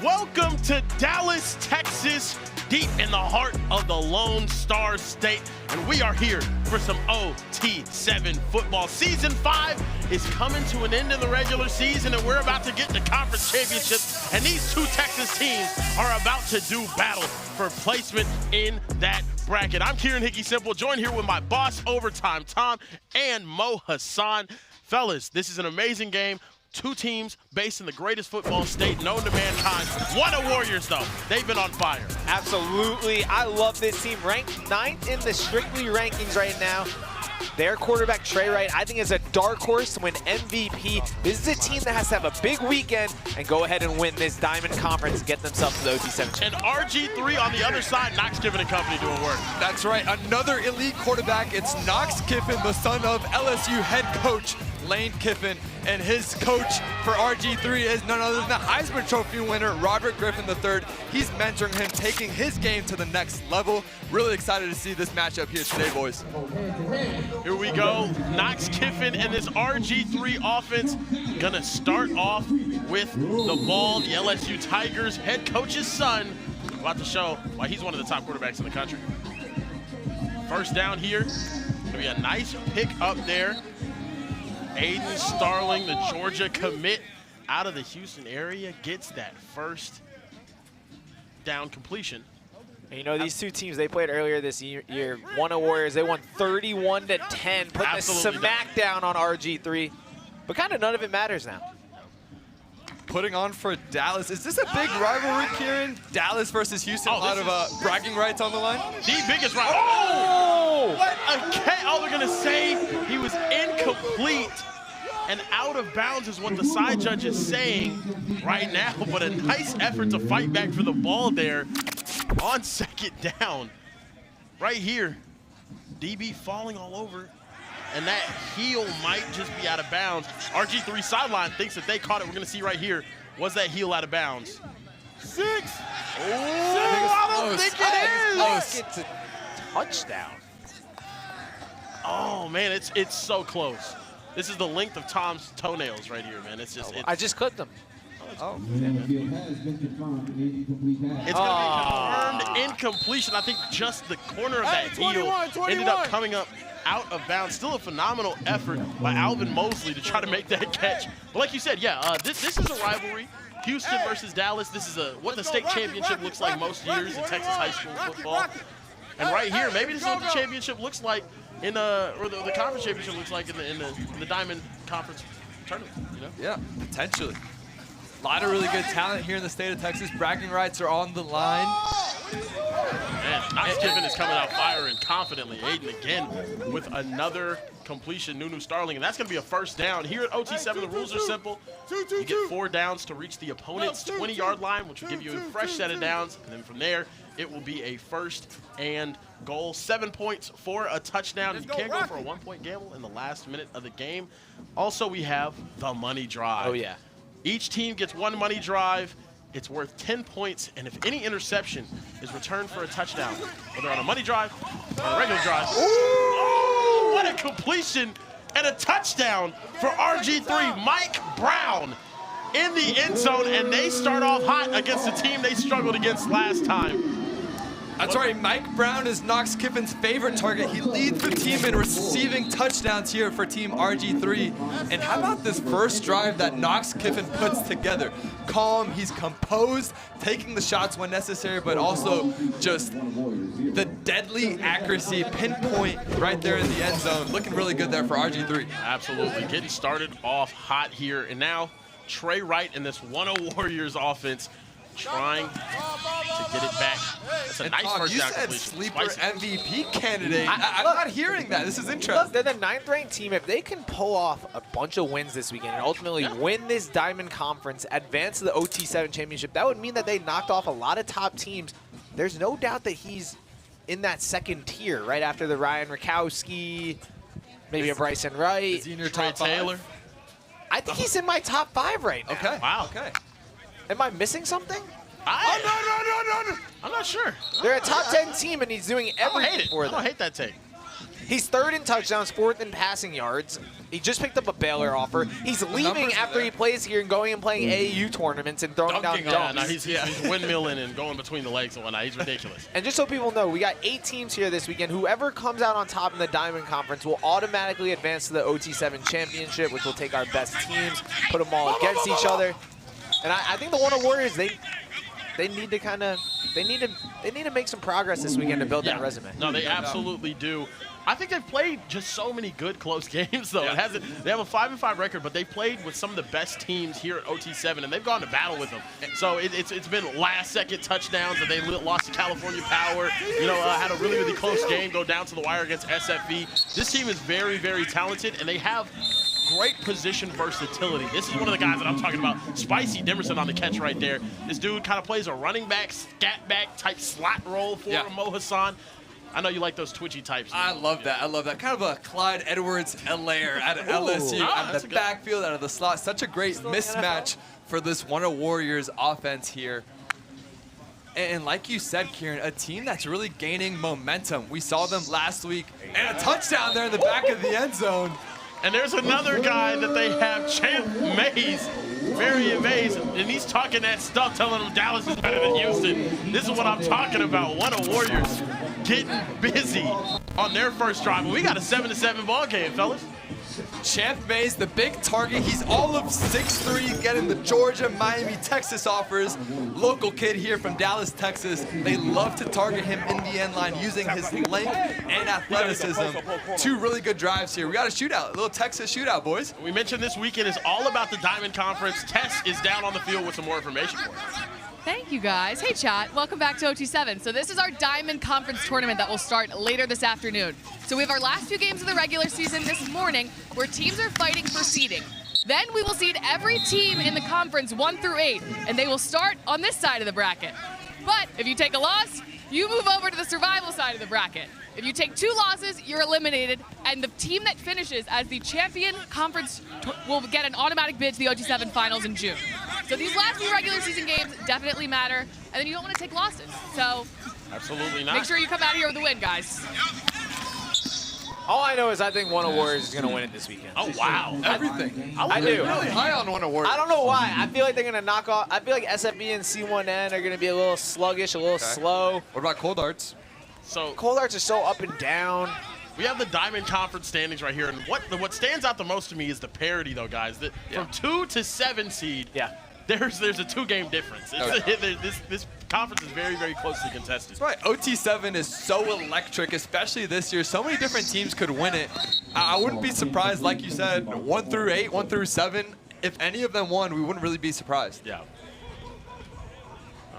Welcome to Dallas, Texas, deep in the heart of the Lone Star State. And we are here for some OT7 football. Season 5 is coming to an end in the regular season, and we're about to get to conference championships. And these two Texas teams are about to do battle for placement in that bracket. I'm Kieran Hickey Simple, joined here with my boss, Overtime Tom, and Mo Hassan. Fellas, this is an amazing game. Two teams based in the greatest football state known to mankind. Wunna Warriors, though. They've been on fire. Absolutely. I love this team. Ranked 9th in the Strictly rankings right now. Their quarterback, Trayvis Wright, I think is a dark horse to win MVP. This is a team that has to have a big weekend and go ahead and win this Diamond Conference and get themselves to the OT7. And RG3 on the other side, Knox Kiffin and company doing work. That's right. Another elite quarterback. It's Knox Kiffin, the son of LSU head coach Lane Kiffin, and his coach for RG3 is none other than the Heisman Trophy winner, Robert Griffin III. He's mentoring him, taking his game to the next level. Really excited to see this matchup here today, boys. Here we go. Knox Kiffin and this RG3 offense gonna start off with the ball. The LSU Tigers head coach's son about to show why he's one of the top quarterbacks in the country. First down here. Gonna be a nice pick up there. Aiden Starling, the Georgia commit out of the Houston area, gets that first down completion. And you know, these two teams, they played earlier this year, Wunna Warriors, they won 31-10, putting a smack down on RG3. But kind of none of it matters now. Putting on for Dallas. Is this a big rivalry, Kieran? Dallas versus Houston, a lot of bragging rights on the line? The biggest rivalry. Oh! What a catch. Oh, they're going to say he was incomplete and out of bounds is what the side judge is saying right now. But a nice effort to fight back for the ball there on second down. Right here, DB falling all over. And that heel might just be out of bounds. RG3 sideline thinks that they caught it. We're going to see right here. Was that heel out of bounds? 6. Oh, I don't think it is. It's a touchdown. Oh, man, it's so close. This is the length of Tom's toenails right here, man. It's just. I just clipped them. Oh. It's going to be confirmed incompletion. I think just the corner of that heel ended up coming up out of bounds. Still a phenomenal effort by Alvin Mosley to try to make that catch. But like you said, yeah, this is a rivalry. Houston versus Dallas. This is what the state championship looks like most years in Texas high school football. And right here, maybe this is what the championship looks like or the conference championship looks like in the Diamond Conference tournament. You know? Yeah, potentially. A lot of really good talent here in the state of Texas. Bragging rights are on the line. Man, Knox Kiffin is coming out firing confidently. Aiden again with another completion, Nunu Starling, and that's going to be a first down. Here at OT7, the rules are simple. You get 4 downs to reach the opponent's 20-yard line, which will give you a fresh set of downs, and then from there, it will be a first and goal. 7 points for a touchdown. You can't go for a 1-point gamble in the last minute of the game. Also, we have the money drive. Oh, yeah. Each team gets 1 money drive. It's worth 10 points, and if any interception is returned for a touchdown, whether on a money drive or a regular drive, oh, what a completion and a touchdown for RG3. Mike Brown in the end zone, and they start off hot against the team they struggled against last time. That's right, Mike Brown is Knox Kiffin's favorite target. He leads the team in receiving touchdowns here for Team RG3. And how about this first drive that Knox Kiffin puts together? Calm, he's composed, taking the shots when necessary, but also just the deadly accuracy, pinpoint right there in the end zone. Looking really good there for RG3. Absolutely, getting started off hot here. And now Trayvis Wright in this Wunna Warriors offense trying to get it back. That's a nice first down completion. You said sleeper MVP candidate. I'm not hearing that. This is interesting. Look, they're the 9th-ranked team. If they can pull off a bunch of wins this weekend and ultimately win this Diamond Conference, advance to the OT7 championship, that would mean that they knocked off a lot of top teams. There's no doubt that he's in that second tier, right after the Ryan Rakowski, maybe a Brysen Wright. Is he in your top Taylor? I think he's in my top 5 right now. Okay. Wow. Okay. Am I missing something? No. I'm not sure. They're a top 10 team, and he's doing everything for them. I don't hate that take. He's 3rd in touchdowns, 4th in passing yards. He just picked up a Baylor offer. He's leaving after he plays here and going and playing AAU tournaments and throwing down dunks. Yeah, no, he's windmilling and going between the legs and whatnot. He's ridiculous. And just so people know, we got 8 teams here this weekend. Whoever comes out on top in the Diamond Conference will automatically advance to the OT7 Championship, which will take our best teams, put them all against each other. And I think the Wunna Warriors, they need to kind of they need to make some progress this weekend to build that resume. No, they absolutely do. I think they've played just so many good close games though. They have a 5-5 record, but they've played with some of the best teams here at OT7, and they've gone to battle with them. So it's been last-second touchdowns, and they lost to California Power. You know, had a really close game, go down to the wire against SFV. This team is very, very talented, and they have great position versatility. This is one of the guys that I'm talking about. Spicy Demerson on the catch right there. This dude kind of plays a running back, scat back type slot role for Mo Hassan. I know you like those twitchy types. I love that. I love that. Kind of a Clyde Edwards-Helaire out of LSU, out of the backfield, out of the slot. Such a great mismatch for this Wunna Warriors offense here. And like you said, Kieran, a team that's really gaining momentum. We saw them last week, and a touchdown there in the back of the end zone. And there's another guy that they have, Champ Mays, very amazing. And he's talking that stuff, telling them Dallas is better than Houston. This is what I'm talking about. Wunna Warriors getting busy on their first drive. We got a 7-7 ball game, fellas. Champ Mays, the big target. He's all of 6'3", getting the Georgia, Miami, Texas offers. Local kid here from Dallas, Texas. They love to target him in the end line using his length and athleticism. 2 really good drives here. We got a shootout, a little Texas shootout, boys. We mentioned this weekend is all about the Diamond Conference. Tess is down on the field with some more information for us. Thank you, guys. Hey, chat. Welcome back to OT7. So this is our Diamond Conference tournament that will start later this afternoon. So we have our last 2 games of the regular season this morning where teams are fighting for seeding. Then we will seed every team in the conference 1 through 8, and they will start on this side of the bracket. But if you take a loss, you move over to the survival side of the bracket. If you take 2 losses, you're eliminated, and the team that finishes as the champion conference will get an automatic bid to the OT7 finals in June. So these last few regular season games definitely matter, and then you don't want to take losses. So absolutely not. Make sure you come out here with a win, guys. All I know is I think Wunna Warriors is going to win it this weekend. Oh, wow. Everything. I do. Really high on Wunna Warriors. I don't know why. I feel like they're going to knock off. I feel like SFB and C1N are going to be a little sluggish, a little slow. What about Cold Arts? So Cold Arts are so up and down. We have the Diamond Conference standings right here, and what stands out the most to me is the parity, though, guys. From 2 to 7 seed, there's a 2-game difference. This conference is very, very closely contested. That's right. OT7 is so electric, especially this year. So many different teams could win it. I wouldn't be surprised, like you said, 1 through 8, 1 through 7. If any of them won, we wouldn't really be surprised. Yeah.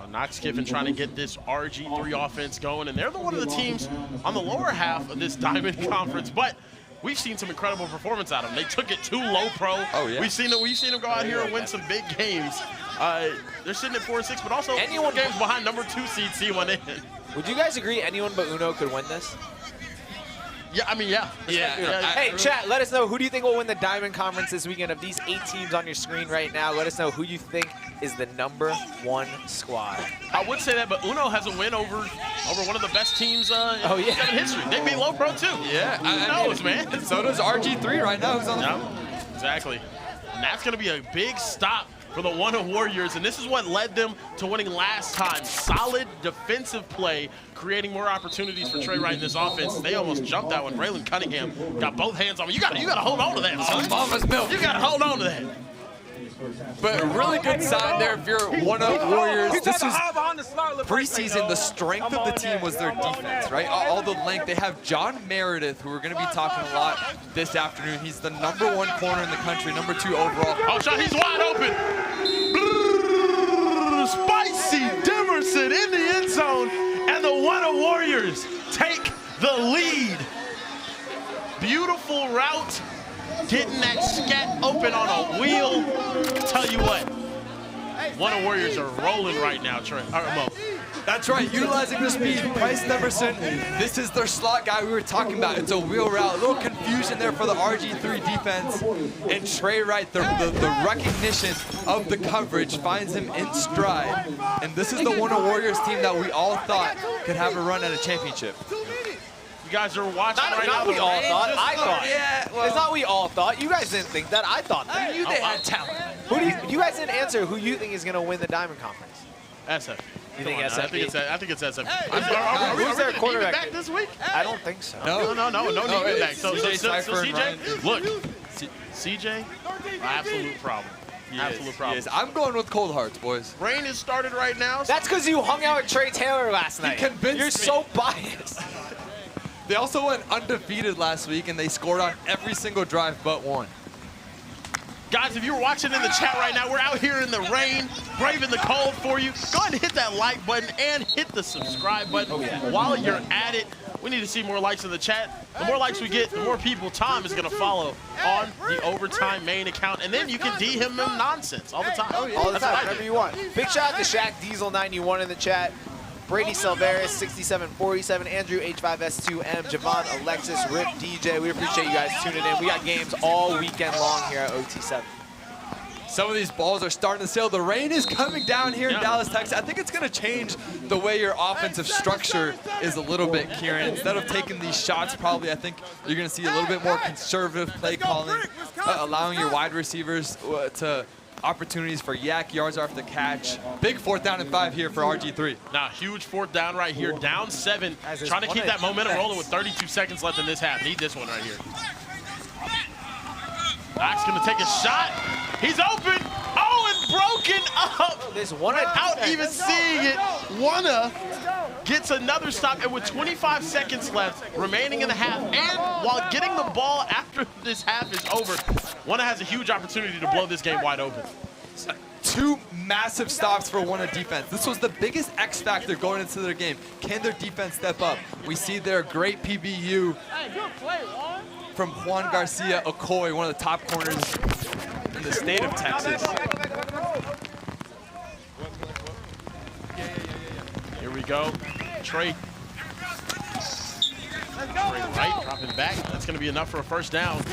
Knox Kiffin trying to get this RG3 offense going, and they're one of the teams on the lower half of this Diamond Conference, but we've seen some incredible performance out of them. They took it to low pro. Oh, yeah. We've seen them go out here and win some big games. They're sitting at 4-6, but also 4 games behind number 2 seed C1N. Would you guys agree anyone but Uno could win this? Yeah, I mean, yeah. Hey, chat, let us know, who do you think will win the Diamond Conference this weekend? Of these 8 teams on your screen right now, let us know who you think is the #1 squad. I would say that, but Uno has a win over one of the best teams in history. They beat Low Pro, too. Yeah. Who knows, man? So does RG3 right now. Who's on the exactly. And that's going to be a big stop for the Wunna Warriors, and this is what led them to winning last time. Solid defensive play, creating more opportunities for Trey Wright in this offense. They almost jumped that one. Braylon Cunningham got both hands on him. You gotta hold on to that, son. Mama's milk. You gotta hold on to that. But a really good sign there if you're Wunna Warriors. This was preseason. The strength of the team was their defense, right? All the length. They have John Meredith, who we're going to be talking a lot this afternoon. He's the #1 corner in the country, #2 overall. Oh, shot, he's wide open. Spicy Demerson in the end zone, and the Wunna Warriors take the lead. Beautiful route. Getting that scat open on a wheel. Tell you what, Wunna Warriors are rolling right now, Trey. Mo. That's right, utilizing the speed. Brysen Wright, this is their slot guy we were talking about. It's a wheel route. A little confusion there for the RG3 defense. And Trey Wright, the recognition of the coverage, finds him in stride. And this is the Wunna Warriors team that we all thought could have a run at a championship. You guys are watching right now. Not we all thought. I thought. Yeah, well, It's not we all thought. You guys didn't think that. I thought that. I knew they had talent. Who do you guys didn't answer who you think is going to win the Diamond Conference? SF. You think Come on now. SF? I think it's SF. Who's their quarterback? back this week? I don't think so. No need back. So CJ Cypher and Ryan. CJ, look, CJ, absolute problem. Absolute problem. Yes, I'm going with cold hearts, boys. Rain has started right now. That's because you hung out with Trey Taylor last night. convinced You're me. so biased. They also went undefeated last week, and they scored on every single drive but one. Guys, if you're watching in the chat right now, we're out here in the rain, braving the cold for you. Go ahead and hit that like button and hit the subscribe button. While you're at it, we need to see more likes in the chat. The more likes we get, the more people Tom is going to follow on the Overtime main account. And then you can DM him nonsense all the time. All the That's what I time, do. whenever you want. Big shout out to Shaq Diesel91 in the chat. Brady Silveris, 6747, Andrew H5S2M, Javon, Alexis, Rip, DJ. We appreciate you guys tuning in. We got games all weekend long here at OT7. Some of these balls are starting to sail. The rain is coming down here in Dallas, Texas. I think it's going to change the way your offensive structure is a little bit, Kieran. Instead of taking these shots, probably, I think you're going to see a little bit more conservative play calling, allowing your wide receivers to opportunities for yak, yards after the catch. Big 4th down and 5 here for RG3. Now, huge 4th down right here, down 7. Trying to keep that momentum rolling with 32 seconds left in this half. Need this one right here. Knox gonna take a shot. He's open. Oh, and broken up. There's one Without even seeing it, Wunna gets another stop, and with 25 seconds left remaining in the half, and while getting the ball after this half is over, Wunna has a huge opportunity to blow this game wide open. 2 massive stops for Wunna defense. This was the biggest X factor going into their game. Can their defense step up? We see their great PBU from Juan Garcia Okoye, one of the top corners in the state of Texas. Here we go. Trey Wright dropping back. That's going to be enough for a 1st down.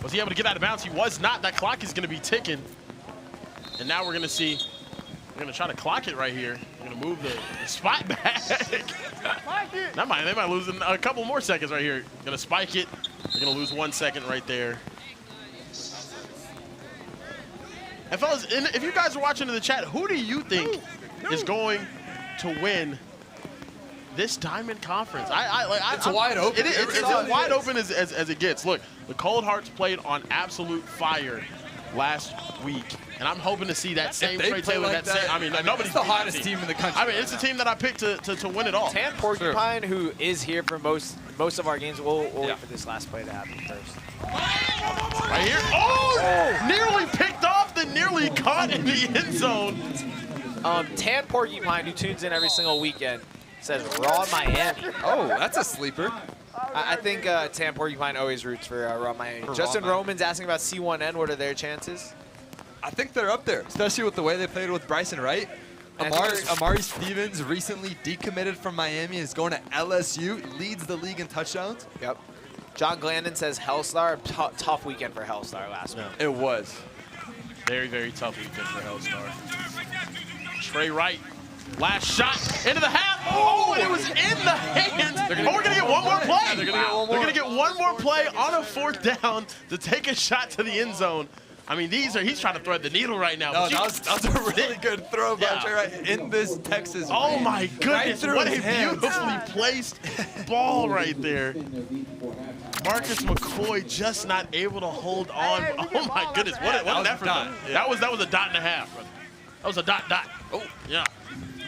Was he able to get out of bounds? He was not. That clock is going to be ticking. And now we're going to see, we're going to try to clock it right here. We're going to move the spot back. They might lose a couple more seconds right here. Going to spike it. They're going to lose 1 second right there. And fellas, if you guys are watching in the chat, who do you think is going to win this Diamond Conference? It's wide open. It's as wide open as it gets. Look, the Cold Hearts played on absolute fire last week, and I'm hoping to see that same Trey Taylor. Like nobody's it's the hottest team in the country. I mean, it's the team that I picked to win it all. Tan Porcupine, who is here for most of our games, we'll wait for this last play to happen first. Right here. Oh! Nearly picked off, then nearly caught in the end zone. Tan Porcupine, who tunes in every single weekend, says Raw Miami. Oh, that's a sleeper. I think Tan Porcupine always roots for Raw Miami. Justin Roman's asking about C1N. What are their chances? I think they're up there, especially with the way they played with Brysen Wright. Amari Stevens recently decommitted from Miami, is going to LSU, leads the league in touchdowns. Yep. John Glandon says Hellstar. Tough weekend for Hellstar last week. It was. Very, very tough weekend for Hellstar. Trey Wright, last shot into the half. Oh, and it was in the hands. We're going to get one more play. They're going to get one more play on a 4th down to take a shot to the end zone. I mean, he's trying to thread the needle right now. No, that was a really good throw by Trey Wright in this Texas rain. Oh my goodness, Right what a hands. beautifully placed ball right there. Marcus McCoy just not able to hold on. Oh my goodness, what an effort. That was a dot and a half, brother. That was a dot. Oh, yeah.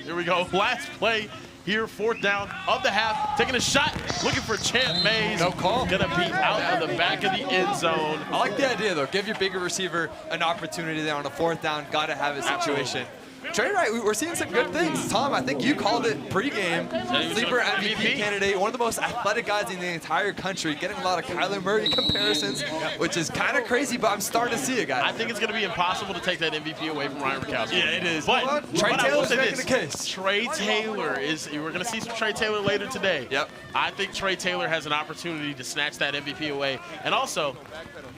Here we go, last play. Here, 4th down of the half, taking a shot, looking for Champ Mays. No call. Gonna be out of the back of the end zone. I like the idea, though. Give your bigger receiver an opportunity there on a 4th down. Got to have a situation. Trey Wright, we're seeing some good things. Tom, I think you called it pregame. Sleeper MVP candidate, one of the most athletic guys in the entire country, getting a lot of Kyler Murray comparisons, which is kind of crazy, but I'm starting to see it, guys. I think it's going to be impossible to take that MVP away from Ryan Rakowski. Yeah, it is. But Trey Taylor's I will say making the case. Trey Taylor is, we're going to see some Trey Taylor later today. Yep. I think Trey Taylor has an opportunity to snatch that MVP away. And also,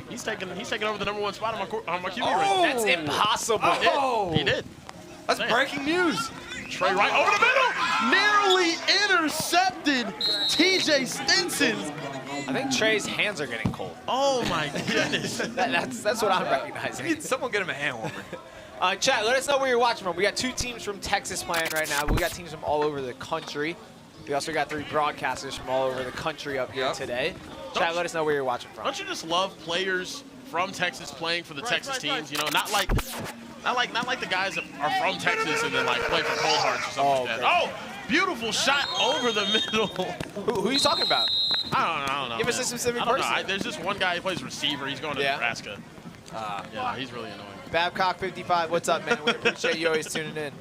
he's taking over the #1 spot on my QB rank. That's impossible. He did. That's breaking news. Trey Wright over the middle, nearly intercepted TJ Stinson. I think Trey's hands are getting cold. Oh my goodness. That's what I'm recognizing. Someone get him a hand warmer. Chat, let us know where you're watching from. We got 2 teams from Texas playing right now. We got teams from all over the country. We also got 3 broadcasters from all over the country up here today. Chat, let us know where you're watching from. Don't you just love players from Texas playing for the Texas teams? You know, not like the guys that are from Texas and then like play for Cold Hearts or something like that. Oh, beautiful shot over the middle. Who are you talking about? I don't know. Give us a specific I don't person. know. There's this one guy who plays receiver. He's going to Nebraska. Yeah, he's really annoying. Babcock55, what's up, man? We appreciate you always tuning in.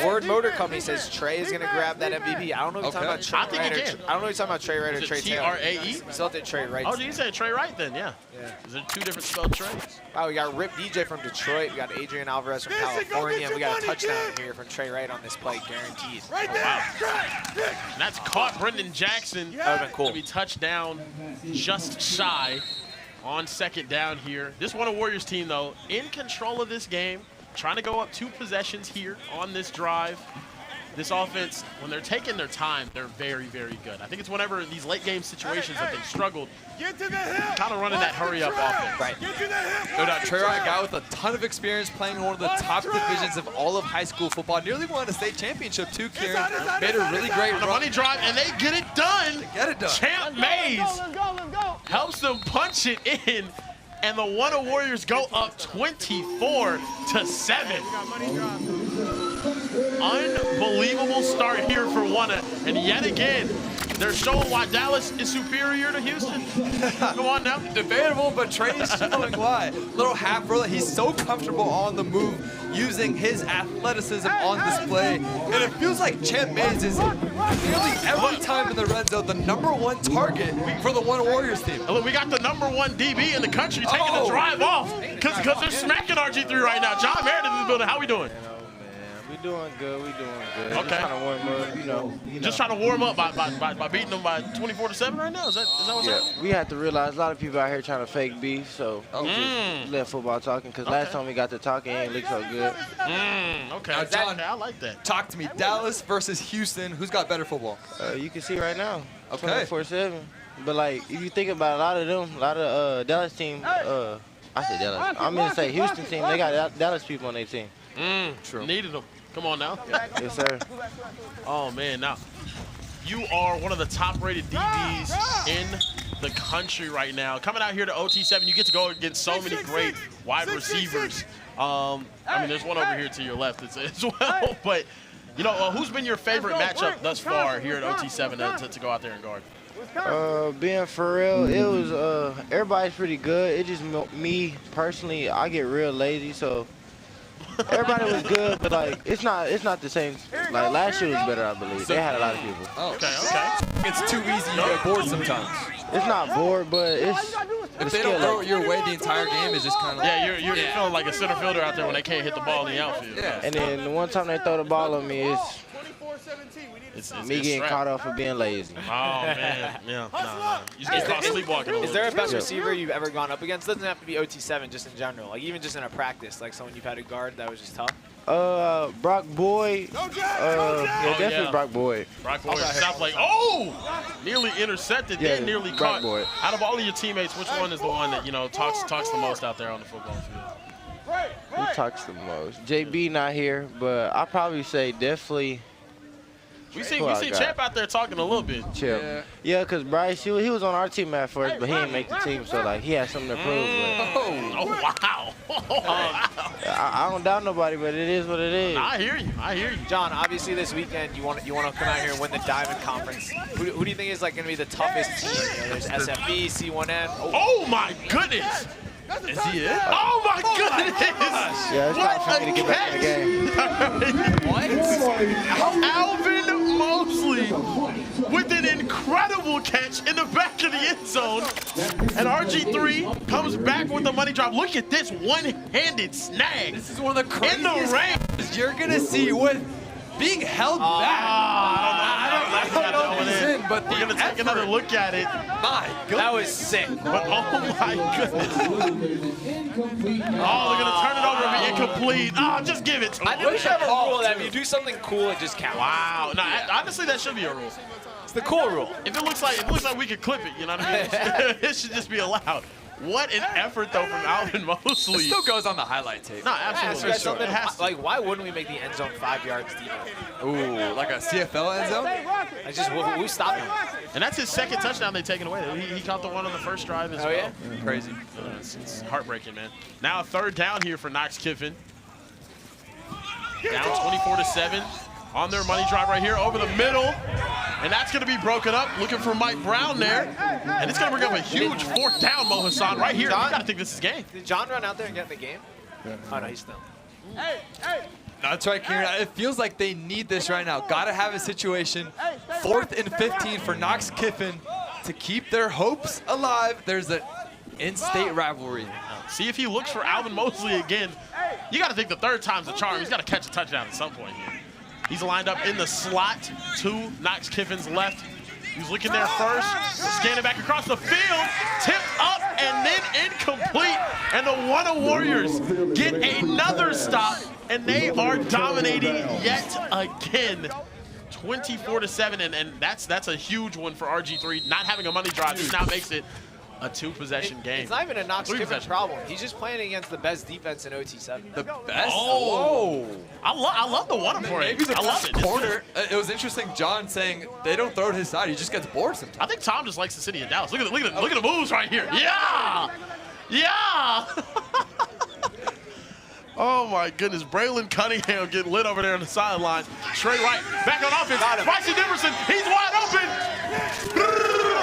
Ford Motor Company says Trey is going to grab that MVP. I don't know if you're talking about Trey I think Wright he or can. I don't know if you're talking about Trey Wright or Trey Taylor. T-R-A-E? We still did Trey Wright. Oh, you said Trey Wright then, yeah. Is there 2 different spelled Treys? Wow, we got Rip DJ from Detroit. We got Adrian Alvarez from California. And we got a touchdown here from Trey Wright on this play, guaranteed. Right there. Wow. And that's caught Brendan Jackson. That would have been cool. To be touchdown just shy on 2nd down here. This Wunna Warriors team, though, in control of this game, trying to go up 2 possessions here on this drive. This offense, when they're taking their time, they're very, very good. I think it's whenever these late game situations that they've struggled, kind of running that hurry up offense. Right. No doubt, Trey Wright, a guy with a ton of experience playing in one of the top divisions of all of high school football. Nearly won a state championship too, Kieran. Made a really great The run. money drive, and they get it done. Get it done. Champ Mays helps them punch it in, and the Wunna Warriors go up 24-7. Unbelievable start here for Wunna, and yet again, they're showing why Dallas is superior to Houston. Come on now. Debatable, but Trey's showing why. Little half roller, he's so comfortable on the move, using his athleticism on display. And it feels like Champ Mays is nearly every time in the red zone the #1 target for the Wunna Warriors team. And look, we got the #1 DB in the country taking the drive off because they're smacking RG3 right now. John Meredith in the building. How we doing? We doing good. Okay. Just trying to warm up, you know. Just trying to warm up by beating them by 24-7 right now. Is that what's happening? We have to realize a lot of people out here trying to fake beef, so we just let football talking. Because last time we got to talking, it ain't look so good. Okay. Now, John, I like that. Talk to me. Dallas versus Houston. Who's got better football? You can see right now, Okay. 24/7. But like, if you think about a lot of Dallas team, I say Dallas. I'm gonna say Houston team. They got Dallas people on their team. True. Needed them. Come on now. Yes, sir. Oh, man. Now, you are one of the top-rated DBs in the country right now. Coming out here to OT7, you get to go against so many great wide receivers. I mean, there's one over here to your left as well. But, you know, who's been your favorite matchup thus far here at OT7 to go out there and guard? Being for real, it was everybody's pretty good. It just me personally, I get real lazy, so everybody was good, but like it's not the same. Like last year was better, I believe. They had a lot of people. Oh, Okay. it's too easy. You get bored sometimes. It's not bored, but If they don't throw it your way the entire game, it's just kind of Yeah, you're feeling like a center fielder out there when they can't hit the ball in the outfield. Yeah. And then the one time they throw the ball on me, It's me getting strapped. caught off for being lazy. Oh, man. Yeah. No. You just get caught sleepwalking a little Is there a bit. best receiver you've ever gone up against? Doesn't have to be OT7, just in general. Like even just in a practice, like someone you've had to guard that was just tough. Brock Boyd. Definitely yeah. Brock Boyd. Brock Boyd, South Lake. Oh! Nearly intercepted, Yeah, then nearly Brock caught. Boyd. Out of all of your teammates, which one is the one that, you know, talks the most out there on the football field? Who talks the most? JB not here, but I probably say definitely We see Who I got? Champ out there talking a little bit. Chill. Yeah, because Bryce, he was on our team at first, but he didn't make the team, so like he had something to prove. Oh, wow. I don't doubt nobody, but it is what it is. I hear you. John, obviously this weekend you want to come out here and win the Diamond Conference. Who do you think is like going to be the toughest team? You know, there's SFB, C1N. Oh, my goodness. Is he it? Oh, my goodness. Yeah, it's time for me to get back in the game. Alvin Mosley with an incredible catch in the back of the end zone. And RG3 comes back with the money drop. Look at this one-handed snag. This is one of the in the craziest rain. you're going to see with being held back. I I don't know if he's in, but we're gonna take another look at it. My goodness. That was sick. But oh my goodness. Oh, they're gonna turn it over and be incomplete. Oh, just give it to I him. think we should have a rule that if you do something cool, it just counts. Wow. No, honestly, that should be a rule. It's the cool rule. If it looks like we could clip it, you know what I mean? It should just be allowed. What an effort, though, from Alvin Mosley. It still goes on the highlight tape. No, absolutely. Yeah, Sure. It has to. like, why wouldn't we make the end zone 5 yards deeper? Ooh, like a CFL end zone? I just, we stopped him. And that's his second touchdown they've taken away. He caught the one on the first drive as well. Yeah? Crazy. It's heartbreaking, man. Now a third down here for Knox Kiffin. Down 24-7 on their money drive right here over the middle. And that's going to be broken up. Looking for Mike Brown there. And it's going to bring up a huge fourth down, Mo Hassan, right here. You got to think this is game. Did John run out there and get in the game? Yeah. Oh, no, he's still. That's right, Kieran. It feels like they need this right now. Got to have a situation. 4th and 15 for Knox Kiffin to keep their hopes alive. There's an in-state rivalry. See if he looks for Alvin Mosley again. You got to think the third time's a charm. He's got to catch a touchdown at some point here. He's lined up in the slot to Knox Kiffin's left. He's looking there first, scanning back across the field, tipped up and then incomplete. And the Wunna Warriors get another stop, and they are dominating yet again. 24-7, and that's a huge one for RG3. Not having a money drive, this now makes it a 2-possession game. It's not even a Knox Kiffin problem. He's just playing against the best defense in OT7. The best? Oh! I love the Wunna for it. Maybe the I love it. corner. It was interesting, John saying they don't throw to his side. He just gets bored sometimes. I think Tom just likes the city of Dallas. Look at the moves right here. Yeah! Yeah! Oh my goodness, Braylon Cunningham getting lit over there on the sideline. Trey Wright back on offense. Brysen Wright, he's wide open.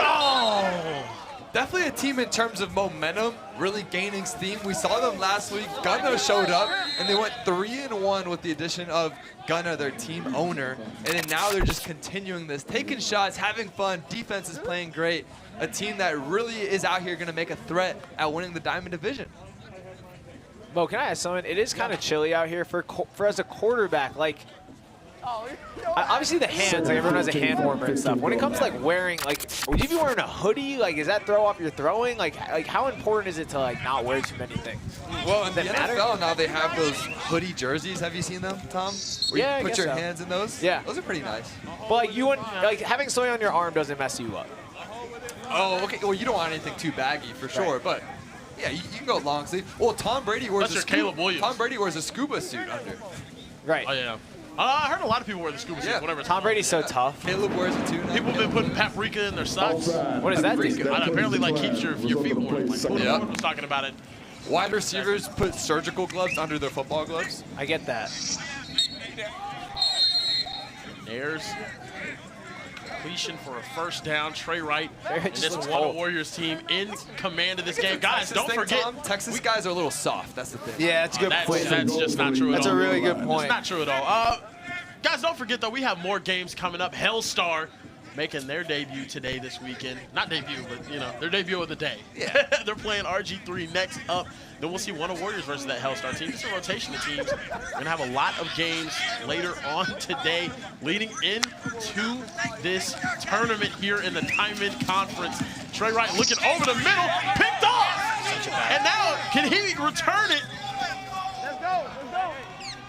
Oh! Definitely a team in terms of momentum, really gaining steam. We saw them last week. Gunna showed up, and they went 3-1 with the addition of Gunna, their team owner. And then now they're just continuing this, taking shots, having fun. Defense is playing great. A team that really is out here going to make a threat at winning the Diamond Division. Bo, can I ask something? It is kind of chilly out here for as a quarterback. Like, obviously the hands, like everyone has a hand warmer and stuff. When it comes to like wearing, like, would you be wearing a hoodie? Like, does that throw off your throwing? Like how important is it to like not wear too many things? Well, in the Does that matter? NFL now they have those hoodie jerseys. Have you seen them, Tom? Where Yeah, I you put guess your so. hands in those? Yeah. Those are pretty nice. But like you wouldn't, like having something on your arm doesn't mess you up. Oh, okay. Well, you don't want anything too baggy for sure, but yeah, you can go long sleeve. Well, Tom Brady wears That's your Caleb Williams. Tom Brady wears a scuba suit under. Right. Oh yeah. I heard a lot of people wear the scuba suits Yeah. whenever it's Tom hot. Brady's so tough. Caleb wears it too now. People have been putting paprika in their socks. What does that do? Apparently, like keeps your feet warm. Like, Yeah. was talking about it. Wide receivers put surgical gloves under their football gloves. I get that. Airs. Completion for a first down. Trey Wright and just this looks Wunna cold. Warriors team in command of this game. Guys, Texas don't thing, forget. Tom, Texas guys are a little soft. That's the thing. Yeah, that's a good point. That's just not true at all. That's a really good point. It's not true at all. Guys, don't forget, though, we have more games coming up. Hellstar making their debut today this weekend. Not debut, but, you know, their debut of the day. Yeah. They're playing RG3 next up. Then we'll see Wunna Warriors versus that Hellstar team. It's a rotation of teams. We're going to have a lot of games later on today leading into this tournament here in the Diamond Conference. Trey Wright looking over the middle, picked off. And now, can he return it?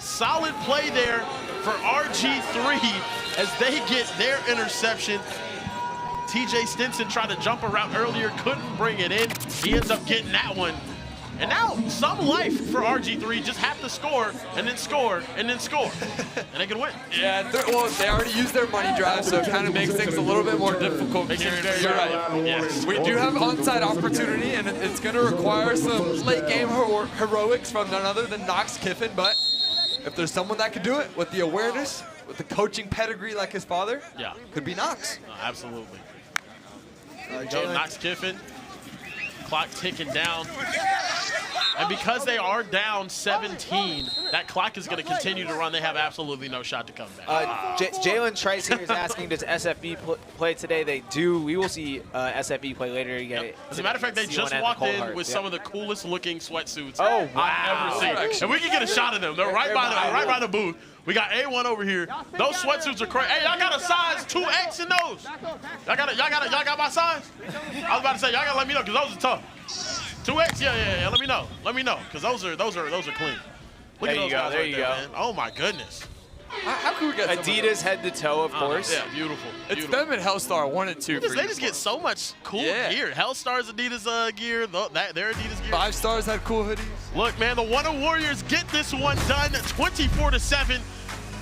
Solid play there for RG3 as they get their interception. TJ Stinson tried to jump a route earlier, couldn't bring it in. He ends up getting that one. And now some life for RG3, just have to score and then score and then score. And they can win. Yeah, well, they already used their money drive, so it kind of makes things a little bit more difficult. Makes it Kieran. very You're hard. right. Yes. We do have onside opportunity, and it's going to require some late game heroics from none other than Knox Kiffin. But if there's someone that can do it with the awareness, with the coaching pedigree like his father, Yeah. could be Knox. Absolutely. Joe Knox Kiffin. Clock ticking down. And because they are down 17, that clock is going to continue to run. They have absolutely no shot to come back. Jalen Trice here is asking, does SFB play today? They do. We will see SFB play later. As a matter of fact, they just walked in with some of the coolest looking sweatsuits I've ever seen. And we can get a shot of them. They're right by the booth. We got A1 over here. Those sweatsuits are crazy. Hey, y'all got a size 2X in those? Y'all got my size? I was about to say, y'all gotta let me know, because those are tough. 2X, yeah. Let me know, because those are clean. Look at those guys right there, man. Oh my goodness. How could we get Adidas head to toe, of course. Yeah, beautiful. It's them and Hellstar 1 and 2. They just get so much cool gear. Hellstar's Adidas gear, their Adidas gear. 5 Stars had cool hoodies. Look, man, the Wunna Warriors get this one done, 24-7.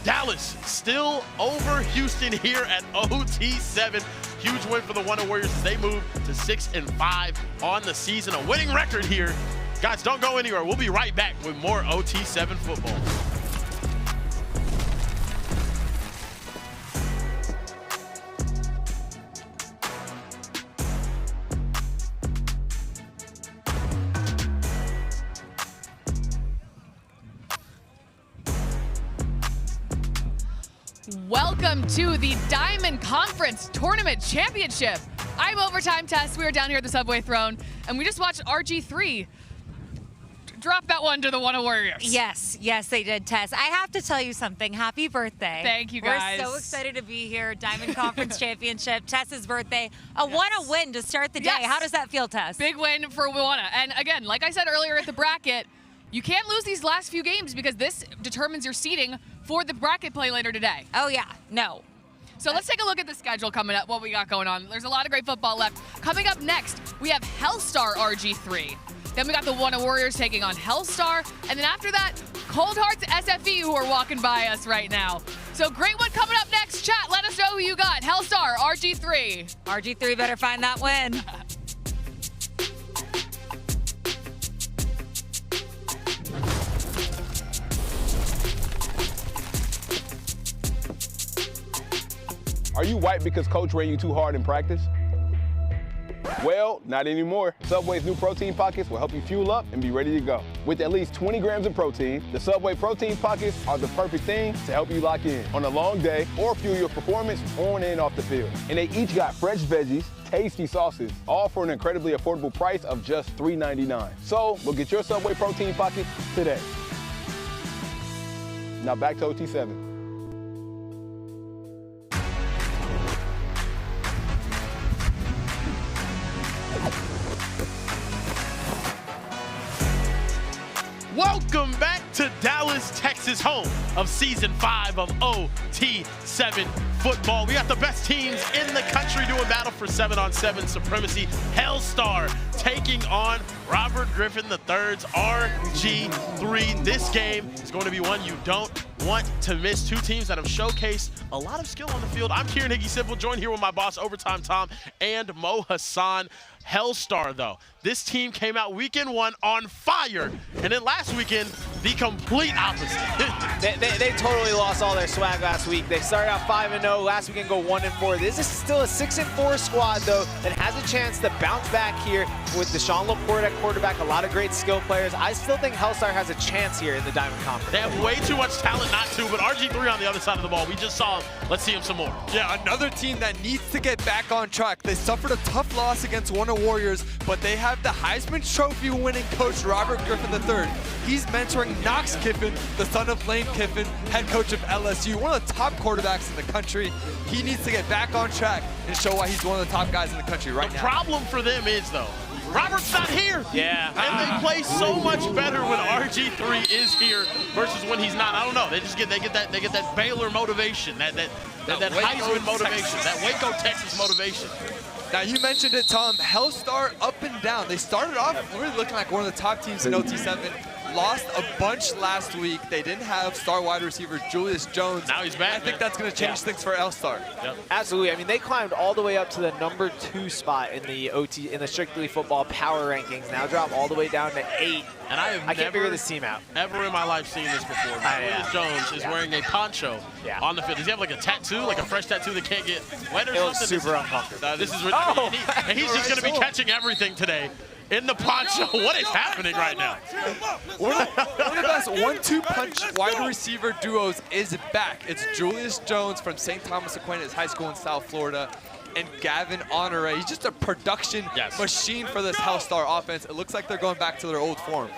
Dallas still over Houston here at OT7. Huge win for the Wunna Warriors as they move to 6-5 on the season. A winning record here. Guys, don't go anywhere. We'll be right back with more OT7 football. Welcome to the Diamond Conference Tournament Championship. I'm Overtime Tess. We are down here at the Subway Throne, and we just watched RG3 drop that one to the Wunna Warriors. Yes, they did, Tess. I have to tell you something. Happy birthday. Thank you, guys. We're so excited to be here. Diamond Conference Championship, Tess's birthday. A Wunna win to start the day. Yes. How does that feel, Tess? Big win for Wunna. And again, like I said earlier at the bracket, you can't lose these last few games because this determines your seeding for the bracket play later today. Oh, yeah. No. So let's take a look at the schedule coming up, what we got going on. There's a lot of great football left. Coming up next, we have Hellstar RG3. Then we got the Wunna Warriors taking on Hellstar. And then after that, Cold Hearts SFE, who are walking by us right now. So great one coming up next. Chat, let us know who you got. Hellstar RG3. RG3 better find that win. Are you white because coach ran you too hard in practice? Well, not anymore. Subway's new protein pockets will help you fuel up and be ready to go. With at least 20 grams of protein, the Subway protein pockets are the perfect thing to help you lock in on a long day or fuel your performance on and off the field. And they each got fresh veggies, tasty sauces, all for an incredibly affordable price of just $3.99. So, go get your Subway protein pockets today. Now back to OT7. Welcome back to Dallas, Texas, home of Season 5 of OT7 football. We got the best teams in the country doing battle for 7-on-7 supremacy. Hellstar taking on Robert Griffin III's RG3. This game is going to be one you don't want to miss. Two teams that have showcased a lot of skill on the field. I'm Kieran Higgy Simple, joined here with my boss, Overtime Tom, and Mo Hassan. Hellstar, though, this team came out weekend 1 on fire, and then last weekend, the complete opposite. they totally lost all their swag last week. They started out 5-0, last weekend go 1-4. This is still a 6-4 squad, though, that has a chance to bounce back here with Deshaun Laporte at quarterback, a lot of great skill players. I still think Hellstar has a chance here in the Diamond Conference. They have way too much talent not to, but RG3 on the other side of the ball. We just saw him. Let's see him some more. Yeah, another team that needs to get back on track. They suffered a tough loss against Wunna Warriors, but they have the Heisman Trophy winning coach Robert Griffin III. He's mentoring Knox Kiffin, the son of Lane Kiffin, head coach of LSU, one of the top quarterbacks in the country. He needs to get back on track and show why he's one of the top guys in the country right now. The problem for them is, though, Robert's not here. Yeah. And they play so much better when RG3 is here versus when he's not. I don't know. They get that Baylor motivation, that Heisman motivation, that Waco, Texas motivation. Now, you mentioned it, Tom. Hellstar up and down. They started off really looking like one of the top teams in OT7. Lost a bunch last week. They didn't have star wide receiver Julius Jones. Now he's back. I think that's going to change things for Hellstar. Yep. Absolutely. I mean, they climbed all the way up to the number 2 spot in the Strictly Football Power Rankings. Now drop all the way down to 8. And I can't figure this team out. Ever in my life seen this before. Julius Jones is wearing a poncho on the field. Does he have like a tattoo, like a fresh tattoo that can't get wet or It something? looks super uncomfortable. This is Oh. and he's just going to be catching everything today. in the poncho. What is happening right now? One of the best 1-2 punch wide receiver duos is back. It's Julius Jones from St. Thomas Aquinas High School in South Florida and Gavin Honore. He's just a production machine for this Hellstar offense. It looks like they're going back to their old form.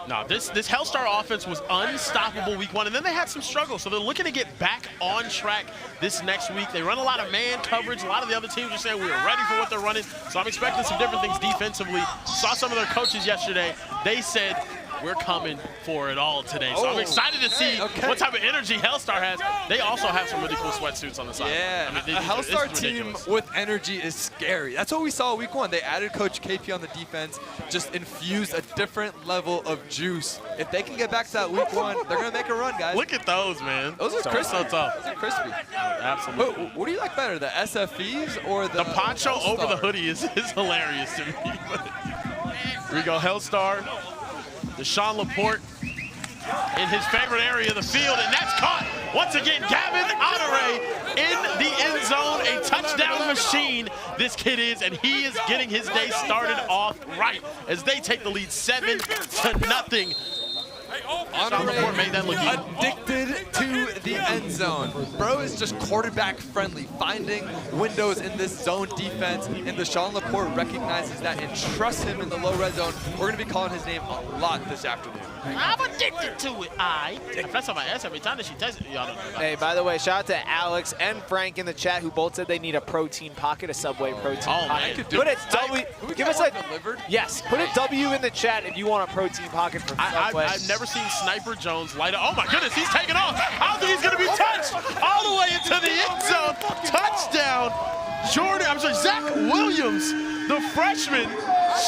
No, this Hellstar offense was unstoppable week 1, and then they had some struggles. So they're looking to get back on track this next week. They run a lot of man coverage. A lot of the other teams are saying we're ready for what they're running. So I'm expecting some different things defensively. Saw some of their coaches yesterday. They said, we're coming for it all today. So I'm excited to see what type of energy Hellstar has. They also have some really cool sweatsuits on the side. Yeah, I mean, a Hellstar team with energy is scary. That's what we saw week 1. They added Coach KP on the defense, just infused a different level of juice. If they can get back to that week 1, they're going to make a run, guys. Look at those, man. Those are crispy. So tough. Those are crispy. Absolutely. What do you like better, the SFEs or the poncho Hellstar? over the hoodie is hilarious to me. Here we go, Hellstar. Deshaun Laporte in his favorite area of the field, and that's caught. Once again, Gavin Honore in the end zone, a touchdown machine this kid is, and he is getting his day started off right as they take the lead 7-0. Honore made that look easy. addicted to the end zone. Bro is just quarterback friendly, finding windows in this zone defense, and Deshaun Laporte recognizes that and trusts him in the low red zone. We're going to be calling his name a lot this afternoon. I'm addicted to it. I press on my ass every time that she texts me. Y'all don't know about Hey, by the way, shout out to Alex and Frank in the chat who both said they need a protein pocket, a Subway protein pocket. man. Put a W. Can we Give get us one a delivered? yes. Put a W in the chat if you want a protein pocket from Subway. I've never seen Sniper Jones light up. Oh my goodness, he's taking off. I don't think he's gonna be touched all the way into the end zone. Touchdown, Zach Williams, the freshman,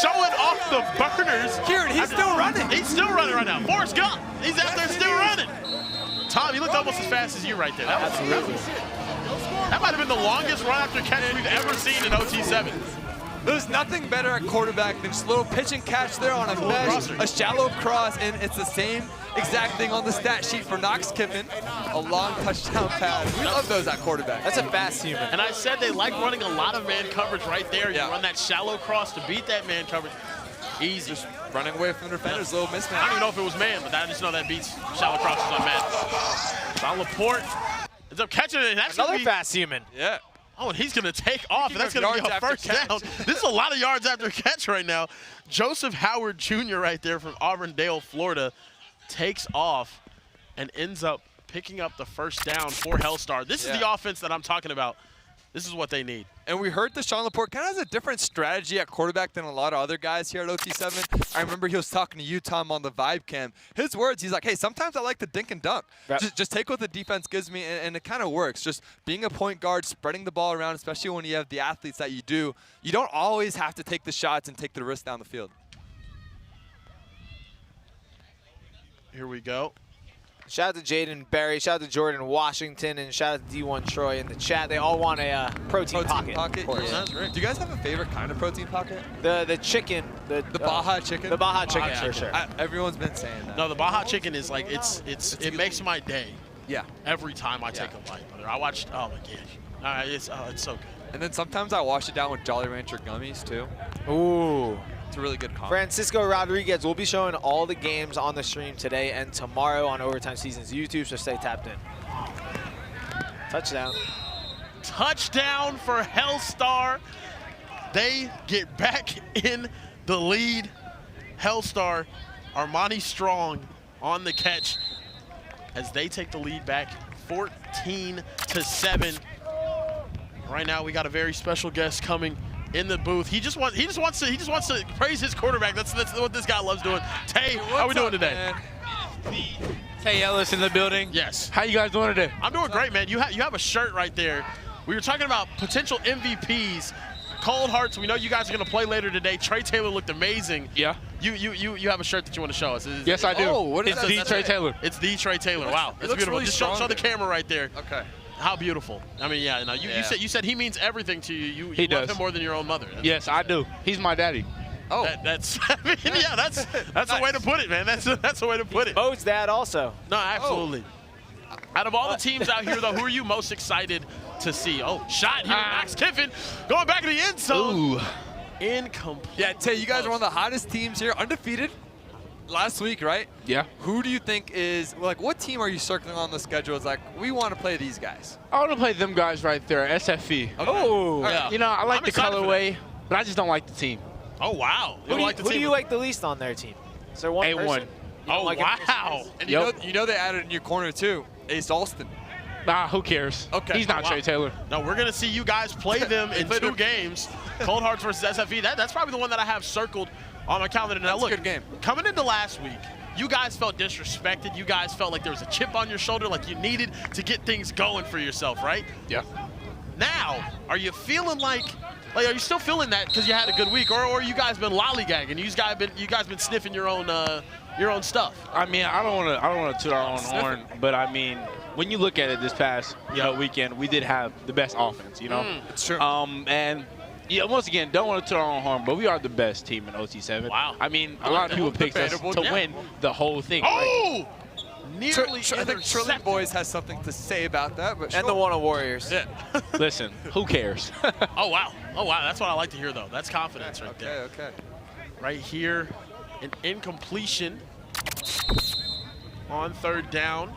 showing off the burners. Kieran, he's still running. He's still running right now. Forrest Gump, he's out there still running. Tom, he looked almost as fast as you right there. That might have been the longest run after catch we've ever seen in OT7. There's nothing better at quarterback than just a little pitch and catch there on a mesh, a shallow cross, and it's the same exact thing on the stat sheet for Knox Kiffin, a long touchdown pass. We love those at quarterback. That's a fast human. And I said they like running a lot of man coverage right there. You run that shallow cross to beat that man coverage. Easy. Just running away from the defenders, little mismatch. I don't even know if it was man, but I just know that beats shallow crosses on man. John Laporte ends up catching it. And Another fast human. Yeah. Oh, and he's going to take off, and that's going to be a first down. This is a lot of yards after catch right now. Joseph Howard Jr. right there from Auburndale, Florida, takes off and ends up picking up the first down for Hellstar. This is the offense that I'm talking about. This is what they need. And we heard Deshaun Laporte kind of has a different strategy at quarterback than a lot of other guys here at OT7. I remember he was talking to you, Tom, on the Vibe Cam. His words, he's like, hey, sometimes I like to dink and dunk. Just take what the defense gives me, and it kind of works. Just being a point guard, spreading the ball around, especially when you have the athletes that you do, you don't always have to take the shots and take the risk down the field. Here we go. Shout out to Jaden Berry, shout out to Jordan Washington, and shout out to D1 Troy in the chat. They all want a protein pocket. Of course. Yeah. That's great. Do you guys have a favorite kind of protein pocket? The chicken. The Baja chicken? The Baja chicken, for sure. Everyone's been saying that. No, the Baja chicken is like, it makes my day. Yeah. Every time I take a bite, brother. I watched, oh my gosh. It's so good. And then sometimes I wash it down with Jolly Rancher gummies, too. Ooh. It's a really good combo. Francisco Rodriguez will be showing all the games on the stream today and tomorrow on Overtime Seasons YouTube, so stay tapped in. Touchdown. Touchdown for Hellstar. They get back in the lead. Hellstar, Armani Strong on the catch as they take the lead back 14-7. Right now we got a very special guest coming in the booth. He just wants to praise his quarterback. That's what this guy loves doing. Tay, how we doing today? Man? Tay Ellis in the building. Yes. How you guys doing today? I'm doing great, man. You have a shirt right there. We were talking about potential MVPs. Cold Hearts, we know you guys are going to play later today. Trey Taylor looked amazing. Yeah. You have a shirt that you want to show us. Yes, I do. Oh, what is it's the Trey Taylor. It's the Trey Taylor. Wow, that's looks beautiful. really Just show strong the camera right there. Okay. How beautiful. I mean, yeah. No, you said he means everything to you. You He love does. him more than your own mother. Yes, I do. He's my daddy. Oh. That's I mean, yeah. That's a way to put it, man. That's a way to put it. Bo's dad also. No, absolutely. Out of all the teams out here, though, who are you most excited to see? Oh, shot here, Max Kiffin going back to the end zone. Ooh. incomplete. Yeah, Tay, you guys are one of the hottest teams here, undefeated last week, right? Yeah. Who do you think is, like, what team are you circling on the schedule? It's like, we want to play these guys. I want to play them guys right there, SFE. Oh, yeah. You know, I like I'm the excited for colorway, but I just don't like the team. Oh, wow. Who do you like the least on their team? Is there one A1. person? You don't Oh, like him? wow. And Yep. you know they added a new corner, too. Ace Alston. Nah, who cares? Okay. He's not Oh, wow. Trey Taylor. No, we're going to see you guys play them in 2 games. Cold Hearts versus SFE. That's probably the one that I have circled on my calendar. Now, That's a look, good game. Coming into last week, you guys felt disrespected. You guys felt like there was a chip on your shoulder, like you needed to get things going for yourself, right? Yeah. Now, are you feeling like are you still feeling that because you had a good week, or you guys been lollygagging? You guys been sniffing your own stuff? I mean, I don't want to toot our own horn, but I mean, when you look at it this past weekend, we did have the best offense. You know, It's true. And yeah, once again, don't want to toot our own horn, but we are the best team in OT7. Wow. I mean, a lot of people picked us Debatable. to win the whole thing. Right? Oh! Nearly I think Trillion intercepted. Boys has something to say about that. But And the Wunna Warriors. Yeah. Listen, who cares? Oh, wow. Oh, wow. That's what I like to hear, though. That's confidence right there. Okay. Right here, an incompletion on 3rd down.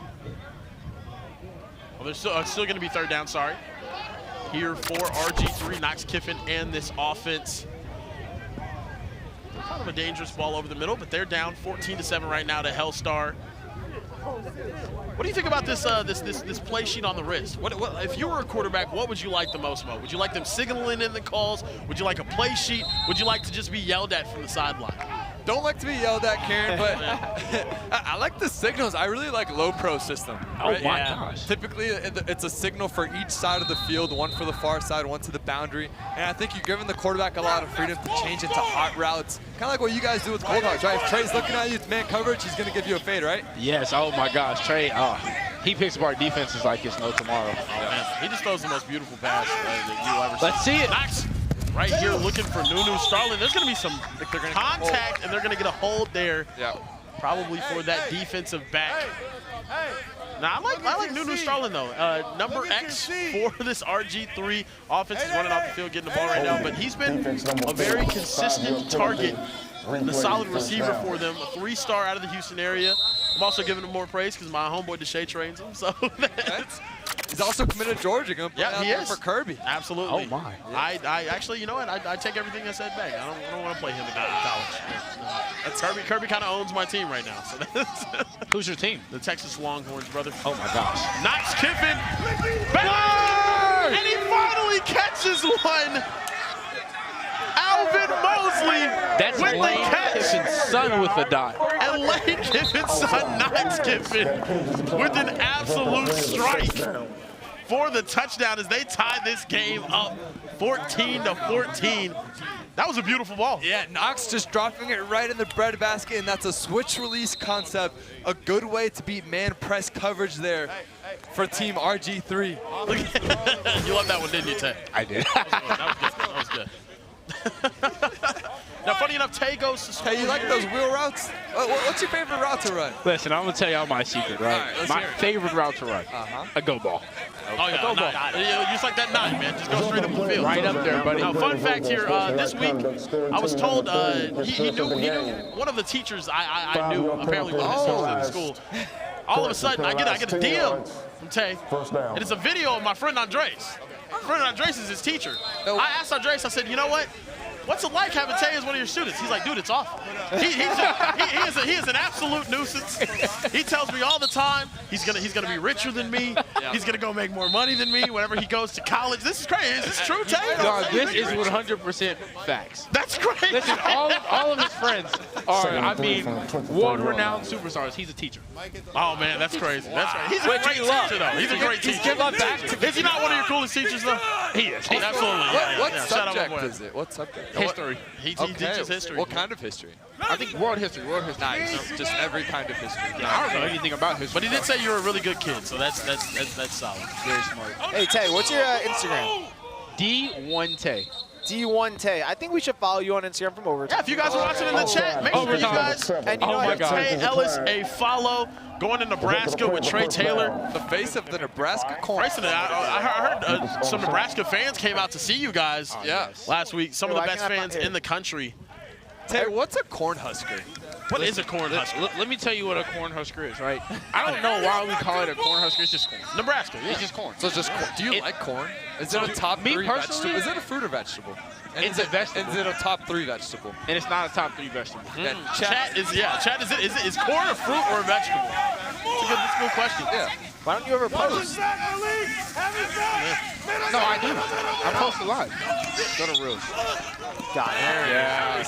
Oh, there's still going to be 3rd down, sorry. Here for RG3, Knox Kiffin and this offense. Kind of a dangerous ball over the middle, but they're down 14-7 right now to Hellstar. What do you think about this this play sheet on the wrist? What if you were a quarterback, what would you like the most, Mo? Would you like them signaling in the calls? Would you like a play sheet? Would you like to just be yelled at from the sideline? Don't like to be yelled at, Karen, but I like the signals. I really like low pro system. Oh right? my gosh. Typically, it's a signal for each side of the field, one for the far side, one to the boundary. And I think you're giving the quarterback a lot of freedom to change into hot routes. Kind of like what you guys do with Cold Hearts, right? If Trey's looking at you, it's man coverage, he's going to give you a fade, right? Yes. Oh my gosh, Trey. He picks apart defenses like it's no tomorrow. Oh, man. He just throws the most beautiful pass that you'll ever see. Let's see it. Knox right here looking for Nunu Starling. There's going to be some contact, and they're going to get a hold there. Yeah. Probably for that defensive back. Now, I like Nunu Starling, though. Number X for this RG3 offense is running off the field, getting the ball right now, but he's been a very consistent target and a solid receiver for them. A 3-star out of the Houston area. I'm also giving him more praise because my homeboy Deshae trains him. So He's also committed to Georgia. Going to play out he there is for Kirby. Absolutely. Oh my. I actually, you know what? I take everything I said back. I don't want to play him in college. That's Kirby kind of owns my team right now. So that's Who's your team? the Texas Longhorns, brother. Oh my gosh. Knox Kiffin. Bang! And he finally catches one. Alvin Mosley. That's with the Lane catch. Kiffin's son with a dot. And Lane Kiffin's son, Knox Kiffin, with an absolute strike for the touchdown as they tie this game up 14-14. That was a beautiful ball. Yeah, Knox just dropping it right in the breadbasket, and that's a switch release concept. A good way to beat man press coverage there for team RG3. You loved that one, didn't you, Tay? I did. That was good. Now, funny enough, Tay goes to school. Hey, you like those wheel routes? What's your favorite route to run? Listen, I'm gonna tell y'all my secret, right? All right, let's My hear it. favorite route to run, a go ball. Oh, yeah, Go ball. just like that 9, man. Just go straight up the field. Right up there, buddy. Now, fun fact here, this week, I was told he knew one of the teachers I knew apparently was at the school. All of a sudden, I get a DM from Tay, and it's a video of my friend Andres. My friend Andres is his teacher. I asked Andres, I said, you know what? What's it like having Tay as one of your students? He's like, dude, it's awful. He is an absolute nuisance. He tells me all the time he's gonna be richer than me. He's gonna go make more money than me whenever he goes to college. This is crazy. Is this true, Tay? No, this is 100% facts. That's crazy. Listen, all of his friends are, I mean, world-renowned superstars. He's a teacher. Oh man, that's crazy. That's right. He's a great teacher, though. He's a great teacher. Give up back to Is he not one of your coolest teachers, though? He is. Absolutely. What Shout out, my subject boy. is it? What subject? History. He teaches history. What kind of history? I think world history. Nice. Just every kind of history. I don't know anything about history. But he did say you were a really good kid, so that's solid. Very smart. Hey, Tay, what's your Instagram? D1Tay. D1 Tay. I think we should follow you on Instagram from Overtime. Yeah, if you guys are watching in the chat, make sure you guys And you know give what? Tay Ellis a follow. Going to Nebraska with Trey Taylor. The face of the Nebraska corn. Brysen, I heard some Nebraska fans came out to see you guys last week. Some of the best fans in the country. Tay, what's a Cornhusker? What is a Cornhusker? Let me tell you what a Cornhusker is, right? I don't know why we call it a Cornhusker. It's just corn. Nebraska, It's just corn. So it's just corn. Do you like corn? Is it a top me 3 personally- vegetable? Is it a fruit or vegetable? And It's a vegetable. Is it a top 3 vegetable? And it's not a top 3 vegetable. And Chat is corn a fruit or a vegetable? That's a good question. Yeah. Why don't you ever post? No, I do. I post a lot. Go to Reels. Got it.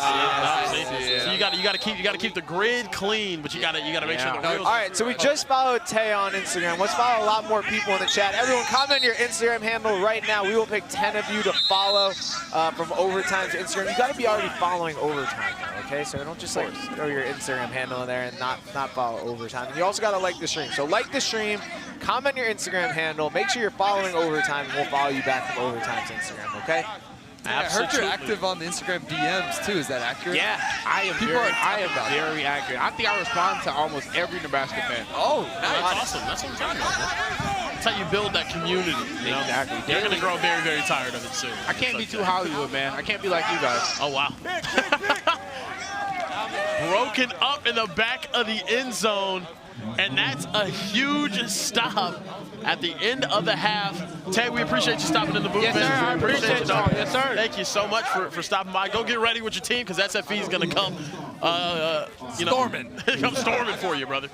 So you gotta keep the grid clean, but you gotta make sure the All reels. right, so we just followed Tay on Instagram. Let's follow a lot more people in the chat. Everyone, comment your Instagram handle right now. We will pick 10 of you to follow from Overtime's Instagram. You got to be already following Overtime, though, okay? So don't just like throw your Instagram handle in there and not follow Overtime. And you also got to like the stream. So like the stream, comment your Instagram handle, make sure you're following Overtime, and we'll follow you back from Overtime's Instagram, okay? I heard you're active on the Instagram DMs too. Is that accurate? Yeah, I am very accurate. I think I respond to almost every Nebraska fan. Oh, That's nice. awesome. That's what I'm talking about. Man. That's how you build that community. You know? Exactly. You're gonna grow very, very tired of it soon. I can't be too Hollywood, man. I can't be like you guys. Oh wow. Broken up in the back of the end zone, and that's a huge stop at the end of the half. Tay, we appreciate you stopping in the booth, Yes, man. sir. I We appreciate you, y'all. dog. Yes, sir. Thank you so much for stopping by. Go get ready with your team, because SFE is gonna come, storming. Come storming for you, brother.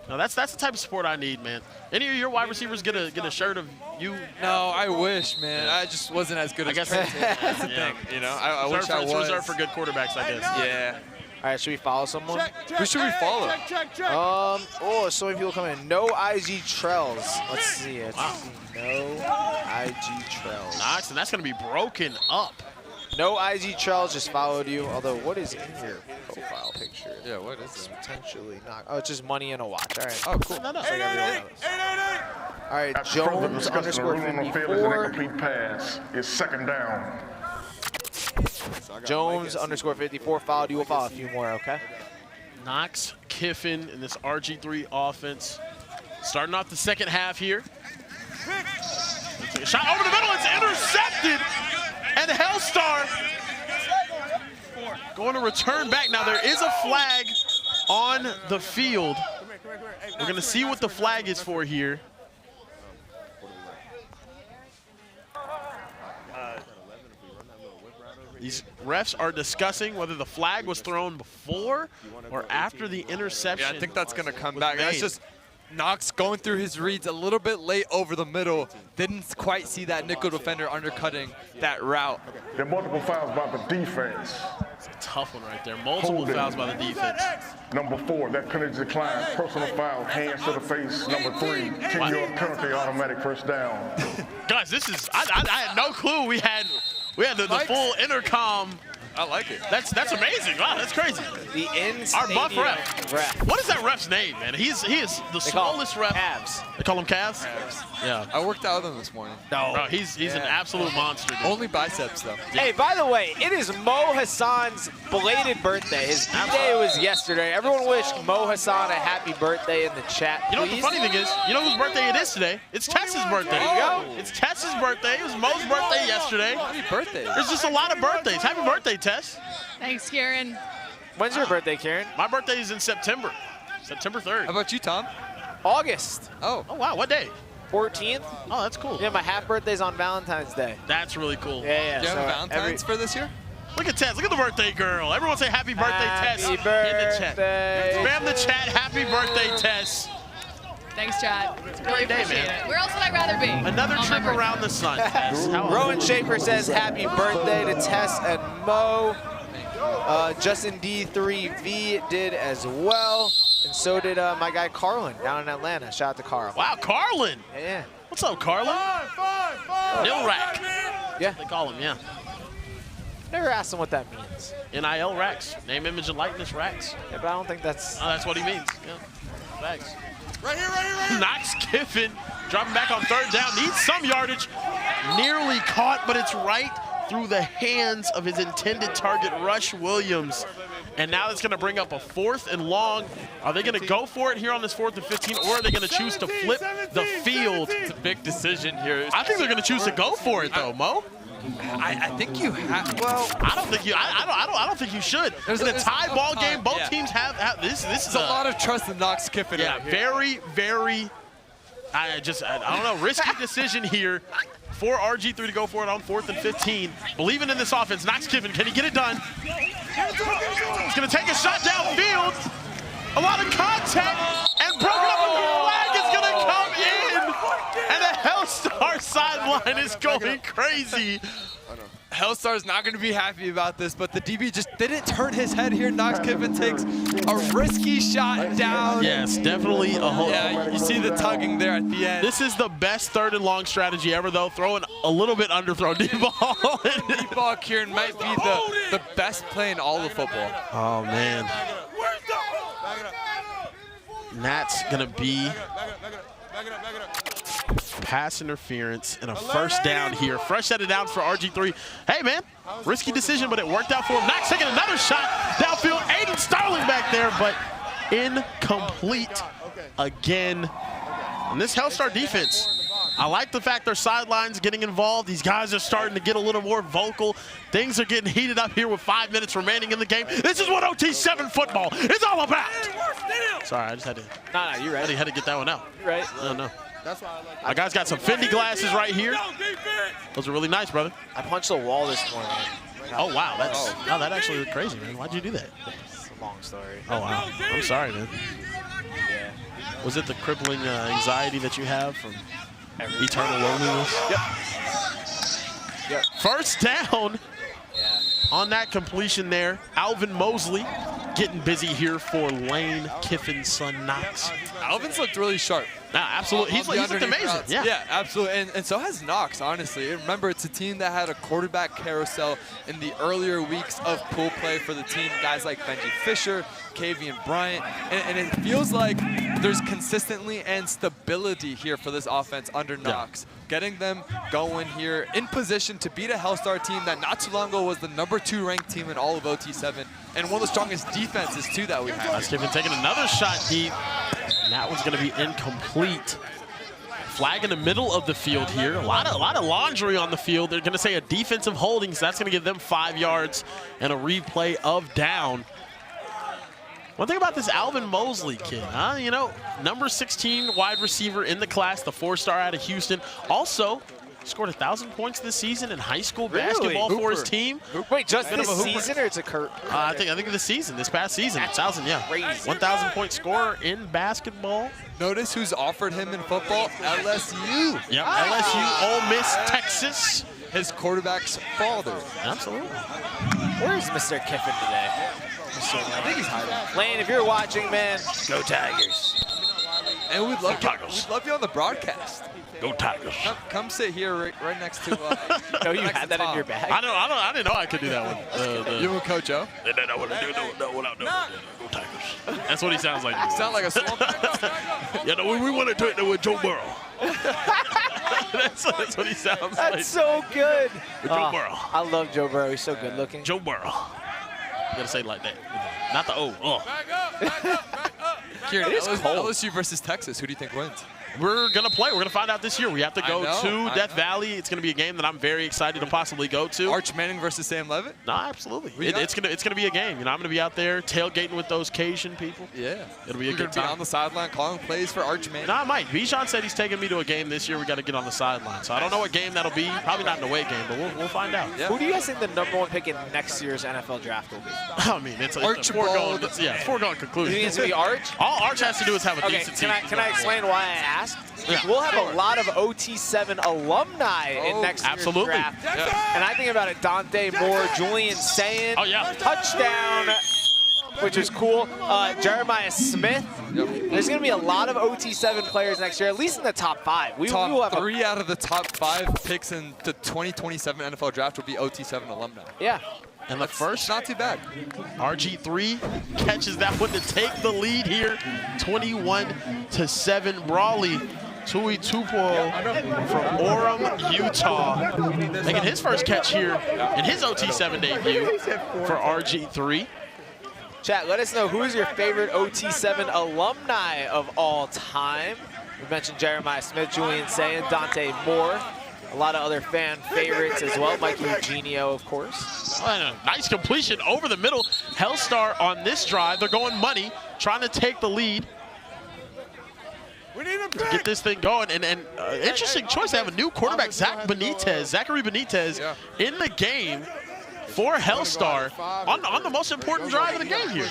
No, that's the type of support I need, man. Any of your wide receivers get a shirt of you? No, I wish, man. I just wasn't as good as guess Trayvis. That's the thing, you know. I wish I was. Reserved for good quarterbacks, I guess. Yeah. All right, should we follow someone? Who should we follow? Oh, so many people coming in. No IG Trails. Let's see. No IG Trails. Nice, and that's going to be broken up. No IG Trails just followed you. Although, what is in your profile picture? Yeah, what is It's it? potentially not. Oh, it's just money and a watch. All right. Oh, cool. No. Like everyone knows. All right, Jones underscore on the field is an 54. incomplete pass. It's second down. Jones underscore 54 followed you. We'll follow a few more, okay? Knox, Kiffin, in this RG3 offense. Starting off the second half here. Shot over the middle, it's intercepted. And Hellstar going to return back. Now there is a flag on the field. We're going to see what the flag is for here. These refs are discussing whether the flag was thrown before or after the interception. Yeah, I think that's going to come back. made. That's just Knox going through his reads a little bit late over the middle. Didn't quite see that nickel defender undercutting that route. There are multiple fouls by the defense. It's a tough one right there. Multiple Holding. fouls by the defense. Number 4, that penalty decline. Personal foul, hands to the face. Number 3, 10-yard penalty, automatic first down. Guys, this is, I had no clue we had the full intercom. I like it. That's amazing. Wow, that's crazy. The Our buff ref. What is that ref's name, man? He is the smallest ref. Cavs. They call him Cavs? Yeah. I worked out with him this morning. Bro, he's an absolute monster, dude. Only biceps, though. Hey, by the way, it is Mo Hassan's belated birthday. His B-Day was yesterday. Everyone wish Mo Hassan a happy birthday in the chat, You know what the please. funny thing is? You know whose birthday it is today? It's Tess's birthday. There you go. It's Tess's birthday. It was Mo's birthday yesterday. Happy birthday. There's just a lot of birthdays. Happy birthday, Tess. Thanks, Karen. When's your birthday, Karen? My birthday is in September. September 3rd. How about you, Tom? August Oh. Oh, wow. What day? 14th. Oh, that's cool. Yeah, my half birthday's on Valentine's Day. That's really cool. Yeah. Do you so have Valentine's for this year? Look at Tess. Look at the birthday girl. Everyone say happy birthday, Tess. Happy In the chat. birthday. Spam the chat. Happy birthday, Tess. Thanks, Chad. Really day, appreciate man. it. Where else would I rather be? Another On my trip birthday. around the sun, Tess. How Rowan Schaefer says happy birthday to Tess and Mo. Justin D3V did as well. And so did my guy Carlin down in Atlanta. Shout out to Carl. Wow, Carlin. Yeah. What's up, Carlin? Nil rack. Yeah. They call him, yeah. Never asked him what that means. NIL racks. Name, image, and likeness racks. Yeah, but I don't think that's. Oh, that's what he means. Yeah. Thanks. Knox Kiffin dropping back on third down, needs some yardage. Nearly caught, but it's right through the hands of his intended target, Rush Williams. And now it's going to bring up a 4th and long. Are they going to go for it here on this 4th and 15, or are they going to choose to flip the field? It's a big decision here. I think they're going to choose to go for it, though, Mo. I think you have. Well, I don't think you. I don't think you should. In a tie ball game, both teams have this. This is a lot of trust in Knox Kiffin. Yeah, very. I don't know. Risky decision here for RG3 to go for it on 4th and 15. Believing in this offense, Knox Kiffin, can he get it done? He's going to take a shot downfield. A lot of contact and broken up. A flag is going to come in, and the Hellstar sideline is going crazy. Hellstar's not going to be happy about this, but the DB just didn't turn his head here. Knox Kiffin takes a risky shot down. Yes, definitely a hold. Yeah, you see the tugging there at the end. This is the best 3rd and long strategy ever, though. Throwing a little bit underthrown deep ball. Deep ball, Kieran, might be the best play in all of football. Oh, man. That's going to be pass interference and a 1st down here. Fresh set of downs for RG3. Hey, man, risky decision, but it worked out for him. Knox taking another shot downfield. Aiden Starling back there, but incomplete again. And this Hellstar defense, I like the fact their sidelines getting involved. These guys are starting to get a little more vocal. Things are getting heated up here with 5 minutes remaining in the game. This is what OT7 football is all about. Sorry, I just had to. No, you're right. I had to get that one out. You're right. No. That's why I like. My guy's got some Fendi glasses right here. Those are really nice, brother. I punched the wall this morning. Oh wow, that actually looked crazy, man. Why'd you do that? It's a long story. Oh wow, I'm sorry, man. Yeah. Was it the crippling anxiety that you have from eternal loneliness? Yep. 1st down. Yeah. On that completion there, Alvin Mosley getting busy here for Lane Kiffin's son Knox. Alvin's looked really sharp. Nah, absolutely. He's looked amazing. Yeah, absolutely. And so has Knox, honestly. Remember, it's a team that had a quarterback carousel in the earlier weeks of pool play for the team. Guys like Benji Fisher, Kavian Bryant. And it feels like there's consistency and stability here for this offense under Knox. Getting them going here in position to beat a Hellstar team that not too long ago was the #2 ranked team in all of OT7 and one of the strongest defenses, too, that we have. Knox Kiffin taking another shot deep. And that one's going to be incomplete. Flag in the middle of the field here. A lot of laundry on the field. They're going to say a defensive holding, so that's going to give them 5 yards and a replay of down. One thing about this Alvin Mosley kid, you know, number 16 wide receiver in the class, the 4-star out of Houston. Also scored 1,000 points this season in high school basketball for his team. Wait, just this season, or it's a Kurt? I think this season, this past season, 1,000, yeah. 1,000 point scorer in basketball. Notice who's offered him in football? LSU. Yep, LSU, Ole Miss, Texas. His quarterback's father. Absolutely. Where is Mr. Kiffin today? I think he's hiding. Lane, if you're watching, man, go Tigers. And we'd love you on the broadcast. Go Tigers. Come sit here right next to. No, you had that in your bag. I didn't know I could do that one. You and Coach O? Go Tigers. That's what he sounds like. You sound like a swamp. Yeah, no, we want to do it with Joe Burrow. that's what he sounds like. That's so good. Joe Burrow. I love Joe Burrow. He's so good looking. Joe Burrow. You gotta say it like that. Not the O. Oh. Back up. Kieran, LSU versus Texas. Who do you think wins? We're going to play. We're going to find out this year. We have to go to Death Valley. It's going to be a game that I'm very excited to possibly go to. Arch Manning versus Sam Levitt? No, absolutely. It's going to be a game. You know, I'm going to be out there tailgating with those Cajun people. Yeah. It'll be a good time. You're going to be on the sideline calling plays for Arch Manning? No, I might. Bijan said he's taking me to a game this year. We got to get on the sideline. So I don't know what game that'll be. Probably not an away game, but we'll find out. Yeah. Who do you guys think the #1 pick in next year's NFL draft will be? I mean, it's a foregone conclusion. You think it's going to be Arch? All Arch has to do is have a decent team. Can I explain why I asked? Yeah. We'll have a lot of OT7 alumni in next year's draft. Yeah. And I think about it, Dante Moore, Julian Sayin, touchdown, which is cool. Jeremiah Smith. There's going to be a lot of OT7 players next year, at least in the top 5. We will have 3 out of the top 5 picks in the 2027 NFL draft will be OT7 alumni. Yeah. And the first, not too bad. RG3 catches that one to take the lead here, 21-7. Brawley Tui Tupo from Orem, Utah, making his first catch here in his OT7 debut for RG3. Chat, let us know who is your favorite OT7 alumni of all time. We mentioned Jeremiah Smith, Julian Sayin, Dante Moore. A lot of other fan favorites as well. Mikey Eugenio, of course. And a nice completion over the middle. Hellstar on this drive. They're going money, trying to take the lead. We need him to get this thing going. And interesting choice. They have a new quarterback, Zachary Benitez, in the game for Hellstar on the most important drive of the game here.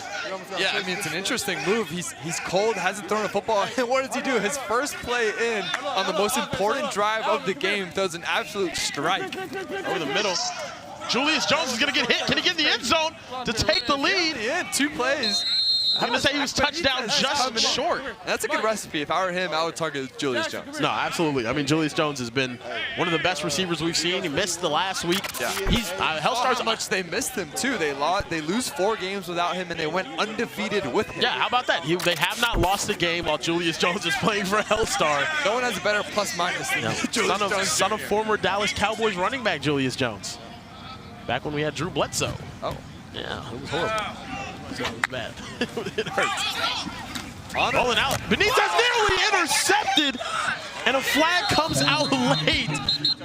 Yeah, I mean, it's an interesting move. He's cold, hasn't thrown a football. And what does he do? His first play in on the most important drive of the game throws an absolute strike. Over the middle. Julius Jones is going to get hit. Can he get in the end zone to take the lead? Yeah, 2 plays. I'm going to say he was touchdown just short. That's a good recipe. If I were him, I would target Julius Jones. No, absolutely. I mean, Julius Jones has been one of the best receivers we've seen. He missed the last week. Yeah. He's Hellstar's how much they missed him too. They lose 4 games without him, and they went undefeated with him. Yeah, how about that? They have not lost a game while Julius Jones is playing for Hellstar. No one has a better plus-minus than Julius Jones. Son of former Dallas Cowboys running back Julius Jones. Back when we had Drew Bledsoe. Oh. Yeah, it was horrible. So it was bad. It hurts. Rolling out. Benitez nearly intercepted, and a flag comes out late.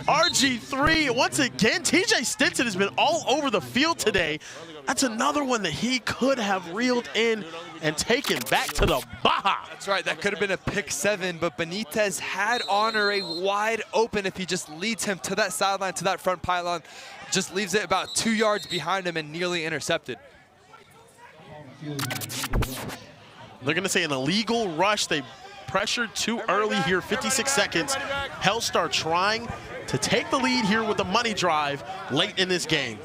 RG3, once again, TJ Stinson has been all over the field today. That's another one that he could have reeled in and taken back to the Baja. That's right, that could have been a pick 7, but Benitez had Honore wide open if he just leads him to that sideline, to that front pylon. Just leaves it about 2 yards behind him and nearly intercepted. They're going to say an illegal rush. They pressured too early here, 56 seconds. Hellstar trying to take the lead here with the money drive late in this game.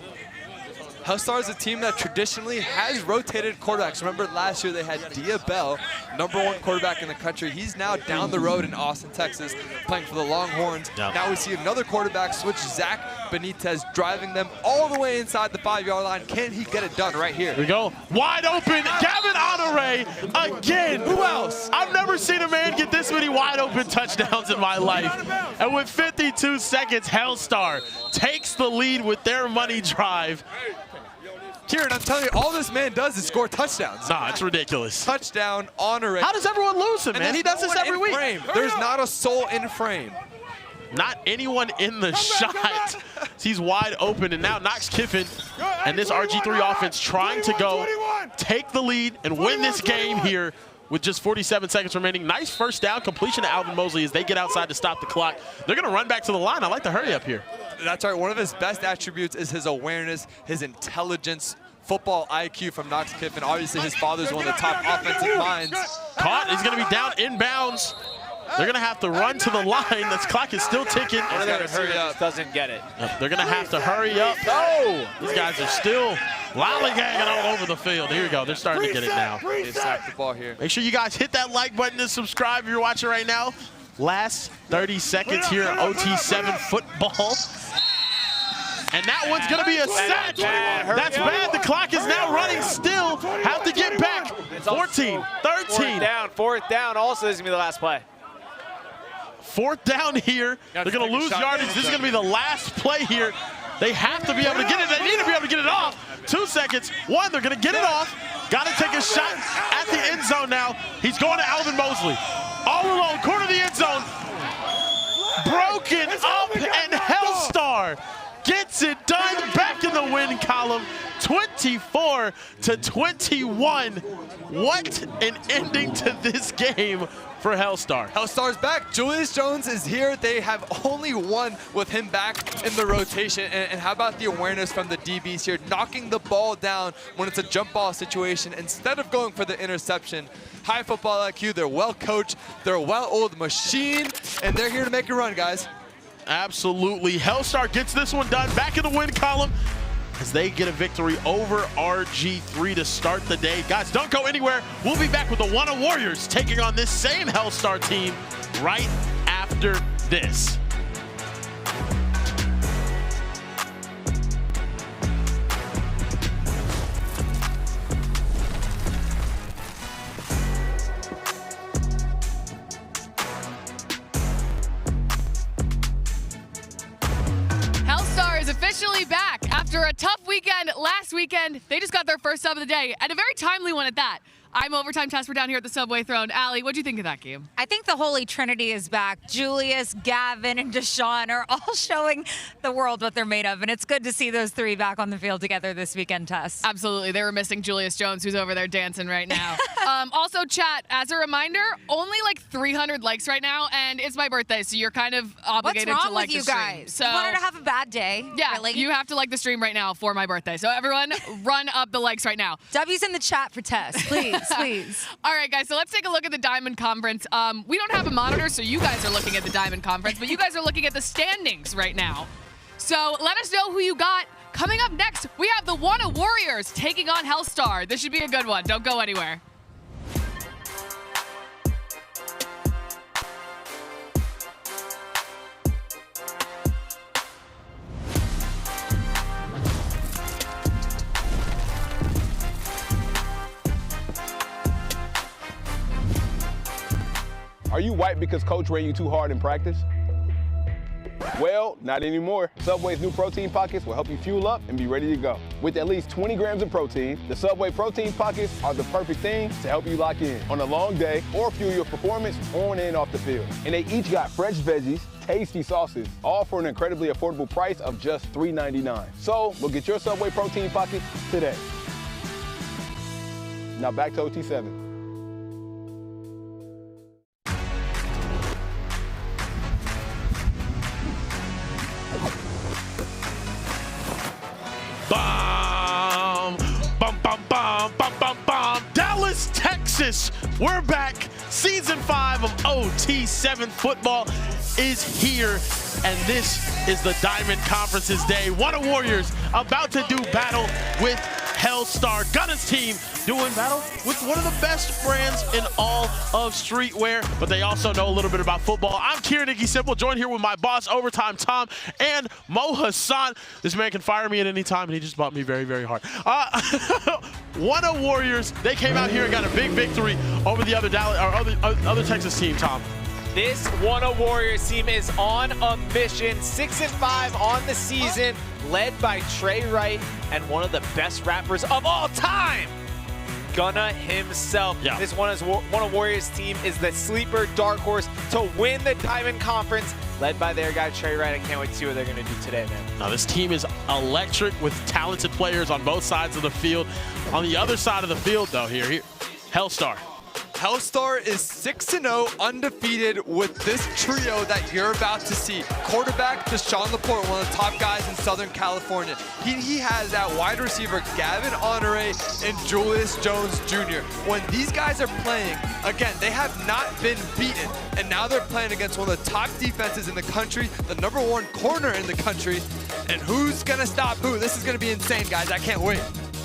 Hellstar is a team that traditionally has rotated quarterbacks. Remember last year they had Dia Bell, #1 quarterback in the country. He's now down the road in Austin, Texas, playing for the Longhorns. Yep. Now we see another quarterback switch, Zach Benitez, driving them all the way inside the 5-yard line. Can he get it done right here? Here we go. Wide open, Gavin Honore again. Who else? I've never seen a man get this many wide open touchdowns in my life. And with 52 seconds, Hellstar takes the lead with their money drive. Kieran, I'm telling you, all this man does is score touchdowns. Nah, it's ridiculous. Touchdown, Honore. How does everyone lose him, man? He does this every week. Frame. There's not a soul in frame. Not anyone in the shot. He's wide open, and now Knox Kiffin and this RG3 offense trying to go take the lead and win this game here with just 47 seconds remaining. Nice first down completion to Alvin Mosley as they get outside to stop the clock. They're going to run back to the line. I like the hurry up here. That's right. One of his best attributes is his awareness, his intelligence, football IQ from Knox Kiffin. Obviously, his father's one of the top offensive minds. Caught. He's going to be down inbounds. They're going to have to run to the line. This clock is still ticking. One of their hurry up doesn't get it. They're going to have to hurry up. Oh! These guys are still lollygagging all over the field. Here we go. They're starting to get it now. They sacked the ball here. Make sure you guys hit that like button and subscribe if you're watching right now. Last 30 seconds here at OT7 football. And that one's going to be a sack. That's bad. The clock is now running still. Have to get back. 14, 13. Fourth down also is going to be the last play. Fourth down here. They're going to lose yardage. This is going to be the last play here. They have to be able to get it. They need to be able to get it off. 2 seconds. 1, they're going to get it off. Got to take a shot at the end zone now. He's going to Alvin Mosley. All alone, corner of the end zone. Broken up, and Hellstar gets it done back in the win column, 24-21. What an ending to this game for Hellstar. Hellstar's back. Julius Jones is here. They have only one with him back in the rotation. And how about the awareness from the DBs here, knocking the ball down when it's a jump ball situation instead of going for the interception. High football IQ. They're well coached. They're a well-oiled machine, and they're here to make a run, guys. Absolutely. Hellstar gets this one done back in the win column as they get a victory over RG3 to start the day. Guys, don't go anywhere. We'll be back with the Wunna Warriors taking on this same Hellstar team right after this. officially back after a tough weekend last weekend. They just got their first sub of the day, and a very timely one at that. I'm Overtime Tess. We're down here at the Subway Throne. Allie, what'd you think of that game? I think the Holy Trinity is back. Julius, Gavin, and Deshaun are all showing the world what they're made of, and it's good to see those three back on the field together this weekend, Tess. Absolutely. They were missing Julius Jones, who's over there dancing right now. Also, chat, as a reminder, only like 300 likes right now, and it's my birthday, so you're kind of obligated What's to wrong like with you the stream. guys? So, you wanted to have a bad day? yeah, really? you have to like the stream right now for my birthday. So everyone, run up the likes right now. W's in the chat for Tess, please, please. All right, guys, so let's take a look at the Diamond Conference. We don't have a monitor, so you guys are looking at the Diamond Conference, but you guys are looking at the standings right now. So let us know who you got. Coming up next, we have the Wunna Warriors taking on Hellstar. This should be a good one. Don't go anywhere. Are you white because coach ran you too hard in practice? Well, not anymore. Subway's new protein pockets will help you fuel up and be ready to go. With at least 20 grams of protein, the Subway protein pockets are the perfect thing to help you lock in on a long day or fuel your performance on and off the field. And they each got fresh veggies, tasty sauces, all for an incredibly affordable price of just $3.99. So, go get your Subway protein pockets today. Now back to OT7. Bum, bum, bum, bum, bum, bum, bum. Dallas, Texas. We're back. Season 5 of OT7 football is here, and this is the Diamond Conference's day. Wunna Warriors about to do battle with Hellstar. Gunna's team doing battle with one of the best brands in all of streetwear, but they also know a little bit about football. I'm Kieran Nicky Simple, joined here with my boss, Overtime Tom, and Mo Hassan. This man can fire me at any time, and he just bought me very, very hard. Wunna Warriors, they came out here and got a big victory over the other other Texas team, Tom. This Wunna Warriors team is on a mission, 6-5 on the season, led by Trey Wright and one of the best rappers of all time, Gunna himself. Yeah. This Wunna Warriors team is the sleeper dark horse to win the Diamond Conference, led by their guy Trey Wright. I can't wait to see what they're going to do today, man. Now, this team is electric with talented players on both sides of the field. On the other side of the field, though, here Hellstar. Hellstar is 6-0 undefeated with this trio that you're about to see. Quarterback Deshaun Laporte, one of the top guys in Southern California. He has that wide receiver Gavin Honore and Julius Jones Jr. When these guys are playing, again, they have not been beaten, and now they're playing against one of the top defenses in the country, the #1 corner in the country, and who's gonna stop who? This is gonna be insane, guys. I can't wait.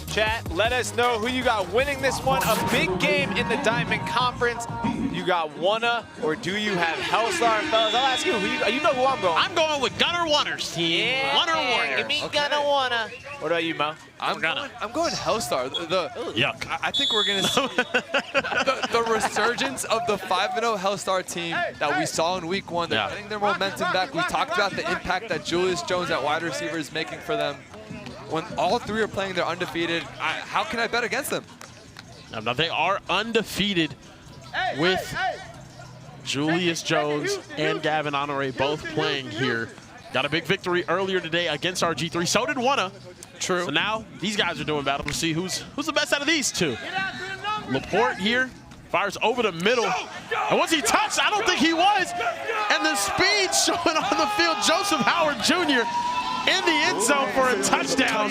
Chat, let us know who you got winning this one. A big game in the Diamond Conference. You got Wunna, or do you have Hellstar? Fellas, I'll ask you, you know who I'm going. I'm going with Gunner Wunna's team. Yeah, Wunna Warriors. give me Gunna Wunna. What about you, Mo? I'm going Hellstar. Yuck. I think we're going to see the resurgence of the 5-0 Hellstar team that we saw in week 1. They're getting their momentum back. We talked about the impact that Julius Jones at wide receiver is making for them. When all three are playing, they're undefeated. How can I bet against them? Now, they are undefeated with Julius Jones and Gavin Honore both playing here. Got a big victory earlier today against RG3. So did Wunna. True. So now these guys are doing battle to see who's the best out of these two. Laporte here fires over the middle. And was he touched? I don't think he was. And the speed showing on the field, Joseph Howard Jr. in the end zone for a touchdown,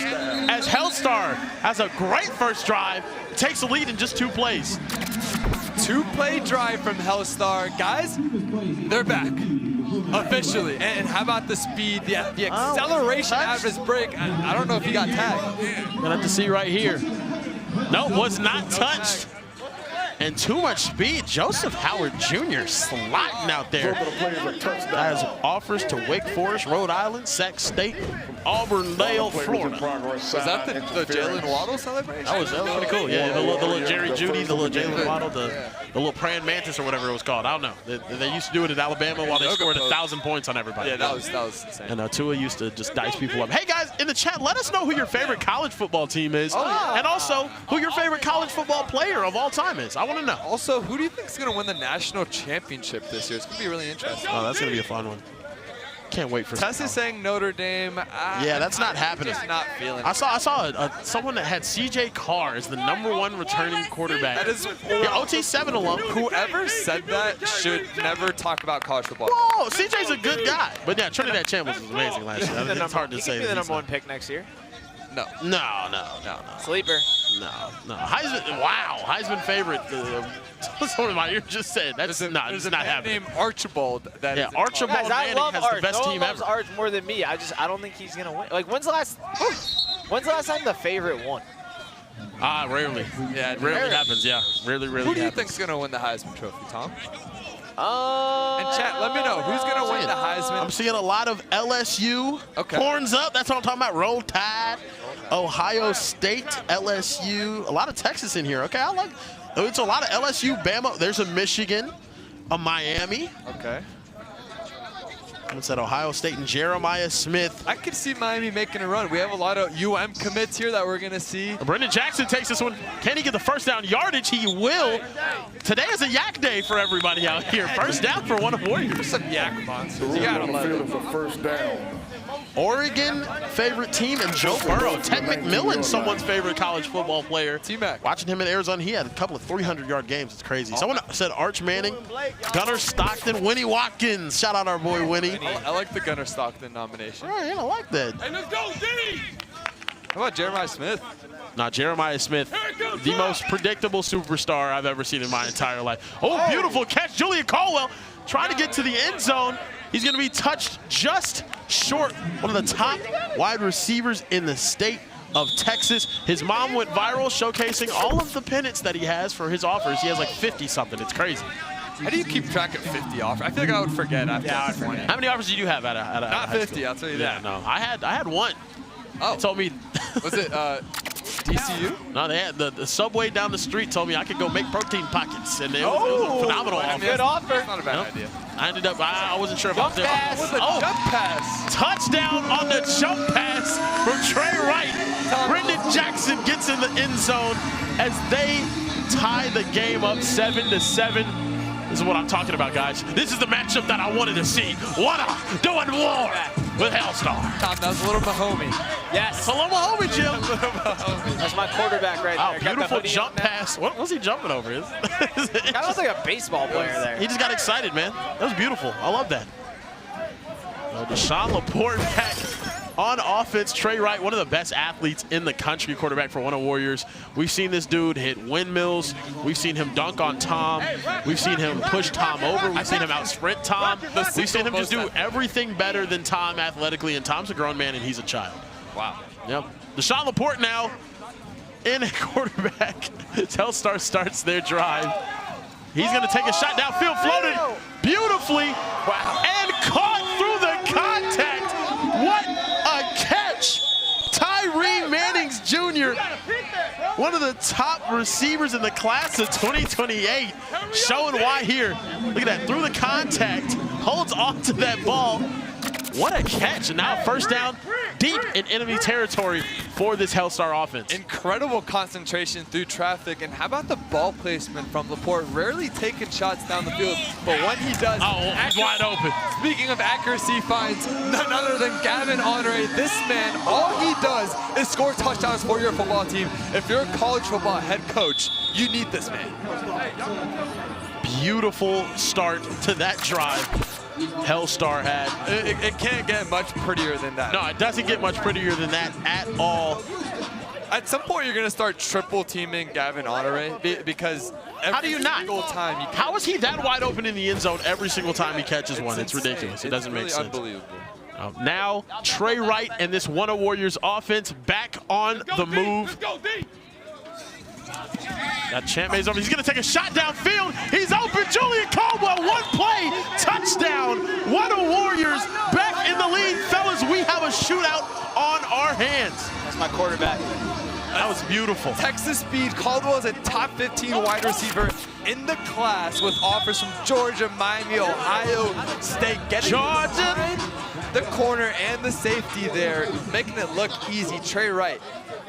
as Hellstar has a great first drive, takes the lead in just 2 plays. 2-play drive from Hellstar. Guys, they're back. Officially. And how about the speed, the acceleration after this break? I don't know if he got tagged. Gonna have to see right here. No, was not touched. And too much speed. Joseph Howard Jr. sliding out there as offers to Wake Forest, Rhode Island, Sac State, from Auburndale, Florida. Was that the Jalen Waddle celebration? That was pretty cool. Yeah, the little Jerry Judy, the little Jalen Waddle, the the little praying mantis or whatever it was called. I don't know. They used to do it in Alabama while they scored 1,000 points on everybody. Yeah, that was insane. And Tua used to just dice people up. Hey, guys, in the chat, let us know who your favorite college football team is. And also, who your favorite college football player of all time is. I want to know. Also, who do you think is going to win the national championship this year? It's going to be really interesting. Oh, that's going to be a fun one. Can't wait for Tess is saying Notre Dame. Yeah, that's not happening. Just not feeling it. I saw someone that had C.J. Carr as the #1 returning quarterback. That is OT7 alum. Whoever said that should never talk about college football. Whoa, C.J.'s a good guy. But yeah, Trinidad Chambliss was amazing last year. It's hard to say. Give me the #1 pick next year. No. No. Sleeper. No. Heisman. Wow, Heisman favorite. Someone in my ear just said that's There's not happening. named Archibald. Archibald Guys, I Manning love has Arch. the best no team one loves ever. Arch more than me. I don't think he's gonna win. Like, when's the last time the favorite won? Rarely. Yeah, Rarely happens. Yeah, rarely Who do you happens. think's gonna win the Heisman Trophy, Tom? And chat, let me know who's gonna win the Heisman. I'm seeing a lot of LSU. Okay. Horns up. That's what I'm talking about. Roll Tide. Ohio State, LSU. A lot of Texas in here. Okay, I like. It's a lot of LSU, Bama. There's a Michigan, a Miami. Okay. What's that? Ohio State and Jeremiah Smith. I could see Miami making a run. We have a lot of UM commits here that we're gonna see. Brendan Jackson takes this one. Can he get the first down yardage? He will. Today is a yak day for everybody out here. First down for Wunna Warriors. Some yak monsters. The You rule gotta on the love field it. is a first down. Oregon favorite team and Joe Burrow. Ted McMillan, someone's favorite college football player. T-Mac. Watching him in Arizona, he had a couple of 300-yard games. It's crazy. Someone said Arch Manning, Gunnar Stockton, Winnie Watkins. Shout out our boy Winnie. I like the Gunnar Stockton nomination. All right, yeah, I like that. Hey, let's go, D! How about Jeremiah Smith? Now, Jeremiah Smith, the most predictable superstar I've ever seen in my entire life. Oh, beautiful catch. Julian Caldwell trying to get to the end zone. He's going to be touched just short. One of the top wide receivers in the state of Texas. His mom went viral showcasing all of the pennants that he has for his offers. He has like 50-something. It's crazy. How do you keep track of 50 offers? I feel like I would forget after 20. How many offers did you have at a Not high 50, school? I'll tell you Yeah, that. no. I had one. Oh. They told me. Was it DCU? No, they had the Subway down the street told me I could go make protein pockets, and it was a phenomenal offer. Good offer. That's not a bad idea. I ended up, I wasn't sure about Jump pass. What was the jump pass? Touchdown on the jump pass from Trey Wright. Brendan Jackson gets in the end zone as they tie the game up 7-7. This is what I'm talking about, guys. This is the matchup that I wanted to see. Wunna doing war with Hellstar. Tom, that was a little Mahomey. Yes. Hello, Mahomey, Jim. That's my quarterback right Wow, there. Got the beautiful hoodie jump on now. pass. What was he jumping over? Kind of looks like a baseball player there. He just got excited, man. That was beautiful. I love that. Deshaun Laporte back on offense. Trey Wright, one of the best athletes in the country, quarterback for Wunna Warriors. We've seen this dude hit windmills. We've seen him dunk on Tom. We've seen him push Tom over. We've seen him out sprint Tom. We've seen him just do everything better than Tom athletically, and Tom's a grown man and he's a child. Wow. Yep. Deshaun Laporte now in a quarterback. Hellstar starts their drive. He's going to take a shot downfield, floated beautifully, and caught through the contact. What a catch! Tyree Mannings Jr., one of the top receivers in the class of 2028, showing why here. Look at that, through the contact, holds on to that ball. What a catch, and now first down deep in enemy territory for this Hellstar offense. Incredible concentration through traffic, and how about the ball placement from Laporte? Rarely taking shots down the field, but when he does, he's wide open. Speaking of accuracy, finds none other than Gavin Honore. This man, all he does is score touchdowns for your football team. If you're a college football head coach, you need this man. Beautiful start to that drive Hellstar had. It can't get much prettier than that. No, it doesn't get much prettier than that at all. At some point, you're going to start triple teaming Gavin Honore because how do you not? Time you how is he that wide open in the end zone every single time he catches one? It's insane. ridiculous. It doesn't really make sense. Unbelievable. Now, Trey Wright and this Wunna Warriors offense back on the move. Got Champ Mays over. He's going to take a shot downfield. He's open. Julian Caldwell, one play, touchdown. Wunna Warriors back in the lead. Fellas, we have a shootout on our hands. That's my quarterback. That was beautiful. Texas speed. Caldwell is a top 15 wide receiver in the class with offers from Georgia, Miami, Ohio State. Getting Georgia! The corner and the safety there, making it look easy. Trey Wright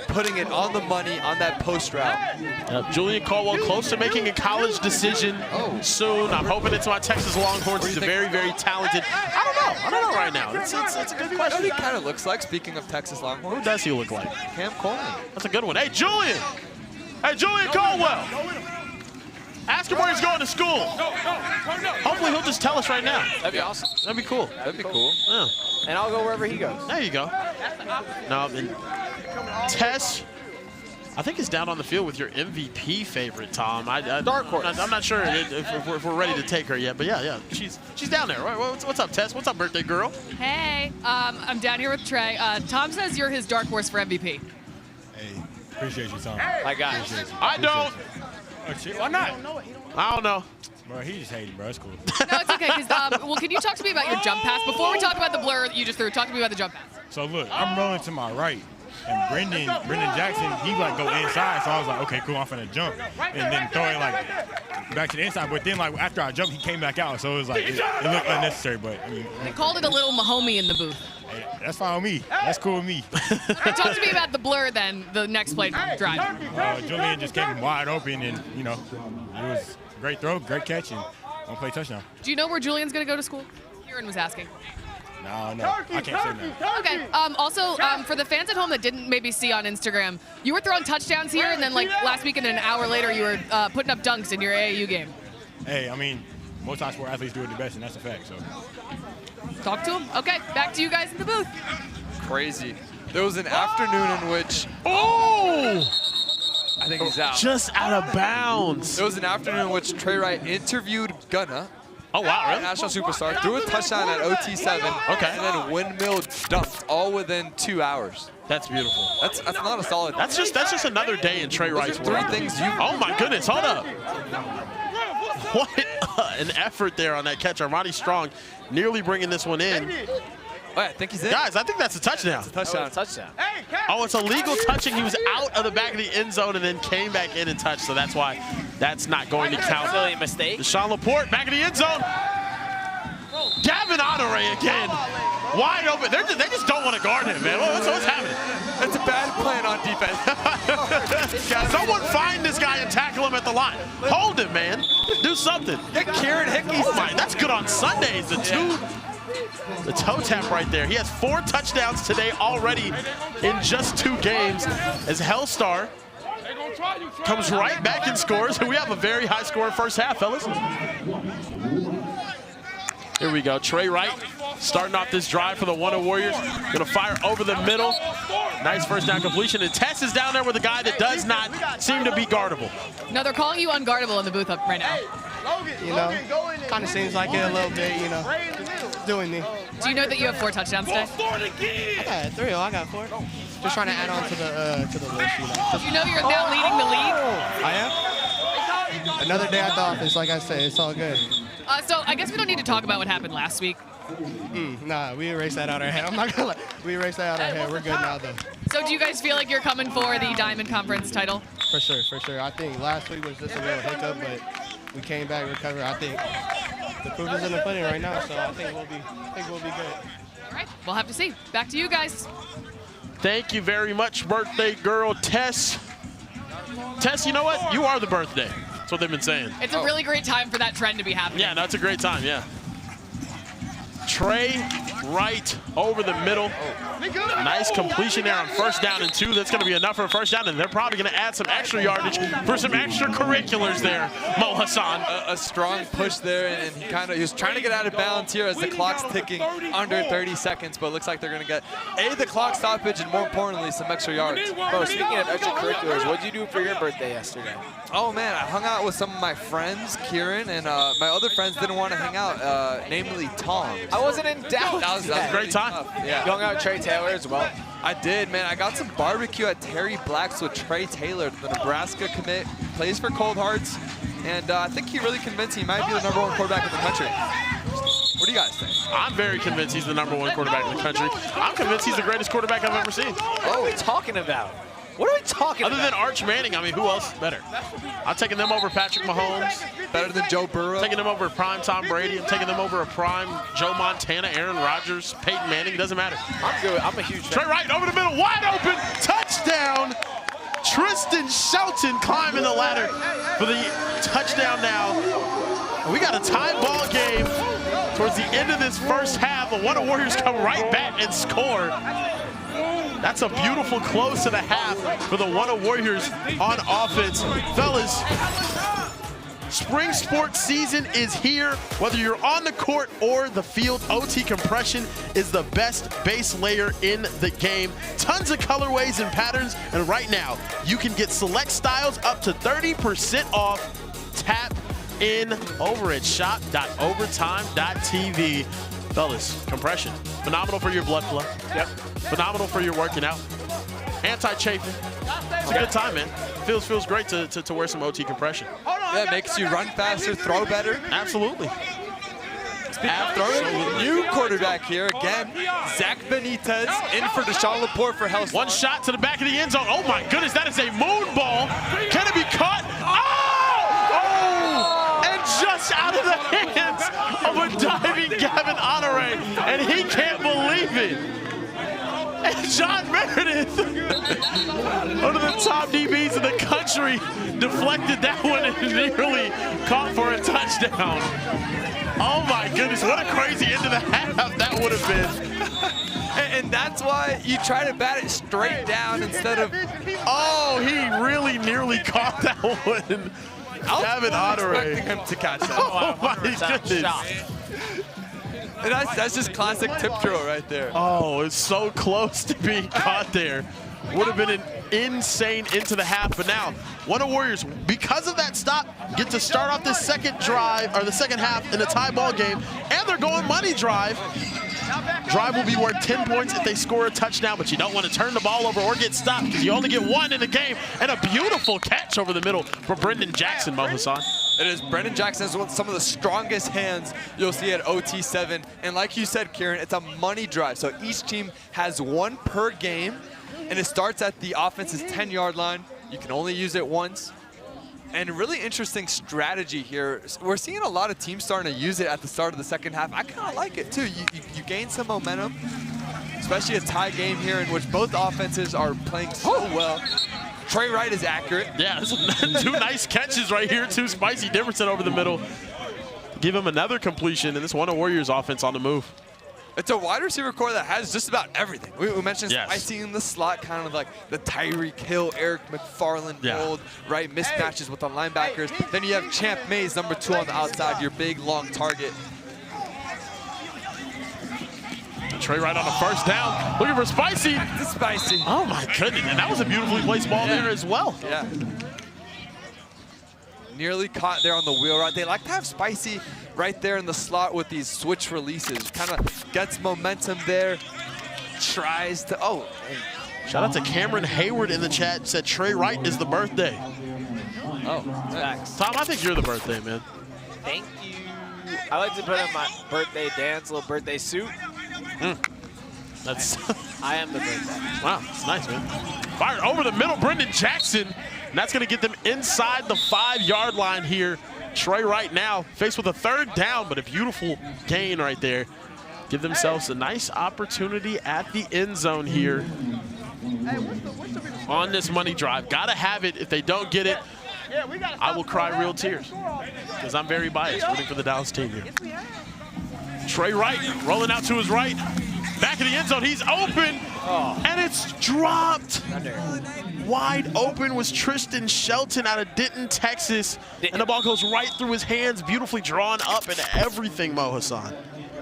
putting it on the money on that post route. Julian Caldwell close to making a college decision soon. I'm hoping it's my Texas Longhorns. He's a very, very talented. I don't know right now. It's a good What question. he kind of looks like, speaking of Texas Longhorns. Who does he look like? Cam Coleman. That's a good one. Hey, Julian! Hey, Julian Caldwell! Ask him where he's going to school. Hopefully he'll just tell us right now. That'd be awesome. That'd be cool. That'd be cool. Yeah. And I'll go wherever he goes. There you go. No, and Tess, I think is down on the field with your MVP favorite, Tom. Dark horse. I'm not sure if we're ready to take her yet, but yeah, she's down there. What's up, Tess? What's up, birthday girl? Hey, I'm down here with Trey. Tom says you're his dark horse for MVP. Hey, appreciate you, Tom. My guy. I don't. Oh, shit, why not? I don't know. Bro, he just hating, bro. It's cool. No, it's okay. Well, can you talk to me about your jump pass before we talk about the blur that you just threw? Talk to me about the jump pass. So look, I'm rolling to my right, and Brendan Jackson, he like go inside. So I was like, okay, cool, I'm finna jump, and then throw it like back to the inside. But then like after I jumped, he came back out. So it was like it looked unnecessary. But I mean, They called it a little Mahomie in the booth. hey, that's fine with me. That's cool with me. Talk to me about the blur then, the next play drive. Julian just came wide open, and you know, it was a great throw, great catch, and one play touchdown. Do you know where Julian's going to go to school? Kieran was asking. No, I can't say that. Okay. Also, for the fans at home that didn't maybe see on Instagram, you were throwing touchdowns here, and then like last week and then an hour later, you were putting up dunks in your AAU game. Hey, I mean, most high sport athletes do it the best, and that's a fact. So. Talk to him. Okay, back to you guys in the booth. Crazy. There was an afternoon in which I think he's out. Just out of bounds. There was an afternoon in which Trey Wright interviewed Gunna. Oh, wow, really? National superstar, threw a touchdown at OT7, Okay. and then windmill dunked all within 2 hours. That's beautiful. That's not a solid. That's just another day in Trey Wright's Those are world. three things you. Oh my goodness, hold up. What an effort there on that catch. Armani Strong nearly bringing this one in. Oh, I think he's in. Guys, I think that's a touchdown. Touchdown. Touchdown. Oh, it's a legal touching. He was out of the back of the end zone and then came back in and touched, so that's why that's not going to count. Silly mistake. Deshaun Laporte back in the end zone. Gavin Honore again. Wide open. They just don't want to guard him, man. What's happening? It's a bad plan on defense. Someone find this guy and tackle him at the line. Hold him, man. Do something. Get Kieran Hickey. Oh my, that's good on Sundays. The toe tap right there. He has 4 touchdowns today already in just 2 games as Hellstar comes right back and scores. And we have a very high score first half, fellas. Here we go. Trey Wright starting off this drive for the Wunna Warriors. Gonna fire over the middle. Nice first down completion. And Tess is down there with a guy that does not seem to be guardable. No, they're calling you unguardable in the booth up right now. You know, kind of seems like it a little bit, you know, doing me. Do you know that you have 4 touchdowns today? I got 3, I got 4. Just trying to add on to the list, you know. Do you know you're now leading the league? I am. Another day at the office, like I said, it's all good. So I guess we don't need to talk about what happened last week. Nah, we erased that out of our head. I'm not gonna lie. We erased that out of our head. We're good now, though. So do you guys feel like you're coming for the Diamond Conference title? For sure, for sure. I think last week was just a little hiccup, but we came back, recovered. I think the proof is in the pudding right now, so I think we'll be good. All right, we'll have to see. Back to you guys. Thank you very much, birthday girl Tess. Tess, you know what? You are the birthday. That's what they've been saying. It's a really great time for that trend to be happening. Yeah, no, it's a great time, yeah. Trey Wright over the middle. Nice completion there on first down and 2. That's going to be enough for a first down, and they're probably going to add some extra yardage for some extracurriculars there, Mo Hassan. A strong push there, and he was trying to get out of bounds here as the clock's ticking under 30 seconds, but it looks like they're going to get, the clock stoppage, and more importantly, some extra yards. Bro, speaking of extracurriculars, what did you do for your birthday yesterday? Oh, man, I hung out with some of my friends, Kieran, and my other friends didn't want to hang out, namely Tom. I wasn't in doubt. That was a great time. Yeah. You hung out with Trey Taylor as well? I did, man. I got some barbecue at Terry Black's with Trey Taylor, the Nebraska commit, plays for Cold Hearts, and I think he really convinced he might be the #1 quarterback in the country. What do you guys think? I'm very convinced he's the #1 quarterback in the country. I'm convinced he's the greatest quarterback I've ever seen. What are we talking about? What are we talking Other about? than Arch Manning, I mean, who else is better? I'm taking them over Patrick Mahomes. Better than Joe Burrow. Taking them over prime Tom Brady. I'm taking them over a prime Joe Montana, Aaron Rodgers, Peyton Manning. Doesn't matter. I'm good. I'm a huge fan. Trey Wright over the middle, wide open, touchdown. Tristan Shelton climbing the ladder for the touchdown now. We got a tie ball game towards the end of this first half. The Wunna Warriors come right back and score. That's a beautiful close to the half for the Wunna Warriors on offense. Fellas, spring sports season is here. Whether you're on the court or the field, OT compression is the best base layer in the game. Tons of colorways and patterns, and right now, you can get select styles up to 30% off. Tap in over at shop.overtime.tv. Fellas, compression, phenomenal for your blood flow. Yep. Phenomenal for your working out. Anti-chafing. It's a good time, man. Feels great to wear some OT compression. Yeah, it makes you run faster, throw better. Absolutely. Speaking of throwing, new quarterback here again, Zach Benitez in for Deshaun Laporte for Hellstar. One shot to the back of the end zone. Oh my goodness, that is a moon ball. Can it be caught? And just out of the hands of a diving Gavin Honore, and he can't believe it. And John Meredith, one of the top DBs in the country, deflected that one and nearly caught for a touchdown. Oh my goodness, what a crazy end of the half that would have been. And that's why you try to bat it straight down instead of... Oh, he really nearly caught that one. Gavin Honore. Expecting him to catch that. Oh my goodness. And that's just classic tip drill right there. Oh, it's so close to being caught there. Would have been an insane into the half, but now Wunna Warriors, because of that stop, get to start off this second drive, or the second half in a tie ball game, and they're going money drive. Drive will be worth 10 points if they score a touchdown, but you don't want to turn the ball over or get stopped because you only get one in the game. And a beautiful catch over the middle for Brendan Jackson, Mo Hassan. It is. Brendan Jackson has some of the strongest hands you'll see at OT7. And like you said, Kieran, it's a money drive. So each team has one per game, and it starts at the offense's 10-yard line. You can only use it once. And a really interesting strategy here. We're seeing a lot of teams starting to use it at the start of the second half. I kind of like it too. You gain some momentum, especially a tie game here in which both offenses are playing so well. Trey Wright is accurate. Yeah, two nice catches right here. Two spicy Dickerson over the middle. Give him another completion, and this Wunna Warriors offense on the move. It's a wide receiver core that has just about everything. We mentioned spicy in the slot, kind of like the Tyreek Hill, Eric McFarland mold, right? Mismatches with the linebackers. Then you have Champ Mays, number 2 on the outside, your big, long target. Trey Wright on the first down. Looking for Spicy. It's Spicy. Oh my goodness, and that was a beautifully placed ball there as well. Yeah. Nearly caught there on the wheel route. They like to have Spicy right there in the slot with these switch releases. Kind of gets momentum there. Tries to, Shout out to Cameron Hayward in the chat. Said Trey Wright is the birthday. Oh, thanks. Tom, I think you're the birthday, man. Thank you. I like to put on my birthday dance, little birthday suit. That's I am the birthday. Wow, that's nice, man. Fired over the middle, Brendan Jackson. And that's going to get them inside the 5-yard line here. Trey Wright now faced with a third down, but a beautiful gain right there. Give themselves a nice opportunity at the end zone here on this money drive. Got to have it. If they don't get it, I will cry real tears because I'm very biased rooting for the Dallas team here. Trey Wright rolling out to his right. Back of the end zone, he's open, and it's dropped. Wide open was Tristan Shelton out of Denton, Texas, and the ball goes right through his hands, beautifully drawn up and everything, Mo Hassan.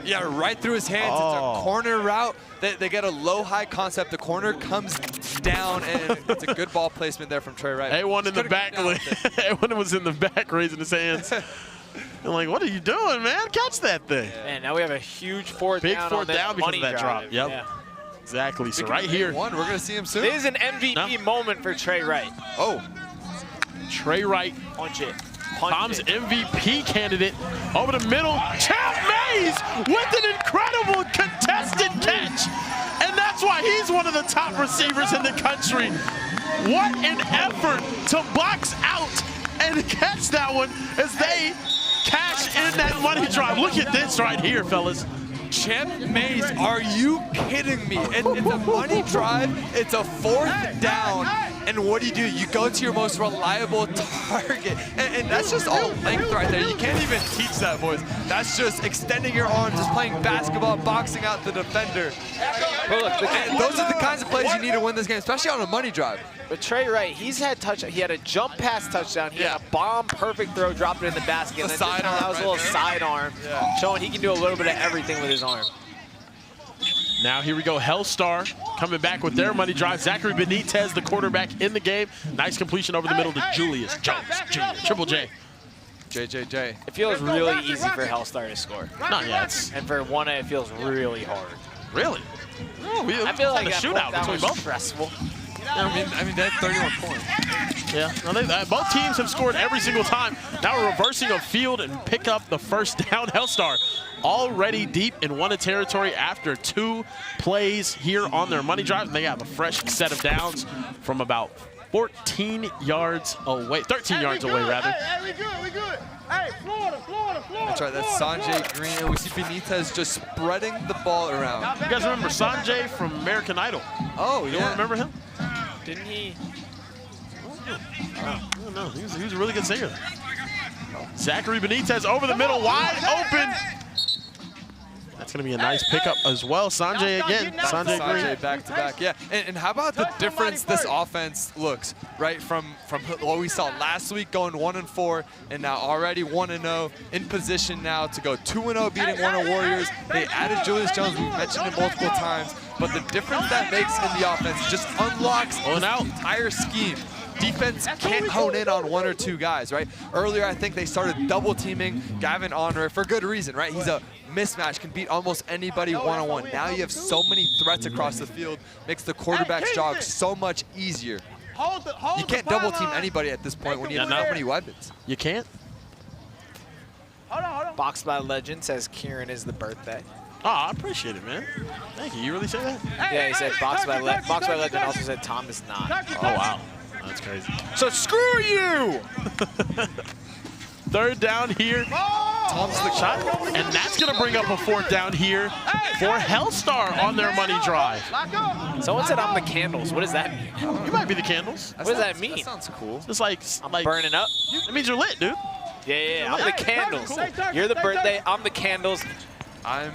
Yeah, right through his hands. It's a corner route. They get a low-high concept. The corner comes down, and it's a good ball placement there from Trey Wright. A1 in the back. A1 was in the back raising his hands. I'm like, what are you doing, man? Catch that thing. Man, now we have a huge fourth Big down fourth on down because of that drop. drive. Yep. Yeah. Exactly. So right here. We're going to see him soon. This is an MVP moment for Trey Wright. Trey Wright. Punch it. Tom's MVP candidate over the middle. Champ Mays with an incredible contested catch. And that's why he's one of the top receivers in the country. What an effort to box out and catch that one as they cash in that money drive. Look at this right here, fellas. Champ Maze, are you kidding me? It's a money drive, it's a 4th down, and what do? You go to your most reliable target, and that's just all length right there. You can't even teach that, boys. That's just extending your arms, just playing basketball, boxing out the defender. And those are the kinds of plays you need to win this game, especially on a money drive. But Trey Wright, he had a jump pass touchdown. He had a bomb, perfect throw, dropped it in the basket. And then that was a little sidearm, showing he can do a little bit of everything with his arm. Now here we go, Hellstar coming back with their money drive. Zachary Benitez, the quarterback in the game. Nice completion over the middle to Julius Jones Jr., Triple J. JJJ. It feels really easy for Hellstar to score. Not yet. And for Wunna, it feels really hard. Really? Oh, I feel like a shootout between both. Stressful. I mean, they had 31 points. Yeah, no, both teams have scored every single time. Now we're reversing a field and pick up the first down. Hellstar already deep in Wunna territory after 2 plays here on their money drive. And they have a fresh set of downs from about 14 yards away, 13 yards away, rather. Hey, we good. Hey, Florida. That's right, that's Sanjay Green, and we see Benitez just spreading the ball around. You guys remember Sanjay from American Idol? Oh, you don't remember him? Didn't he? I don't know. He was a really good singer. Zachary Benitez over the middle, wide open. That's going to be a nice pickup as well. Sanjay again. Sanjay Green. Back to back. Yeah, and how about the difference this offense looks, right? From what we saw last week going 1-4, and now already 1-0 in position now to go 2-0 beating Wunna Warriors. They added Julius Jones, we've mentioned it multiple times, but the difference that makes in the offense just unlocks the entire scheme. Defense can't hone in on 1 or 2 guys, right? Earlier, I think they started double teaming Gavin Onrer for good reason, right? He's a mismatch, can beat almost anybody one-on-one. Now you have so many threats across the field, makes the quarterback's job so much easier. You can't double team anybody at this point when you have so many weapons. You can't? Boxed by Legend says Kieran is the birthday. Oh, I appreciate it, man. Thank you. You really say that? Yeah, he said Boxed by Legend also said Tom is not. Oh, wow. That's crazy. So screw you! 3rd down here. Tom's the shot. And that's going to bring up a 4th down here for Hellstar on their money drive. Someone said I'm the candles. What does that mean? You might be the candles. What does that mean? That sounds cool. It's like I'm burning up. It means you're lit, dude. Yeah, I'm the candles. You're the birthday, I'm the candles. I'm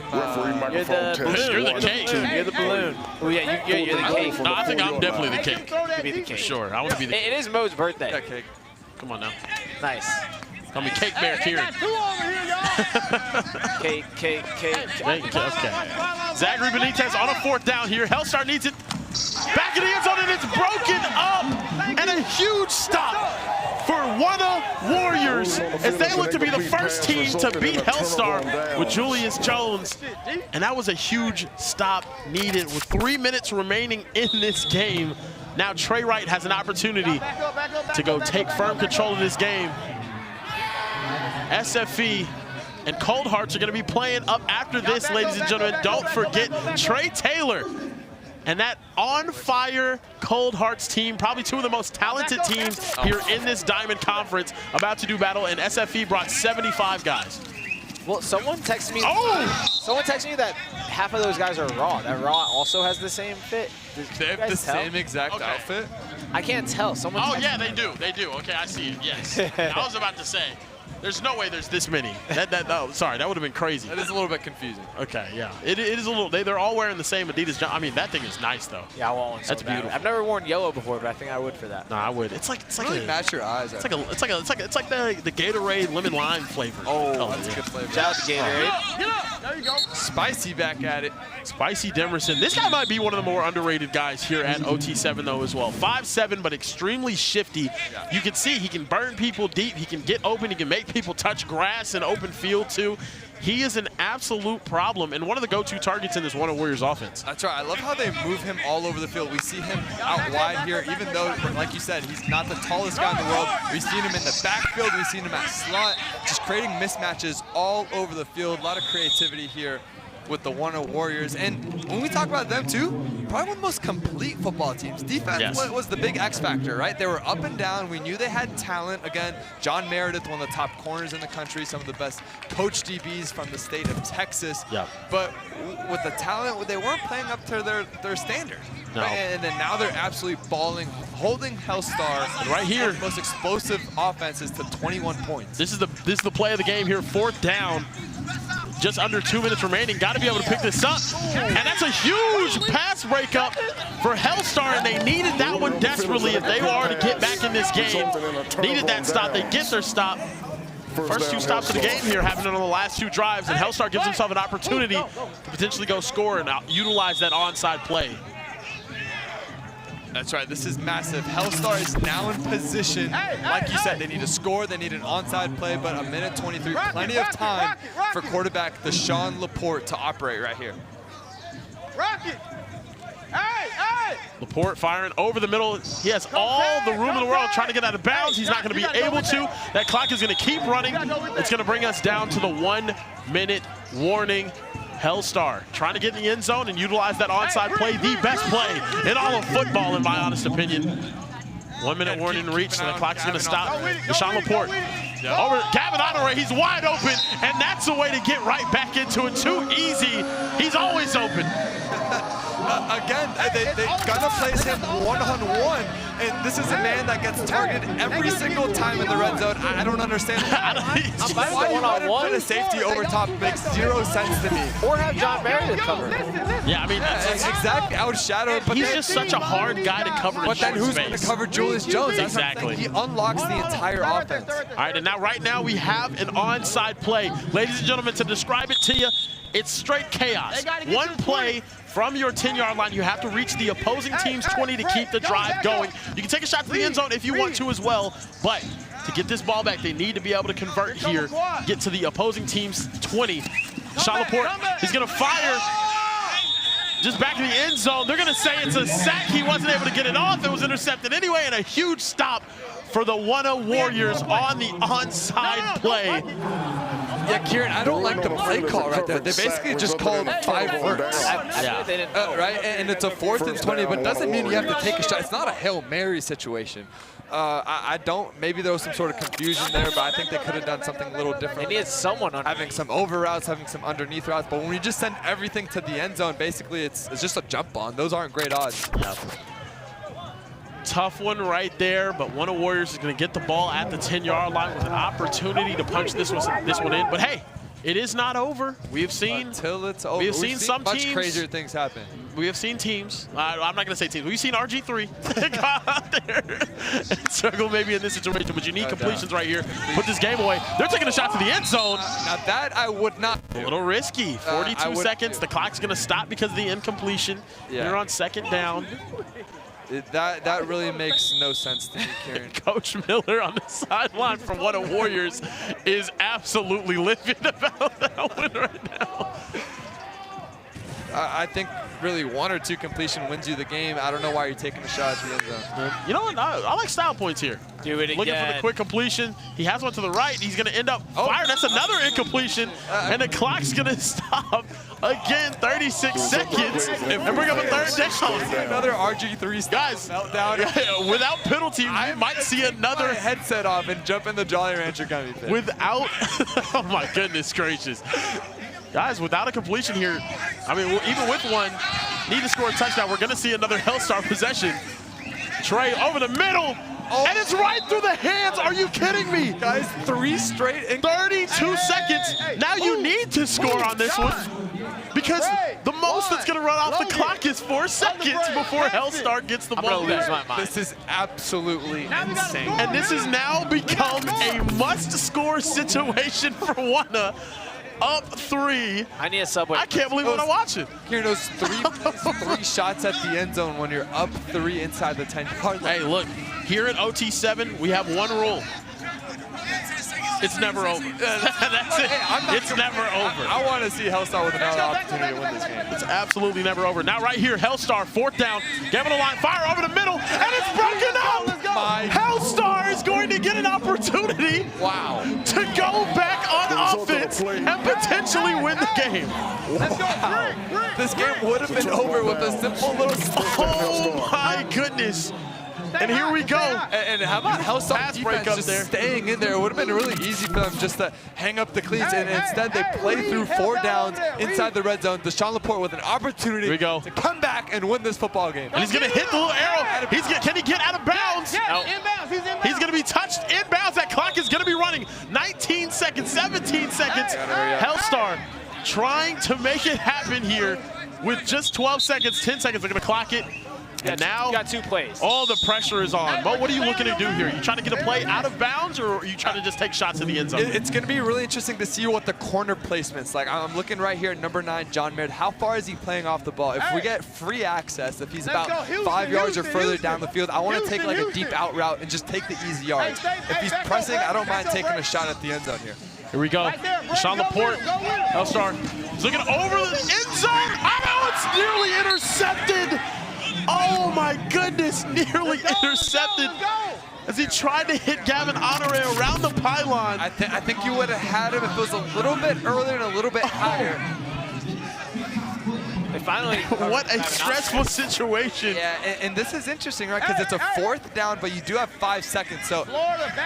you're the balloon. You're the cake. You're the balloon. Oh yeah, you're the cake. No, I think I'm definitely the cake. You be the cake. Sure, I want to be the cake. It is Mo's birthday. Yeah, cake. Come on now. Nice. Call me Cake Bear Kieran. Cake. Okay. Zachary Benitez on a 4th down here. Hellstar needs it. Back in the end zone, and it's broken up. And a huge stop for Wunna Warriors as they look to be the first team to beat Hellstar with Julius Jones. And that was a huge stop needed with 3 minutes remaining in this game. Now Trey Wright has an opportunity to go take firm control of this game. SFE and Cold Hearts are going to be playing up after this, ladies and gentlemen. Don't forget Trey Taylor and that on-fire Cold Hearts team, probably 2 of the most talented teams here in this Diamond Conference, about to do battle, and SFE brought 75 guys. Well, someone texted me. Someone texted me that half of those guys are Raw. That Raw also has the same fit. They have the same exact outfit? I can't tell. Someone. Oh yeah, they do. They do. Okay, I see it. Yes. I was about to say. There's no way there's this many. No, sorry, that would have been crazy. That is a little bit confusing. Okay, yeah. It is a little, they're all wearing the same Adidas. I mean, that thing is nice, though. Yeah, I want one so That's bad. beautiful. I've never worn yellow before, but I think I would for that. No, I would. It's like really match your eyes. It's like the Gatorade lemon lime flavor. Oh, that's a good flavor. Shout out to Gatorade. There you go. Spicy back at it. Spicy Demerson. This guy might be one of the more underrated guys here at OT7 though as well. 5'7", but extremely shifty. You can see he can burn people deep. He can get open. He can make people touch grass and open field too. He is an absolute problem and one of the go-to targets in this Wunna Warriors offense. That's right. I love how they move him all over the field. We see him out wide here, even though, like you said, he's not the tallest guy in the world. We've seen him in the backfield. We've seen him at slot, just creating mismatches all over the field. A lot of creativity here. with the Wunna Warriors. And when we talk about them too, probably one of the most complete football teams. Defense was the big X factor, right? They were up and down. We knew they had talent. Again, John Meredith, one of the top corners in the country, some of the best coach DBs from the state of Texas. But with the talent, they weren't playing up to their standard. No. Right? And then now they're absolutely balling, holding Hellstar right here, the most explosive offenses to 21 points. This is the play of the game here. 4th down. Just under 2 minutes remaining. Got to be able to pick this up. And that's a huge pass breakup for Hellstar, and they needed that one desperately if they were to get back in this game. Needed that stop. They get their stop. First 2 stops of the game here happening on the last 2 drives, and Hellstar gives himself an opportunity to potentially go score and utilize that onside play. That's right, this is massive. Hellstar is now in position. Like you said, they need to score, they need an onside play, but a minute 23, plenty of time for quarterback Deshaun Laporte to operate right here. Laporte firing over the middle. He has all the room in the world trying to get out of bounds. He's not going to be able to. That clock is going to keep running. It's going to bring us down to the 1-minute warning. Hellstar trying to get in the end zone and utilize that onside play, the best play in all of football, in my honest opinion. 1-minute warning reach, so the clock's going to stop. Deshaun Laporte over Gavin Honoré, he's wide open, and that's the way to get right back into it. Too easy. He's always open. Again, they're gonna place him one-on-one, and this is a man that gets targeted every single time in the red zone. I don't understand. Why one-on-one put a safety over top makes 0 sense to me. Or have John Meredith cover. Yeah, I mean, exactly, outshadowed. But he's just such a hard guy to cover. But then who's going to cover Julius Jones? Exactly. He unlocks the entire offense. All right, and now right now we have an onside play. Ladies and gentlemen, to describe it to you, it's straight chaos. One play from your 10-yard line, you have to reach the opposing team's 20 to keep the drive going. You can take a shot to the end zone if you want to as well, but to get this ball back, they need to be able to convert here, get to the opposing team's 20. Deshaun Laporte, he's going to fire just back in the end zone. They're going to say it's a sack. He wasn't able to get it off. It was intercepted anyway, and a huge stop for the Wunna Warriors on the onside play. Yeah, Kieran, I don't like the play call right there. They basically just called 5 words. Right, and it's a 4th and 20, but it doesn't mean you have to take a shot. It's not a Hail Mary situation. I don't, maybe there was some sort of confusion there, but I think they could have done something a little different. They needed someone on having some over routes, having some underneath routes, but when you just send everything to the end zone, basically it's just a jump on. Those aren't great odds. Yeah. Tough one right there, but Wunna Warriors is going to get the ball at the 10-yard line with an opportunity to punch this one in. But hey, it is not over. We have seen until it's over. We have seen some much teams. Crazier things happen. We have seen teams. I'm not going to say teams. We've seen RG3 go out there and struggle maybe in this situation, but you need completions right here. Put this game away. They're taking a shot to the end zone. Now that I would not do. A little risky. 42 seconds. The clock's going to stop because of the incompletion. You're on 2nd down. That really makes no sense to me, Kieran. Coach Miller on the sideline from Wunna Warriors is absolutely livid about that one right now. I think really 1 or 2 completion wins you the game. I don't know why you're taking a shot at the end zone. You know what? I like style points here. Do it again. Looking for the quick completion. He has one to the right. He's going to end up firing. That's another incompletion. And the clock's going to stop again. 36 seconds. And bring up a 3rd down. Another RG3 guys meltdown. Without penalty, we might see another headset off and jump in the Jolly Rancher gummy thing. Without, oh my goodness gracious. Guys, without a completion here, I mean, even with one, need to score a touchdown. We're going to see another Hellstar possession. Trey over the middle, and it's right through the hands. Are you kidding me? Guys, 3 straight in 32 seconds. Now you need to score on this one because the most that's going to run off the clock is 4 seconds before Hellstar gets the ball back. This is absolutely insane. And this has now become a must-score situation for Wunna. Up 3. I need a Subway. I can't believe what I'm watching. Hearing those three shots at the end zone when you're up 3 inside the 10-yard line. Hey, look, here at OT7, we have one rule. It's never over. That's it. It's never over. I want to see Hellstar with another opportunity to win this game. It's absolutely never over. Now right here, Hellstar, 4th down. Gavin a line, fire over the middle, and it's broken up. Hellstar is going to get an opportunity to go back on offense and potentially win the game. Wow. This game would have been over with a simple little Oh my goodness. And here we go. And how about Hellstar defense just staying in there? It would have been really easy for them just to hang up the cleats, and instead they play through 4 downs inside the red zone. Deshaun Laporte with an opportunity to come back and win this football game. And he's going to hit the little arrow. Can he get out of bounds? No. He's going to be touched inbounds. That clock is going to be running 19 seconds, 17 seconds. Hellstar trying to make it happen here with just 12 seconds, 10 seconds. They're going to clock it. And now, you got 2 plays. All the pressure is on. But what are you looking to do here? You trying to get a play out of bounds, or are you trying to just take shots in the end zone? It's going to be really interesting to see what the corner placement's like. I'm looking right here at number 9, John Merritt. How far is he playing off the ball? If we get free access, if he's about 5 yards or further down the field, I want to take like a deep out route and just take the easy yards. If he's pressing, I don't mind taking a shot at the end zone here. Here we go. Deshaun Laporte, Hellstar, is looking over the end zone. Oh, it's nearly intercepted. Oh my goodness, nearly intercepted as he tried to hit Gavin Honore around the pylon. I think you would have had him if it was a little bit earlier and a little bit higher. They finally. What a stressful situation. Yeah, and this is interesting, right? Because it's a 4th down, but you do have 5 seconds. So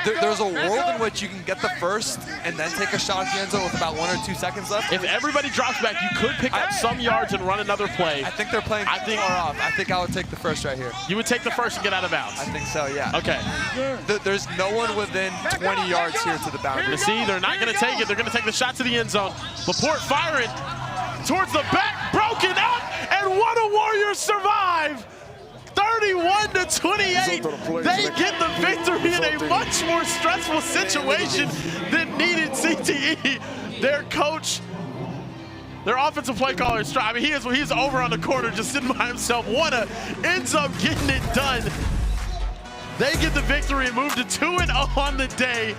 there's a world in which you can get the first and then take a shot at the end zone with about 1 or 2 seconds left. If everybody drops back, you could pick up some yards and run another play. I think they're playing far off. I think I would take the first right here. You would take the first and get out of bounds? I think so, yeah. Okay. There's no one within 20 yards here to the boundary. You see, they're not going to take it. They're going to take the shot to the end zone. Laporte firing towards the back, broken up, and Wunna Warriors survive. 31-28. They get the victory in a much more stressful situation than needed CTE. Their coach, their offensive play caller, I mean, he's over on the corner just sitting by himself. Wunna ends up getting it done. They get the victory and move to 2-0 on the day.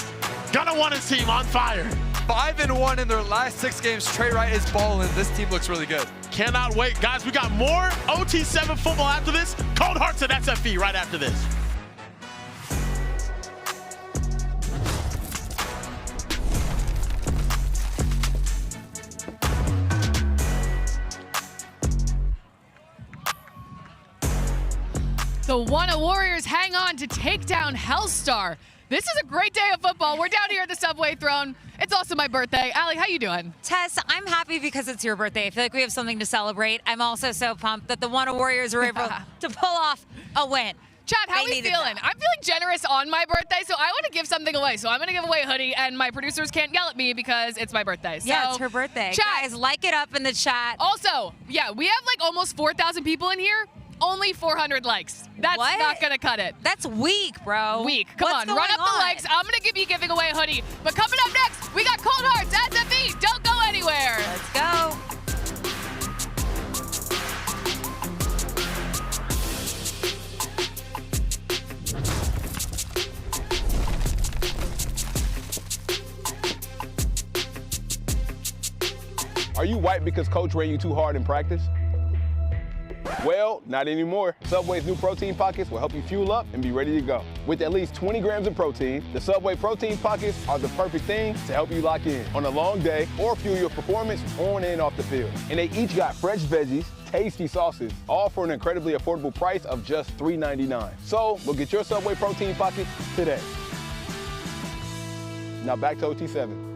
Gonna want his team on fire. 5-1 in their last 6 games. Trayvis Wright is balling. This team looks really good. Cannot wait. Guys, we got more OT7 football after this. Cold Hearts and SFE right after this. The Wunna Warriors hang on to take down Hellstar. This is a great day of football. We're down here at the Subway Throne. It's also my birthday. Allie, how you doing? Tess, I'm happy because it's your birthday. I feel like we have something to celebrate. I'm also so pumped that the Wunna Warriors were able to pull off a win. Chad, how are we feeling? I'm feeling generous on my birthday, so I want to give something away. So I'm going to give away a hoodie, and my producers can't yell at me because it's my birthday. So, yeah, it's her birthday. Chat, guys, like it up in the chat. Also, yeah, we have like almost 4,000 people in here. Only 400 likes. That's not going to cut it. That's weak, bro. Weak. Come on, run up the likes. I'm going to be giving away a hoodie. But coming up next, we got Cold Hearts at the beat. Don't go anywhere. Let's go. Are you white because coach ran you too hard in practice? Well, not anymore. Subway's new protein pockets will help you fuel up and be ready to go. With at least 20 grams of protein, the Subway protein pockets are the perfect thing to help you lock in on a long day or fuel your performance on and off the field. And they each got fresh veggies, tasty sauces, all for an incredibly affordable price of just $3.99. So, go get your Subway protein pockets today. Now back to OT7.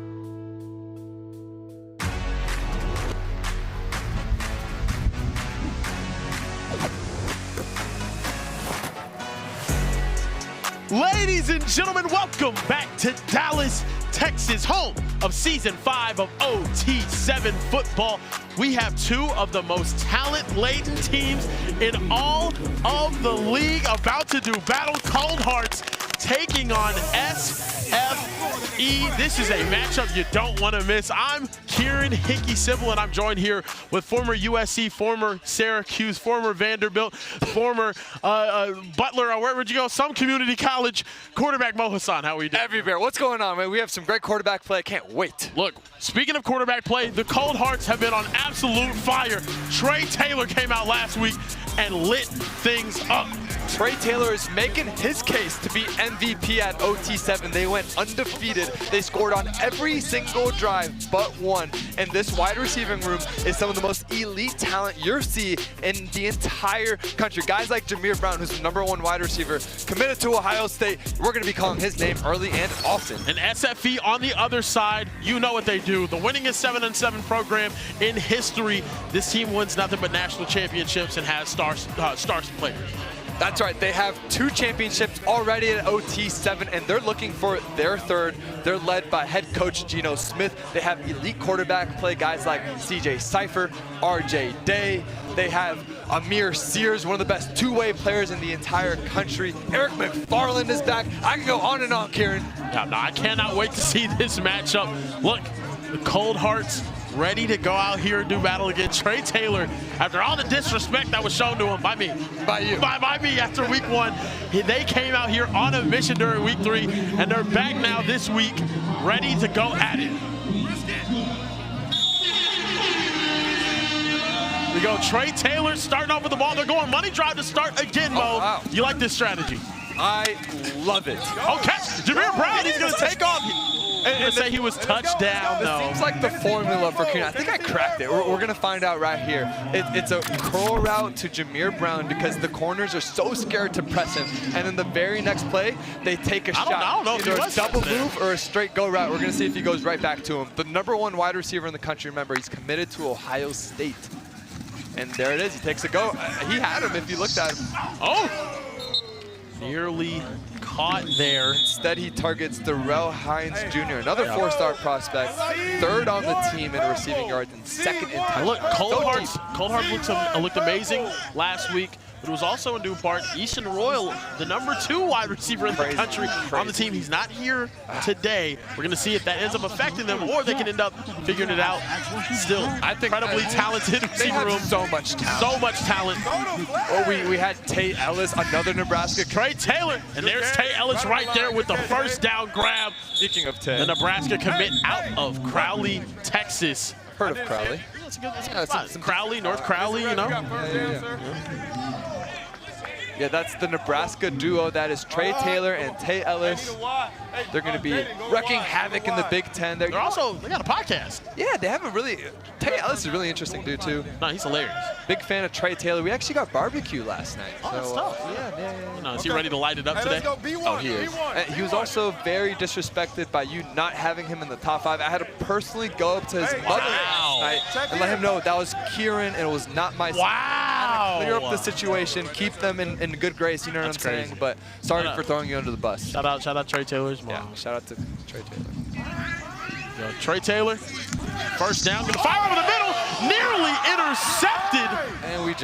Ladies and gentlemen, welcome back to Dallas, Texas, home of Season 5 of OT7 football. We have 2 of the most talent-laden teams in all of the league about to do battle. Cold Hearts taking on SFE. This is a matchup you don't want to miss. I'm Kieran Hickey Sybil, and I'm joined here with former USC, former Syracuse, former Vanderbilt, former Butler, where would you go? Some community college quarterback Mo Hassan. How are you doing? Everywhere. What's going on, man? We have some great quarterback play. I can't wait. Look, speaking of quarterback play, the Cold Hearts have been on absolute fire. Trey Taylor came out last week and lit things up. Trey Taylor is making his case to be MVP at OT7. They went undefeated. They scored on every single drive but one. And this wide receiving room is some of the most elite talent you'll see in the entire country. Guys like Jameer Brown, who's the #1 wide receiver, committed to Ohio State. We're going to be calling his name early and often. And SFE on the other side, you know what they do. The winningest 7-on-7 program in history. This team wins nothing but national championships and has star players. That's right. They have 2 championships already at OT7, and they're looking for their 3rd. They're led by head coach Geno Smith. They have elite quarterback play, guys like CJ Cypher, RJ Day. They have Amir Sears, one of the best 2-way players in the entire country. Eric McFarland is back. I can go on and on, Kieran. No, I cannot wait to see this matchup. Look, the Cold Hearts ready to go out here and do battle against Trey Taylor. After all the disrespect that was shown to him by me. By you. By me after week 1. They came out here on a mission during week 3, and they're back now this week, ready to go at it. We go Trey Taylor starting off with the ball. They're going money drive to start again, Mo. Oh, wow. You like this strategy? I love it. Okay, Jameer Brown, he's going to take off. And say he was touchdown, though. It seems like the formula for Kieran. I think I cracked it. We're going to find out right here. It's a curl route to Jameer Brown because the corners are so scared to press him. And in the very next play, they take a shot. I don't know if either he a was double touchdown. move or a straight go route. We're going to see if he goes right back to him. The #1 wide receiver in the country, remember, he's committed to Ohio State. And there it is. He takes a go. He had him if you looked at him. Oh! Nearly caught there. Instead, he targets Darrell Hines Jr., another 4-star prospect, 3rd on the team in receiving yards and 2nd in touchdowns. Look, Cold Heart looked amazing last week, but it was also in due part Easton Royal, the number 2 wide receiver in the country on the team. He's not here today. We're going to see if that ends up affecting them or they can end up figuring it out. Still, I think incredibly talented receiver room. So much talent. So much talent. Oh, we had Tay Ellis, another Nebraska. Trey Taylor, and there's Tay Ellis right there with the first down grab. Speaking of Tay. The Nebraska commit out of Crowley, Texas. Heard of Crowley? That's a good spot. Crowley, North Crowley, you know? Yeah, that's the Nebraska duo. That is Trey Taylor and Tay Ellis. They're going to be wrecking havoc in the Big Ten. They got a podcast. Yeah, they have a really, Tay Ellis is a really interesting dude too. No, he's hilarious. Big fan of Trey Taylor. We actually got barbecue last night. Oh, that's tough. Yeah. No, is he ready to light it up today? Oh, he is. He was also very disrespected by you not having him in the top 5. I had to personally go up to his mother last night and let him know that was Kieran and it was not my son. Wow. Clear up the situation, keep them in good grace, you know what I'm saying? But sorry for throwing you under the bus. Shout out Trey Taylor's mom. Yeah, shout out to Trey Taylor. Yo, Trey Taylor, first down, gonna fire over the middle, nearly intercepted.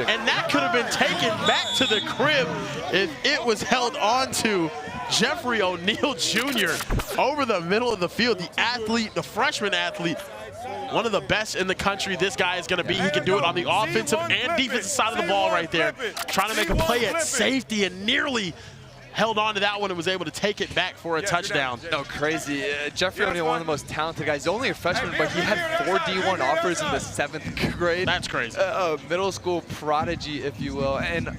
And that could have been taken back to the crib if it was held on to. Jeffrey O'Neal Jr. over the middle of the field, the athlete, the freshman athlete, one of the best in the country. This guy is going to be, he can do it on the offensive and defensive side of the ball right there. Trying to make a play at safety and nearly held on to that one and was able to take it back for a touchdown. No, crazy. Jeffrey O'Neal, one of the most talented guys. He's only a freshman, but he had 4 D1 offers in the 7th grade. That's crazy. Middle school prodigy, if you will. And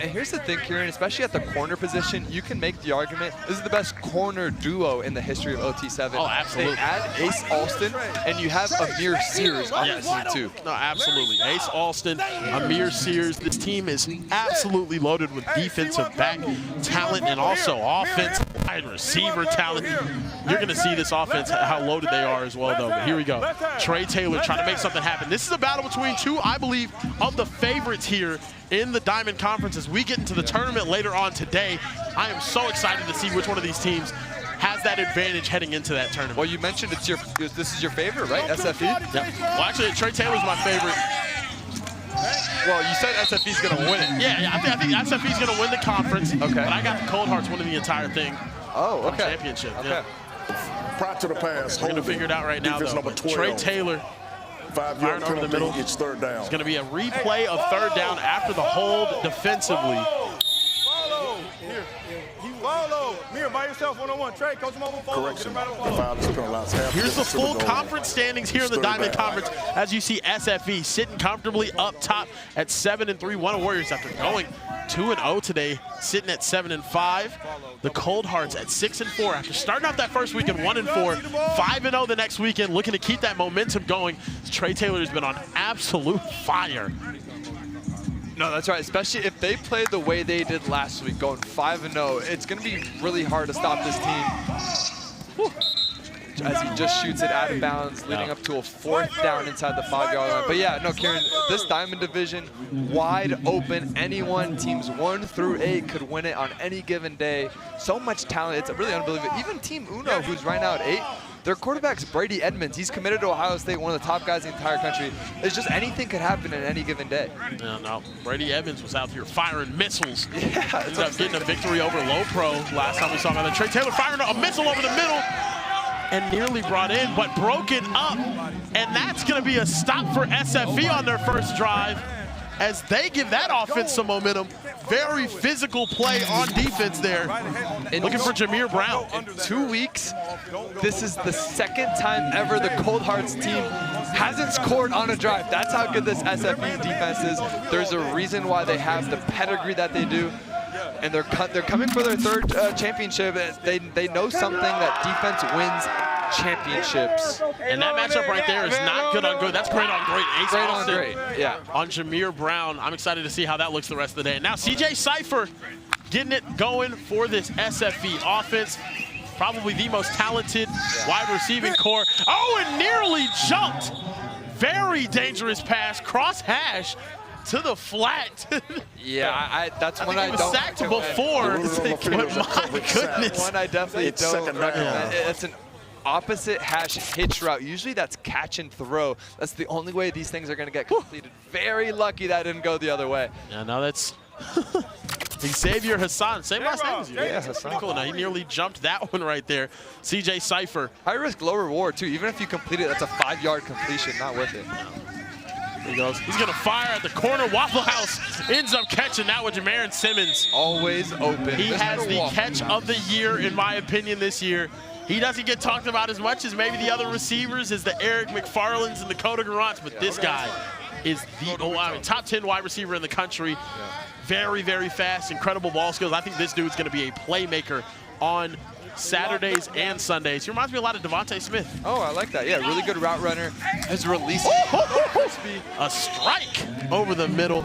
here's the thing, Kieran, especially at the corner position, you can make the argument this is the best corner duo in the history of OT7. Oh, absolutely. They add Ace Alston, and you have Amir Sears on this team, too. No, absolutely. Ace Alston, Amir Sears. This team is absolutely loaded with defensive back talent and also offensive wide receiver talent. You're going to see this offense, how loaded they are as well, though. But here we go. Trey Taylor trying to make something happen. This is a battle between 2, I believe, of the favorites here in the Diamond Conference as we get into the tournament later on today. I am so excited to see which one of these teams has that advantage heading into that tournament. Well, you mentioned this is your favorite, right? SFE? Yeah. Well, actually, Trey Taylor's my favorite. Well, you said SFE's going to win it. Yeah, I think SFE's going to win the conference. Okay. But I got the Cold Hearts winning the entire thing. Oh, okay. Championship. Okay. Yeah. Prior to the pass, We're going to figure it out right now, though. Trey Taylor 5-yard over the middle. It's 3rd down. It's going to be a replay of 3rd down after the hold defensively. Follow. Here. Follow. by yourself, one-on-one. Trey, coach him over follow. Correction. Foul took on last half. Here's the full conference standings here in the Diamond Conference. As you see, SFE sitting comfortably up top at 7-3. Wunna Warriors after going 2-0 today, sitting at 7-5. The Cold Hearts at 6-4 after starting off that first weekend 1-4, 5-0 the next weekend, looking to keep that momentum going. Trey Taylor has been on absolute fire. No, that's right. Especially if they play the way they did last week, going 5-0, it's going to be really hard to stop this team. Whew. As he just shoots it out of bounds, leading up to a 4th down inside the 5-yard line. But yeah, no, Kieran, this Diamond Division, wide open. Anyone, teams 1 through 8 could win it on any given day. So much talent, it's really unbelievable. Even Team Uno, who's right now at 8, their quarterback's Brady Edmonds. He's committed to Ohio State, one of the top guys in the entire country. It's just anything could happen in any given day. No, Brady Edmonds was out here firing missiles. Yeah, ended up getting a victory over Low Pro last time we saw him. Trey Taylor firing a missile over the middle and nearly brought in, but broken up. And that's going to be a stop for SFE on their first drive as they give that offense some momentum. Very physical play on defense there. Looking for Jameer Brown. In 2 weeks, this is the 2nd time ever the Cold Hearts team hasn't scored on a drive. That's how good this SFE defense is. There's a reason why they have the pedigree that they do. And they're coming for their 3rd championship. They know something, that defense wins championships. And that matchup right there is not good on good. That's great on great. Ace great Austin on great, yeah. On Jameer Brown. I'm excited to see how that looks the rest of the day. And now CJ Cypher getting it going for this SFE offense. Probably the most talented wide receiving core. Oh, and nearly jumped. Very dangerous pass, cross hash to the flat. Yeah, that's one I was don't sacked before, but my goodness. One I definitely don't recommend. It's an opposite hash hitch route. Usually that's catch and throw. That's the only way these things are going to get completed. Very lucky that didn't go the other way. Yeah, no, that's Xavier Hassan. Same last name as you. Yeah, Hassan. Cool. Now he nearly jumped that one right there. CJ Cypher. High risk, low reward too. Even if you complete it, that's a 5-yard completion. Not worth it. He goes. He's going to fire at the corner. Waffle House ends up catching that with Jamarin Simmons. Always open. He has the catch of the year, in my opinion, this year. He doesn't get talked about as much as maybe the other receivers, as the Eric McFarlands and the Dakota Garants, but this guy is the top 10 wide receiver in the country. Very, very fast, incredible ball skills. I think this dude's going to be a playmaker on Saturdays and Sundays. He reminds me a lot of Devontae Smith. Oh, I like that. Yeah, really good route runner. His release. A strike over the middle.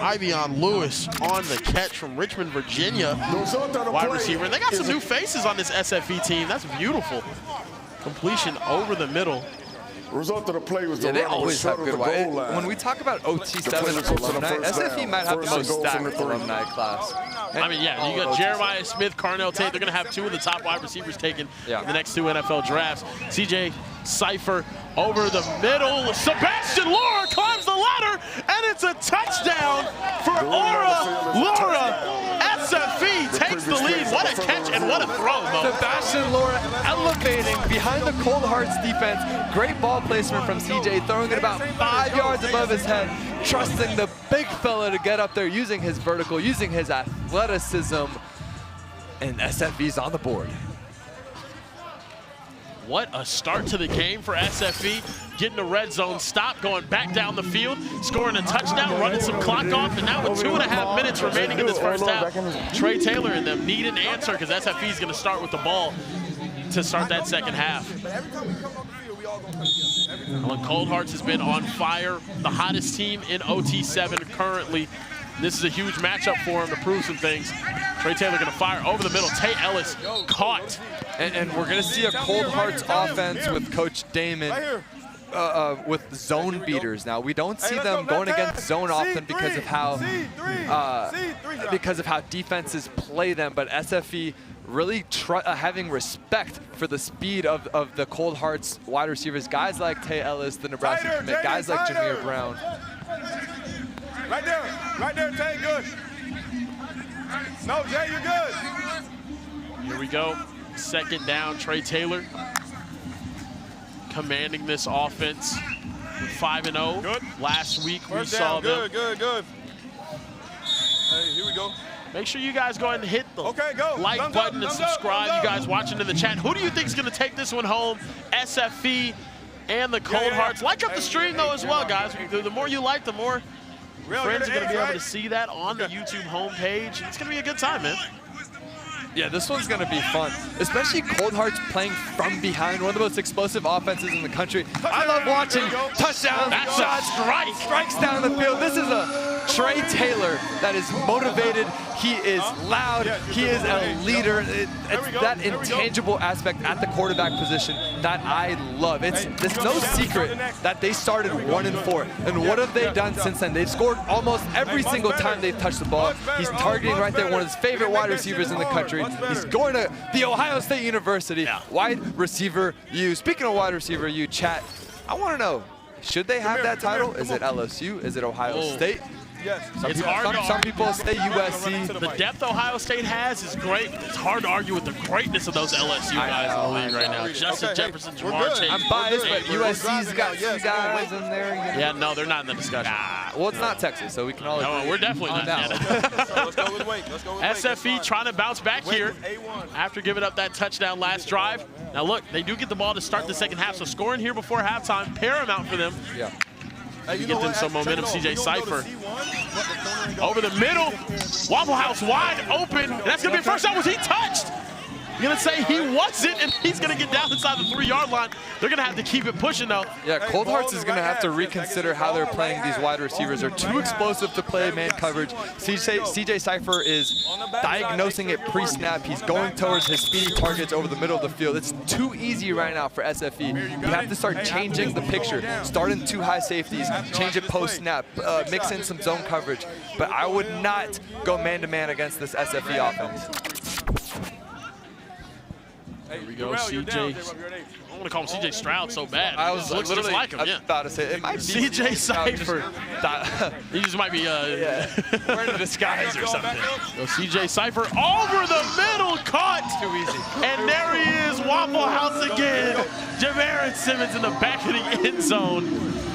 Ivion Lewis on the catch from Richmond, Virginia. Wide receiver. And they got some new faces on this SFE team. That's beautiful. Completion over the middle. Result of the play was the they run always have good goal line. When we talk about OT7 alumni, SFE might have the most stacked alumni class. I mean, yeah, you got Jeremiah Smith, Carnell Tate. They're going to have 2 of the top wide receivers taken in the next 2 NFL drafts. CJ Cypher over the middle. Sebastian Laura climbs the ladder, and it's a touchdown for Laura. SFE takes the lead. What a catch and what a throw, Mo. Sebastian Laura elevating behind the Cold Hearts defense. Great ball placement from CJ, throwing it about 5 yards above his head, trusting the big fella to get up there, using his vertical, using his athleticism, and SFE's on the board. What a start to the game for SFE. Getting the red zone stop, going back down the field, scoring a touchdown, running some clock off, and now with 2.5 minutes remaining in this first half, Trey Taylor and them need an answer because SFE is going to start with the ball to start that second half. Cold Hearts has been on fire, the hottest team in OT7 currently. This is a huge matchup for him to prove some things. Trey Taylor going to fire over the middle. Tate Ellis caught. And we're going to see a Cold Hearts offense with Coach Damon with zone beaters. Now, we don't see them going against zone often because of how defenses play them, but SFE really having respect for the speed of the Cold Hearts wide receivers, guys like Tay Ellis, the Nebraska commit, guys like Jameer Brown. Right there, Tay, good. No, Jay, you're good. Here we go, 2nd down, Trey Taylor commanding this offense with 5-0. Good. Last week we First saw down, them. Good. Hey, here we go. Make sure you guys go ahead and hit the like Thumbs button up, and thumbs up, subscribe. thumbs You up. guys watching in the chat. Who do you think is going to take this one home? SFE and the Cold Hearts. Like up the stream, though, as well, guys. The more you like, the more friends are going to be able to see that on the YouTube homepage. It's going to be a good time, man. Yeah, this one's going to be fun, especially Cold Hearts playing from behind, one of the most explosive offenses in the country. I love watching touchdowns, shots, strikes down the field. This is a Trey Taylor that is motivated. He is loud. He is a leader. It's that intangible aspect at the quarterback position that I love. It's no secret that they started 1-4. And what have they done since then? They've scored almost every single time they've touched the ball. He's targeting right there one of his favorite wide receivers in the country. He's going to the Ohio State University. Wide receiver U. Speaking of wide receiver U, chat, I want to know, should they have that title? Is it LSU? Is it Ohio State? It's hard. Some people say USC. The depth Ohio State has is great. It's hard to argue with the greatness of those LSU guys in the league right now. Justin Jefferson, Jamar Chase. I'm biased, but USC's got some guys in there. Yeah, no, they're not in the discussion. Well, it's not Texas, so we can all agree. No, we're definitely not. Let's go with Wake. SFE trying to bounce back here after giving up that touchdown last drive. Now look, they do get the ball to start the second half, so scoring here before halftime, paramount for them. Yeah. You get them some momentum. CJ Cypher over the middle. Waffle House wide open. And that's going to be a first down. Was he touched? You're going to say he wasn't, and he's going to get down inside the 3-yard line. They're going to have to keep it pushing, though. Yeah, Cold Hearts is going to have to reconsider how they're playing these wide receivers. They're too explosive to play man coverage. CJ Cypher is diagnosing it pre-snap. He's going towards his speedy targets over the middle of the field. It's too easy right now for SFE. You have to start changing the picture. Start in 2 high safeties, change it post-snap, mix in some zone coverage. But I would not go man-to-man against this SFE offense. Here we go, CJ. I want to call him CJ Stroud so bad. I was looks just like him, yeah. about to say it might be CJ Cypher. He just might be wearing a disguise or something. So CJ Cypher over the middle, caught. Too easy. And there he is, Waffle House again. Javarin Simmons in the back of the end zone.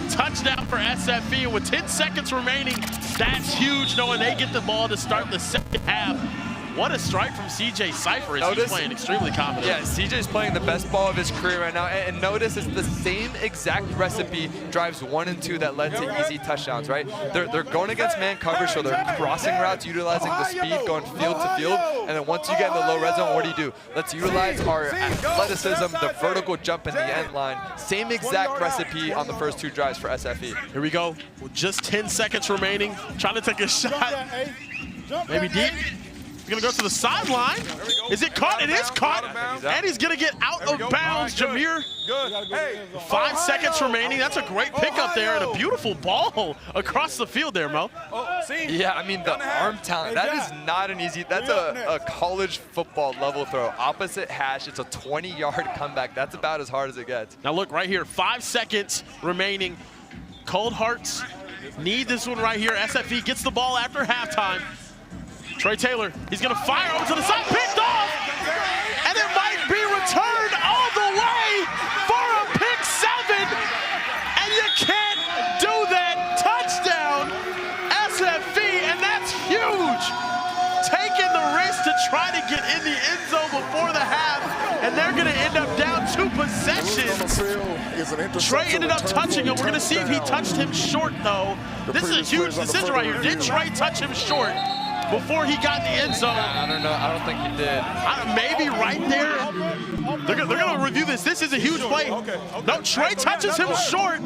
Touchdown for SFE, and with 10 seconds remaining, that's huge, knowing they get the ball to start the second half. What a strike from CJ Cypher. He's playing extremely confident. Yeah, CJ's playing the best ball of his career right now. And notice it's the same exact recipe, drives 1 and 2 that led to easy touchdowns, right? They're going against man coverage, so they're crossing routes, utilizing the speed, going field to field. And then once you get in the low red zone, what do? Let's utilize our athleticism, the vertical jump in the end line. Same exact recipe on the first 2 drives for SFE. Here we go. With just 10 seconds remaining. Trying to take a shot. Maybe deep. Gonna go to the sideline. Is it caught? It is caught. And he's gonna get out of bounds. Jameer, 5 seconds remaining. That's a great pickup there and a beautiful ball across the field there, Mo. Yeah, I mean, the arm talent, that is not an easy, that's a college football level throw. Opposite hash, it's a 20-yard comeback. That's about as hard as it gets. Now look right here, 5 seconds remaining. Cold Hearts need this one right here. SFE gets the ball after halftime. Trey Taylor, he's gonna fire over to the side, picked off, and it might be returned all the way for a pick 7, and you can't do that. Touchdown, SFE, and that's huge. Taking the risk to try to get in the end zone before the half, and they're gonna end up down 2 possessions. Trey ended up touching him. We're gonna see if he touched him short, though. This is a huge decision right here. Did Trey touch him short before he got in the end zone? I don't know. I don't think he did. Maybe right there. They're going to review this. This is a huge play. No, Trey touches him short,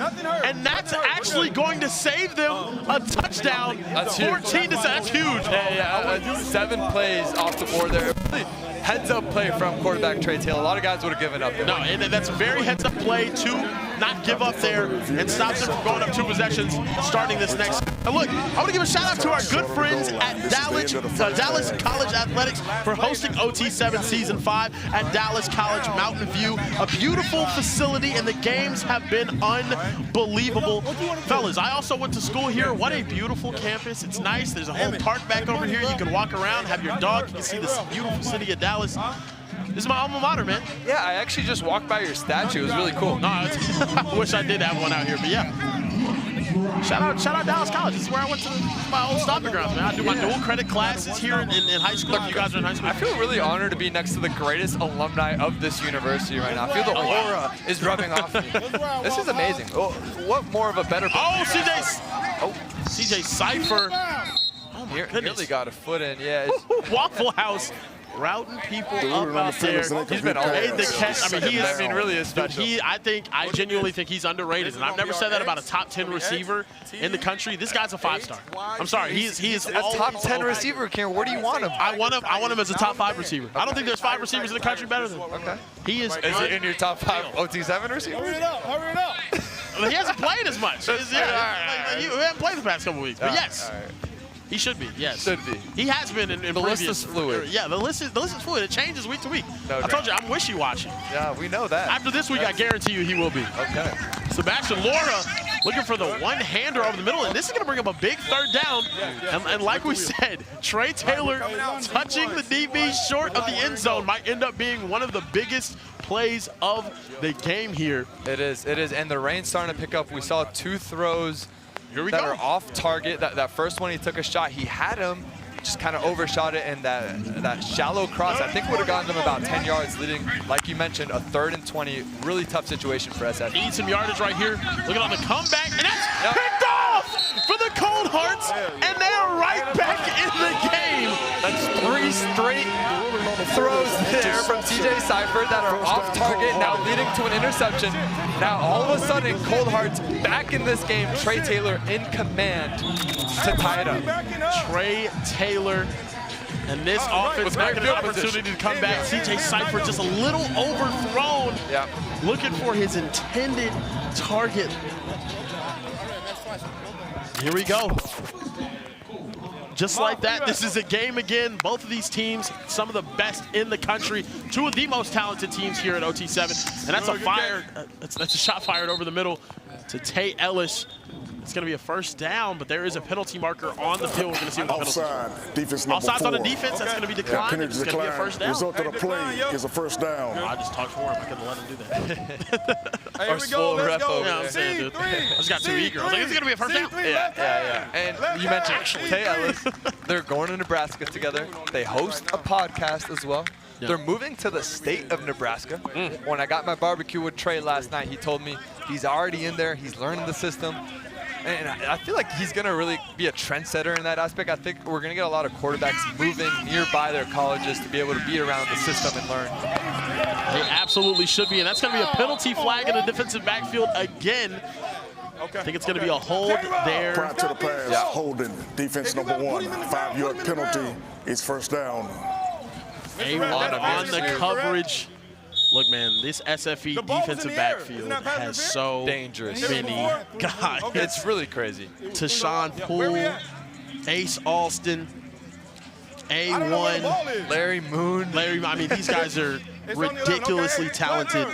and that's actually going to save them a touchdown. That's 14 to 7. That's huge. Yeah, 7 plays off the board there. Really heads-up play from quarterback Trey Taylor. A lot of guys would have given up there. No, and that's a very heads-up play to not give up there and stops them from going up 2 possessions starting this next. And look, I want to give a shout-out to our good friends at Dallas College Athletics for hosting OT7 Season 5 at Dallas College Mountain View. A beautiful facility, and the games have been unbelievable. Fellas, I also went to school here. What a beautiful campus. It's nice. There's a whole park back over here. You can walk around, have your dog. You can see this beautiful city of Dallas. This is my alma mater, man. Yeah, I actually just walked by your statue. It was really cool. No, I wish I did have one out here, but yeah. Shout out Dallas College. This is where I went to my old stomping grounds, man. I do my dual credit classes here in high school. You guys are in high school. I feel really honored to be next to the greatest alumni of this university right now. I feel the aura is rubbing off me. This is amazing. Oh, what more of a better... CJ Cypher. Oh my goodness. Nearly got a foot in, yeah. Waffle House. Routing people up out there. He's been all made the catch. I mean, he really is special. I genuinely think he's underrated, and I've never said that about a top 10 receiver in the country. This guy's a 5-star. I'm sorry, he is a top 10 receiver. Where do you want him? I want him as a top 5 receiver. I don't think there's 5 receivers in the country better than him. Okay. He is. Is he in your top 5 OT7 receivers? Hurry it up. He hasn't played as much. He hasn't played the past couple weeks, but yes. He should be, yes. Should be. He has been in the previous. list is fluid. Yeah, the list is fluid. It changes week to week. No I told you, I'm wishy-washy. Yeah, we know that. After this week, I guarantee you he will be. Okay. Sebastian Laura looking for the one-hander over the middle, and this is going to bring up a big third down. And like we said, Trey Taylor touching the DB short of the end zone might end up being one of the biggest plays of the game here. It is, and the rain's starting to pick up. We saw 2 throws that are off target. That first one, he took a shot. He had him, just kind of overshot it, and that shallow cross, I think would have gotten them about 10 yards, leading, like you mentioned, a 3rd and 20. Really tough situation for SF. Need some yardage right here. Looking on the comeback, and that's picked off for the Cold Hearts, and they're right back in the game. That's 3 straight throws there from TJ Cypher that are off target, now leading to an interception. Now all of a sudden, Cold Hearts back in this game. Trey Taylor in command to tie it up. Trey Taylor and this offense back an opportunity to come back. CJ Cypher just a little overthrown. Yeah. Looking for his intended target. Here we go. Just like that, this is a game again. Both of these teams, some of the best in the country. 2 of the most talented teams here at OT7. And that's a that's a shot fired over the middle to Tay Ellis. It's going to be a first down, but there is a penalty marker on the field. We're going to see what the penalty Offside, defense number 4. Offside's on the defense. That's going to be declined. It's going to be a first down. Result of the play is a first down. I just talked for him. I couldn't let him do that. Here we go. Let's go. You know what I'm saying, dude? I just got too eager. I was like, is it going to be a first down? Yeah. And you mentioned Tay Ellis. They're going to Nebraska together. They host a podcast as well. Yeah. They're moving to the state of Nebraska. When I got my barbecue with Trey last night, he told me he's already in there. He's learning the system. And I feel like he's going to really be a trendsetter in that aspect. I think we're going to get a lot of quarterbacks moving nearby their colleges to be able to be around the system and learn. They absolutely should be, and that's going to be a penalty flag in the defensive backfield again. I think it's going to be a hold there. Prior to the pass, holding, defense number 1, 5-yard penalty is first down. On the coverage. Look, man, this SFE defensive backfield has so dangerous many guys. It's really crazy. Tashawn Poole, Ace Alston, A1, Larry Moon. I mean, these guys are ridiculously talented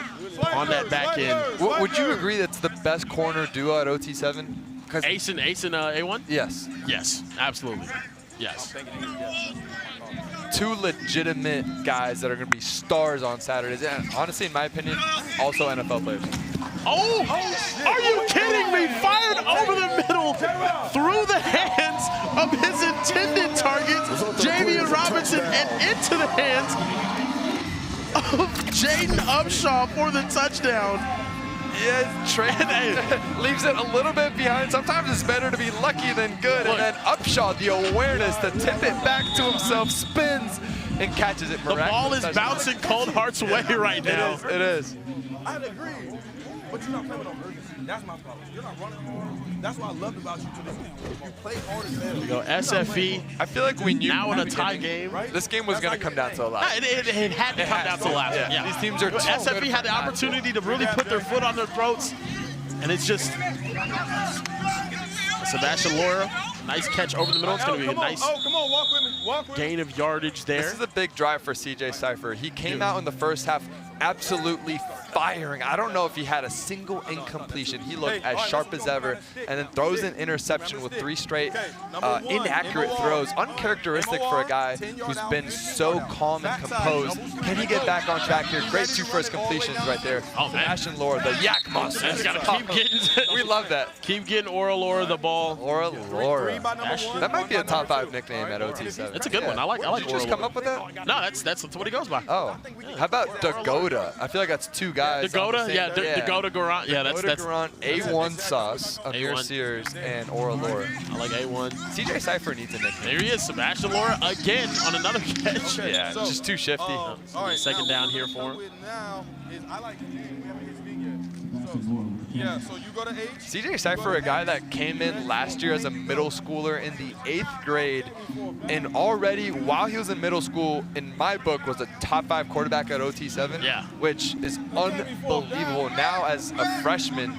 on that back end. Would you agree that's the best corner duo at OT7? Ace and A1? Yes. Yes, absolutely. Yes. 2 legitimate guys that are going to be stars on Saturdays. And honestly, in my opinion, also NFL players. Oh, are you kidding me? Fired over the middle, through the hands of his intended target, Jamian Robinson, and into the hands of Jaden Upshaw for the touchdown. Yes, Trey leaves it a little bit behind. Sometimes it's better to be lucky than good. And then Upshaw, the awareness to tip it back to himself, spins and catches it. The ball is bouncing Cold Heart's way right now. It is. I agree, but you're not playing with no urgency. That's my problem. You're not running. That's what I loved about you to this game. You play hard as hell. There we go, SFE. I feel like we knew now in a tie game. This game was going to come down to a lot. It had to come down to the last one. Yeah. These teams are SFE had the opportunity to really put their foot on their throats, and it's just Sebastian Laura. Nice catch over the middle. It's going to be a nice gain of yardage there. This is a big drive for CJ Cypher. He came out in the first half absolutely firing. I don't know if he had a single incompletion. He looked as sharp as ever, and then throws an interception with 3 straight inaccurate throws. Uncharacteristic for a guy who's been so calm and composed. Can he get back on track here? Great 2 first completions right there. Oh, man. Ashton Laura, the yak monster. He's got to keep getting. We love that. Keep getting Laura the ball. Laura. That might be a top 5 nickname at OT7. It's a good one. I like. Did you just come up with that? No, that's what he goes by. Oh, how about Dagoda? I feel like that's 2 guys. Dagoda, yeah, Dagoda Garant. Yeah, that's Garant, A1 Sauce, Amir Sears, and Aura Laura. I like A1. CJ Cypher needs a nickname. There he is, Sebastian Laura again on another catch. Yeah, So, just too shifty. all right, second down here for him. Now is I like the game. We haven't hit speed yet. So you go to H. CJ Cypher, a guy that came in last year as a middle schooler in the 8th grade, and already while he was in middle school, in my book, was a top 5 quarterback at OT7, which is unbelievable. Now as a freshman,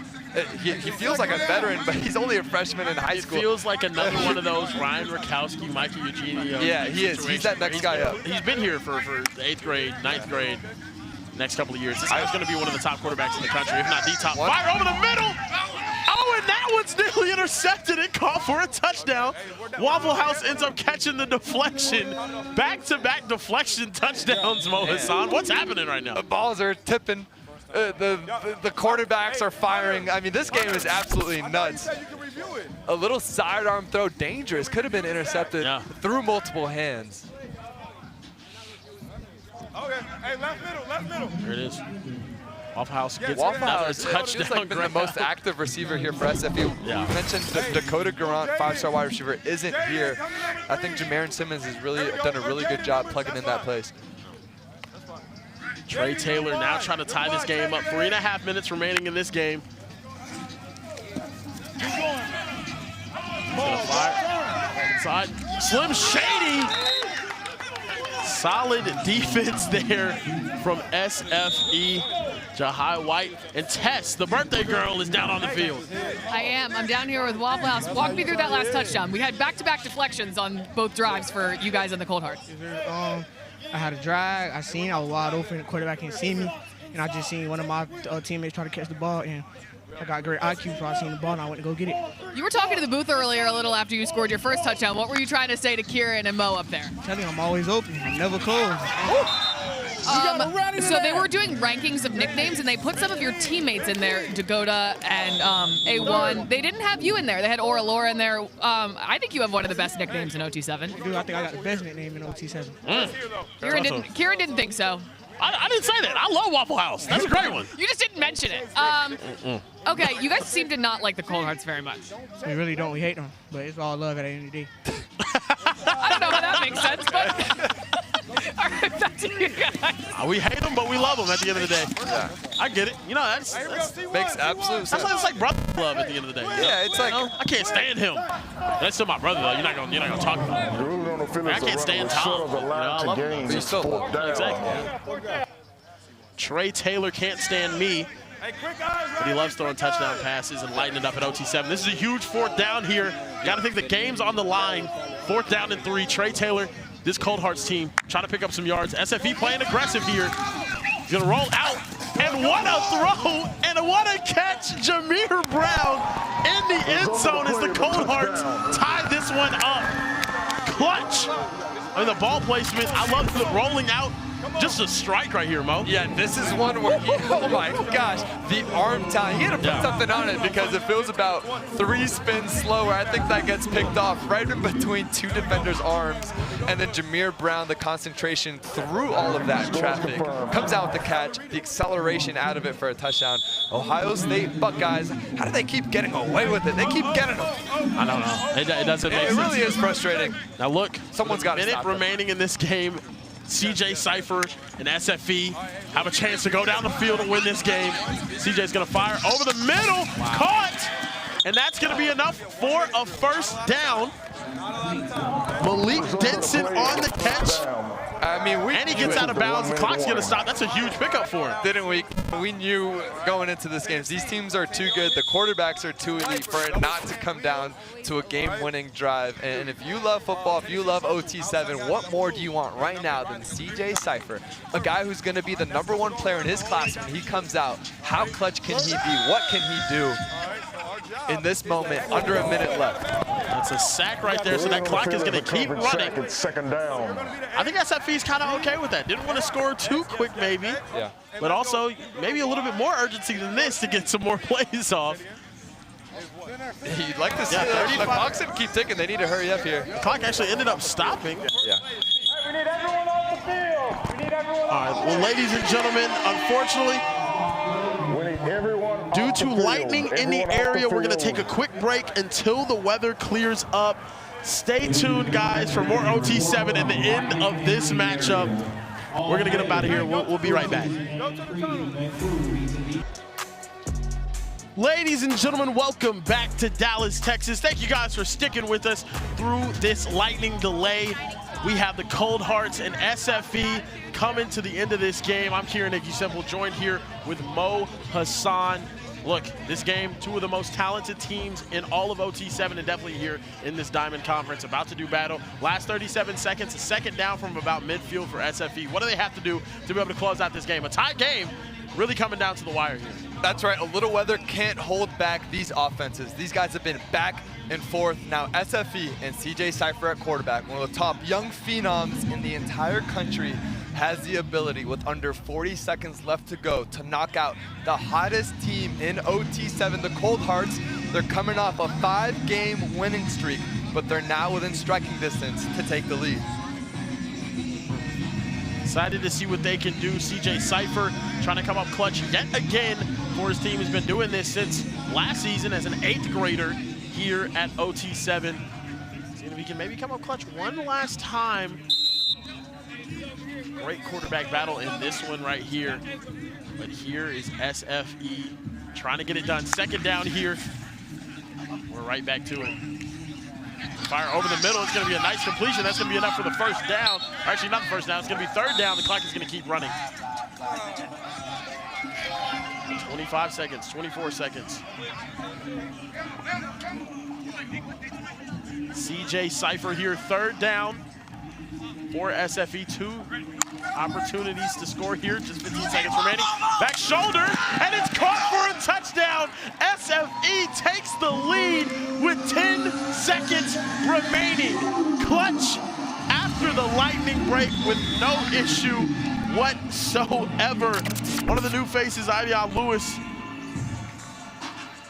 he feels like a veteran, but he's only a freshman in high school. It feels like another one of those Ryan Rakowski, Mikey Eugenio. Yeah, he is. He's that next guy up. He's been here for the 8th grade, 9th grade, next couple of years. This guy's going to be one of the top quarterbacks in the country, if not the top. Fire over the middle! Oh, and that one's nearly intercepted. It called for a touchdown. Waffle House ends up catching the deflection. Back-to-back deflection touchdowns, Mo Hassan. What's happening right now? The balls are tipping. The quarterbacks are firing. I mean, this game is absolutely nuts. A little sidearm throw, dangerous. Could have been intercepted through multiple hands. Okay, hey, left middle. There it is. Waffle House gets Waffle another House touchdown. like been the most active receiver here for SFU. You mentioned Dakota Garant, 5-star wide receiver, isn't here. I think Jamaron Simmons has really done a really good job plugging in that place. Trey Taylor now trying to tie this game up. 3.5 minutes remaining in this game. He's gonna fire. Inside. Slim Shady. Solid defense there from SFE. Jahai White and Tess, the birthday girl, is down on the field. I am. I'm down here with Waffle House. Walk me through that last touchdown. We had back-to-back deflections on both drives for you guys on the Cold Hearts. I had a drag. I was wide open. The quarterback didn't see me, and I just seen one of my teammates try to catch the ball, and I got great IQ, so I seen the ball, and I went to go get it. You were talking to the booth earlier a little after you scored your first touchdown. What were you trying to say to Kieran and Mo up there? I'm telling you, I'm always open. I'm never closed. So they were doing rankings of nicknames, and they put some of your teammates in there, Dagoda and A1. They didn't have you in there. They had Aura Laura in there. I think you have one of the best nicknames in OT7. Dude, I think I got the best nickname in OT7. Kieran didn't think so. I didn't say that. I love Waffle House. That's a great one. You just didn't mention it. Okay, you guys seem to not like the Cold Hearts very much. We really don't. We hate them, but it's all love at the end of the day. I don't know how that makes sense, but... All right, back to you guys. We hate them, but we love them at the end of the day. Yeah. I get it. You know, that's makes absolute sense. That's like brother love at the end of the day. Yeah, it's like, I can't stand him. That's still my brother though. You're not gonna talk about him. I can't stand Tom. I love him. But you still love him. Exactly. Trey Taylor can't stand me. But he loves throwing touchdown passes and lighting it up at OT7. This is a huge 4th down here. Got to think the game's on the line. 4th down and 3. Trey Taylor, this Cold Hearts team, trying to pick up some yards. SFE playing aggressive here. He's going to roll out. And what a throw and what a catch. Jameer Brown in the end zone as the Cold Hearts tie this one up. Clutch. I mean, the ball placement, I love the rolling out. Just a strike right here, Mo. Yeah, this is one where, oh my gosh, the arm time. He had to put something on it because it feels about 3 spins slower. I think that gets picked off right in between 2 defenders' arms. And then Jameer Brown, the concentration through all of that traffic, comes out with the catch, the acceleration out of it for a touchdown. Ohio State Buckeyes, how do they keep getting away with it? They keep getting them. I don't know. It doesn't make sense. It really is frustrating. Now look, someone's got to stop it. Minute remaining in this game. CJ Cypher and SFE have a chance to go down the field and win this game. CJ's gonna fire over the middle, caught, and that's gonna be enough for a first down. Malik Denson on the catch. I mean, and he gets out of bounds. The clock's going to stop. That's a huge pickup for him. Didn't we? We knew going into this game, these teams are too good. The quarterbacks are too elite for it not to come down to a game-winning drive. And if you love football, if you love OT7, what more do you want right now than CJ Cypher, a guy who's going to be the #1 player in his class when he comes out? How clutch can he be? What can he do in this moment, under a minute left? That's a sack right there, so that clock is going to keep running. It's second down. I think SFE's kind of okay with that. Didn't want to score too quick, maybe. Yeah. But also, maybe a little bit more urgency than this to get some more plays off. You'd like to see the clock's going to keep ticking. They need to hurry up here. The clock actually ended up stopping. Yeah. We need everyone on the field. We need everyone All right, well, ladies and gentlemen, unfortunately, due to lightning in the area, we're going to take a quick break until the weather clears up. Stay tuned, guys, for more OT7 and the end of this matchup. We're going to get up out of here. We'll be right back. Ladies and gentlemen, welcome back to Dallas, Texas. Thank you guys for sticking with us through this lightning delay. We have the Cold Hearts and SFE coming to the end of this game. I'm Kieran Nicky Simple, joined here with Mo Hassan. Look, this game, two of the most talented teams in all of OT7 and definitely here in this Diamond Conference, about to do battle. Last 37 seconds, a second down from about midfield for SFE. What do they have to do to be able to close out this game? A tight game, really coming down to the wire here. That's right, a little weather can't hold back these offenses. These guys have been back and forth. Now SFE and CJ Cypher at quarterback, one of the top young phenoms in the entire country, has the ability with under 40 seconds left to go to knock out the hottest team in OT7, the Cold Hearts. They're coming off a 5-game winning streak, but they're now within striking distance to take the lead. Excited to see what they can do. CJ Cypher trying to come up clutch yet again for his team. He's been doing this since last season as an 8th grader here at OT7. See if he can maybe come up clutch one last time. Great quarterback battle in this one right here. But here is SFE trying to get it done. Second down here. We're right back to it. Fire over the middle. It's going to be a nice completion. That's going to be enough for the first down. Or actually, not the first down. It's going to be third down. The clock is going to keep running. 25 seconds, 24 seconds. CJ Cypher here, third down for SFE. 2 opportunities to score here. Just 15 seconds remaining. Back shoulder, and it's caught for a touchdown. SFE takes the lead with 10 seconds remaining. Clutch after the lightning break with no issue whatsoever. One of the new faces, Ivian Lewis.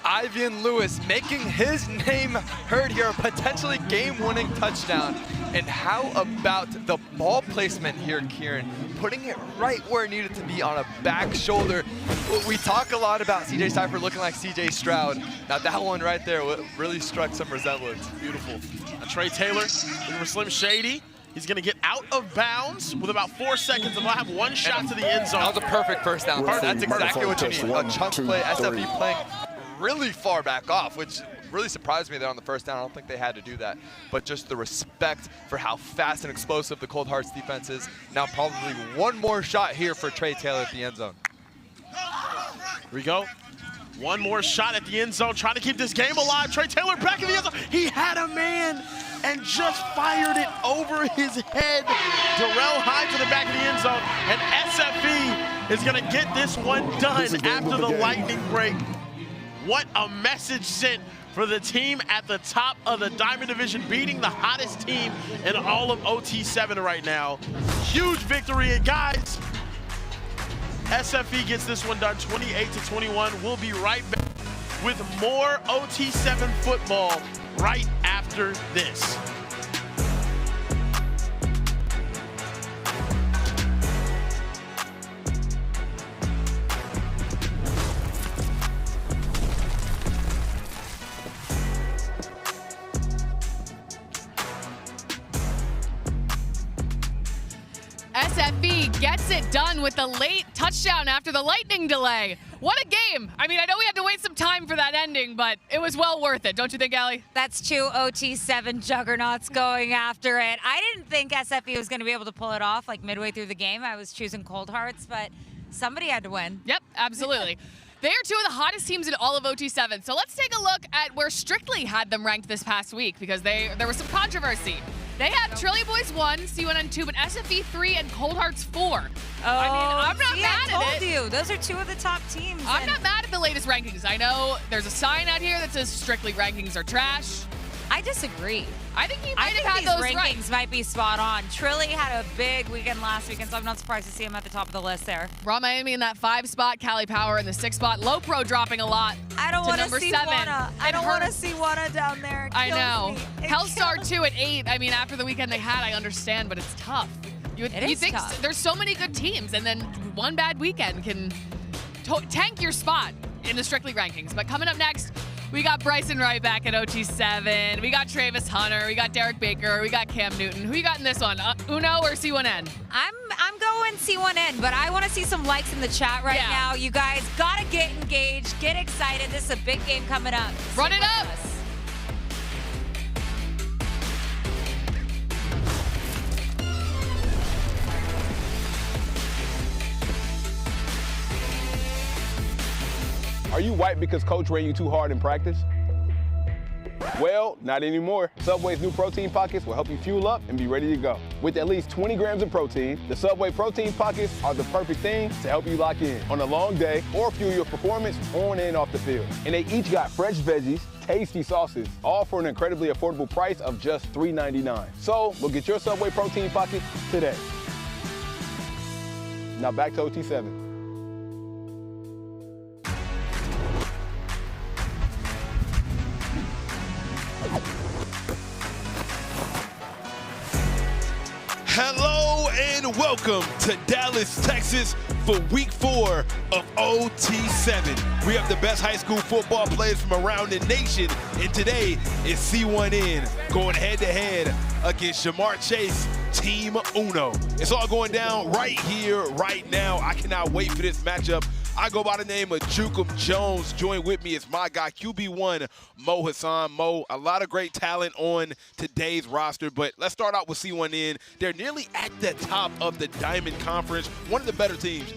Ivian Lewis making his name heard here, a potentially game-winning touchdown. And how about the ball placement here, Kieran? Putting it right where it needed to be on a back shoulder. We talk a lot about CJ Cypher looking like CJ Stroud. Now that one right there really struck some resemblance. Beautiful. Trey Taylor looking for Slim Shady. He's going to get out of bounds with about 4 seconds and we'll have one shot to the end zone. That was a perfect first down. That's exactly what you need. A chunk play, SFE playing really far back off, which really surprised me there on the first down. I don't think they had to do that. But just the respect for how fast and explosive the Cold Hearts defense is. Now probably one more shot here for Trey Taylor at the end zone. Here we go. One more shot at the end zone, trying to keep this game alive. Trey Taylor back in the end zone. He had a man and just fired it over his head. Darrell high to the back of the end zone, and SFE is gonna get this one done after the lightning break. What a message sent for the team at the top of the Diamond Division, beating the hottest team in all of OT7 right now. Huge victory, and guys, SFE gets this one done 28-21. We'll be right back with more OT7 football right after this. SFE gets it done with the late touchdown after the lightning delay. What a game. I mean, I know we had to wait some time for that ending, but it was well worth it. Don't you think, Allie? That's 2 OT7 juggernauts going after it. I didn't think SFE was going to be able to pull it off like midway through the game. I was choosing Cold Hearts, but somebody had to win. Yep, absolutely. They are two of the hottest teams in all of OT7. So let's take a look at where Strictly had them ranked this past week, because there was some controversy. They had Trilly Boys 1, C1N 2, but SFE 3 and Cold Hearts 4. Oh, I mean, I'm not mad I at told you. Those are two of the top teams. I'm not mad at the latest rankings. I know there's a sign out here that says Strictly rankings are trash. I disagree. I think he might have had those rankings right. might be spot on. Trilly had a big weekend last weekend, so I'm not surprised to see him at the top of the list there. Raw Miami in that 5 spot, Cali Power in the 6 spot, Low Pro dropping a lot. I don't want to see 7. Wunna. I don't want to see Wunna down there. It I kills know. me. It Hellstar kills 2 at 8. I mean, after the weekend they had, I understand, but it's tough. You is think tough. There's so many good teams, and then one bad weekend can tank your spot in the Strictly rankings. But coming up next, we got Brysen Wright back at OT7. We got Trayvis Hunter. We got Derek Baker. We got Cam Newton. Who you got in this one? Uno or C1N? I'm going C1N, but I want to see some likes in the chat right now. You guys gotta get engaged, get excited. This is a big game coming up. Run it up. Are you white because coach ran you too hard in practice? Well, not anymore. Subway's new protein pockets will help you fuel up and be ready to go. With at least 20 grams of protein, the Subway protein pockets are the perfect thing to help you lock in on a long day or fuel your performance on and off the field. And they each got fresh veggies, tasty sauces, all for an incredibly affordable price of just $3.99. So, go get your Subway protein pocket today. Now back to OT7. Hello and welcome to Dallas, Texas for week 4 of OT7. We have the best high school football players from around the nation, and today is C1N going head-to-head against Jamar Chase, Team Uno. It's all going down right here, right now. I cannot wait for this matchup. I go by the name of Jukum Jones. Join with me is my guy, QB1, Mo Hassan. Mo, a lot of great talent on today's roster, but let's start out with C1N. They're nearly at the top of the Diamond Conference, one of the better teams.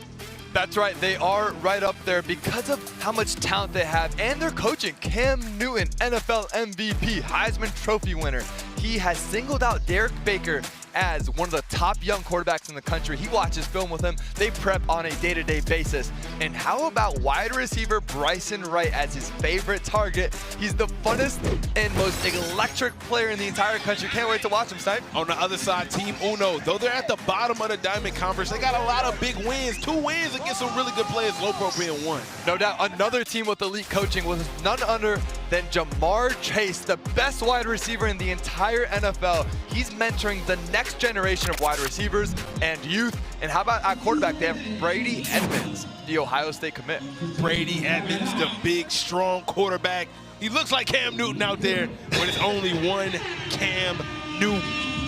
That's right, they are right up there because of how much talent they have and their coaching. Cam Newton, NFL MVP, Heisman Trophy winner. He has singled out Derek Baker as one of the top young quarterbacks in the country. He watches film with him. They prep on a day-to-day basis. And how about wide receiver Brysen Wright as his favorite target? He's the funnest and most electric player in the entire country. Can't wait to watch him, Snipe. On the other side, Team Uno, though they're at the bottom of the Diamond Conference, they got a lot of big wins. 2 wins against some really good players, Low Pro being 1. No doubt, another team with elite coaching was none other than Jamar Chase, the best wide receiver in the entire NFL. He's mentoring the next generation of wide receivers and youth. And how about at quarterback, they have Brady Edmonds, the Ohio State commit. Brady Edmonds, the big, strong quarterback. He looks like Cam Newton out there, but it's only one Cam Newton.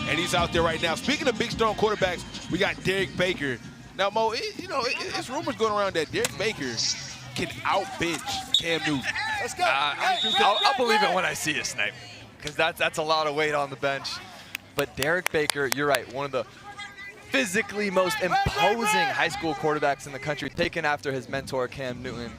And he's out there right now. Speaking of big, strong quarterbacks, we got Derek Baker. Now, Mo, it's rumors going around that Derek Baker can out-bench Cam Newton. Let's go. I'll believe it when I see it, Snipe, because that's a lot of weight on the bench. But Derek Baker, you're right, one of the physically most imposing high school quarterbacks in the country, taken after his mentor, Cam Newton.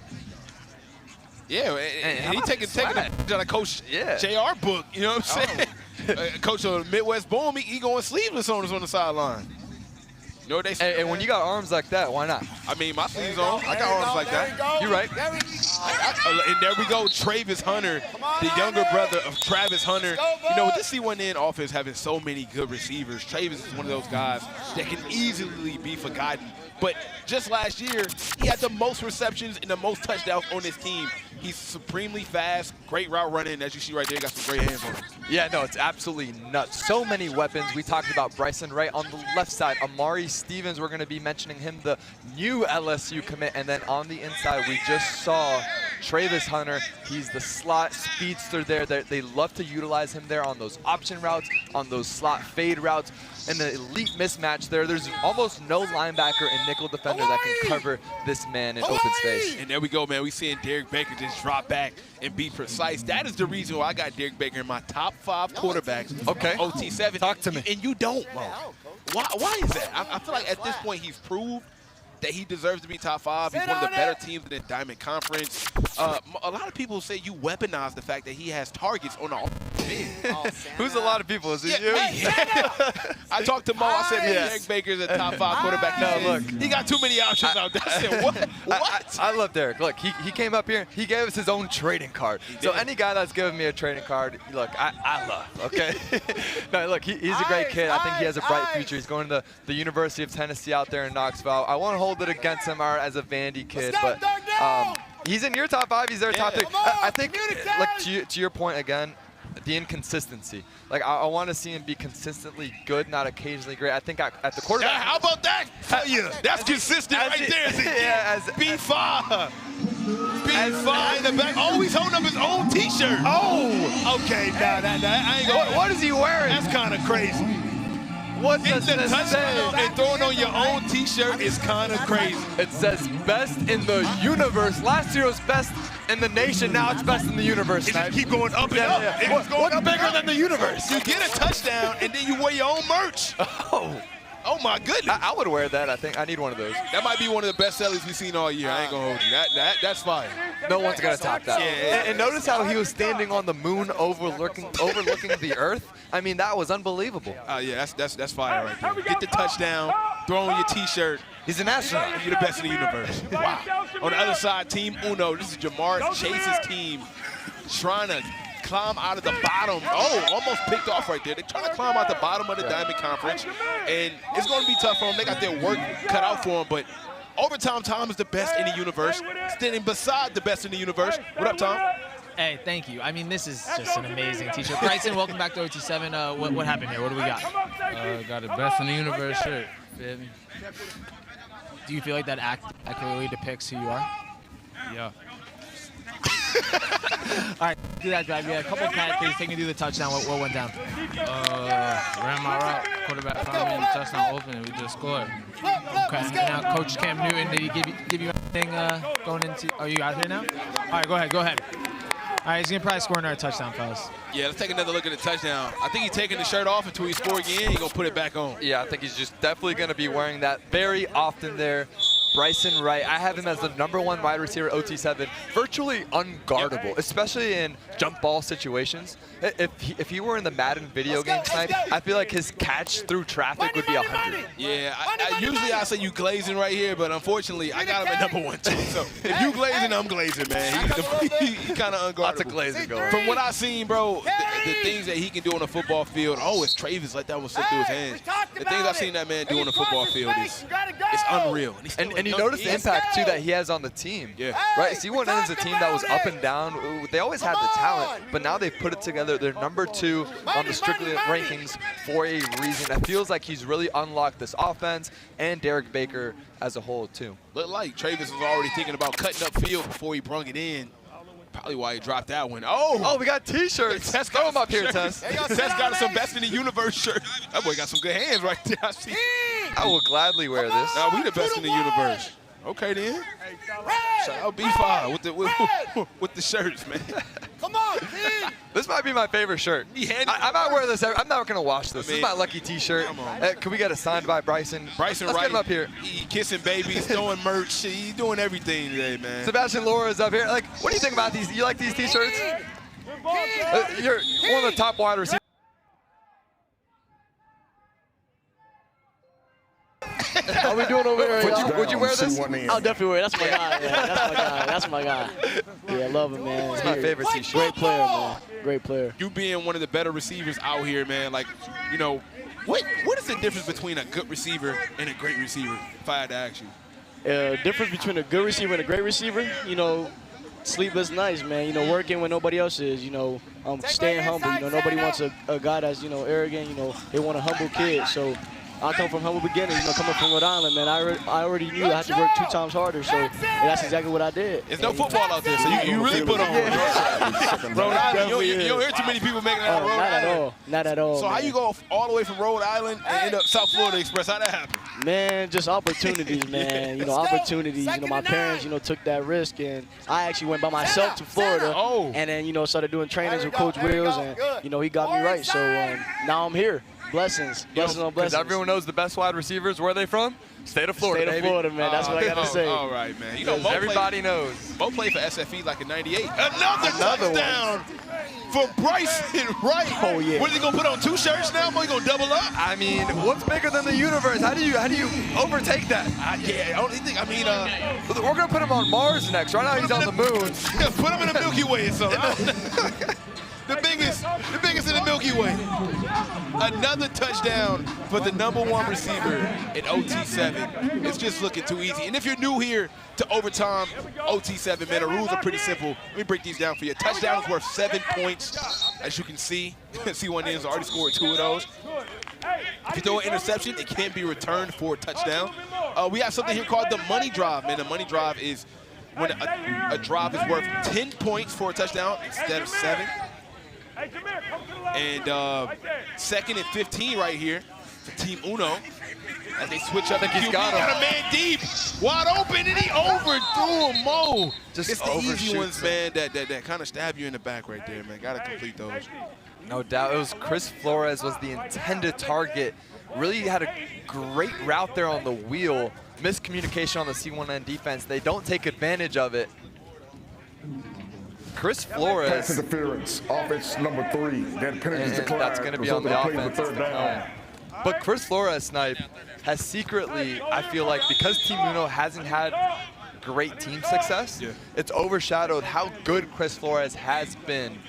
Yeah, and he taking a out of Coach JR book, you know what I'm saying? Coach of Midwest Boom, he going sleeveless on us on the sideline. You know what they say? And when you got arms like that, why not? I mean, my sleeves on. I got arms like that. You're right. And there we go, Trayvis Hunter, the younger brother of Travis Hunter. You know, with this C1N offense having so many good receivers, Trayvis is one of those guys that can easily be forgotten. But just last year, he had the most receptions and the most touchdowns on his team. He's supremely fast, great route running. As you see right there, got some great hands on him. Yeah, no, it's absolutely nuts. So many weapons. We talked about Brysen Wright on the left side. Amari Stevens, we're going to be mentioning him, the new LSU commit. And then on the inside, we just saw Trayvis Hunter, he's the slot speedster there. They love to utilize him there on those option routes, on those slot fade routes. And the elite mismatch there. There's almost no linebacker and nickel defender that can cover this man in open space. And there we go, man. We seeing Derek Baker just drop back and be precise. That is the reason why I got Derek Baker in my top 5 quarterbacks. Okay. OT7. Talk to me. And you don't, Mo. Why is that? I feel like at this point he's proved that he deserves to be top 5. He's one of the better teams in the Diamond Conference. A lot of people say you weaponize the fact that he has targets on the Who's a lot of people? Is it you? I talked to Mo. I said Derek Baker is a top 5 quarterback. No, look. He got too many options out there. I said, what? I love Derek. Look, he came up here. He gave us his own trading card. So any guy that's giving me a trading card, look, I love, okay? No, look, he's a great kid. I think he has a bright future. He's going to the University of Tennessee out there in Knoxville. I won't hold it against him as a Vandy kid, but he's in your top 5. He's their top 3. I think, like to your point again, the inconsistency. Like I want to see him be consistently good, not occasionally great. I think at the quarterback. Yeah, how about that for you? That's consistent right there. Yeah, B5. B5 in the back. Oh, he's holding up his own T-shirt. Oh, okay. Nah, I ain't gonna. What is he wearing? That's kind of crazy. What does this touchdown say? and throwing on your own T-shirt is kind of crazy. It says best in the universe. Last year was best in the nation. Now it's best in the universe. It just keep going up and up. Yeah. What's bigger than the universe? You get a touchdown and then you wear your own merch. Oh my goodness. I would wear that. I think I need one of those. That might be one of the best sellers we've seen all year. I ain't gonna hold you. That's fire. No one's gonna top that. Yeah. And notice how he was standing on the moon, overlooking the earth. I mean, that was unbelievable. Yeah, that's fire right there. Get the touchdown, throw on your T-shirt. He's an astronaut. You're the best in the universe. Wow. On the other side, Team Uno. This is Jamar Chase's team trying to climb out of the bottom. Oh, almost picked off right there. They're trying to climb out the bottom of the Diamond Conference, and it's going to be tough for them. They got their work cut out for them, but overtime Tom is the best in the universe, standing beside the best in the universe. What up, Tom? Hey, thank you. I mean, this is just an amazing t-shirt. Brysen, welcome back to OT7. What happened here? What do we got? Got the best in the universe shirt. Feel me? Do you feel like that accurately depicts who you are? Yeah. All right, do that drive. Yeah, a couple of please take me through the touchdown. What went down? Ran my route. Quarterback found me in the touchdown open, and we just scored. Okay. Now, Coach Cam Newton, did he give you anything going into? Are you out here now? All right, go ahead. All right, he's gonna probably score another touchdown, fellas. Yeah, let's take another look at the touchdown. I think he's taking the shirt off until he scores again. He's gonna put it back on. Yeah, I think he's just definitely gonna be wearing that very often there. Brysen Wright, I have him as the #1 wide receiver, OT7, virtually unguardable, especially in jump ball situations. If he were in the Madden video game tonight, I feel like his catch through traffic would be 100. Yeah, usually I say you glazing right here, but unfortunately I got him at #1 too. So if you glazing, I'm glazing, man. He's kind of unguardable. Lots of glazing going. From what I've seen, bro, the things that he can do on the football field. Oh, it's Trayvis like that was slipped through his hands. The things I've seen that man do on the football field is unreal. And you notice the impact, too, that he has on the team. Yeah. Right? C1N is a team that was up and down. They always had the talent, but now they've put it together. They're #2 on the Strictly rankings for a reason. It feels like he's really unlocked this offense and Derek Baker as a whole, too. Looked like Trayvis was already thinking about cutting up field before he brung it in. Probably why he dropped that one. Oh, we got T-shirts. Tess Throw them up here, Tess. Tess got some best in the universe shirt. That boy got some good hands right there. I see. I will gladly wear this. Now we the best in the universe. Okay then. Shout out B5 with the shirts, man. Come on, This might be my favorite shirt. I might wear this. I'm not gonna wash this. This is my lucky T-shirt. Can we get it signed by Brysen? Brysen Let's Wright. get him up here. He kissing babies, throwing merch. He's doing everything today, man. Sebastian Laura is up here. Like, what do you think about these? You like these T-shirts? You're one of the top wide receivers. How we doing over here? Would you wear this? I'll definitely wear it. That's my guy, man. That's my guy. Yeah, I love him, man. It's my favorite T-shirt. Great player, man. Great player. You being one of the better receivers out here, man, like, you know, what is the difference between a good receiver and a great receiver, if I had to ask you? Difference between a good receiver and a great receiver, you know, sleepless nights, man. You know, working when nobody else is, you know, staying humble. You know, nobody wants a guy that's, you know, arrogant. You know, they want a humble kid. So, I come from humble beginnings, coming from Rhode Island, man. I already knew I had to work 2 times harder, so that's exactly what I did. There's no football out there, so you really put on. Rhode Island, you don't hear too many people making it out of Rhode Island. Not at all. So how you go all the way from Rhode Island and end up South Florida Express? How'd that happen? Man, just opportunities, man. Opportunities. My parents, took that risk, and I actually went by myself to Florida, and then, started doing trainings with Coach Wills, and, he got me right. So now I'm here. Blessings on blessings. Because everyone knows the best wide receivers. Where are they from? State of Florida, State of Florida, man. That's what I got to say. All right, man. Everybody knows. Mo played for SFE like in '98. Another touchdown for Brysen Wright. Oh, yeah. What, is he going to put on 2 shirts now? Mo, he going to double up? I mean, what's bigger than the universe? How do you overtake that? Yeah, I don't think, we're going to put him on Mars next. Right now he's on the moon. Put him in the Milky Way. So the biggest in the Milky Way. Another touchdown for the #1 receiver in OT7. It's just looking too easy. And if you're new here to overtime OT7, man, the rules are pretty simple. Let me break these down for you. A touchdown is worth 7 points. As you can see, C1N has already scored 2 of those. If you throw an interception, it can be returned for a touchdown. We have something here called the money drive, man. The money drive is when a drive is worth 10 points for a touchdown instead of 7. And 2nd and 15 right here for Team Uno as they switch up. He's got a man deep, wide open, and he overthrew him. Mo. It's the easy ones, man, that kind of stab you in the back right there, man. Got to complete those. No doubt. It was Chris Flores was the intended target. Really had a great route there on the wheel. Miscommunication on the C1N defense. They don't take advantage of it. Chris Flores. Pass interference, offense #3. That penalty is declined. That's going to be on the offense. But Chris Flores, Snipe, has secretly, I feel like, because Team Uno hasn't had great team success, it's overshadowed how good Chris Flores has been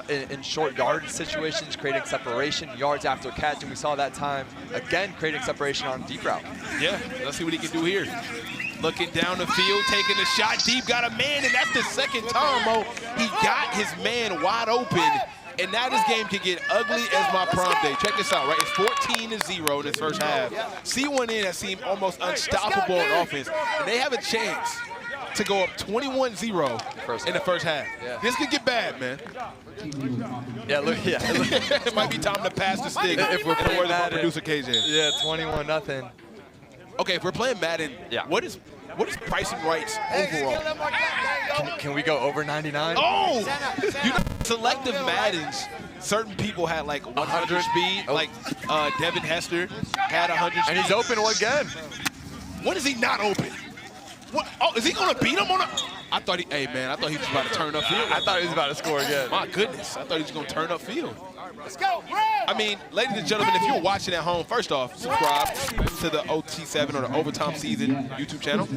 in short yardage situations, creating separation, yards after catch, and we saw that time, again, creating separation on a deep route. Yeah, let's see what he can do here. Looking down the field, taking a shot deep, got a man, and that's the 2nd time, Mo. He got his man wide open, and now this game can get ugly as my prom day. Check this out, right? It's 14-0 in this first half. C1N has seemed almost unstoppable on offense, and they have a chance to go up 21-0 in the first half. This could get bad, man. It might be time to pass the stick if we're playing Madden. Producer KJ. Yeah, 21-0 Okay, if we're playing Madden, what is Brysen Wright's overall? Can we go over 99? Oh! Selective Maddens, certain people had like 100 speed, like Devin Hester had 100 speed. And he's open again. When is he not open? What? Oh, is he going to beat him on a... I thought he was about to turn upfield. I thought he was about to score again. My goodness, I thought he was going to turn upfield. Let's go, I mean, ladies and gentlemen, if you're watching at home, first off, subscribe to the OT7 or the Overtime Season YouTube channel.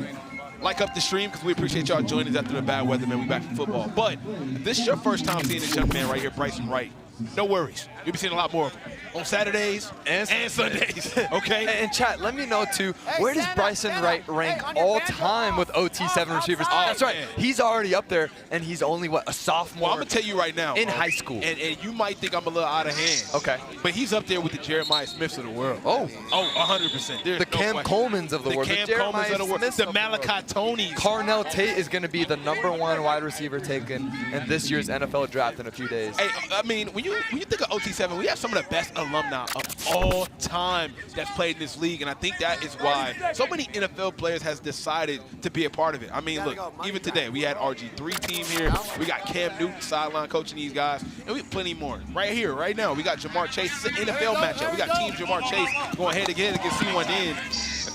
Like up the stream, because we appreciate y'all joining us after the bad weather, man. We back in football. But if this is your first time seeing this young man right here, Brysen Wright, no worries. You'll be seeing a lot more of him on Saturdays and Sundays, okay? And chat, let me know, too, where does Brysen Wright rank all time with OT7 receivers? That's right. Man. He's already up there, and he's only, a sophomore? Well, I'm going to tell you right now. In high school. And you might think I'm a little out of hand. Okay. But he's up there with the Jeremiah Smiths of the world. Oh, 100%. There's the Cam Colemans of the world. The Cam Colemans of the world. The Malachi Tonys. Carnell Tate is going to be the #1 wide receiver taken in this year's NFL draft in a few days. Hey, I mean, when you think of OT7, we have some of the best alumni of all time that's played in this league, and I think that is why so many NFL players has decided to be a part of it. I mean, look, even today, we had RG3 team here. We got Cam Newton sideline coaching these guys, and we have plenty more. Right here, right now, we got Jamar Chase. It's an NFL matchup. We got Team Jamar Chase going head-to-head against C1N. And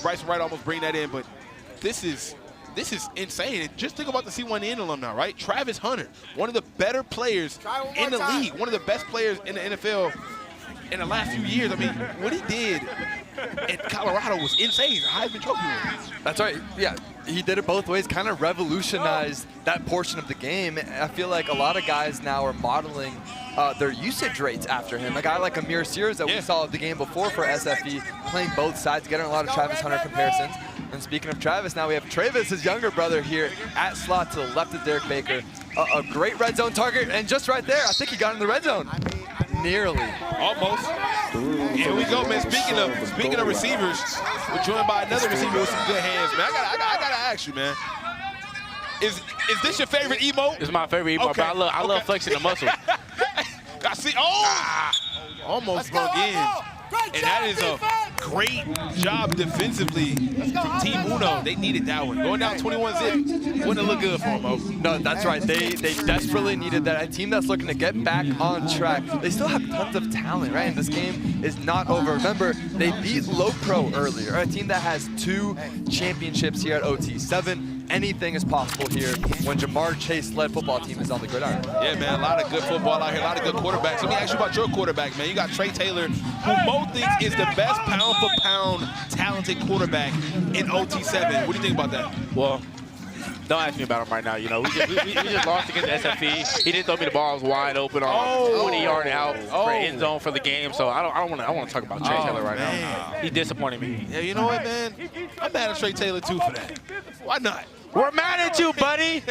Brysen Wright almost bring that in, but this is insane. And just think about the C1N alumni, right? Travis Hunter, one of the better players in the league, one of the best players in the NFL in the last few years. I mean, what he did at Colorado was insane. He's a Heisman Trophy winner. That's right. Yeah, he did it both ways, kind of revolutionized that portion of the game. I feel like a lot of guys now are modeling their usage rates after him. A guy like Amir Sears that we saw the game before for SFE, playing both sides, getting a lot of Travis Hunter comparisons. And speaking of Travis, now we have Trayvis, his younger brother, here at slot to the left of Derek Baker. A great red zone target, and just right there, I think he got in the red zone. I mean, nearly. Almost. Here we go, man. Speaking of receivers, we're joined by another receiver with some good hands, man. I gotta ask you, man. Is this your favorite emote? It's my favorite emote, Okay. but I love flexing the muscle. I see. Almost broke in. And that is a great job defensively from Team Uno. They needed that one. Going down 21-zip wouldn't look good for them, Mo. No, that's right. They desperately needed that. A team that's looking to get back on track. They still have tons of talent, right? And this game is not over. Remember, they beat Low Pro earlier, a team that has 2 championships here at OT7. Anything is possible here when Jamar Chase-led football team is on the gridiron. Yeah, man, a lot of good football out here, a lot of good quarterbacks. Let me ask you about your quarterback, man. You got Trey Taylor, who Mo thinks is the best pound-for-pound talented quarterback in OT7. What do you think about that? Well, don't ask me about him right now. You know, we just lost against SFE. He didn't throw me the ball. I was wide open on 20-yard out for end zone for the game. So I want to talk about Trey Taylor right now. He disappointed me. Yeah, you know what, man? I'm mad at Trey Taylor, too, for that. Why not? We're mad at you, buddy.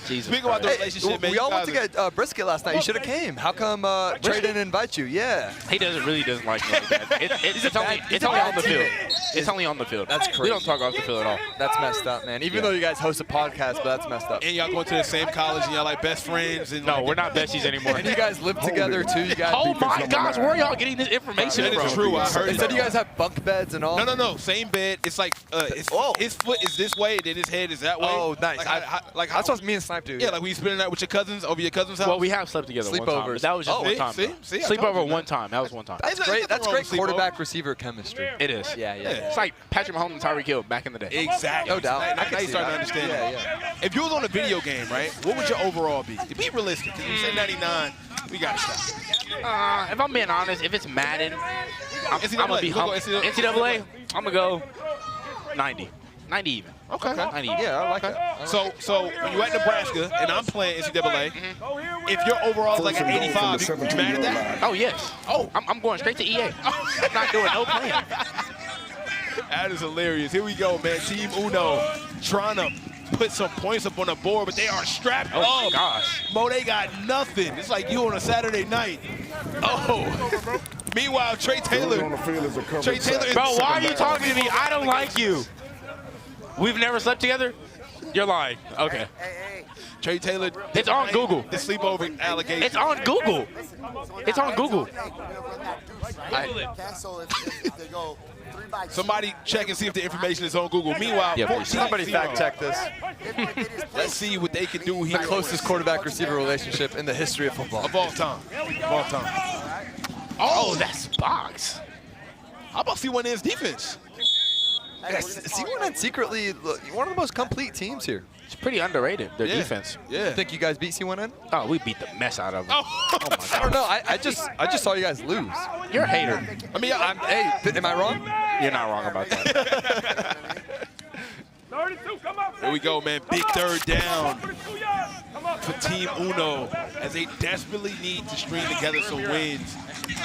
Speaking about the relationship, man. We all went to get brisket last night. You should have came. How come Trey didn't invite you? Yeah. He really doesn't like me like that. It's only on the field. It's only on the field. That's crazy. We don't talk off the field at all. That's messed up, man. Even though you guys host a podcast, but that's messed up. And y'all going to the same college and y'all like best friends. And no, we're not besties anymore. And you guys live together too. You guys. Oh my gosh, where are y'all getting this information from? That is true. I heard it. Said you guys have bunk beds and all. No. Same bed. It's like his foot is this way, then his head is that way. Oh, nice. Like that's what me and Snipe do. Yeah, like we spending that with your cousins over your cousin's house. Well, we have slept together one time. But that was just one time. See, sleepover one time. That was one time. That's great. That's great quarterback-receiver chemistry. It is. Yeah. It's like Patrick Mahomes and Tyreek Hill back in the day. Exactly. No doubt. Now you starting to understand. Yeah. If you was on a video game, right, what would your overall be? To be realistic, because you say 99, we got to stop. If I'm being honest, if it's Madden, I'm going to be humble. NCAA, I'm going to go 90. 90 even. Okay. 90 even. Yeah, I like that. So when you at Nebraska and I'm playing NCAA, if your overall is like an 85, you mad at that? Oh, yes. Oh, I'm going straight to EA. I'm not doing no playing. That is hilarious. Here we go, man. Team Uno trying to put some points up on the board, but they are strapped up. Oh, gosh. Mo, they got nothing. It's like you on a Saturday night. Oh. Meanwhile, Trey Taylor. Bro, why are you talking to me? I don't like you. We've never slept together? You're lying. Okay. Trey Taylor. It's on Google. The sleepover allegation. It's on Google. It's on Google. Somebody check and see if the information is on Google. Meanwhile, somebody fact check this. Let's see what they can do here. The closest quarterback-receiver relationship in the history of football. Of all time. Of all time. Oh, that's box. How about C1N's defense? C1N secretly one of the most complete teams here. It's pretty underrated, their defense. Yeah. Think you guys beat C1N? Oh, we beat the mess out of them. Oh my God. I don't know. I just saw you guys lose. You're a hater. I mean, am I wrong? You're not wrong about that. 32, come up. Here we go, man. Big third down for Team Uno as they desperately need to string together some wins.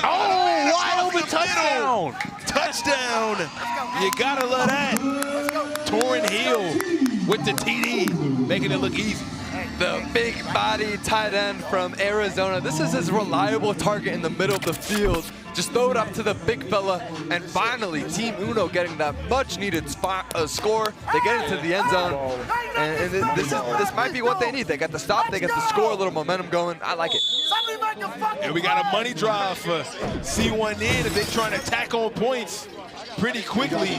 Oh, wide open touchdown. Touchdown. You gotta love that. Torrin Hill with the TD, making it look easy. The big body tight end from Arizona. This is his reliable target in the middle of the field. Just throw it up to the big fella, and finally, Team Uno getting that much-needed score. They get into the end zone, and this might be what they need. They got the stop, they got the score, a little momentum going. I like it. And we got a money drive for C1N if they're trying to tack on points pretty quickly.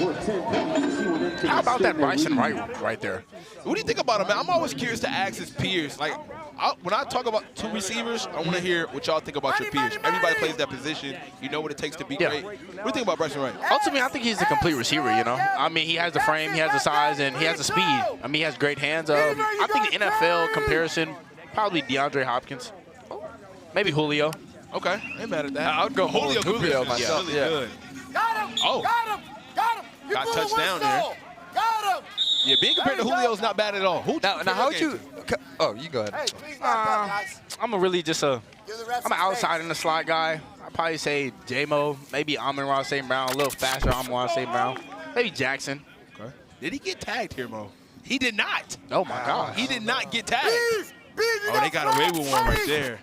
How about that Brysen Wright right there? What do you think about him, man? I'm always curious to ask his peers. Like, when I talk about two receivers, I want to hear what y'all think about your peers. Everybody plays that position. You know what it takes to be great. What do you think about Brysen Wright? Ultimately, I think he's a complete receiver, you know? I mean, he has the frame, he has the size, and he has the speed. I mean, he has great hands. I think the NFL comparison, probably DeAndre Hopkins. Maybe Julio. Okay, ain't mad at that. I would go Julio myself. Really good. Got him. Oh. Got him. Got him. You Got blew the touchdown whistle. there. Got him. Yeah, being compared to Julio is not bad at all. Now how would you? Oh, you go ahead. Hey, please not that, guys. I'm a really just a. Give the refs I'm an outside in the slot guy. I'd probably say J-Mo, maybe Amon-Ra St. Brown, a little faster Amon-Ra St. Brown. Maybe Jackson. Okay. Did he get tagged here, Mo? He did not. Oh, my God. He did not get tagged. Oh, they got away with one right there.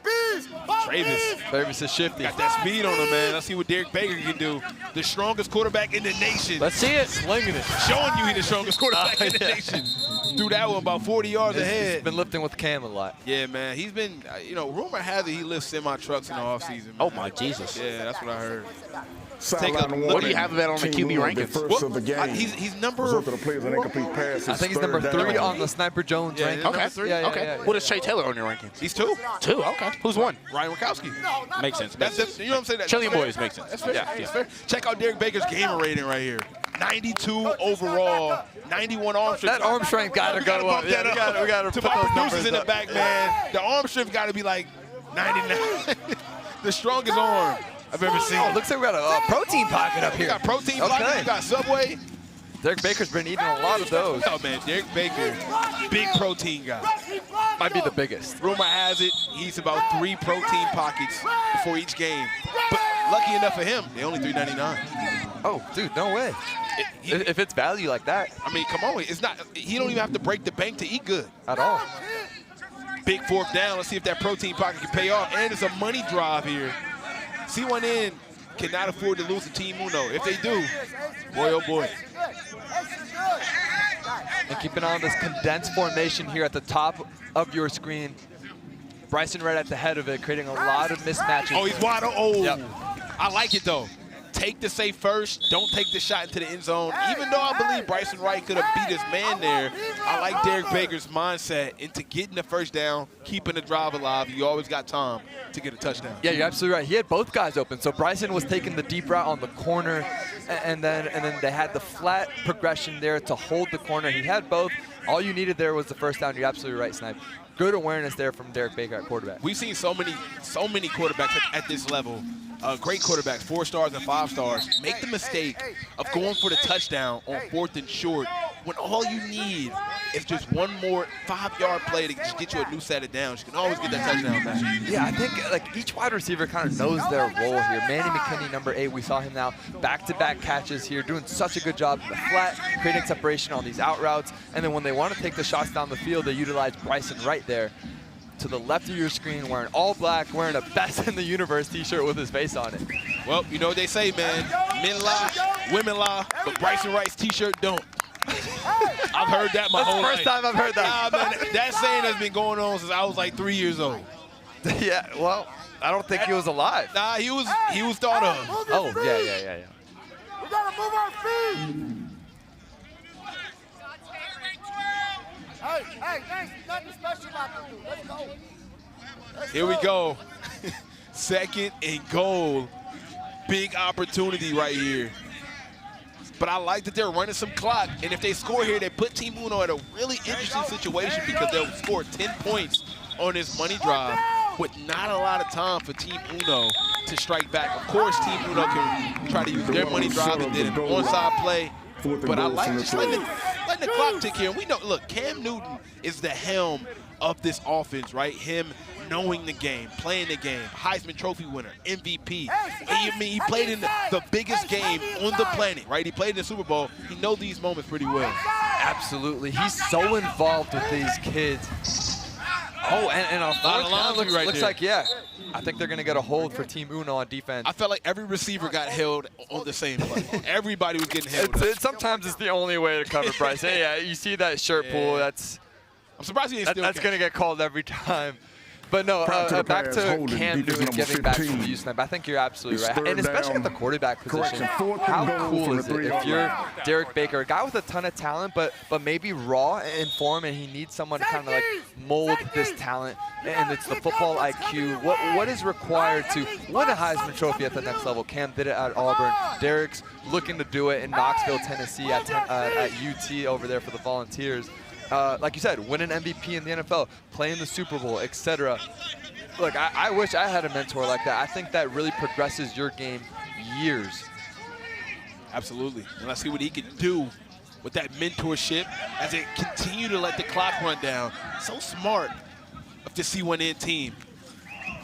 Trayvis is shifty. Got that speed on him, man. Let's see what Derek Baker can do. The strongest quarterback in the nation. Let's see it. Slinging it. Showing you he's the strongest quarterback in the nation. Threw that one about 40 yards ahead. He's been lifting with Cam a lot. Yeah, man. He's been, rumor has it he lifts semi-trucks in the offseason. Oh, my Jesus. Yeah, that's what I heard. What do you have that on the QB rankings? He's number. I think he's number 3 on the Sniper Jones ranking. Okay. Yeah. What is Trey Taylor on your rankings? He's 2. 2. Okay. Who's 1? Ryan Rakowski. Makes sense. You know what I'm saying? Chillian Boys makes sense. That's fair. Yeah. That's fair. Check out Derek Baker's gamer rating right here. 92 overall, 91 arm strength. That arm strength got to go up. Yeah, we got to to put my those producers numbers in the up. back, man. The arm strength got to be like 99. The strongest arm I've ever seen. Oh, looks like we got a protein pocket up here. We got protein pocket. We got Subway. Derek Baker's been eating a lot of those. Oh, man, Derek Baker, big protein guy. Might be the biggest. Rumor has it he eats about 3 protein pockets before each game. But lucky enough for him, they only $3.99. Oh, dude, no way. If it's value like that. I mean, come on. It's not. He don't even have to break the bank to eat good. At all. Big 4th down. Let's see if that protein pocket can pay off. And it's a money drive here. C1N cannot afford to lose to Team Uno. If they do, boy, oh boy. And keep an eye on this condensed formation here at the top of your screen. Brysen Wright at the head of it, creating a lot of mismatches. Oh, he's wide open. Oh, yep. I like it, though. Take the safe first. Don't take the shot into the end zone. Even though I believe Brysen Wright could have beat his man there, I like Derek Baker's mindset into getting the first down, keeping the drive alive. You always got time to get a touchdown. Yeah, you're absolutely right. He had both guys open. So Brysen was taking the deep route on the corner, and then they had the flat progression there to hold the corner. He had both. All you needed there was the first down. You're absolutely right, Snipe. Good awareness there from Derek Baker at quarterback. We've seen so many quarterbacks at this level. Great quarterbacks, 4 stars and 5 stars, make the mistake of going for the touchdown on 4th and short when all you need is just one more 5-yard play to just get you a new set of downs. You can always get that touchdown back. Yeah, I think like each wide receiver kind of knows their role here. Manny McKinney, number 8, we saw him now back-to-back catches here, doing such a good job in the flat, creating separation on these out routes. And then when they want to take the shots down the field, they utilize Brysen Wright there. To the left of your screen, wearing all black, wearing a best in the universe t-shirt with his face on it. Well, you know what they say, man. Men lie, women lie, but Brysen Wright's t-shirt don't. I've heard that my whole life. That's the first time I've heard that. Nah, man, that saying has been going on since I was like 3 years old. Yeah, well, I don't think he was alive. Nah, he was thought of. Oh, yeah. We gotta move our feet. Hey, thanks. Nothing special about to do. Let's go. Here we go. 2nd and goal. Big opportunity right here. But I like that they're running some clock. And if they score here, they put Team Uno in a really interesting situation because they'll score 10 points on this money drive with not a lot of time for Team Uno to strike back. Of course, Team Uno can try to use their money drive and then an onside play. But I like just letting the clock tick here. We know, look, Cam Newton is the helm of this offense, right? Him knowing the game, playing the game, Heisman Trophy winner, MVP. He played in the biggest game on the planet, right? He played in the Super Bowl. He knows these moments pretty well. Absolutely. He's so involved with these kids. Oh, and on 4th down, looks like, yeah. I think they're going to get a hold for Team Uno on defense. I felt like every receiver got held on the same play. Everybody was getting held. Sometimes it's the only way to cover Bryce. Yeah, you see that shirt pull. I'm surprised he didn't That's going to get called every time. But no, back to Cam Newton giving back to the U-Snap. I think you're absolutely right. And especially at the quarterback position, how cool is it if you're Derek Baker, a guy with a ton of talent, but maybe raw in form, and he needs someone to kind of like mold this talent, and it's the football IQ. What is required to win a Heisman Trophy at the next level? Cam did it at Auburn. Derek's looking to do it in Knoxville, Tennessee at UT over there for the Volunteers. Like you said, win an MVP in the NFL, play in the Super Bowl, etc. Look, I wish I had a mentor like that. I think that really progresses your game years. Absolutely. And let's see what he can do with that mentorship as they continue to let the clock run down. So smart of the C1N team.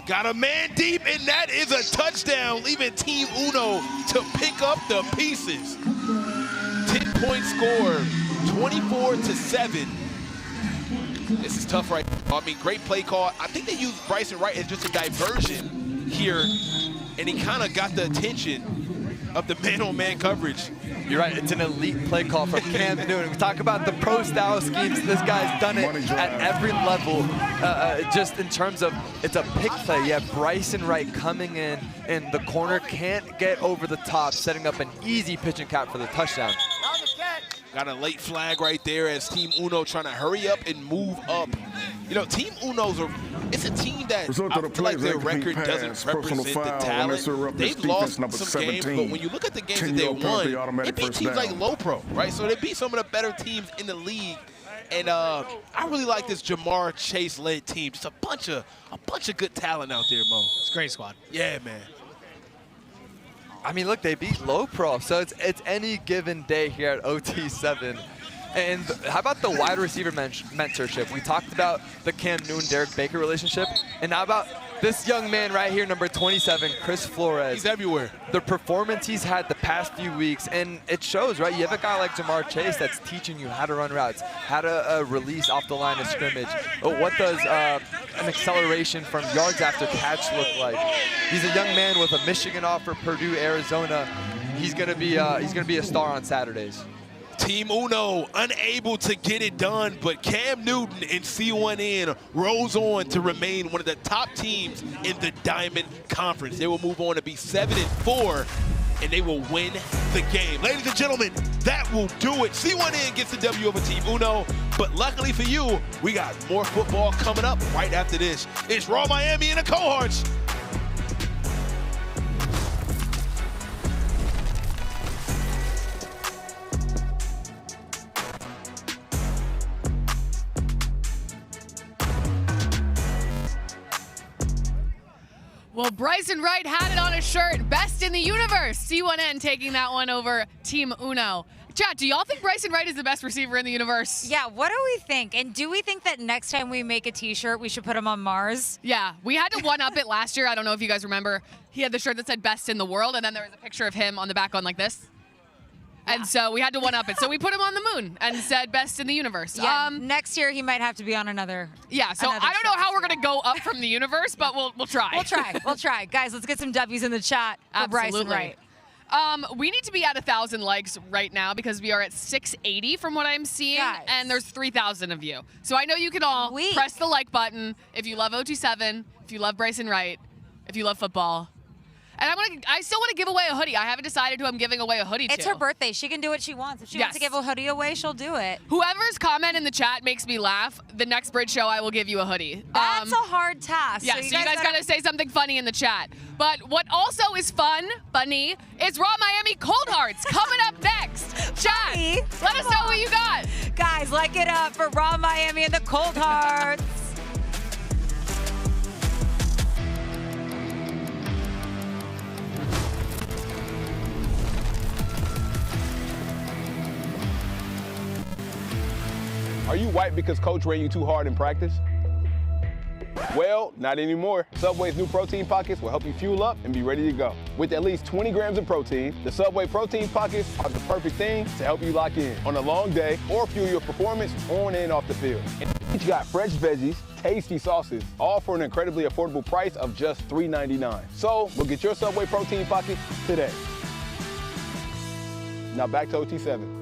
Got a man deep, and that is a touchdown, leaving Team Uno to pick up the pieces. 10-point score. 24-7. This is tough right now. I mean, great play call. I think they used Brysen Wright as just a diversion here, and he kind of got the attention of the man-on-man coverage. You're right, it's an elite play call from Cam Newton. We talk about the pro-style schemes. This guy's done it at every level, just in terms of, it's a pick play. You have Brysen Wright coming in, and the corner can't get over the top, setting up an easy pitch and count for the touchdown. Got a late flag right there as Team Uno trying to hurry up and move up. You know, Team Uno's it's a team that I feel like their record doesn't represent the talent. They've lost some games, but when you look at the games that they won, they beat teams like Low Pro, right? So they beat some of the better teams in the league. And I really like this Jamar Chase-led team. Just a bunch of good talent out there, Mo. It's a great squad. Yeah, man. I mean, look, they beat Low Pro, so it's any given day here at OT7. And how about the wide receiver mentorship? We talked about the Cam Newton-Derek Baker relationship, and how about this young man right here, number 27, Chris Flores. He's everywhere. The performance he's had the past few weeks, and it shows, right? You have a guy like Jamar Chase that's teaching you how to run routes, how to release off the line of scrimmage. What does an acceleration from yards after catch look like? He's a young man with a Michigan offer, Purdue, Arizona. He's gonna be a star on Saturdays. Team Uno unable to get it done, but Cam Newton and C1N rolls on to remain one of the top teams in the Diamond Conference. They will move on to be 7-4, and they will win the game. Ladies and gentlemen, that will do it. C1N gets the W over Team Uno, but luckily for you, we got more football coming up right after this. It's Raw Miami and the cohorts. Well, Brysen Wright had it on his shirt. Best in the universe. C1N taking that one over Team Uno. Chat, do y'all think Brysen Wright is the best receiver in the universe? Yeah, what do we think? And do we think that next time we make a t-shirt, we should put him on Mars? Yeah, we had to one-up it last year. I don't know if you guys remember. He had the shirt that said best in the world, and then there was a picture of him on the back on like this. And so we had to one-up it. So we put him on the moon and said best in the universe. Yeah, next year he might have to be on another. Yeah, so I don't know how we're going to go up from the universe, but we'll try. We'll try. Guys, let's get some W's in the chat for Brysen Wright. We need to be at 1,000 likes right now because we are at 680 from what I'm seeing, and there's 3,000 of you. So I know you can all press the like button if you love OT7, if you love Brysen Wright, if you love football. And I still want to give away a hoodie. I haven't decided who I'm giving away a hoodie to. It's her birthday. She can do what she wants. If she wants to give a hoodie away, she'll do it. Whoever's comment in the chat makes me laugh. The next Bridge show, I will give you a hoodie. That's a hard task. Yeah, so you guys got to say something funny in the chat. But what also is funny, is Raw Miami Cold Hearts coming up next. Chat, let us know what you got. Guys, like it up for Raw Miami and the Cold Hearts. Are you white because coach ran you too hard in practice? Well, not anymore. Subway's new protein pockets will help you fuel up and be ready to go. With at least 20 grams of protein, the Subway protein pockets are the perfect thing to help you lock in on a long day or fuel your performance on and off the field. And each got fresh veggies, tasty sauces, all for an incredibly affordable price of just $3.99. So, go get your Subway protein pockets today. Now back to OT7.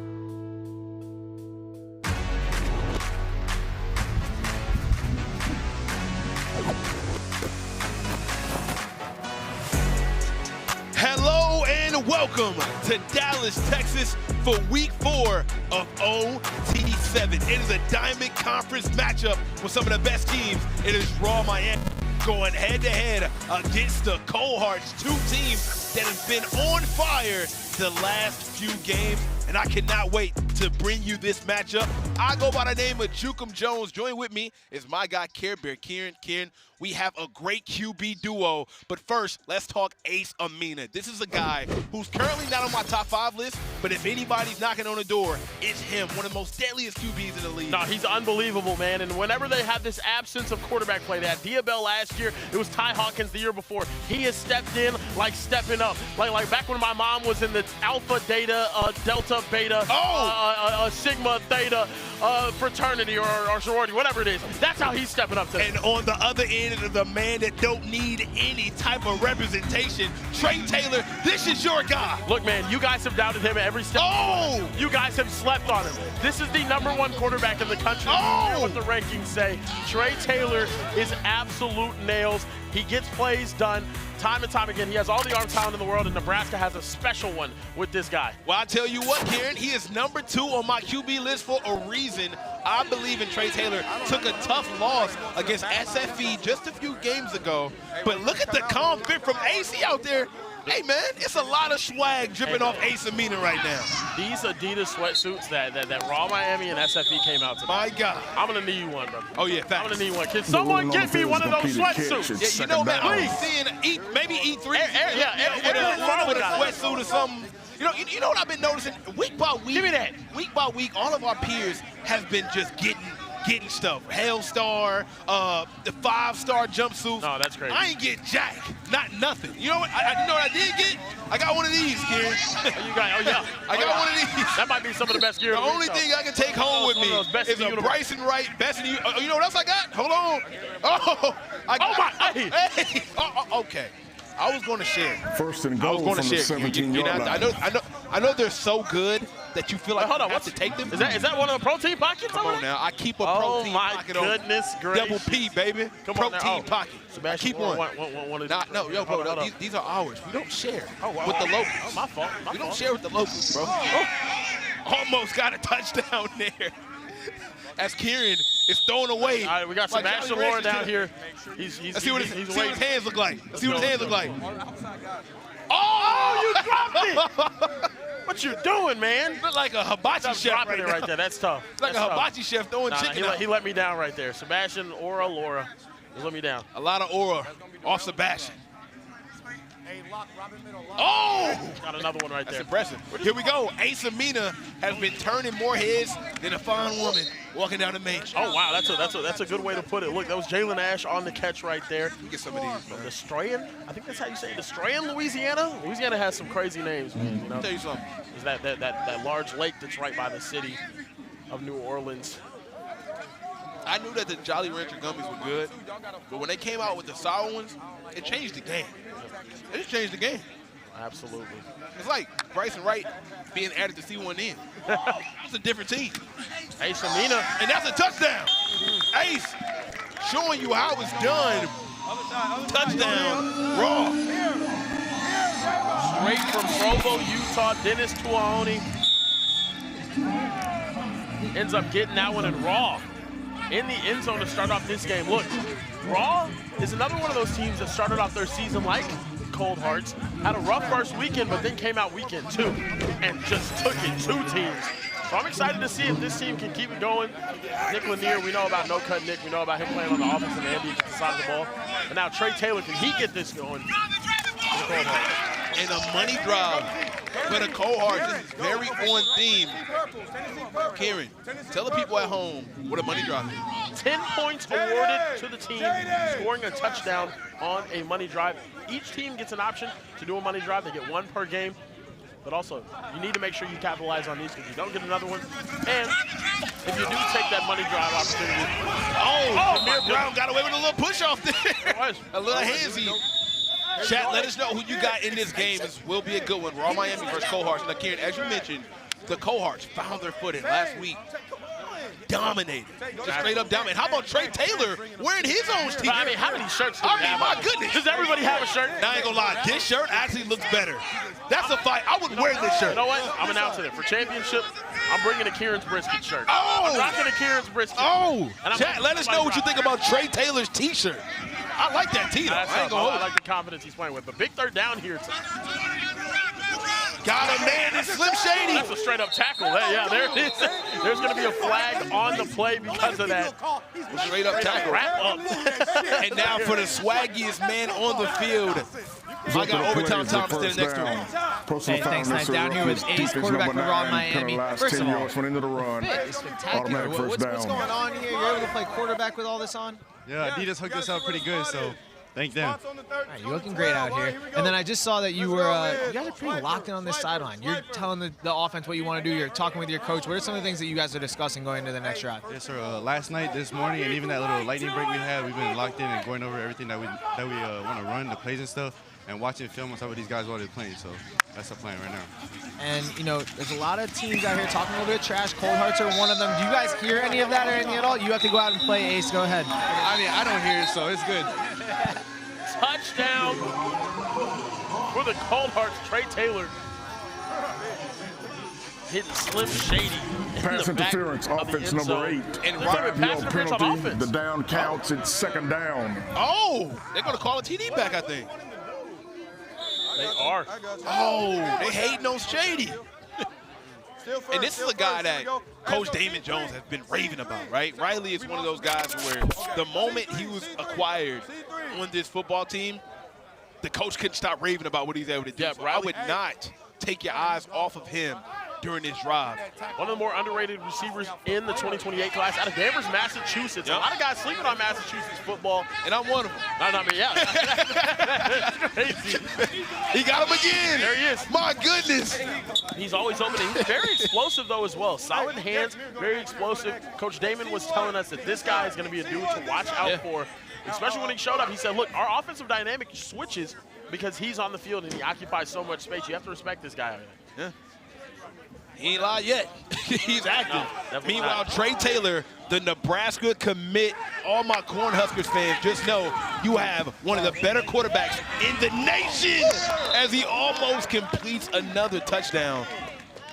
Hello and welcome to Dallas, Texas for week 4 of OT7. It is a Diamond Conference matchup with some of the best teams. It is Raw Miami going head-to-head against the Cold Hearts, two teams that have been on fire the last few games, and I cannot wait to bring you this matchup. I go by the name of Jukum Jones. Join with me is my guy, Care Bear. Kieran, we have a great QB duo, but first, let's talk Ace Amina. This is a guy who's currently not on my top 5 list, but if anybody's knocking on the door, it's him, one of the most deadliest QBs in the league. No, he's unbelievable, man, and whenever they have this absence of quarterback play, they had Diabell last year, it was Ty Hawkins the year before. He has stepped in like stepping up. Like back when my mom was in the alpha, delta, beta, sigma, theta, fraternity or sorority, whatever it is. That's how he's stepping up today. And on the other end of the man that don't need any type of representation, Tray Taylor, this is your guy. Look, man, you guys have doubted him at every step. Oh! You guys have slept on him. This is the #1 quarterback in the country. Oh! What the rankings say. Tray Taylor is absolute nails. He gets plays done time and time again. He has all the arm talent in the world, and Nebraska has a special one with this guy. Well, I tell you what, Kieran, he is #2 on my QB list for a reason. I believe in Tray Taylor. Took a tough loss against SFE just a few games ago. But look at the confidence from AC out there. Hey, man, it's a lot of swag dripping off Ace Amina right now. These Adidas sweatsuits that Raw Miami and SFE came out to. My God. I'm going to need one, brother. Oh, yeah, facts. I'm going to need one. Can someone get me one of those sweatsuits? Yeah, you know, man, I'm seeing maybe E3 with a sweatsuit or something. You know what I've been noticing? Week by week. Give me that. Week by week, all of our peers have been just getting stuff. Hellstar, the 5-star jumpsuits. No, that's crazy. I ain't get jack, not nothing. You know what? You know what I did get? I got one of these, Kieran. I got one of these. That might be some of the best gear. The only thing I can take home with me is a Brysen Wright best in the. You know what else I got? Hold on. Hey. Okay. I was going to share. First and goal from the 17-yard line. I know they're so good that you feel like you have to take them. Is that one of the protein pockets? Come on now. I keep a protein pocket on. Oh, my goodness gracious. Double P, baby. Protein pocket. Sebastian, I keep one. Bro, these are ours. We don't share with the locals. locals. Oh, my fault. We don't share with the locals, bro. Almost got a touchdown there. As Kieran is thrown away. All right, we got Sebastian Laura down here. Let's see what his hands look like. Let's see what his hands look like. Oh, you dropped it! What you doing, man? Look like a hibachi chef right there. That's tough. It's like a hibachi chef throwing chicken out. He let me down right there. Sebastian, Laura. He let me down. A lot of aura off Sebastian. Oh! Got another one right there. That's impressive. Here we go. Ace Amina has been turning more heads than a fine woman walking down the main street. Oh, wow. That's a good way to put it. Look, that was Jalen Ash on the catch right there. Get some of these, man. Destroyin'? I think that's how you say it. Destroyin', Louisiana? Louisiana has some crazy names, man. You know? I'll tell you something. There's that large lake that's right by the city of New Orleans. I knew that the Jolly Rancher gummies were good, but when they came out with the sour ones, it changed the game. It just changed the game. Absolutely. It's like Brysen Wright being added to C1N. It's a different team. Ace Amina. And that's a touchdown. Ace showing you how it's done. Touchdown. Raw. Straight from Provo, Utah, Dennis Tuaoni ends up getting that one in Raw in the end zone to start off this game. Look, Raw is another one of those teams that started off their season like Cold Hearts, had a rough first weekend, but then came out weekend 2 and just took it 2 teams. So I'm excited to see if this team can keep it going. Nick Lanier, we know about no-cut Nick. We know about him playing on the offensive end at the side of the ball. But now Tray Taylor, can he get this going? And a money drive for the Cold Hearts. This is very on theme. Kieran, tell the people at home what a money drive is. 10 points awarded to the team, scoring a touchdown on a money drive. Each team gets an option to do a money drive. They get 1 per game. But also, you need to make sure you capitalize on these because you don't get another one. And if you do take that money drive opportunity. Jameer Brown got away with a little push off there. A little handsy. Chat, let us know who you got in this game. This will be a good one. Raw Miami versus Cold Hearts. Now, Kieran, as you mentioned, the Cold Hearts found their footing last week. Dominated. Just straight up dominated. How about Tray Taylor wearing his own t-shirt? I mean, how many shirts do we have? My goodness. Does everybody have a shirt? Now, I ain't gonna lie. This shirt actually looks better. That's a fight. I would wear this shirt. You know what? I'm announcing it. For championship, I'm bringing a Kieran's Brisket shirt. Oh! I'm rocking a Kieran's Brisket. Oh! Chat, let us know what you think about Tray Taylor's t-shirt. I like that tee, though. I like the confidence he's playing with. But big third down here. Got a man, it's Slim Shady. That's a straight up tackle. Yeah, there it is. There's going to be a flag on the play because of that. Straight up tackle. Wrap up. And now for the swaggiest man on the field. I got Overtime Tom standing next to him. Hey, thanks, nice. Down here with Ace, quarterback for Raw Miami. First of all, spectacular. What's going on here? You're able to play quarterback with all this on? Yeah, Adidas hooked us up pretty good, so Thank them. All right, you're looking great out here. And then I just saw that you were, you guys are pretty locked in on this sideline. You're telling the offense what you want to do. You're talking with your coach. What are some of the things that you guys are discussing going into the next drive? Yes, sir. Last night, this morning, and even that little lightning break we had, we've been locked in and going over everything that we want to run, the plays and stuff, and watching film on some of these guys while they're playing. So that's the plan right now. And, you know, there's a lot of teams out here talking a little bit of trash. Cold Hearts are one of them. Do you guys hear any of that or anything at all? You have to go out and play, Ace. Go ahead. I mean, I don't hear it, so it's good. Touchdown for the Cold Hearts. Trey Taylor hitting Slim Shady. Pass interference, offense number 8. And Five-yard penalty. The down counts. It's second down. Oh, they're going to call a TD back, I think. They are. Oh, they hating on Shady. And this is a guy that Coach Damon Jones has been raving about, right? Riley is one of those guys where the moment he was acquired on this football team, the coach couldn't stop raving about what he's able to do. So I would not take your eyes off of him during this drive. One of the more underrated receivers in the 2028 class out of Danvers, Massachusetts. Yep. A lot of guys sleeping on Massachusetts football. And I'm one of them. I mean, yeah. That's crazy. He got him again. There he is. My goodness. He's always opening. He's very explosive, though, as well. Solid hands, very explosive. Coach Damon was telling us that this guy is going to be a dude to watch out for, especially when he showed up. He said, look, our offensive dynamic switches because he's on the field and he occupies so much space. You have to respect this guy. Yeah. He ain't lied yet. He's active. No, Meanwhile, Trey Taylor, the Nebraska commit, all my Cornhuskers fans, just know you have one of the better quarterbacks in the nation as he almost completes another touchdown.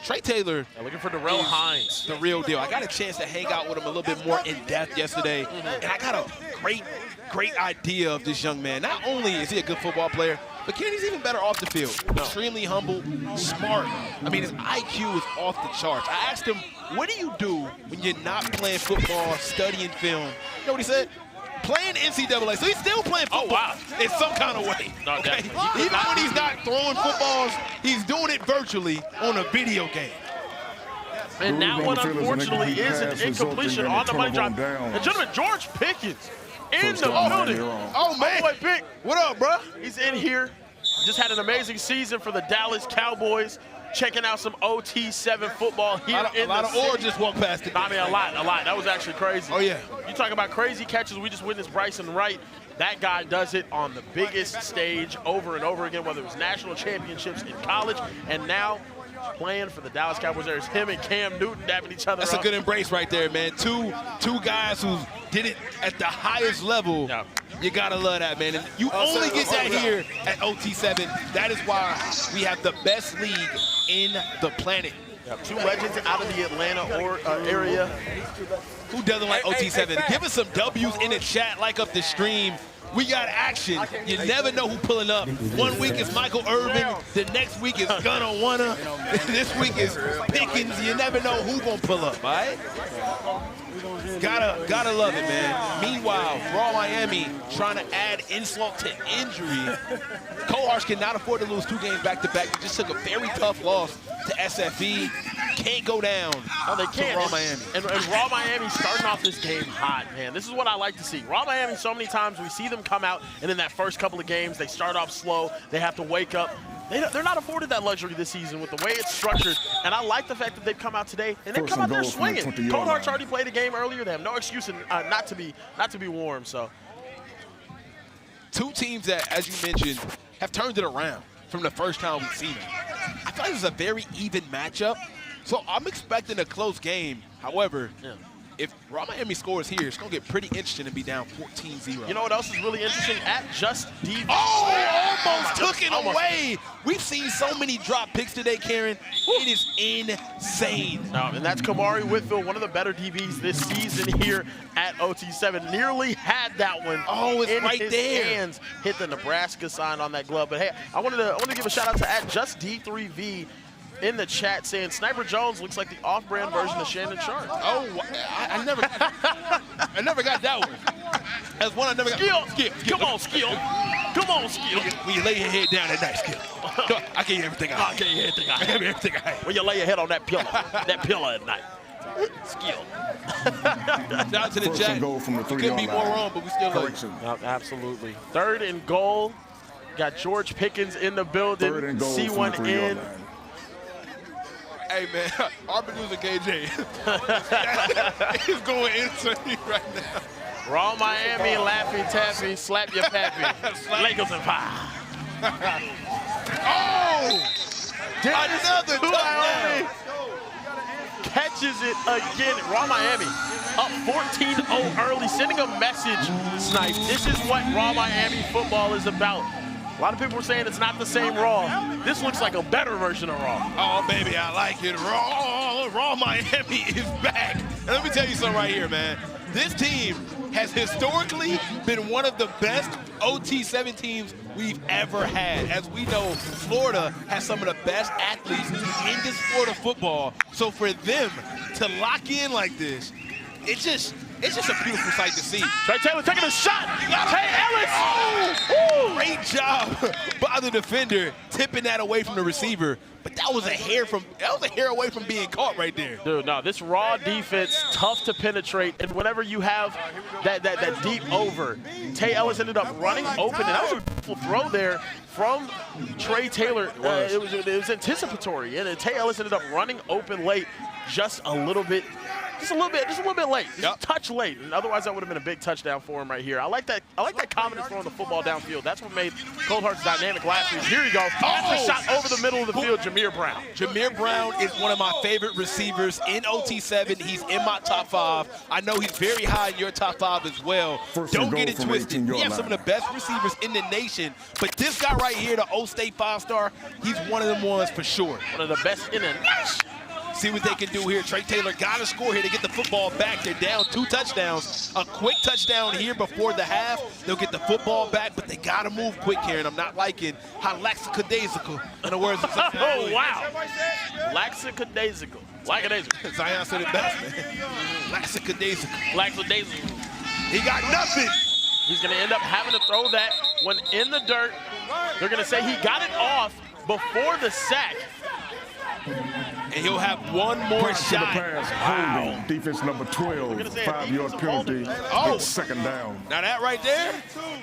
Trey Taylor looking for Darrell Hines. The real deal. I got a chance to hang out with him a little bit more in depth yesterday, and I got a great idea of this young man. Not only is he a good football player, but Kenny's even better off the field. Extremely humble, smart. I mean, his IQ is off the charts. I asked him, what do you do when you're not playing football, studying film? You know what he said? Playing NCAA. So he's still playing football in some kind of way. No, okay? Even when he's not throwing footballs, he's doing it virtually on a video game. And that one, unfortunately, is an incompletion on the money drop. And gentlemen, George Pickens in the building. Oh, man. Pick. What up, bro? He's in here. Just had an amazing season for the Dallas Cowboys. Checking out some OT7 football here in the city. A lot of ore just walked past it. I mean, a lot. That was actually crazy. Oh, yeah. You talk about crazy catches. We just witnessed Brysen Wright. That guy does it on the biggest stage over and over again, whether it was national championships in college and now playing for the Dallas Cowboys. There's him and Cam Newton dabbing each other That's up. a good embrace right there, man. Two guys who did it at the highest level. Yeah. You gotta love that, man. And you only get that here at OT7. That is why we have the best league in the planet. Yep. Two legends out of the Atlanta area. Who doesn't like OT7? Give us some W's in the chat, like up the stream. We got action. You never know who's pulling up. 1 week is Michael Irvin. The next week is Wunna. This week is Pickens. You never know who's going to pull up, all right? Gotta love it, man. Meanwhile, Raw Miami trying to add insult to injury. Cohorts cannot afford to lose 2 games back-to-back. They just took a very tough loss to SFE. Can't go down. Oh, they can't. Raw Miami. And Raw Miami starting off this game hot, man. This is what I like to see. Raw Miami, so many times we see them come out, and in that first couple of games, they start off slow. They have to wake up. They're not afforded that luxury this season with the way it's structured. And I like the fact that they've come out today, and they've come out there swinging. Cold Hearts already played a game earlier. They have no excuse not to be warm. So, 2 teams that, as you mentioned, have turned it around from the first time we've seen them. I feel like this is a very even matchup. So I'm expecting a close game. However, if Raw Miami scores here, it's going to get pretty interesting and be down 14-0. You know what else is really interesting? At Just DV. Oh, almost took it away. We've seen so many drop picks today, Karen. It is insane. And that's Kamari Whitfield, one of the better DBs this season here at OT7. Nearly had that one. Oh, it's in right his there. Hands. Hit the Nebraska sign on that glove. But hey, I wanted to give a shout out to at Just D3V in the chat saying Sniper Jones looks like the off-brand version of Shannon Sharp. Oh, I never got that one. That's one I never got. Skill. Come on, Skill. Come on, Skill. When you lay your head down at night, Skill. I gave you everything I gave you everything I had. When you lay your head on that pillow at night. Skill. Shout out to the Jack. Couldn't be more wrong, but we still love you. Yep, absolutely. 3rd and goal. Got George Pickens in the building. C1 in. Hey, man, our producer, KJ, he's going insane right now. Raw Miami, Laffy Taffy, slap your pappy. Lakers and pie. Oh! Another touchdown. Catches it again. Raw Miami up 14-0 early, sending a message, Snipe. This is what Raw Miami football is about. A lot of people were saying it's not the same Raw. This looks like a better version of Raw. Oh, baby, I like it. Raw Miami is back. And let me tell you something right here, man. This team has historically been one of the best OT7 teams we've ever had. As we know, Florida has some of the best athletes in this sport of football. So for them to lock in like this, it's just a beautiful sight to see. Trey Taylor taking a shot. Tay Ellis. Oh, great job by the defender, tipping that away from the receiver. But that was a hair away from being caught right there. Dude, no, this Raw defense, tough to penetrate. And whenever you have that deep over, Tay Ellis ended up running open. And that was a beautiful throw there from Trey Taylor. It was anticipatory. And Tay Ellis ended up running open late, just a little bit late, just a touch late, and otherwise that would have been a big touchdown for him right here. I like that confidence throwing the football downfield. That's what made Cold Hearts dynamic last week. Here you go. That's a shot over the middle of the field, Jameer Brown. Jameer Brown is one of my favorite receivers in OT7. He's in my top 5. I know he's very high in your top 5 as well. Don't get it twisted. We have some of the best receivers in the nation, but this guy right here, the O-State 5-star, he's one of them ones for sure. One of the best in the nation. See what they can do here. Trey Taylor got to score here to get the football back. They're down 2 touchdowns. A quick touchdown here before the half. They'll get the football back, but they got to move quick here, and I'm not liking how lackadaisical, in the words of oh, wow. Lackadaisical. Zion said it best, man. Lackadaisical. He got nothing. He's going to end up having to throw that one in the dirt. They're going to say he got it off before the sack. And he'll have one more shot. Wow. Defense number 12, 5-yard penalty. Oh, it's 2nd down. Now that right there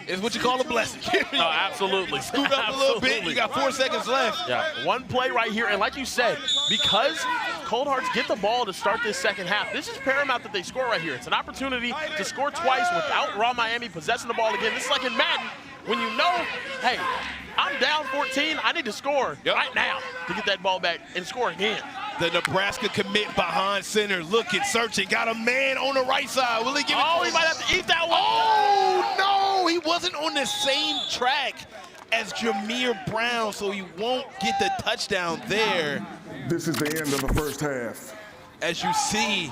is what you call a blessing. Oh, absolutely. Scoot up a little bit. You got 4 seconds left. Yeah, one play right here. And like you said, because Cold Hearts get the ball to start this second half, this is paramount that they score right here. It's an opportunity to score twice without Raw Miami possessing the ball again. This is like in Madden, when you know, hey, I'm down 14. I need to score right now to get that ball back and score again. The Nebraska commit behind center, looking, searching, got a man on the right side. Will he give it? Oh, he might have to eat that one. Oh, no, he wasn't on the same track as Jameer Brown, so he won't get the touchdown there. This is the end of the first half. As you see,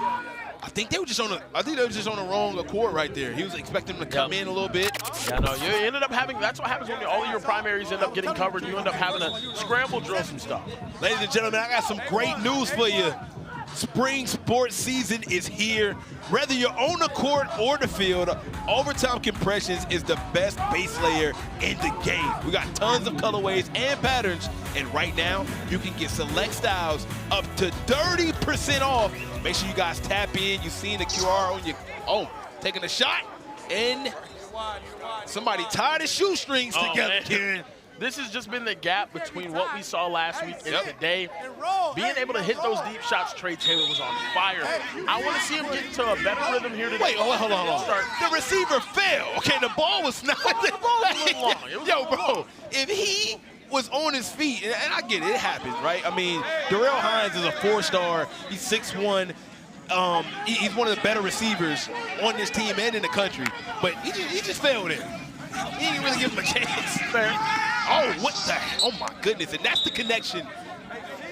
I think they were just on the wrong accord right there. He was expecting him to come in a little bit. Yeah, no, you ended up having, that's what happens when all of your primaries end up getting covered. You end up having to scramble drill some stuff. Ladies and gentlemen, I got some great news for you. Spring sports season is here. Whether you're on the court or the field, Overtime Compressions is the best base layer in the game. We got tons of colorways and patterns, and right now, you can get select styles up to 30% off. Make sure you guys tap in. You've seen the QR on your, taking a shot, and somebody tied his shoestrings together, Karen. This has just been the gap between what we saw last week and today. Being able to hit those deep shots, Trey Taylor was on fire. I want to see him get into a better rhythm here today. Wait, hold on. The receiver fell. Okay, the ball was not. The ball was a little long. Yo, bro, if he was on his feet, and I get it, it happens, right? I mean, Darrell Hines is a 4-star. He's 6'1". He's one of the better receivers on this team and in the country. But he just failed it. He didn't really give him a chance. Fair. Oh, what the? Oh, my goodness. And that's the connection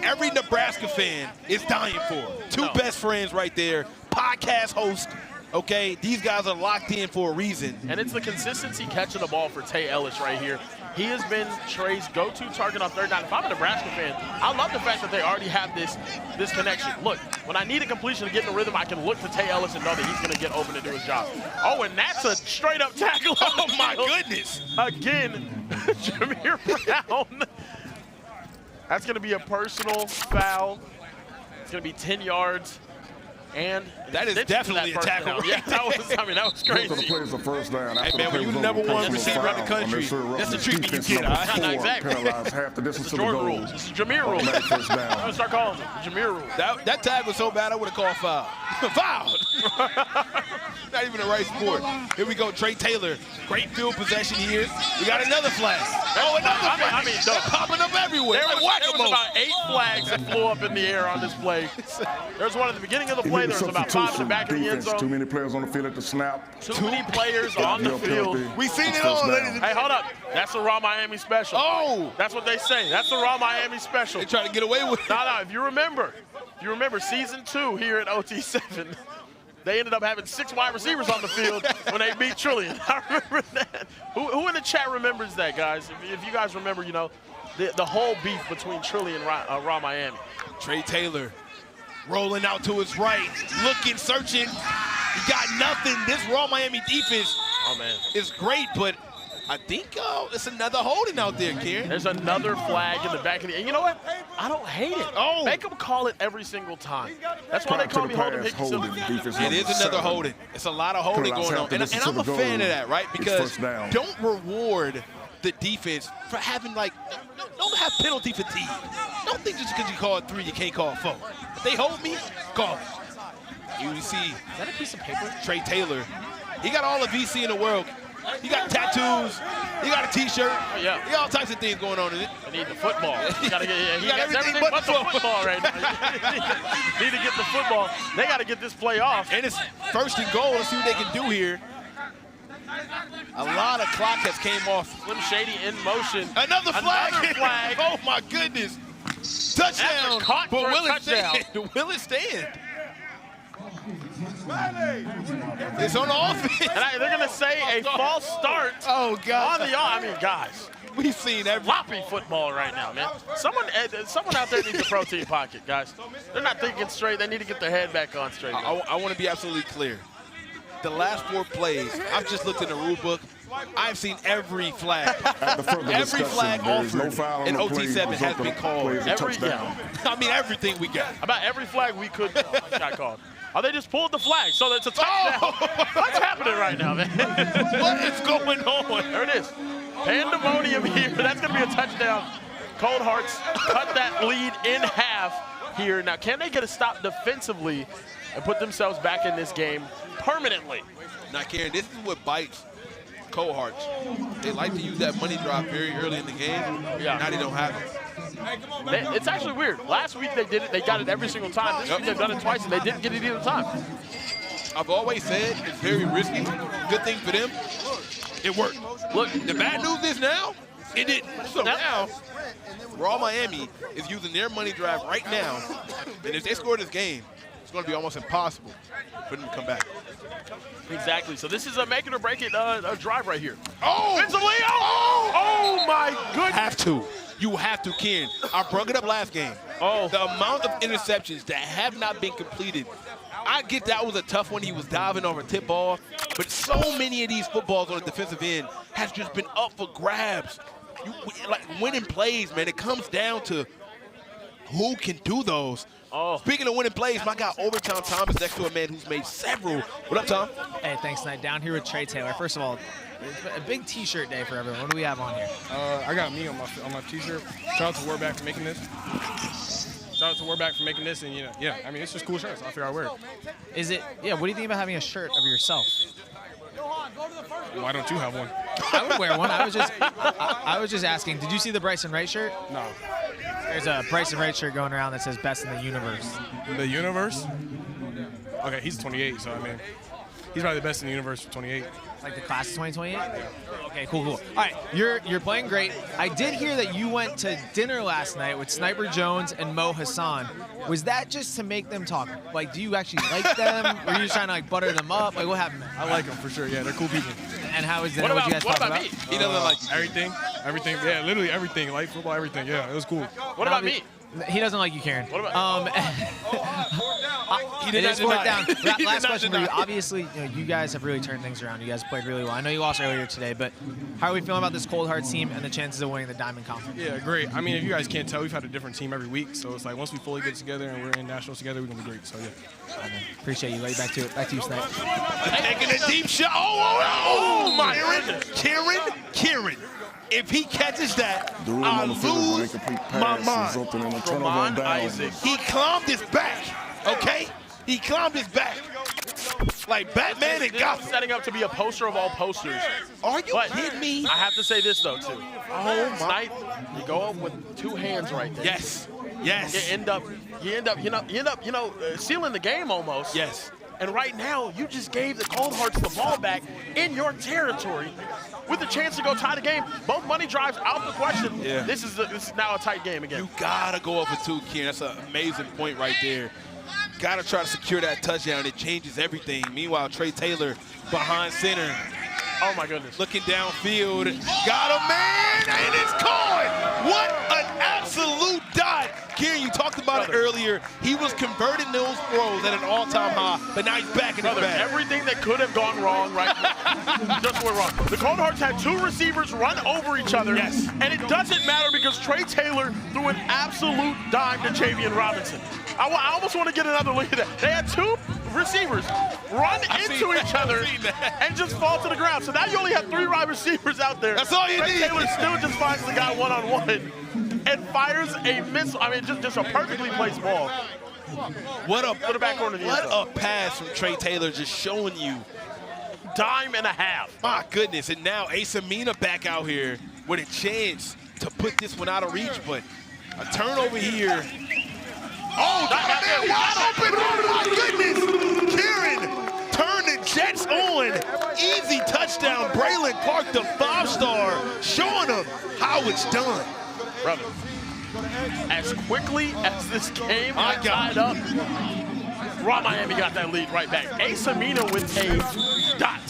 every Nebraska fan is dying for. Two best friends right there, podcast host. Okay, these guys are locked in for a reason. And it's the consistency catching the ball for Tay Ellis right here. He has been Trey's go-to target on 3rd down. If I'm a Nebraska fan, I love the fact that they already have this connection. Look, when I need a completion to get in the rhythm, I can look to Tay Ellis and know that he's going to get open and do his job. Oh, and that's a straight-up tackle. Oh, my goodness. Again, Jameer Brown. That's going to be a personal foul. It's going to be 10 yards. And that is definitely a tackle. Yeah, that was crazy. Plays the first down. Hey, man, when you number one receiver in the country, that's the treatment you get, all right? Exactly. Half the distance to the Jordan goal. rules. This is Jameer rules. I'm going to start calling them the Jameer rules. That tag was so bad, I would have called foul. Foul! Not even the right sport. Here we go, Trey Taylor. Great field possession here. We got another flag. Oh, another flag. They're popping up everywhere. There was about 8 flags that flew up in the air on this play. There's one at the beginning of the play. There was about 5 in the back of the end zone. Too many players on the field at the snap. Too many players on the field. We seen it all, ladies and gentlemen. Hey, hold up. That's the Raw Miami special. Oh! That's what they say. That's the Raw Miami special. They trying to get away with it. No, if you remember season 2 here at OT7, they ended up having 6 wide receivers on the field when they beat Trillion. I remember that. Who in the chat remembers that, guys? If you guys remember, the whole beef between Trillion and Raw Miami. Trey Taylor rolling out to his right, looking, searching. He got nothing. This Raw Miami defense is great, but I think it's another holding out there, Kieran. There's another flag in the back of the. And you know what? I don't hate it. Oh, make them call it every single time. That's why they call me Hold'em Hickey. It is another holding. It's a lot of holding going on, and I'm a fan of that, right? Because don't reward the defense for having don't have penalty fatigue. Don't think just because you call it 3, you can't call it 4. If they hold me, call it. You see, is that a piece of paper? Trey Taylor, he got all the VC in the world. He got tattoos. He got a T-shirt. Oh, yeah. He got all types of things going on in it. I need the football. He got everything but the football right now. Need to get the football. They got to get this play off. And it's 1st and goal. Let's see what they can do here. A lot of clock has came off. Slim Shady in motion. Another flag. Another flag. Oh, my goodness. Touchdown. Caught but for will a it stand? Will it stand? It's on offense. And they're going to say a false start. Oh, God. I mean, guys. We've seen every floppy football right now, man. Someone out there needs a protein pocket, guys. They're not thinking straight. They need to get their head back on straight. I want to be absolutely clear. The last 4 plays, I've just looked in the rule book. I've seen every flag. Every flag offered in OT7 has been called. I mean, everything we got. About every flag we could got called. Oh, they just pulled the flag, so it's a touchdown. What's happening right now, man? What is going on? There it is. Pandemonium here. That's going to be a touchdown. Cold Hearts cut that lead in half here. Now, can they get a stop defensively and put themselves back in this game permanently? Now, Karen, this is what bites Cold Hearts. They like to use that money drop very early in the game. Yeah. Now they don't have it. It's actually weird. Last week they did it. They got it every single time. This week they've done it twice, and they didn't get it either time. I've always said it's very risky. Good thing for them. It worked. Look, the bad news is now, it didn't. So now, Raw Miami is using their money drive right now, and if they score this game, it's going to be almost impossible for them to come back. Exactly. So this is a make it or break it a drive right here. Oh! It's a Leo! Oh, my goodness. You have to, Ken. I brought it up last game. Oh. The amount of interceptions that have not been completed. I get that was a tough one. He was diving over a tip ball. But so many of these footballs on the defensive end has just been up for grabs. Like winning plays, man. It comes down to who can do those. Oh. Speaking of winning plays, my guy Overtime Tom is next to a man who's made several. What up, Tom? Hey, thanks, Knight. Down here with Trey Taylor. First of all, a big T-shirt day for everyone. What do we have on here? I got me on my T-shirt. Shout out to Warback for making this. Shout out to Warback for making this, and I mean, it's just cool shirts. So I figure I wear it. Is it? Yeah. What do you think about having a shirt of yourself? Why don't you have one? I would wear one. I was just asking. Did you see the Brysen Wright shirt? No. There's a Brysen Wright shirt going around that says "Best in the Universe." The universe? Okay, he's 28, so I mean, he's probably the best in the universe for 28. Like the class of 2028? Okay, cool. All right, you're playing great. I did hear that you went to dinner last night with Sniper Jones and Mo Hassan. Was that just to make them talk? Like, do you actually like them? Or are you just trying to like butter them up? Like, what happened? I like them for sure. Yeah, they're cool people. And how was dinner? What you guys talk about? Me? He doesn't like everything. Yeah, literally everything. Like football, everything. Yeah, it was cool. What about me? He doesn't like you, Karen. What about? He did It not is fourth deny down. it. He did Last not question for you. deny it. Obviously, you guys have really turned things around. You guys played really well. I know you lost earlier today, but how are we feeling about this Cold Hearts team and the chances of winning the Diamond Conference? Yeah, great. I mean, if you guys can't tell, we've had a different team every week, so it's like once we fully get together and we're in nationals together, we're gonna be great. So yeah. Appreciate you. Back to it. Back to you, Snipe. Taking a deep shot. Oh my goodness. Kieran. If he catches that, I lose my mind. Isaac. He climbed his back, okay? He climbed his back. Like Batman and Gotham. Setting up to be a poster of all posters. Are you kidding me? I have to say this, though, too. Oh, my. Snipe, you go up with 2 hands right there. Yes. You end up sealing the game almost. Yes. And right now, you just gave the Cold Hearts the ball back in your territory with the chance to go tie the game. Both money drives out the question. Yeah. This is now a tight game again. You gotta go up for 2, Kieran. That's an amazing point right there. Gotta try to secure that touchdown. It changes everything. Meanwhile, Trey Taylor behind center. Oh my goodness. Looking downfield. Got a man, and it's caught. What an absolute dot. Kieran, you talked about it earlier. He was converting those throws at an all-time high, but now he's back in the bag. Everything that could have gone wrong, right? Just went wrong. The Cold Hearts had 2 receivers run over each other. Yes. And it doesn't matter because Trey Taylor threw an absolute dime to Javian Robinson. I almost want to get another look at that. They had 2 receivers run into each other and just fall to the ground. So now you only have 3 wide receivers out there. That's all you Trey need. Taylor still just finds the guy one-on-one and fires a missile. I mean, just a perfectly placed ball. What the back corner of the end zone. a pass from Trey Taylor, just showing you. Dime and a half. My goodness, and now Asa Mina back out here with a chance to put this one out of reach, but a turnover here. Oh, got man wide open. Oh, my goodness. Kieran turned the Jets on. Easy touchdown. Braylon Clark, the 5-star, showing them how it's done. Brother, as quickly as this game got tied up, Raw Miami got that lead right back. Asa Mina with a dot.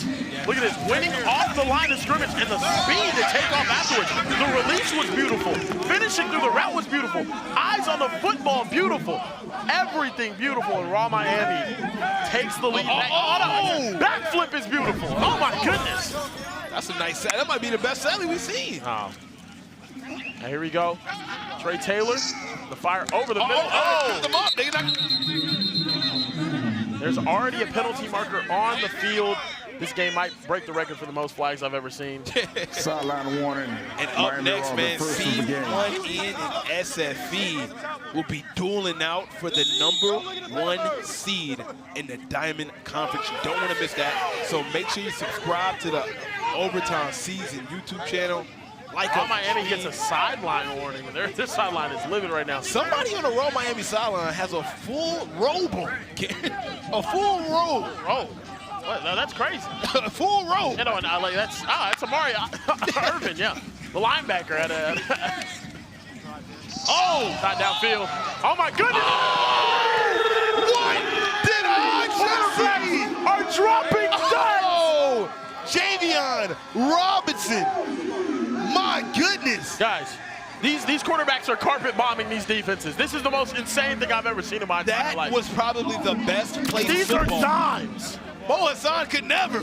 Look at this, winning off the line of scrimmage and the speed to take off afterwards. The release was beautiful. Finishing through the route was beautiful. Eyes on the football, beautiful. Everything beautiful, and Raw Miami takes the lead. Backflip is beautiful. Oh my goodness. That's a nice set. That might be the best sally we've seen. Oh. Now here we go. Trey Taylor, the fire over the middle. There's already a penalty marker on the field. This game might break the record for the most flags I've ever seen. Sideline warning. And up next, man, C1N and SFE will be dueling out for the #1 seed in the Diamond Conference. You don't want to miss that. So make sure you subscribe to the Overtime Season YouTube channel. Raw Miami gets a sideline warning. This sideline is livid right now. Somebody on the Raw Miami sideline has a full robe on. A full robe. Oh, what? No, that's crazy. A full robe. You know, and that's Amari Irvin, yeah. The linebacker at a. Not downfield. Oh my goodness! Oh! What did I just see? Are dropping darts! Oh! Javian Robinson. My goodness. Guys, these quarterbacks are carpet bombing these defenses. This is the most insane thing I've ever seen in my entire life. That was probably the best play These football. are dimes. Mo Hassan could never.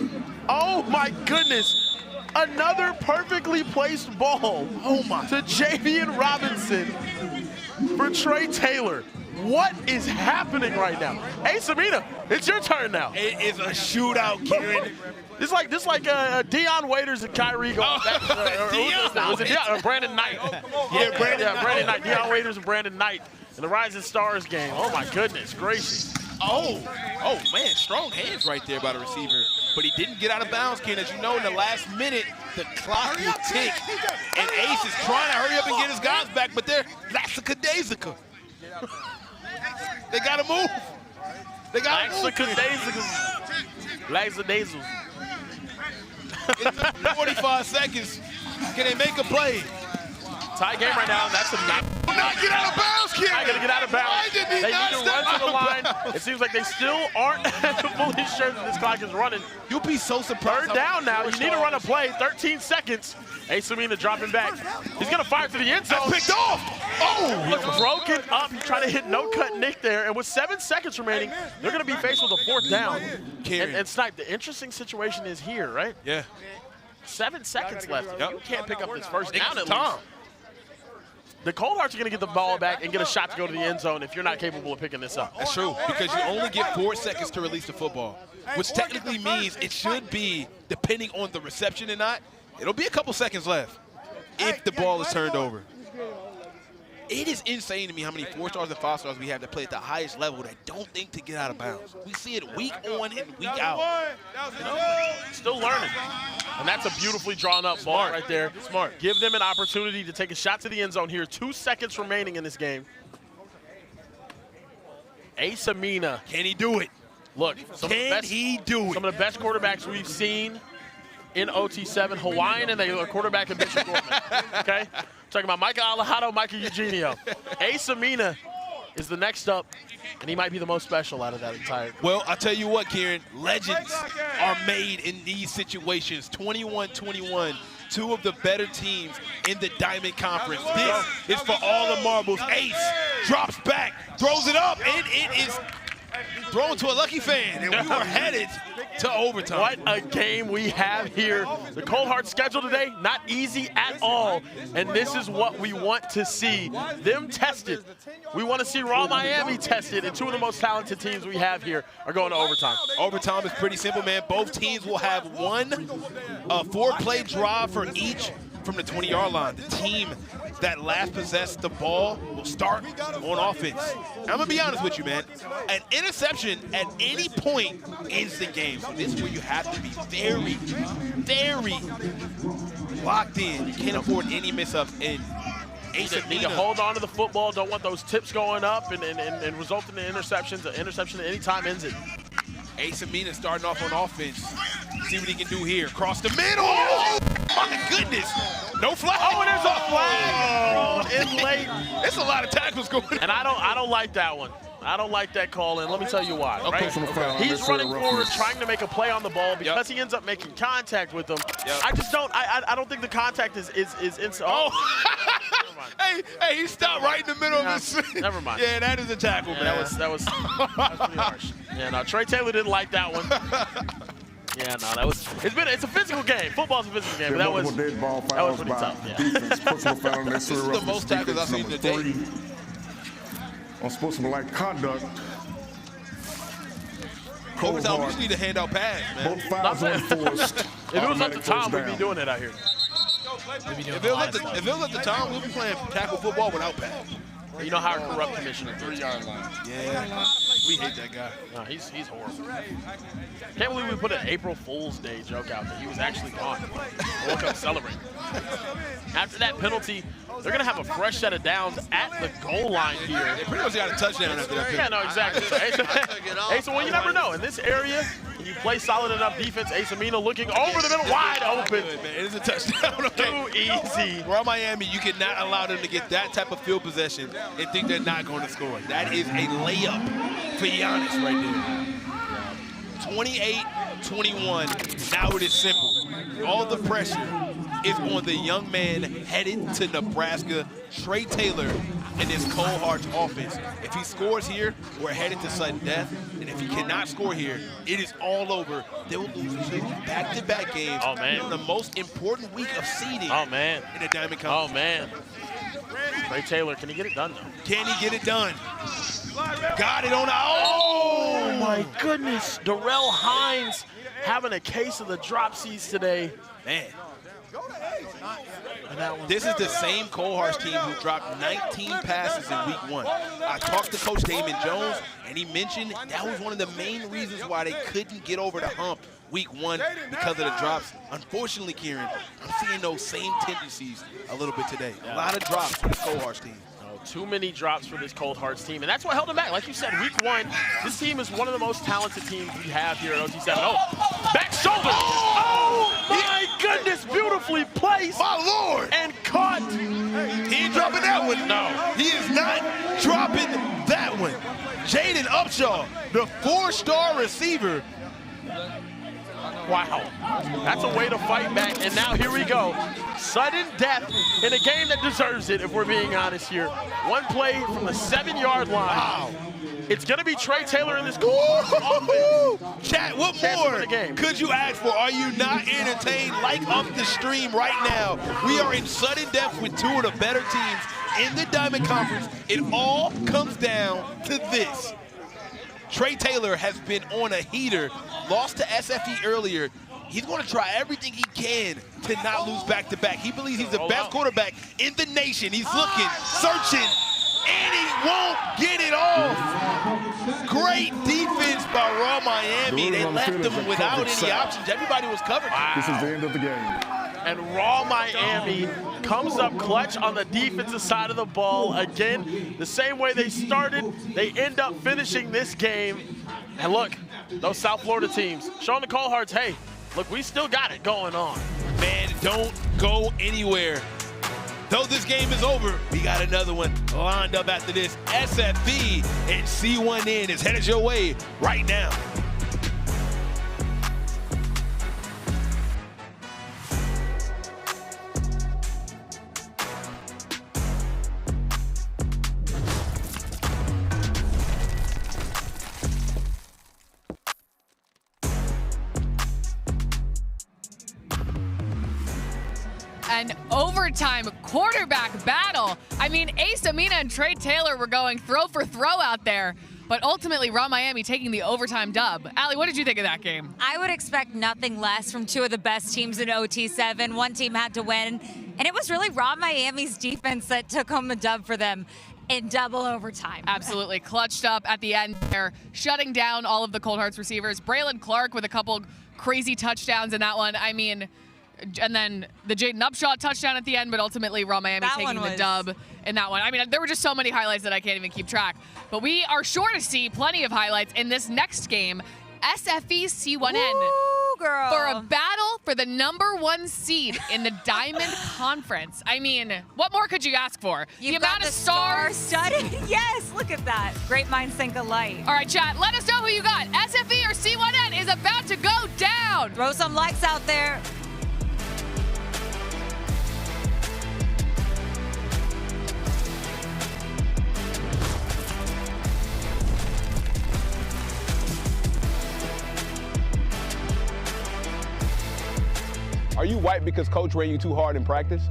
Oh my goodness. Another perfectly placed ball to Javian Robinson for Trey Taylor. What is happening right now? Hey, Samina, it's your turn now. It is a shootout, Kieran. This is like Deion Waiters and Kyrie going back. Brandon Knight. Brandon Knight. Deion Waiters and Brandon Knight in the Rising Stars game. Oh my goodness gracious. Oh man, strong hands right there by the receiver. But he didn't get out of bounds, Ken. As you know, in the last minute, the clock will tick. And Ace is trying to hurry up and get his guys back, but they're lackadaisical. They gotta move. They gotta move. Lackadaisical. 45 seconds. Can they make a play? Tie game right now. That's a not get out of bounds, kid. I gotta get out of bounds. Why did he They not need to step run to the out of line. It seems like they still aren't fully sure that this clock is running. You'll be so surprised. Third down now. You need to run a play. 13 seconds. Ace Amina dropping back. He's going to fire to the end zone. Picked off. Oh! Look, broken up. He's trying to hit no-cut Nick there. And with 7 seconds remaining, they're going to be faced with a 4th down. And Snipe, the interesting situation is here, right? Yeah. 7 seconds left. Yep. You can't pick up this first down at least. The Cold Hearts are going to get the ball back and get a shot to go to the end zone if you're not capable of picking this up. That's true, because you only get 4 seconds to release the football, which technically means it should be, depending on the reception or not, it'll be a couple seconds left if the ball is turned over. It is insane to me how many 4-stars and 5-stars we have that play at the highest level that don't think to get out of bounds. We see it week on and week out. You know, still learning. And that's a beautifully drawn up ball right there. Smart. Give them an opportunity to take a shot to the end zone here. 2 seconds remaining in this game. Ace Amina. Can he do it? Look, Can he do it? Some of the best quarterbacks we've seen in OT7, Hawaiian, and they are quarterback and Bishop Gorman. Okay? Talking about Micah Alejado, Micah Eugenio. Ace Amina is the next up, and he might be the most special out of that entire group. Well, I'll tell you what, Kieran, legends are made in these situations. 21-21, 2 of the better teams in the Diamond Conference. This is for all the marbles. Ace drops back, throws it up, and it is thrown to a lucky fan, and we were headed to overtime. What a game we have here. The Cold Hearts schedule today, not easy at all, and this is what we want to see. Them tested. We want to see Raw Miami tested, and 2 of the most talented teams we have here are going to overtime. Overtime is pretty simple, man. Both teams will have one 4-play drive for each from the 20-yard line. The team that last possessed the ball will start on offense. I'm going to be honest with you, man. An interception at any point ends the game. So this is where you have to be very, very locked in. You can't afford any mess-ups. And Ace Need to hold on to the football. Don't want those tips going up and resulting in interceptions. An interception at any time ends it. Ace Amina starting off on offense. See what he can do here. Cross the middle. Oh, my goodness. No flag. Oh, and there's a flag thrown in late. There's a lot of tackles going on. And I don't like that one. I don't like that call, and let me tell you why. Okay. Right? He's running forward, trying to make a play on the ball because he ends up making contact with him. I just don't. I don't think the contact is inside. Oh. hey, he stopped right in the middle of his swing. Never mind. Yeah, that is a tackle, man. That was pretty harsh. Yeah, no, Trey Taylor didn't like that one. Yeah, no, it's a physical game. Football's a physical game, but that was pretty tough. Yeah. This is the most tackles I've seen today. Unsportsmanlike conduct. Overtime, we just need to hand out pads, man. Both fouls unforced. If it was up to Tom, we'd be doing it out here. If it was at the time, we'd be playing tackle football without pads. You know how a corrupt commissioner. 3-yard line. Yeah, we hate that guy. No, he's horrible. Can't believe we put an April Fool's Day joke out there. He was actually gone. I woke up celebrating. After that penalty, they're going to have a fresh set of downs at the goal line here. They pretty much got a touchdown after that. Yeah, no, exactly. So Ace, well, you never know. In this area, when you play solid enough defense, Ace Amina looking over the middle, wide open. Good, man. It is a touchdown. Too easy. Raw Miami, you cannot allow them to get that type of field possession and think they're not going to score. That is a layup for Giannis right there. 28-21. Now it is simple. All the pressure is on the young man headed to Nebraska, Trey Taylor, and his Cold Hearts offense. If he scores here, we're headed to sudden death. And if he cannot score here, it is all over. They will lose back-to-back games. Oh, man. In the most important week of seeding. Oh, man. In the Diamond Conference. Oh, man. Trey Taylor, can he get it done, though? Can he get it done? Got it on the... Oh, my goodness. Darrell Hines having a case of the dropsies today. Man. This is the same Cold Hearts team who dropped 19 passes in week 1. I talked to Coach Damon Jones, and he mentioned that was one of the main reasons why they couldn't get over the hump week 1 because of the drops. Unfortunately, Kieran, I'm seeing those same tendencies a little bit today. A lot of drops for the Cold Hearts team. Too many drops for this Cold Hearts team, and that's what held them back. Like you said, week 1, this team is one of the most talented teams we have here at OT7. Oh, back shoulder! Oh, my goodness, beautifully placed! My Lord! And caught! He ain't dropping that one. No. He is not dropping that one. Jaden Upshaw, the 4-star receiver. Wow, that's a way to fight back. And now here we go. Sudden death in a game that deserves it, if we're being honest here. One play from the 7-yard line. Wow. It's going to be Trey Taylor in this offense. Chat, what more could you ask for? Are you not entertained? Like up the stream right now. We are in sudden death with two of the better teams in the Diamond Conference. It all comes down to this. Trey Taylor has been on a heater, lost to SFE earlier. He's going to try everything he can to not lose back-to-back. He believes he's the best quarterback in the nation. He's looking, searching, and he won't get it off. Great defense by Raw Miami. They left him without any options. Everybody was covered. Wow. This is the end of the game. And Raw Miami comes up clutch on the defensive side of the ball. Again, the same way they started, they end up finishing this game. And look, those South Florida teams showing the cold hearts, hey, look, we still got it going on. Man, don't go anywhere. Though this game is over, we got another one lined up after this. SFE and C1N is headed your way right now. An overtime quarterback battle. I mean, Ace Amina and Trey Taylor were going throw for throw out there, but ultimately Raw Miami taking the overtime dub. Allie, what did you think of that game? I would expect nothing less from two of the best teams in OT7. One team had to win, and it was really Raw Miami's defense that took home the dub for them in double overtime. Absolutely. Clutched up at the end there, shutting down all of the Cold Hearts receivers. Braylon Clark with a couple crazy touchdowns in that one. I mean, and then the Jaden Upshaw touchdown at the end, but ultimately Raw Miami taking the dub in that one. I mean, there were just so many highlights that I can't even keep track. But we are sure to see plenty of highlights in this next game. SFE C1N. Ooh, girl. For a battle for the #1 seed in the Diamond Conference. I mean, what more could you ask for? You've the got amount the of stars studded. Yes, look at that. Great minds think alike. All right, chat, let us know who you got. SFE or C1N is about to go down. Throw some likes out there. Are you white because coach ran you too hard in practice?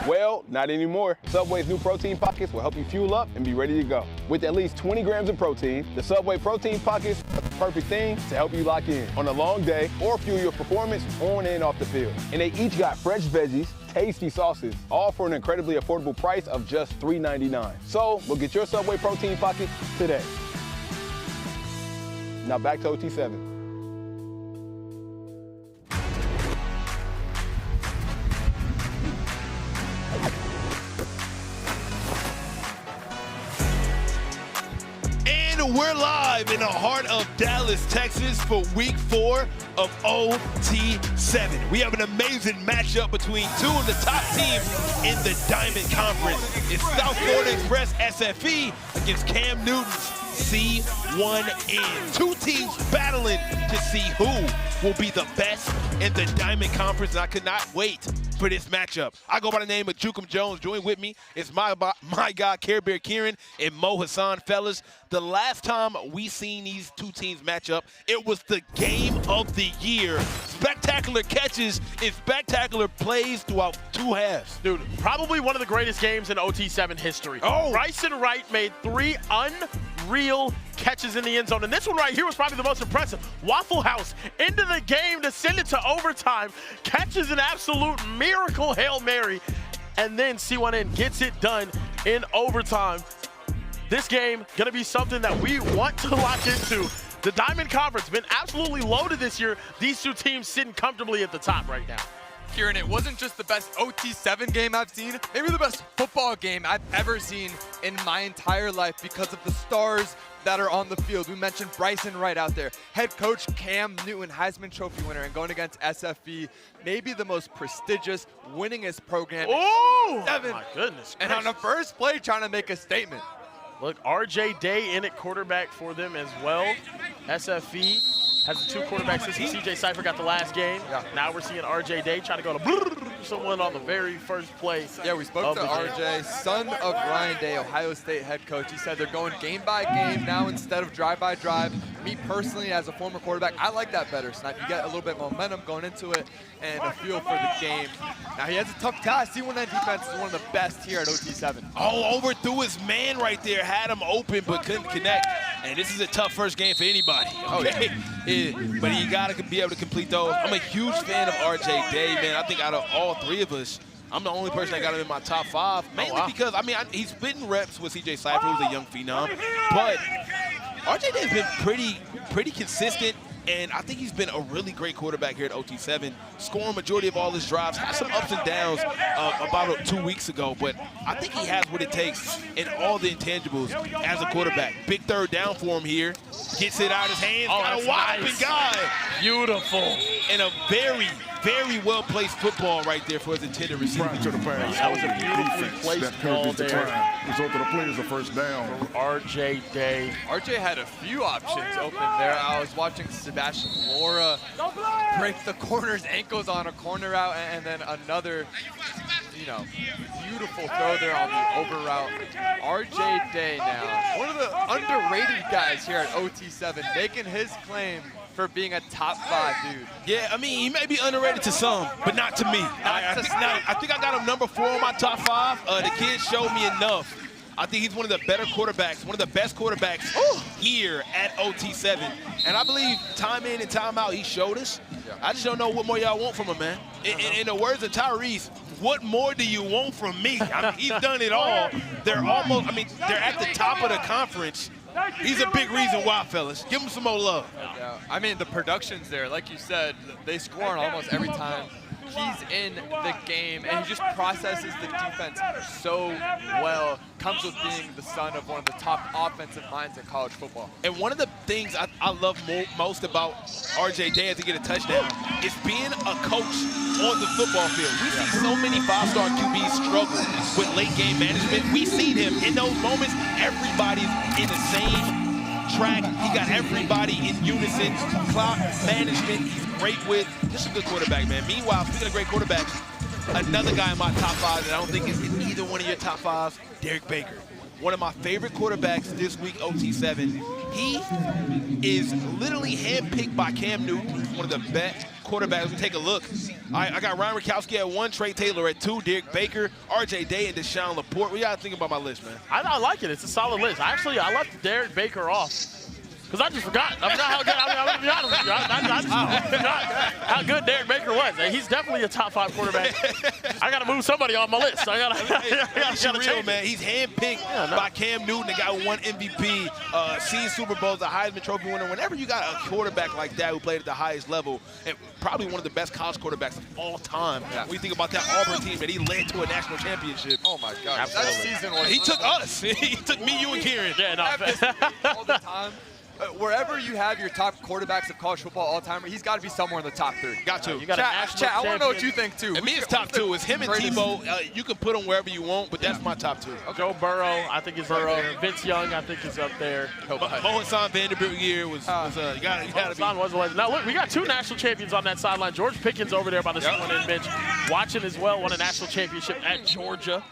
Well, not anymore. Subway's new protein pockets will help you fuel up and be ready to go. With at least 20 grams of protein, the Subway protein pockets are the perfect thing to help you lock in on a long day or fuel your performance on and off the field. And they each got fresh veggies, tasty sauces, all for an incredibly affordable price of just $3.99. So, we'll get your Subway protein pockets today. Now back to OT7. We're live in the heart of Dallas, Texas for week 4 of OT7. We have an amazing matchup between two of the top teams in the Diamond Conference. It's South Florida Express SFE against Cam Newton's C1N. Two teams battling to see who will be the best in the Diamond Conference, and I could not wait for this matchup. I go by the name of Jukum Jones. Join with me is my guy, Care Bear Kieran and Mo Hassan. Fellas, the last time we seen these two teams match up, it was the game of the year. Spectacular catches and spectacular plays throughout 2 halves. Dude, probably one of the greatest games in OT7 history. Oh. Brysen Wright made 3 unreal catches in the end zone. And this one right here was probably the most impressive. Waffle House into the game to send it to overtime. Catches an absolute miracle Hail Mary. And then C1N gets it done in overtime. This game gonna be something that we want to lock into. The Diamond Conference been absolutely loaded this year. These two teams sitting comfortably at the top right now. Kieran, it wasn't just the best OT7 game I've seen, maybe the best football game I've ever seen in my entire life because of the stars that are on the field. We mentioned Brysen Wright out there, head coach Cam Newton, Heisman Trophy winner, and going against SFE, maybe the most prestigious, winningest program. Oh, my goodness. And on the first play, trying to make a statement. Look, RJ Day in at quarterback for them as well. SFE has the 2 quarterbacks since CJ Cypher got the last game. Yeah. Now we're seeing RJ Day try to go to someone on the very first play. Yeah, we spoke to RJ, son of Ryan Day, Ohio State head coach. He said they're going game by game now instead of drive by drive. Me personally, as a former quarterback, I like that better, Snipe. You get a little bit of momentum going into it and a feel for the game. Now, he has a tough task. C1N defense is one of the best here at OT7. Oh, overthrew his man right there. Had him open but couldn't connect. And this is a tough first game for anybody. Okay? But you got to be able to complete those. I'm a huge fan of RJ Day, man. I think out of all 3 of us, I'm the only person that got him in my top 5. Mainly because, I mean, he's splitting reps with CJ Cypher, who's a young phenom. But RJ Day has been pretty consistent. And I think he's been a really great quarterback here at OT7, scoring majority of all his drives. Had some ups and downs about 2 weeks ago, but I think he has what it takes in all the intangibles as a quarterback. Big third down for him here. Gets it out of his hands. Got a wide open guy. Beautiful. And a very, very well-placed football right there for his intended receiver. To the pass. That was a beautifully placed ball there. Result of the play is a first down. RJ Day. RJ had a few options open there. I was watching Sebastian Laura break the corner's ankles on a corner route, and then another, beautiful throw there on the over route. RJ Day now, one of the underrated guys here at OT7, making his claim for being a top 5 dude. Yeah, I mean, he may be underrated to some, but not to me. I think I got him number 4 on my top 5. The kid showed me enough. I think he's one of the better quarterbacks, one of the best quarterbacks here at OT7. And I believe time in and time out, he showed us. I just don't know what more y'all want from him, man. In the words of Tyrese, what more do you want from me? I mean, he's done it all. They're at the top of the conference. He's a big reason why, fellas. Give him some more love. Yeah. I mean, the production's there. Like you said, they score on almost every time he's in the game, and he just processes the defense so well. Comes with being the son of one of the top offensive minds in college football. And one of the things I love most about RJ Day as he get a touchdown is being a coach on the football field. We see so many 5-star QBs struggle with late game management. We seen him in those moments. Everybody's in the same track. He got everybody in unison. Clock management, he's great with. Just a good quarterback, man. Meanwhile, speaking of great quarterbacks, another guy in my top 5 that I don't think is in either one of your top 5s, Derek Baker. One of my favorite quarterbacks this week, OT7. He is literally handpicked by Cam Newton. He's one of the best quarterbacks. We take a look. I got Ryan Rakowski at 1, Trey Taylor at 2, Derek Baker, RJ Day, and Deshaun Laporte. What y'all think about my list, man? I like it. It's a solid list. Actually, I left Derek Baker off because I just forgot. I forgot how good. I'm going to be honest with you. I just forgot how good Derek Baker was. And he's definitely a top 5 quarterback. I got to move somebody off my list. I got to real, man. He's handpicked by Cam Newton. The guy who won MVP, seen Super Bowls, a Heisman Trophy winner. Whenever you got a quarterback like that who played at the highest level, and probably one of the best college quarterbacks of all time. When you think about that Auburn team that he led to a national championship. Oh my God! That season was. He took us. He took me, you, and Kieran. Yeah, no. All the time. Wherever you have your top quarterbacks of college football all time, he's got to be somewhere in the top 3. Got to. You got Chat, I want to know what you think too. And me, it's top 2. It's him and Tebow. You can put them wherever you want, but that's my top 2. Okay. Joe Burrow, I think is up there. Vince Young, I think is up there. Mo Hassan Vanderbilt year was you gotta be. Now look, we got 2 national champions on that sideline. George Pickens over there by the C1N bench, watching as well. Won a national championship at Georgia.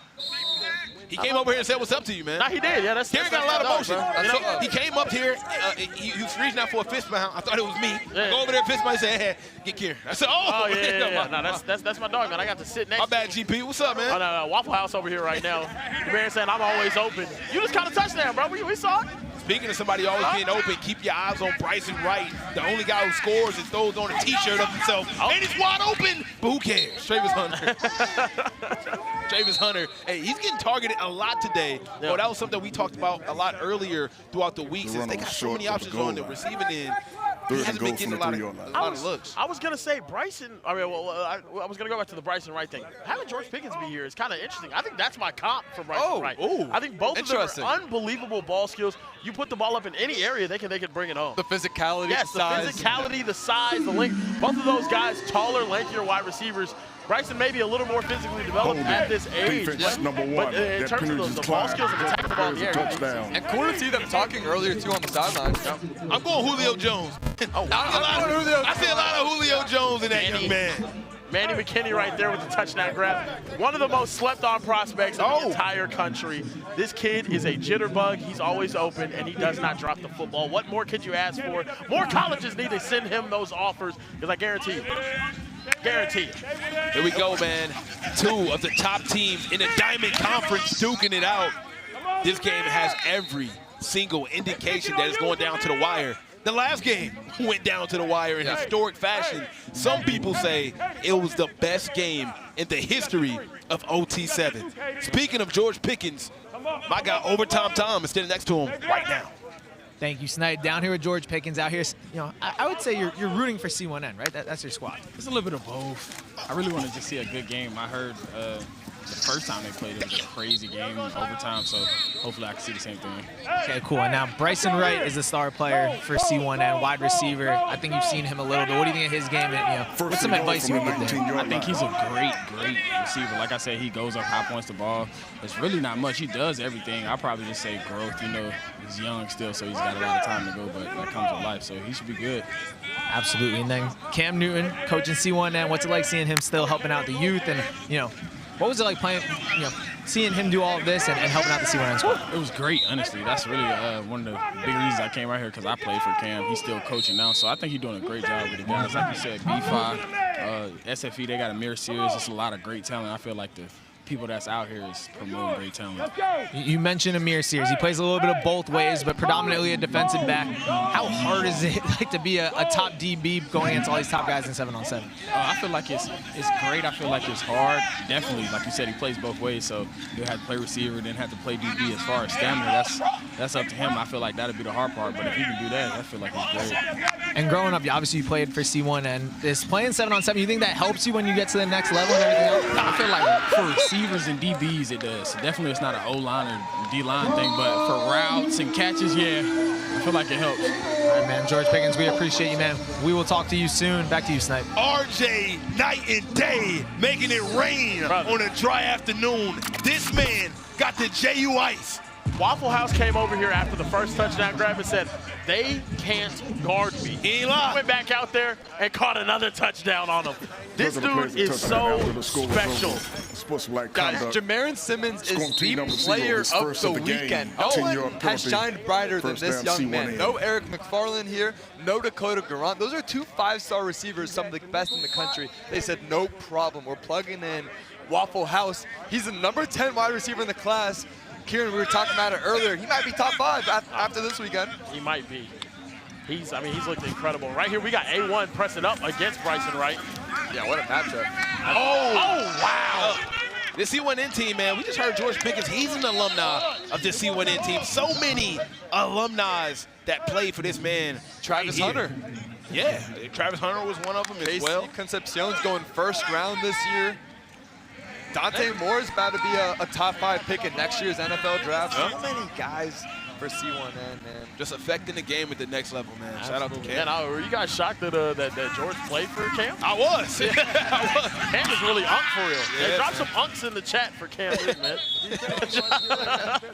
He came over here and said, "What's up to you, man?" Nah, he did. Yeah, Kieran got a lot of emotion. He came up here. He was reaching out for a fist bump. I thought it was me. Yeah. Go over there, fist bump. He said, "Hey, get Kieran." I said, "Oh, yeah. No, that's my dog, man. I got to sit next. My bad, GP. What's up, man?" Oh, no, Waffle House over here right now. The man saying I'm always open. You just caught a touchdown, bro. We saw it. Speaking of somebody always being open, keep your eyes on Brysen Wright. The only guy who scores and throws on a T-shirt of himself. And it's wide open, but who cares? Trayvis Hunter. Trayvis Hunter. Hey, he's getting targeted a lot today. Yeah. Well, that was something we talked about a lot earlier throughout the week. Since they got so many options on the receiving end. He hasn't been getting a lot of looks. I was going to say Brysen. I mean, I was going to go back to the Brysen Wright thing. Having George Pickens be here is kind of interesting. I think that's my comp for Brysen Wright. I think both of them are unbelievable ball skills. You put the ball up in any area, they can bring it home. The physicality, yes, the size. physicality, the size, the length. Both of those guys, taller, lankier wide receivers. Brysen may be a little more physically developed at this age, Defense number one. but in That terms of penalty the ball skills and attacking the ball in the air. touchdown. And cool to see them talking earlier, too, on the sidelines. I'm going Julio Jones. I see a lot of Julio Jones in that young man. Manny McKinney right there with the touchdown grab. One of the most slept-on prospects in the entire country. This kid is a jitterbug. He's always open, and he does not drop the football. What more could you ask for? More colleges need to send him those offers, because I guarantee you. Guarantee it. Here we go, man. 2 of the top teams in the Diamond Conference duking it out. This game has every single indication that it's going down to the wire. The last game went down to the wire in historic fashion. Some people say it was the best game in the history of OT7. Speaking of George Pickens, my guy Overtime Tom is standing next to him right now. Thank you, Snipe. Down here with George Pickens. Out here, you know, I would say you're rooting for C1N, right? That's your squad. It's a little bit of both. I really wanted to see a good game. I heard the first time they played, it was a crazy game, overtime, so hopefully I can see the same thing. Okay, cool. And now Brysen Wright is the star player for C1N, wide receiver. I think you've seen him a little bit. What do you think of his game? And, you know, what's some advice you would give to him? I think he's a great receiver. Like I said, he goes up high, points the ball. It's really not much. He does everything. I'll probably just say growth. You know, he's young still, so he's got a lot of time to go, but that comes with life, so he should be good. Absolutely. And then Cam Newton, coaching C1N. What's it like seeing him still helping out the youth? And, you know, what was it like playing, you know, seeing him do all of this and helping out the C1N squad? It was great, honestly. That's really one of the big reasons I came right here, because I played for Cam. He's still coaching now, so I think he's doing a great job with the guys. Like you said, B5, SFE, they got a mirror series. It's a lot of great talent. I feel like the people that's out here is promoting great talent. You mentioned Amir Sears. He plays a little bit of both ways, but predominantly a defensive back. How hard is it like to be a top DB going against all these top guys in 7-on-7? I feel like it's great. I feel like it's hard. Definitely, like you said, he plays both ways, so you have to play receiver, then have to play DB. As far as stamina, that's up to him. I feel like that'll be the hard part, but if he can do that, I feel like he's great. And growing up, obviously you played for C1, and this playing 7-on-7, you think that helps you when you get to the next level and everything else? I feel like for receivers and DBs, it does. Definitely it's not an O-line or D-line thing, but for routes and catches, yeah, I feel like it helps. All right, man. George Pickens, we appreciate you, man. We will talk to you soon. Back to you, Snipe. RJ, night and day, making it rain on a dry afternoon. This man got the JU ice. Waffle House came over here after the first touchdown grab and said, they can't guard me. He went back out there and caught another touchdown on him. This dude is so special. Guys, Jamarin Simmons is the player of the weekend. No one has shined brighter than this young man. No Eric McFarland here, no Dakota Garant. Those are 2 5-star receivers, some of the best in the country. They said, no problem, we're plugging in Waffle House. He's the number 10 wide receiver in the class. Kieran, we were talking about it earlier. He might be top 5 after this weekend. He might be. He's looked incredible. Right here, we got A1 pressing up against Brysen Wright. Yeah, what a matchup. Oh, wow. The C1N team, man, we just heard George Pickens. He's an alumni of the C1N team. So many alumni that played for this man. Travis Hunter. Yeah, Travis Hunter was one of them as well. Concepcion's going first round this year. Dante Moore is about to be a top 5 pick in next year's NFL draft. So many guys for C1N, man. Just affecting the game at the next level, man. Shout out to Cam. Man, were you guys shocked that George played for Cam? I was. I was. Cam is really unk for real. Yeah, hey, drop some unks in the chat for Cam, man.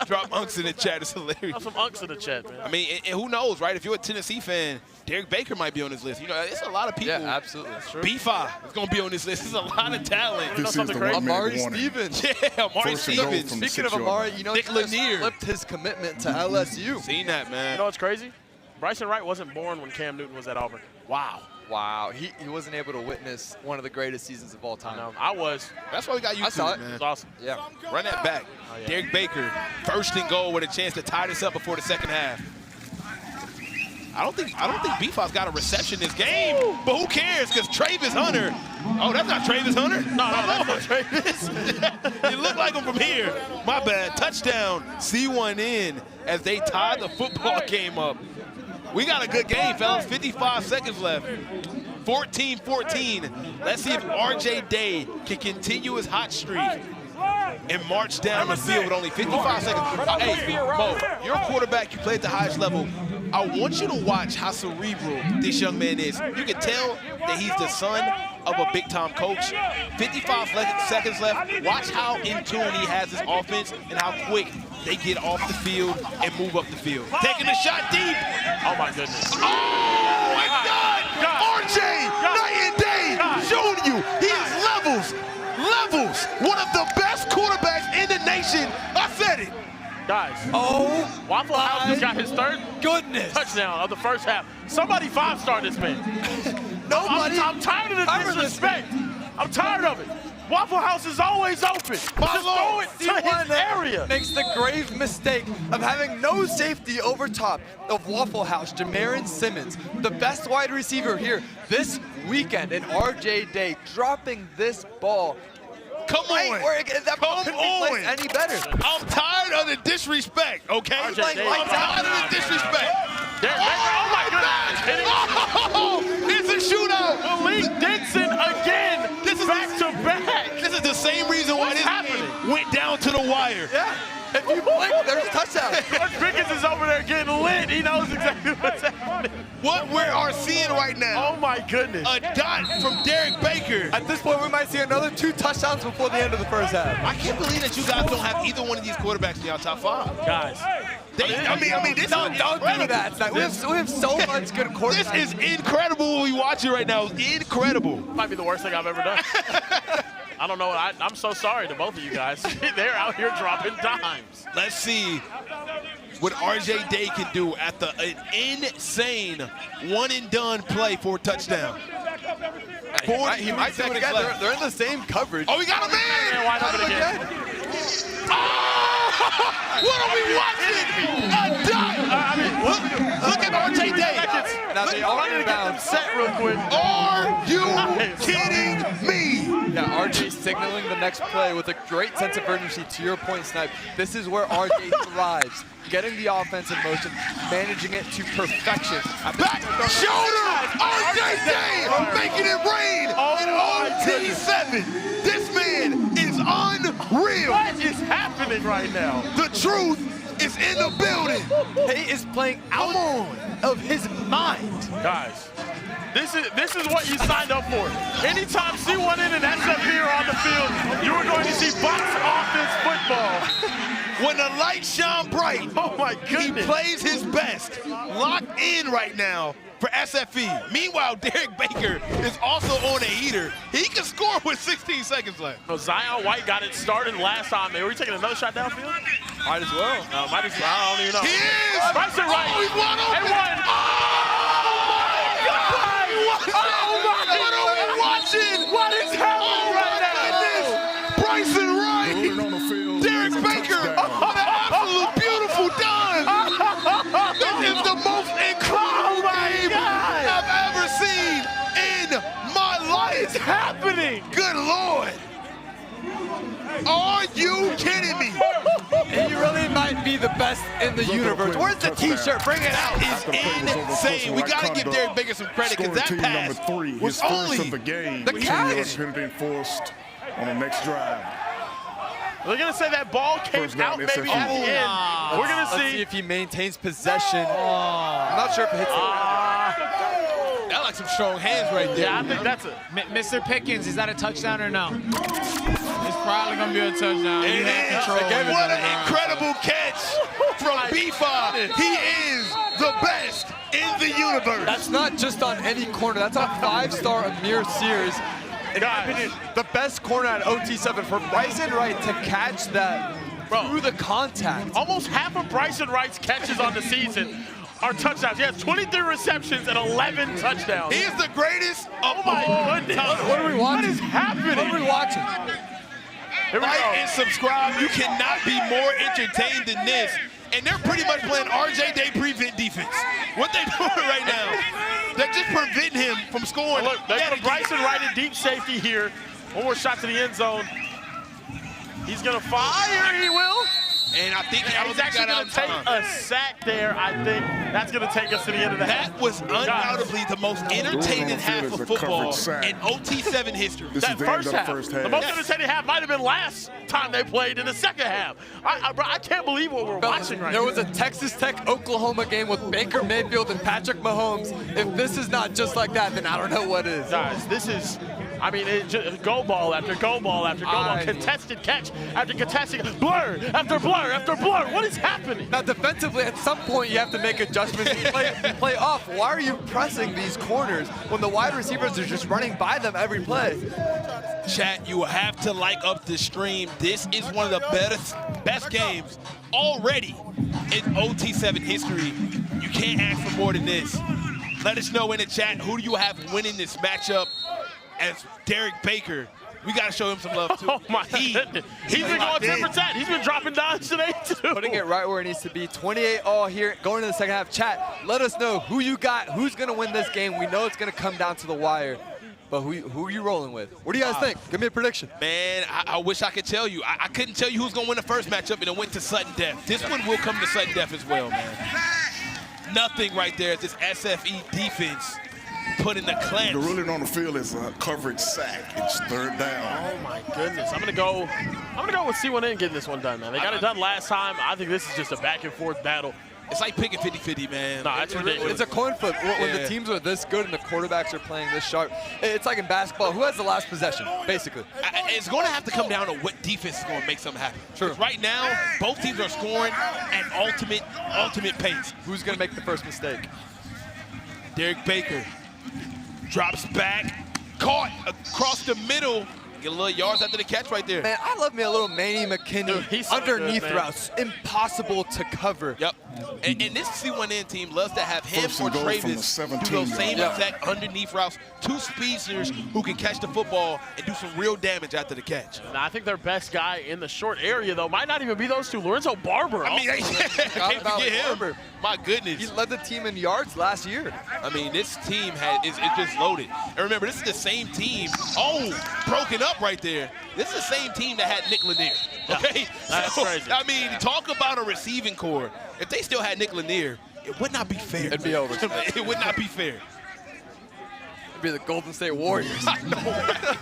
Drop unks in the chat. It's hilarious. Drop some unks in the chat, man. I mean, and who knows, right? If you're a Tennessee fan, Derek Baker might be on this list. You know, it's a lot of people. Yeah, absolutely. B5 is going to be on this list. There's a lot of talent. This is the Amari Stevens. Yeah, Amari Stevens. Speaking of Amari, you know, Nick he just Lanier flipped his commitment to LSU. Seen that, man. You know what's crazy? Brysen Wright wasn't born when Cam Newton was at Auburn. Wow. Wow, he wasn't able to witness one of the greatest seasons of all time. I was. That's why we got you. I saw it. Man. It was awesome. Yeah. Run that back. Oh, yeah. Derek Baker, first and goal with a chance to tie this up before the second half. I don't think B5's got a reception this game, but who cares? Because Trayvis Hunter. Oh, that's not Trayvis Hunter. No, that's not Trayvis. You look like him from here. My bad. Touchdown. C1N as they tie the football game up. We got a good game, fellas. 55 seconds left. 14-14. Let's see if RJ Day can continue his hot streak and march down the field with only 55 seconds. Hey, Mo, you're a quarterback. You play at the highest level. I want you to watch how cerebral this young man is. You can tell that he's the son of a big-time coach. 55 seconds left. Watch how in tune he has his offense and how quick they get off the field and move up the field. Taking the shot deep. Oh, my goodness. Oh, it's done! RJ, night and day, showing you he is levels. One of the best quarterbacks in the nation. I said it. Guys. Oh, Waffle House just got his third goodness touchdown of the first half. Somebody 5-star this man. Nobody. I'm tired of the disrespect. I'm tired of it. Waffle House is always open. Just throw it to his area. Makes the grave mistake of having no safety over top of Waffle House. Jamarin Simmons, the best wide receiver here this weekend, and RJ Day dropping this ball. Come on. That ball couldn't be placed any better. I'm tired of the disrespect, okay? I'm tired of the disrespect. Oh, my goodness. Oh, it's a shootout. Malik Dixon again. This is back to back. This is the same reason why this game went down to the wire. Yeah. If you blink, there's a touchdown. Coach Pickens is over there getting lit. He knows exactly what's happening. What we are seeing right now. Oh, my goodness. A dot from Derek Baker. At this point, we might see another 2 touchdowns before the end of the first half. I can't believe that you guys don't have either one of these quarterbacks in your top 5. Guys. I mean, this don't do that. We have so much good quarterbacks. This is incredible what we watching right now. Incredible. Might be the worst thing I've ever done. I don't know. I'm so sorry to both of you guys. They're out here dropping dimes. Let's see what RJ Day can do at the insane one-and-done play for a touchdown. He might do it again. They're in the same coverage. Oh, we got a man! Wide open again. What are we watching? A dot! Look at RJ Day. Now they are inbound. Set real quick. Are you kidding me? Yeah, RJ signaling the next play with a great sense of urgency. To your point, Snipe, this is where RJ thrives. Getting the offense in motion, managing it to perfection. Back shoulder! RJ Day making it rain in OT7. This man is unreal. What is happening right now? The truth is in the building. He is playing out of his mind. Guys, this is what you signed up for. Anytime C1 and SFB are on the field, you are going to see box office football. When the lights shine bright, oh my goodness, he plays his best. Locked in right now for SFE. Meanwhile, Derek Baker is also on a heater. He can score with 16 seconds left. So Zion White got it started last time. Were you taking another shot downfield? Might as well. No, might as well. I don't even know. He is! Brysen Wright. Oh, he's wide open. And one. What are we watching? What is happening right now? Brysen Wright. Derek Baker. Absolute beautiful dime. This is the most incredible game I've ever seen in my life. What is happening? Good Lord. Are you kidding me? He really might be the best in the universe. Where's the t-shirt? Bring it out. It's insane. We got to give Derek Baker some credit because that pass was only the game. The catch. Enforced on the next drive. We're going to say that ball came out maybe at the end. We're going to see if he maintains possession. I'm not sure if it hits That like some strong hands right there. Yeah, I think that's it. Mr. Pickens, is that a touchdown or no? It's probably going to be a touchdown. It is. What an incredible catch from B5. He is the best in the universe. That's not just on any corner. That's on 5-star Amir Sears. The best corner at OT7 for Brysen Wright to catch that through the contact. Almost half of Brysen Wright's catches on the season are touchdowns. He has 23 receptions and 11 touchdowns. He is the greatest of all goodness. What are we watching? What is happening? What are we watching? Like and subscribe. You cannot be more entertained than this. And they're pretty much playing RJ Day prevent defense. What they're doing right now, they're just preventing him from scoring. Look, they got Brysen Wright in deep safety here. One more shot to the end zone. He's gonna fire. He will. And I think he's actually going to take a sack there. I think that's going to take us to the end of the half. That was undoubtedly the most entertaining half of football in OT7 history. That first half. The most entertaining half might have been last time they played in the second half. I can't believe what we're watching right now. There was a Texas Tech-Oklahoma game with Baker Mayfield and Patrick Mahomes. If this is not just like that, then I don't know what is. Guys, this is I mean, just go ball after go ball after go ball, contested catch after contested, blur after blur after blur. What is happening? Now, defensively, at some point, you have to make adjustments and play off. Why are you pressing these corners when the wide receivers are just running by them every play? Chat, you have to like up the stream. This is one of the best games already in OT7 history. You can't ask for more than this. Let us know in the chat, who do you have winning this matchup? As Derek Baker, we got to show him some love, too. Oh, my goodness. He's been going 10%. He's been dropping dimes today, too. Putting it right where it needs to be. 28 all here, going to the second half. Chat, let us know who you got, who's going to win this game. We know it's going to come down to the wire. But who are you rolling with? What do you guys think? Give me a prediction. Man, I wish I could tell you. I couldn't tell you who's going to win the first matchup, and it went to sudden death. This one will come to sudden death as well, man. Nothing right there. This SFE defense putting the clamps. The ruling on the field is a coverage sack. It's 3rd down. Oh my goodness. I'm gonna go with C1N getting this one done, man. They got it done last time. I think this is just a back and forth battle. It's like picking 50-50, man. Nah, that's ridiculous. It's a coin flip. When the teams are this good and the quarterbacks are playing this sharp, it's like in basketball. Who has the last possession, basically? It's going to have to come down to what defense is going to make something happen. True. Right now, both teams are scoring at ultimate pace. Who's going to make the first mistake? Derek Baker drops back, caught across the middle. Get a little yards after the catch right there. Man, I love me a little Manny McKinney underneath routes. Impossible to cover. Yep. And this C1N team loves to have him or Trayvis do those same exact underneath routes. 2 speedsters who can catch the football and do some real damage after the catch. And I think their best guy in the short area, though, might not even be those two. Lorenzo Barber. I mean, can't forget him. My goodness. He led the team in yards last year. I mean, this team is just loaded. And remember, this is the same team. Oh, broken up right there. This is the same team that had Nick Lanier. Okay? That's crazy. I mean, talk about a receiving core. If they still had Nick Lanier, it would not be fair. It'd be over. It would not be fair. It'd be the Golden State Warriors. I know.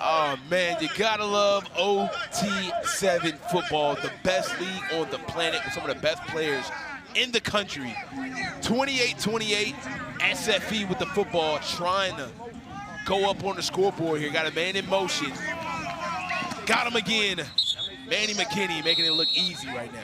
Oh, man, you gotta love OT7 football, the best league on the planet with some of the best players in the country. 28-28, SFE with the football, trying to go up on the scoreboard here. Got a man in motion. Got him again. Manny McKinney making it look easy right now.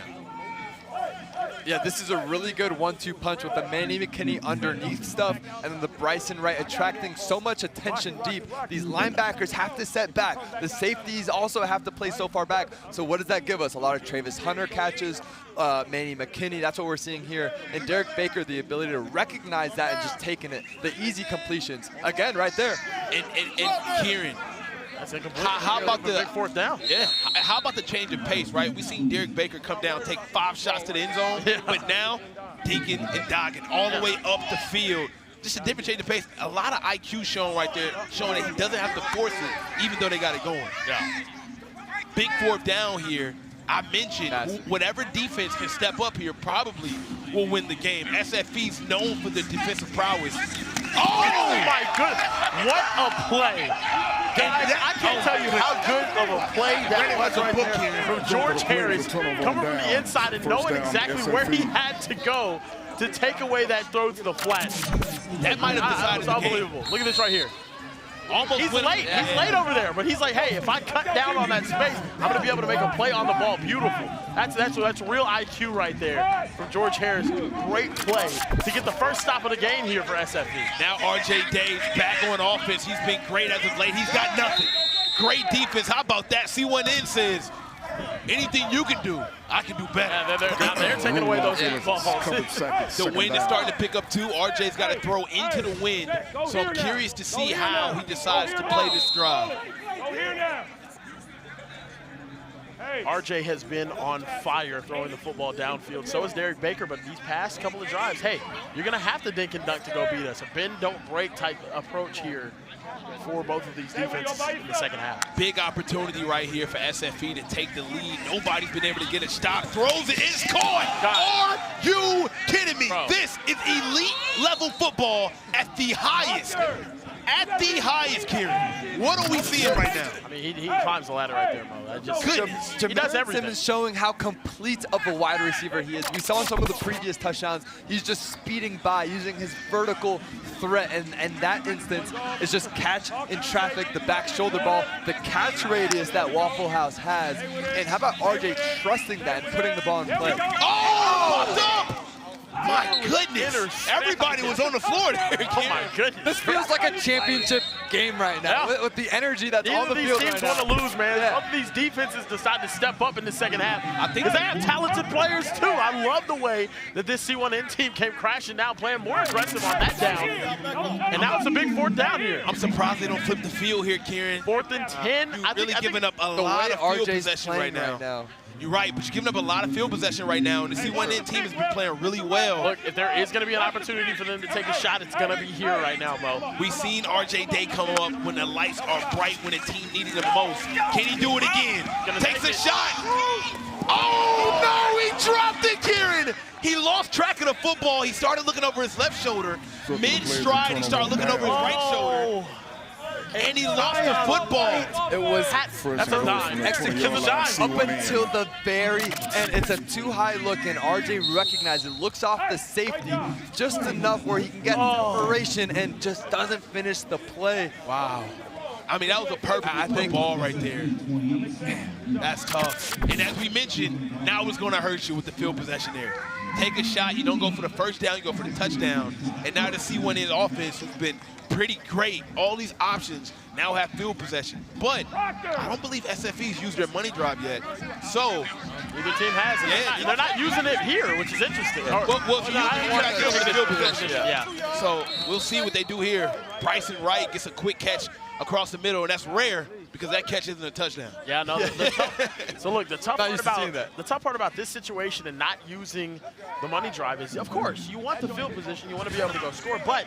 Yeah, this is a really good 1-2 punch with the Manny McKinney underneath stuff and then the Brysen Wright attracting so much attention deep. These linebackers have to set back. The safeties also have to play so far back. So what does that give us? A lot of Trayvis Hunter catches, Manny McKinney, that's what we're seeing here. And Derek Baker, the ability to recognize that and just taking it. The easy completions. Again, right there. And Kieran, that's a how about the big 4th down? Yeah. How about the change of pace, right? We seen Derek Baker come down, take 5 shots to the end zone, but now dinking and dogging all the way up the field. Just a different change of pace. A lot of IQ shown right there, showing that he doesn't have to force it, even though they got it going. Yeah. Big 4th down here. I mentioned whatever defense can step up here probably will win the game. SFE's known for their defensive prowess. Oh my goodness, what a play. Guys, I can't tell you how good of a play that was right there from George Harris, coming from the inside and knowing exactly where he had to go to take away that throw to the flat. That might have decided the game. Unbelievable. Look at this right here. Almost he's late. He's late over there, but he's like, hey, if I cut down on that space, I'm going to be able to make a play on the ball. Beautiful. That's real IQ right there from George Harris. Great play to get the first stop of the game here for SFE. Now RJ Days back on offense. He's been great as of late. He's got nothing. Great defense. How about that? C1N says, anything you can do, I can do better. Yeah, they're taking away those balls. The wind is starting to pick up too. RJ's got to throw into the wind. So I'm curious to see how he decides to play this drive. RJ has been on fire throwing the football downfield. So is Derek Baker, but these past couple of drives, hey, you're going to have to dink and dunk to go beat us. A bend, don't break type approach here for both of these defenses in the second half. Big opportunity right here for SFE to take the lead. Nobody's been able to get a stop. Throws it, it's caught. Are you kidding me? Bro. This is elite level football at the highest. at the highest, Kieran. What are we seeing right now? I mean, he climbs the ladder right there, Mo. He does everything. Simmons showing how complete of a wide receiver he is. We saw in some of the previous touchdowns, he's just speeding by, using his vertical threat, and that instance is just catch in traffic, the back shoulder ball, the catch radius that Waffle House has. And how about RJ trusting that and putting the ball in play? Oh! Popped up! My goodness. Everybody was on the floor there. Oh, my goodness. This feels like a championship game right now with the energy that's on the field right now. These teams want to lose, man. Yeah. Both of these defenses decide to step up in the second half. I think they have talented players, too. I love the way that this C1N team came crashing down, playing more aggressive on that down. And now it's a big 4th down here. I'm surprised they don't flip the field here, Kieran. 4th and 10. You're really giving up a lot of field possession right now. You're right, but you're giving up a lot of field possession right now, and the C1N team has been playing really well. Look, if there is going to be an opportunity for them to take a shot, it's going to be here right now, Mo. We've seen RJ Day come up when the lights are bright, when the team needed the most. Can he do it again? Takes a shot. Oh, no, he dropped it, Kieran. He lost track of the football. He started looking over his left shoulder. Mid-stride, he started looking over his right shoulder. And he lost the football. It was that's a dime. execution up until the very end. It's a too high look, and RJ recognizes it, looks off the safety just enough where he can get separation and just doesn't finish the play. Wow. I mean, that was a perfect ball right there. Man, that's tough. And as we mentioned, now it's going to hurt you with the field possession there. Take a shot, you don't go for the first down, you go for the touchdown. And now the C1N offense has been pretty great. All these options now have field possession. But I don't believe SFE's used their money drive yet. So either team has it. Yeah, they're not using it here, which is interesting. Well, if you use the field possession. Yeah. So we'll see what they do here. Brysen Wright gets a quick catch across the middle, and that's rare because that catch isn't a touchdown. Yeah, no. So look, the tough part about this situation and not using the money drive is, of course, you want the field position, you want to be able to go score, but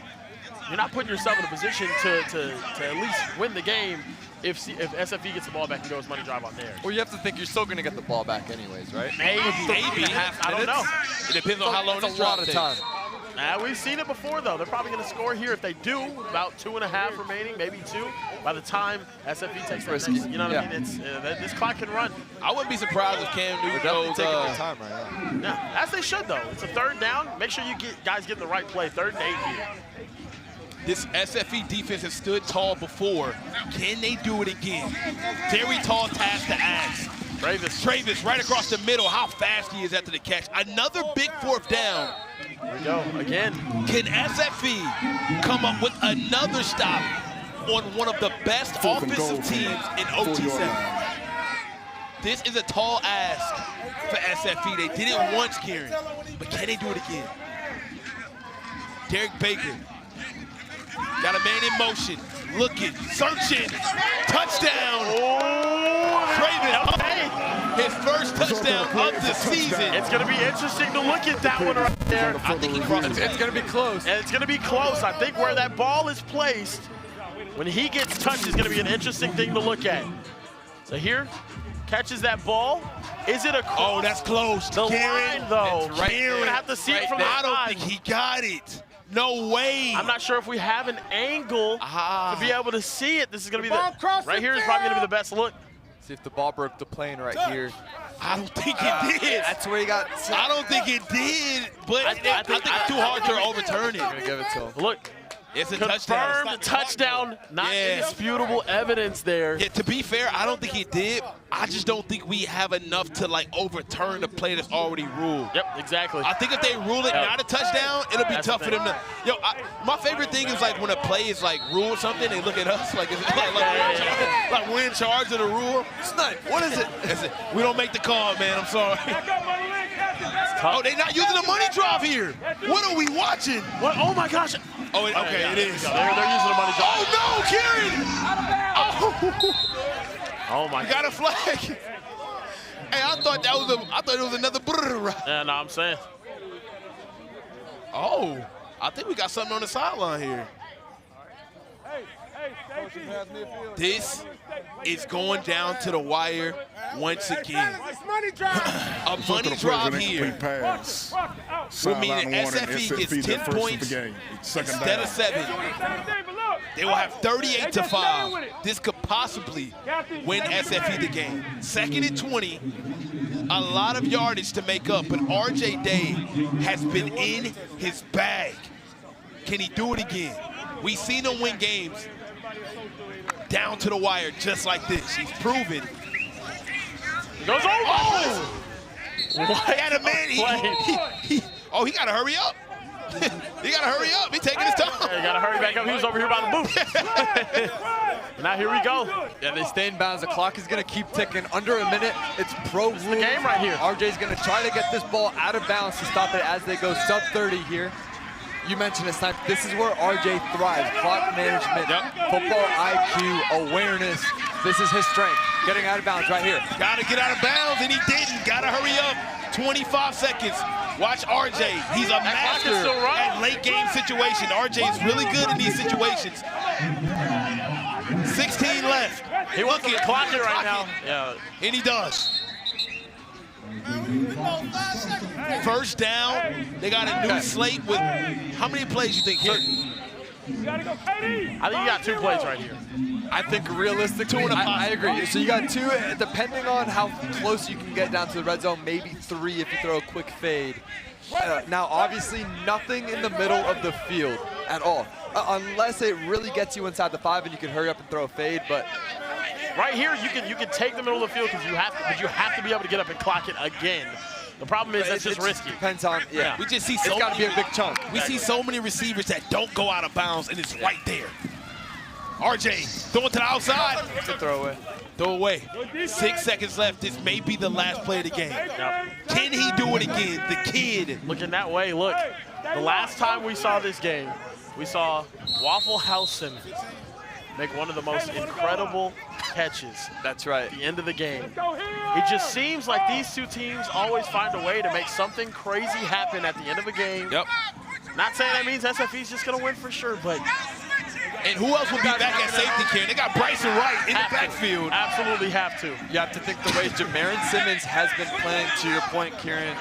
you're not putting yourself in a position to at least win the game if SFE gets the ball back and goes money drive on there. Well, you have to think you're still going to get the ball back anyways, right? Maybe. I don't know. It depends on how long this drive takes. We've seen it before, though. They're probably going to score here. If they do, about 2.5 remaining, maybe 2, by the time SFE takes that next, you know what I mean? It's, this clock can run. I wouldn't be surprised if Cam Newton goes. Taking their time right now. Yeah, as they should, though. It's a 3rd down. Make sure you guys get in the right play. 3rd and 8 here. This SFE defense has stood tall before. Can they do it again? Very tall task to ask. Trayvis right across the middle. How fast he is after the catch. Another big 4th down. Here we go, again. Can SFE come up with another stop on one of the best offensive teams in OT7? This is a tall ask for SFE. They did it once, Kieran, but can they do it again? Derek Baker. Got a man in motion, looking, searching, touchdown! Trayvis, his first touchdown of the season. It's going to be interesting to look at that one right there. I think he crossed it. It's going to be close. And it's going to be close. I think where that ball is placed, when he gets touched, is going to be an interesting thing to look at. So here, catches that ball. Is it a cross? Oh, that's close. The line, though. Right You're going to have to see it from the I don't think he got it. No way. I'm not sure if we have an angle to be able to see it. This is going to be right here is probably going to be the best look. See if the ball broke the plane right here. I don't think it did. That's where he got. I don't think it did, but I think it's too hard to overturn it. I'm gonna give it to him. Look. It's a confirmed touchdown, not indisputable evidence there. Yeah, to be fair, I don't think he did. I just don't think we have enough to like overturn the play that's already ruled. Yep, exactly. I think if they rule it not a touchdown, it'll be tough for them to. Yo, my favorite thing is like when a play is like ruled something, they look at us like it's like we're in charge of the rule. Snipe, what is it? We don't make the call, man. I'm sorry. Oh, they're not using the money drive here. What are we watching? What? Oh my gosh. Oh, okay, it is. They're using the money drive. Oh no, Kieran! Oh my! You got a flag. Hey, I thought it was another brrr. Yeah, no, I'm saying. Oh, I think we got something on the sideline here. This is going down to the wire once again. A money drive here will mean that SFE gets 10 points instead of 7. They will have 38-5. This could possibly win SFE the game. 2nd and 20. A lot of yardage to make up, but RJ Day has been in his bag. Can he do it again? We've seen him win games down to the wire just like this. He's proven. He goes over. Oh! What? He had a man. He got to hurry up. He got to hurry up. He's taking his time. Yeah, he got to hurry back up. He was over here by the booth. Now here we go. Yeah, they stay in bounds. The clock is going to keep ticking. Under a minute, it's pro rule. The game right here. RJ's going to try to get this ball out of bounds to stop it as they go sub 30 here. You mentioned it, Snipe. This is where RJ thrives. Clock management, football IQ, awareness. This is his strength. Getting out of bounds right here. Got to get out of bounds, and he didn't. Got to hurry up. 25 seconds. Watch RJ. He's a master at late game situations. RJ is really good in these situations. 16 left. He wants to clock it right now. Yeah. And he does. First down. They got a new slate with how many plays you think here? I think you got 2 plays right here. I think realistically, I agree. So you got 2, depending on how close you can get down to the red zone, maybe 3 if you throw a quick fade. Now, obviously, nothing in the middle of the field at all, unless it really gets you inside the 5 and you can hurry up and throw a fade. But right here, you can take the middle of the field because you have to be able to get up and clock it again. The problem is that's just risky. Depends on, yeah. We just see so it's got to be a big chunk. We see so many receivers that don't go out of bounds, and it's right there. RJ, throw it to the outside. It's a throwaway. Throw away. 6 seconds left. This may be the last play of the game. Yep. Can he do it again? The kid. Looking that way, look. The last time we saw this game, we saw Waffle Housen make one of the most incredible catches. That's right. At the end of the game. It just seems like these 2 teams always find a way to make something crazy happen at the end of a game. Yep. Not saying that means SFE's just going to win for sure, but... And who else will be back at safety, Karen? They got Brysen Wright in the backfield. Absolutely have to. You have to think the way Jamarin Simmons has been playing, to your point, Kieran,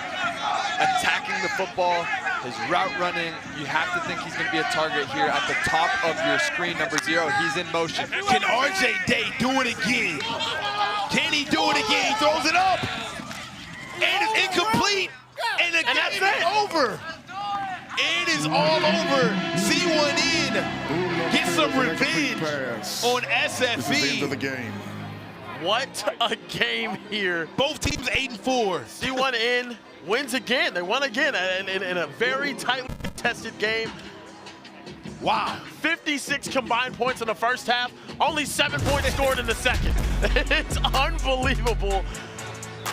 attacking the football, his route running. You have to think he's going to be a target here at the top of your screen, number 0. He's in motion. Can RJ Day do it again? Can he do it again? He throws it up. And it's incomplete. And the game is over. It is all over. C1 in. Get some revenge on SFE. Of the game. What a game here. Both teams 8-4. C1 in wins again. They won again in a very tightly contested game. Wow. 56 combined points in the first half. Only 7 points scored in the second. It's unbelievable.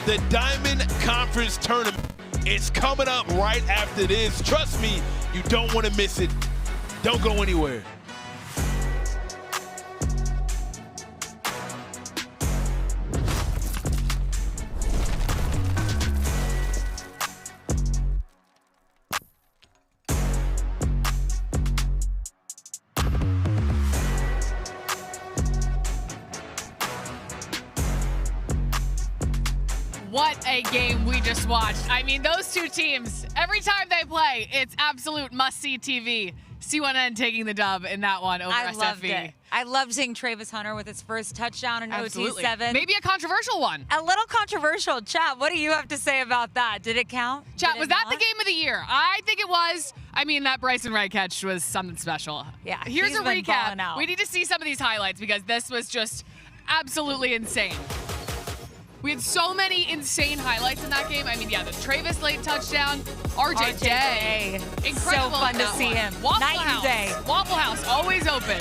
The Diamond Conference Tournament is coming up right after this. Trust me, you don't want to miss it. Don't go anywhere. What a game we just watched. I mean, those 2 teams, every time they play, it's absolute must-see TV. C1N taking the dub in that one over SFE. Loved it. I loved seeing Trayvis Hunter with his first touchdown in OT7. Maybe a controversial one. A little controversial. Chat, what do you have to say about that? Did it count? Chat, was that the game of the year? I think it was. I mean, that Brysen Wright catch was something special. Yeah, here's he's a been balling recap. out. We need to see some of these highlights because this was just absolutely insane. We had so many insane highlights in that game. I mean, yeah, the Trayvis late touchdown, RJ Day. Incredible. So fun to see him. Waffle Night House. and day. Waffle House, always open.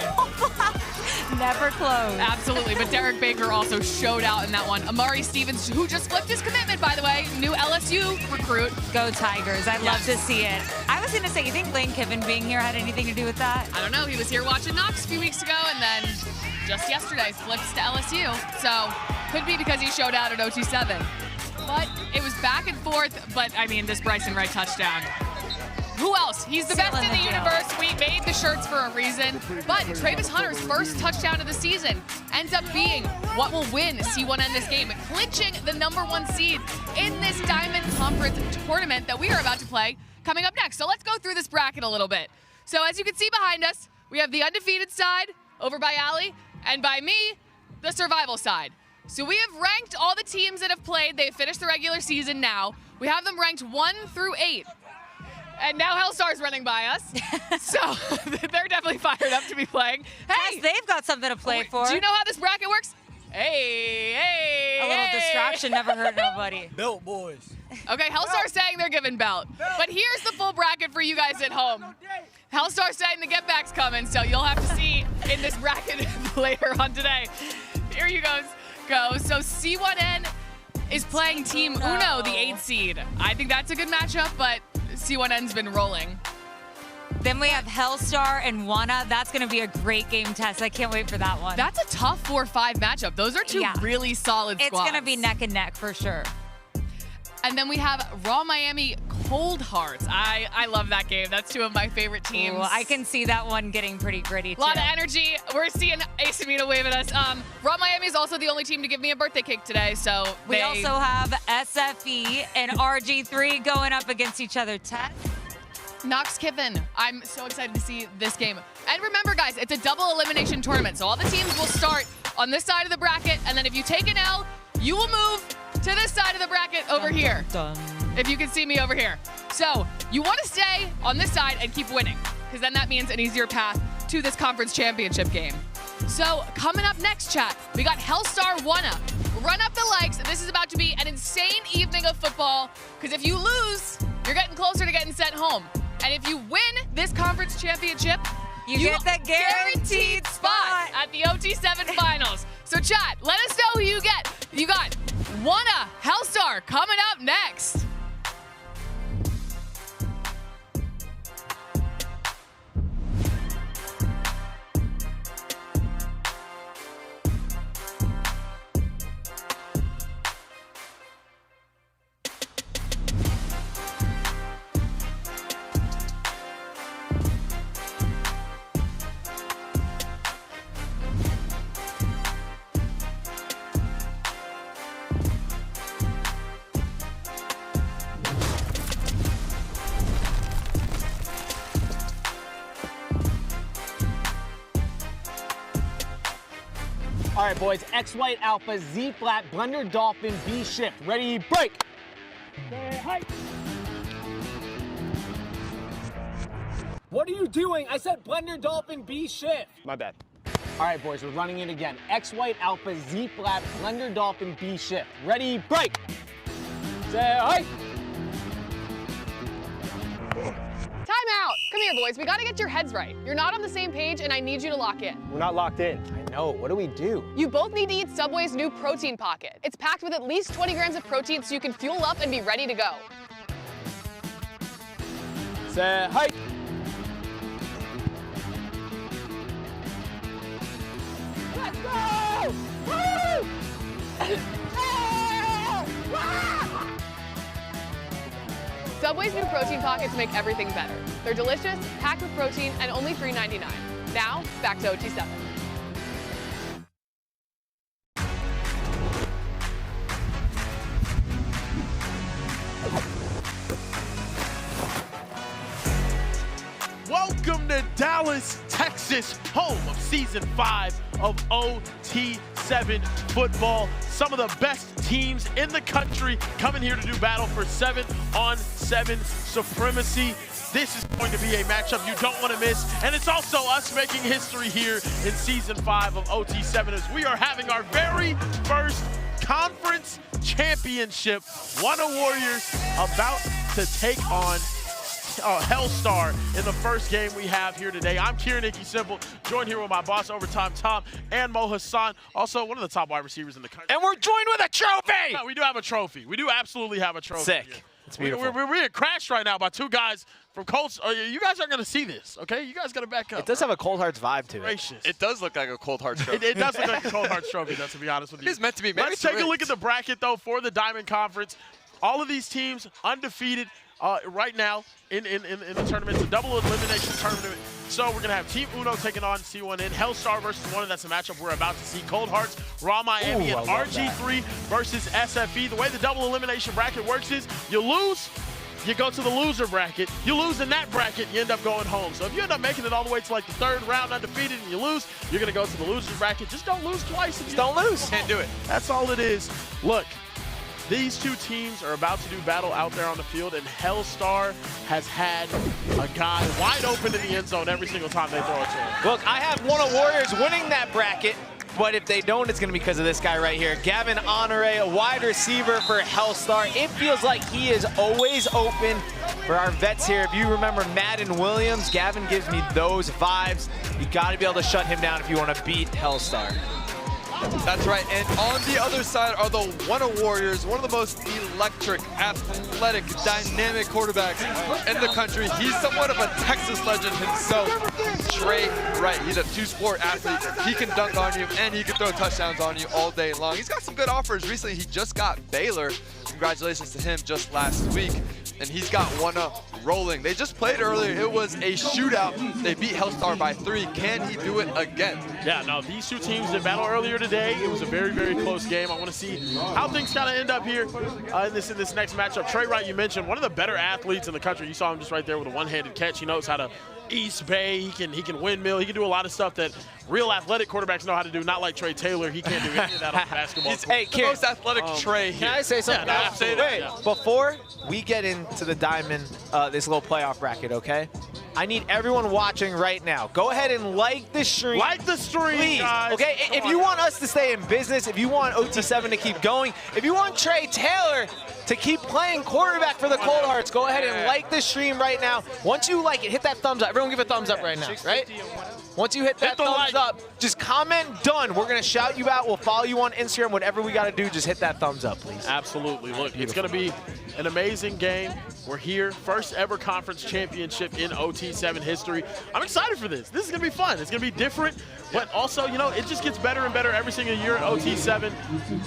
Never closed. Absolutely, but Derek Baker also showed out in that one. Amari Stevens, who just flipped his commitment, by the way, new LSU recruit. Go Tigers. I'd love to see it. I was going to say, you think Lane Kiffin being here had anything to do with that? I don't know. He was here watching Knox a few weeks ago, and then just yesterday flips to LSU. So could be because he showed out at OT7. But it was back and forth. But, I mean, this Brysen Wright touchdown. Who else? He's the best in the universe. We made the shirts for a reason. But Trayvis Hunter's first touchdown of the season ends up being what will win C1N this game, clinching the #1 seed in this Diamond Conference tournament that we are about to play coming up next. So let's go through this bracket a little bit. So as you can see behind us, we have the undefeated side over by Ali, and by me, the survival side. So we have ranked all the teams that have played. They've finished the regular season now. We have them ranked 1 through 8. And now Hellstar's running by us. So they're definitely fired up to be playing. Hey! Yes, they've got something to play for. Do you know how this bracket works? Hey, A little distraction never hurt nobody. Belt boys. Okay, Hellstar's saying they're giving belt. But here's the full bracket for you guys at home. Hellstar's saying the get back's coming, so you'll have to see in this bracket later on today. Here you go. So C1N is playing Team Uno, the 8th seed. I think that's a good matchup, but C1N's been rolling. Then we have Hellstar and Wunna. That's going to be a great game test. I can't wait for that one. That's a tough 4-5 matchup. Those are two really solid squads. It's going to be neck and neck for sure. And then we have Raw Miami Cold Hearts. I love that game. That's two of my favorite teams. Ooh, I can see that one getting pretty gritty, too. A lot of energy. We're seeing Asamita wave at us. Raw Miami is also the only team to give me a birthday cake today, so we also have SFE and RG3 going up against each other. Tess? Knox Kiffin. I'm so excited to see this game. And remember, guys, it's a double elimination tournament, so all the teams will start on this side of the bracket, and then if you take an L, you will move to this side of the bracket over here. If you can see me over here. So you want to stay on this side and keep winning, because then that means an easier path to this conference championship game. So coming up next, chat, we got Hellstar Wunna. Run up the likes. This is about to be an insane evening of football, because if you lose, you're getting closer to getting sent home. And if you win this conference championship, you get the guaranteed spot at the OT7 finals. So chat, let us know who you get. You got Wunna, Hellstar coming up next. All right, boys. X White Alpha, Z Flat, Blender Dolphin, B Shift. Ready, break. What are you doing? I said Blender Dolphin, B Shift. My bad. All right, boys, we're running it again. X White Alpha, Z Flat, Blender Dolphin, B Shift. Ready, break. Say hi. Time out. Come here, boys. We got to get your heads right. You're not on the same page, and I need you to lock in. We're not locked in. I know. What do we do? You both need to eat Subway's new protein pocket. It's packed with at least 20 grams of protein so you can fuel up and be ready to go. Say hi. Let's go! Woo! Subway's new protein pockets make everything better. They're delicious, packed with protein, and only $3.99. Now, back to OT7. Welcome to Dallas, Texas, home of Season 5 of OT7 football. Some of the best teams in the country coming here to do battle for 7-on-7 supremacy. This is going to be a matchup you don't want to miss, and it's also us making history here in Season 5 of OT7 as we are having our very first conference championship. Wunna Warriors about to take on Hellstar in the first game we have here today. I'm Kieran Icky Simple, joined here with my boss, Overtime Tom, and Mo Hassan, also one of the top wide receivers in the country. And we're joined with a trophy! No, we do have a trophy. We do absolutely have a trophy. Sick. Here. It's beautiful. We're being crashed right now by two guys from Colts. You guys aren't going to see this, okay? You guys got to back up. It does have a Cold Hearts vibe to it. Gracious. It does look like a Cold Hearts trophy. It does look like a Cold Hearts trophy, though, to be honest with you. It is meant to be. Let's take a look at the bracket, though, for the Diamond Conference. All of these teams undefeated right now in the tournament. It's a double elimination tournament. So we're going to have Team Uno taking on C1N. Hellstar versus Wunna. That's a matchup we're about to see. Cold Hearts, Raw Miami, and RG3 versus SFE. The way the double elimination bracket works is you lose, you go to the loser bracket. You lose in that bracket, you end up going home. So if you end up making it all the way to like the 3rd round undefeated and you lose, you're going to go to the loser bracket. Just don't lose twice. Just don't lose. Can't do it. That's all it is. Look, these two teams are about to do battle out there on the field, and Hellstar has had a guy wide open in the end zone every single time they throw it to him. Look, I have Wunna Warriors winning that bracket, but if they don't, it's going to be because of this guy right here. Gavin Honore, a wide receiver for Hellstar. It feels like he is always open for our vets here. If you remember Madden Williams, Gavin gives me those vibes. You got to be able to shut him down if you want to beat Hellstar. That's right, and on the other side are the Wunna Warriors, one of the most electric, athletic, dynamic quarterbacks in the country. He's somewhat of a Texas legend himself, Trayvis Wright. He's a two-sport athlete. He can dunk on you, and he can throw touchdowns on you all day long. He's got some good offers. Recently, he just got Baylor. Congratulations to him just last week. And he's got Wunna rolling. They just played earlier. It was a shootout. They beat Hellstar by 3. Can he do it again? Yeah, no, these two teams did battle earlier today. It was a very, very close game. I want to see how things kind of end up here in this next matchup. Trayvis Wright, you mentioned, one of the better athletes in the country. You saw him just right there with a one-handed catch. He knows how to East Bay. He can windmill. He can do a lot of stuff that real athletic quarterbacks know how to do. Not like Trey Taylor. He can't do any of that on the basketball court. Hey, the most athletic Trey here. Can I say something? Yeah, no, Wait, before we get into the diamond, this little playoff bracket, okay? I need everyone watching right now. Go ahead and like the stream. Like the stream, please. guys. Okay, if you want us to stay in business, if you want OT7 to keep going, if you want Trey Taylor to keep playing quarterback for the Cold Hearts, go ahead and like the stream right now. Once you like it, hit that thumbs up. Everyone give a thumbs up right now, right? Once you hit that thumbs up, just comment done. We're going to shout you out. We'll follow you on Instagram. Whatever we got to do, just hit that thumbs up, please. Absolutely. Look, it's going to be an amazing game. We're here. First ever conference championship in OT7 history. I'm excited for this. This is going to be fun. It's going to be different, but also, you know, it just gets better and better every single year at OT7.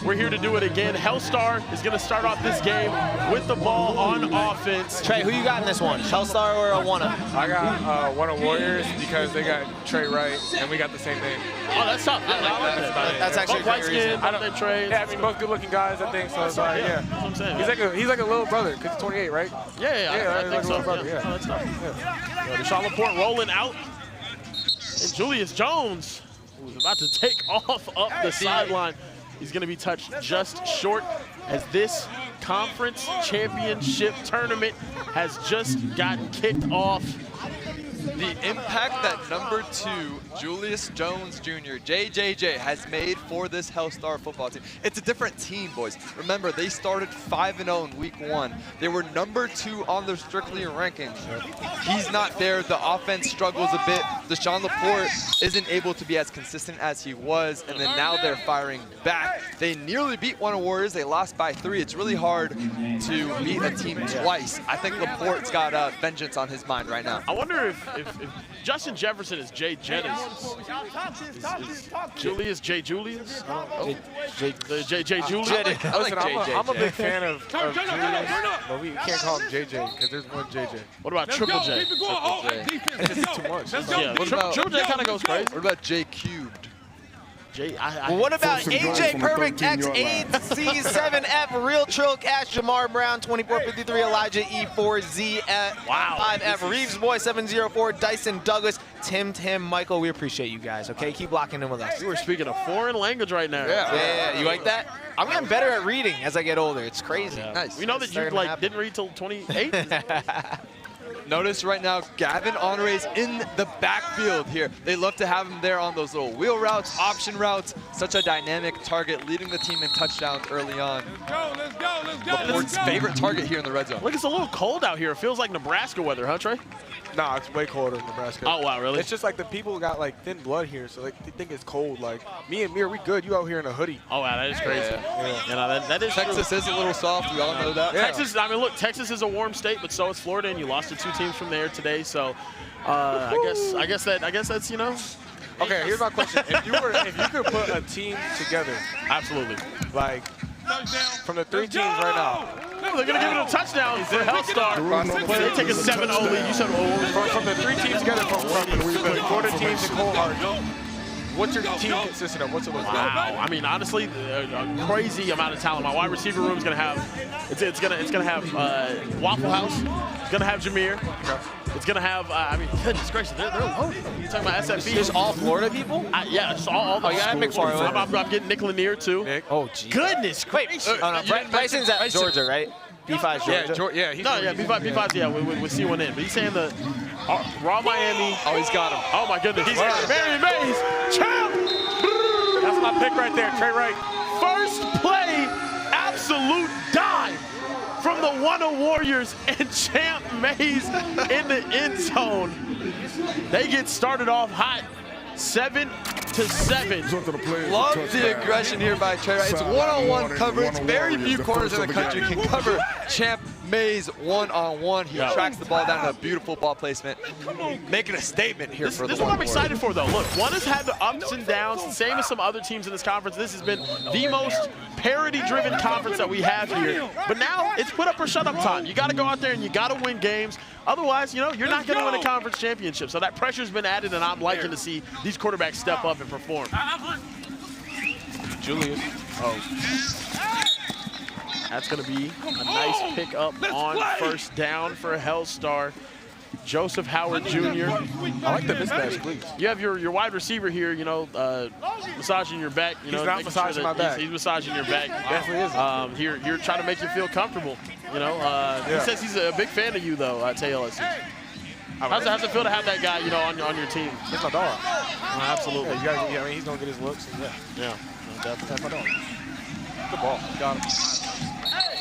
We're here to do it again. Hellstar is going to start off this game with the ball on offense. Trey, who you got in this one? Hellstar or a Wunna? I got Wunna Warriors because they got Trey Wright and we got the same name. Oh, that's tough. I like that. That's actually a great reason. I don't Trey. Yeah, I mean, both good-looking guys, I think. So it's like, yeah. That's what I'm saying. He's like a little brother because he's 28, right? Yeah, I think so. Brother, yeah. Oh, that's tough. Deshaun Laporte rolling out. And Julius Jones, who's about to take off up the sideline. He's going to be touched just short as this conference championship tournament has just gotten kicked off. The impact that number 2, Julius Jones Jr., JJJ, has made for this Hellstar football team. It's a different team, boys. Remember, they started 5-0 in week 1. They were number 2 on their Strictly rankings. He's not there. The offense struggles a bit. Deshaun Laporte isn't able to be as consistent as he was, and then now they're firing back. They nearly beat Wunna Warriors. They lost by 3. It's really hard to beat a team twice. I think Laporte's got vengeance on his mind right now. I wonder if Justin Jefferson is Jay Jennings, is Julius J. Julius? J. Julius? Listen, I'm a big fan of Julius, but we can't call him JJ because there's one JJ. What about Triple J? It's too much. Yeah, Triple J kind of goes crazy. What about J cubed? Well, what about AJ Perfect X8C7F Real Trill Cash Jamar Brown 2453 Elijah E4Z wow 5F Reeves Boy 704 Dyson Douglas Tim Michael? We appreciate you guys. Okay, keep locking in with us. You were speaking a foreign language right now. Yeah. You like that? I'm getting better at reading as I get older. It's crazy. Yeah. Nice. We know that you didn't read till 28. Notice right now, Gavin Honore's in the backfield here. They love to have him there on those little wheel routes, option routes. Such a dynamic target, leading the team in touchdowns early on. Let's go. Laporte's favorite target here in the red zone. Look, it's a little cold out here. It feels like Nebraska weather, huh, Trey? Nah, it's way colder in Nebraska. Oh, wow, really? It's just like the people got like thin blood here, so like, they think it's cold. Like me and Mir, we good. You out here in a hoodie. Oh, wow, that is crazy. Yeah. You know, that is Texas true. is a little soft. We all know that. Yeah. Texas is a warm state, but so is Florida, and you lost to 2 teams from there today. So, I guess that's, you know. Okay, here's my question: if you could put a team together, absolutely, like from the 3 teams right now. No, they're gonna give it a touchdown for Hellstar. They take a 7-0 lead. You said from the 3 teams together from the quarter teams and Cold Heart. What's your team consistent of? What's it look like? Wow. I mean, honestly, a crazy amount of talent. My wide receiver room is gonna have. It's gonna have Waffle House. It's gonna have Jameer. It's gonna have. I mean, goodness gracious, they're loaded. You're talking about SFE. Just all Florida people? Yeah, just all the. Oh, you got McFarland. I'm getting Nick Lanier too. Nick. Oh, geez. Goodness gracious. Oh no, Bryson's at Georgia, right? B5's Georgia. Yeah, B5's yeah, with C1N. But he's saying the Raw Miami. Oh, he's got him. Oh my goodness. He's Mary Mays, champ. That's my pick right there, Trey Wright. First play, absolute dive from the Wunna Warriors and Champ Mays in the end zone. They get started off hot, 7-7. Love the aggression here by Trey Wright. It's one-on-one coverage. Very few corners in the country can cover Champ Mays one-on-one. He tracks the ball down to a beautiful ball placement, making a statement here for the This is what I'm excited for, though. Look, one has had the ups and downs, same as some other teams in this conference. This has been the most parity-driven conference that we have here. But now it's put up or shut up time. You got to go out there and you got to win games. Otherwise, you know, you're not going to win a conference championship. So that pressure's been added, and I'm liking to see these quarterbacks step up and perform. Julius. That's going to be a nice pickup on first down for Hellstar. Joseph Howard Jr. I like the mismatch, please. You have your wide receiver here, you know, massaging your back. You know, he's not massaging my back. He's massaging your back. Definitely is. Here trying to make you feel comfortable. You know, he says he's a big fan of you, though, at LSU. How's it feel to have that guy, you know, on your team? It's my dog. Absolutely. Yeah, I mean, he's gonna get his looks. And yeah. That's my dog. Good ball. Got him.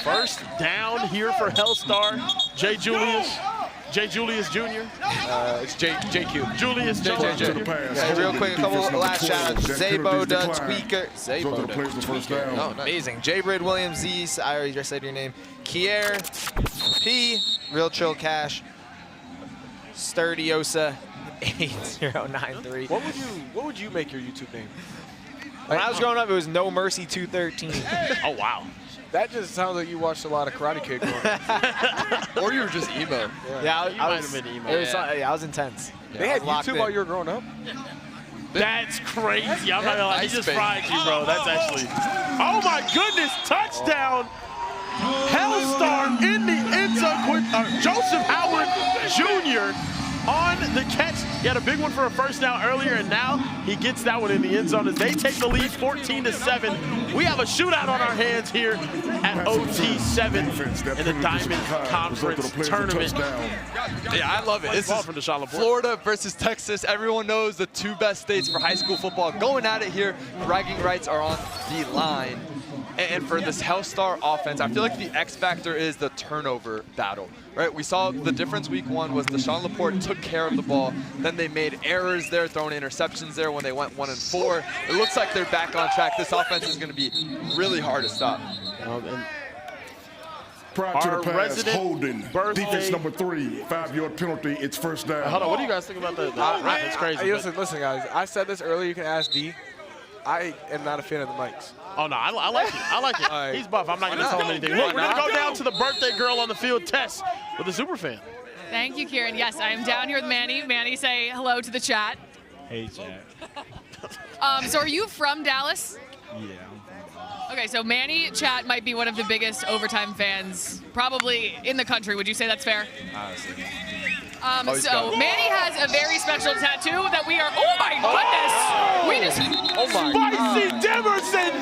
First down here for Hellstar. Jay Julius Jr. It's JQ. Julius Jr. Yeah, real quick, a couple last shout-outs. Zayboda, Tweaker. Zayboda. Oh, amazing. Jaybrid Williams, Z, I already just said your name. Kier, P, Real Chill Cash, Sturdiosa, 8093. What would you make your YouTube name? When I was growing up, it was No Mercy 213. Oh, wow. That just sounds like you watched a lot of Karate Kid growing up. Or you were just emo. Yeah, you might have been emo. I was intense. They had YouTube while you were growing up? That's crazy. I'm not gonna lie. He just fried you, bro. That's actually. Oh my goodness! Touchdown! Hellstar in the end zone. Joseph Howard Jr. on the catch. He had a big one for a first down earlier, and now he gets that one in the end zone as they take the lead 14-7. We have a shootout on our hands here at OT7 in the Diamond Conference Tournament. Yeah, I love it. This is Florida versus Texas. Everyone knows the two best states for high school football going at it here. Bragging rights are on the line. And for this Hellstar offense, I feel like the X factor is the turnover battle, right? We saw the difference week one was Deshaun Laporte took care of the ball. Then they made errors there, throwing interceptions there when they went 1-4. It looks like they're back on track. This offense is going to be really hard to stop. Prior to the pass, holding, defense number 3, 5-yard penalty, it's first down. Hold on, what do you guys think about that? That's crazy. Listen, guys, I said this earlier, you can ask D. I am not a fan of the mics. Oh, no, I like it. I like it. He's buff. I'm not going to tell him anything. Look, we're going to go down to the birthday girl on the field, Tess, with a super fan. Thank you, Kieran. Yes, I am down here with Manny. Manny, say hello to the chat. Hey, chat. So are you from Dallas? Yeah, I'm from Dallas. Okay, so Manny Chat might be one of the biggest overtime fans probably in the country. Would you say that's fair? Honestly. So Manny has a very special tattoo that we are. Oh my goodness! Spicy Demerson!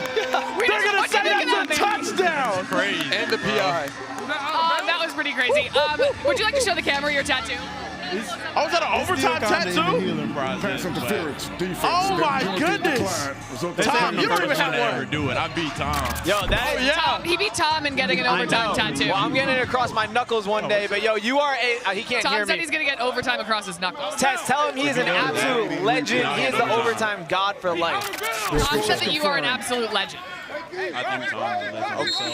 They're gonna say that's a touchdown! Crazy. And the PI. That was pretty crazy. Would you like to show the camera your tattoo? Oh, is that an overtime tattoo? Pass interference, defense. Oh my goodness! Tom, you don't even have one. Ever do it. I beat Tom. Yo, Tom, he beat Tom in getting an overtime tattoo. Well, I'm getting it across my knuckles one day, but yo, you are a. He can't Tom hear me. said he's gonna get overtime across his knuckles. Tess, tell him he is an absolute legend. He is the overtime god for life. Tom said that you are an absolute legend. I think Tom's a legend. So.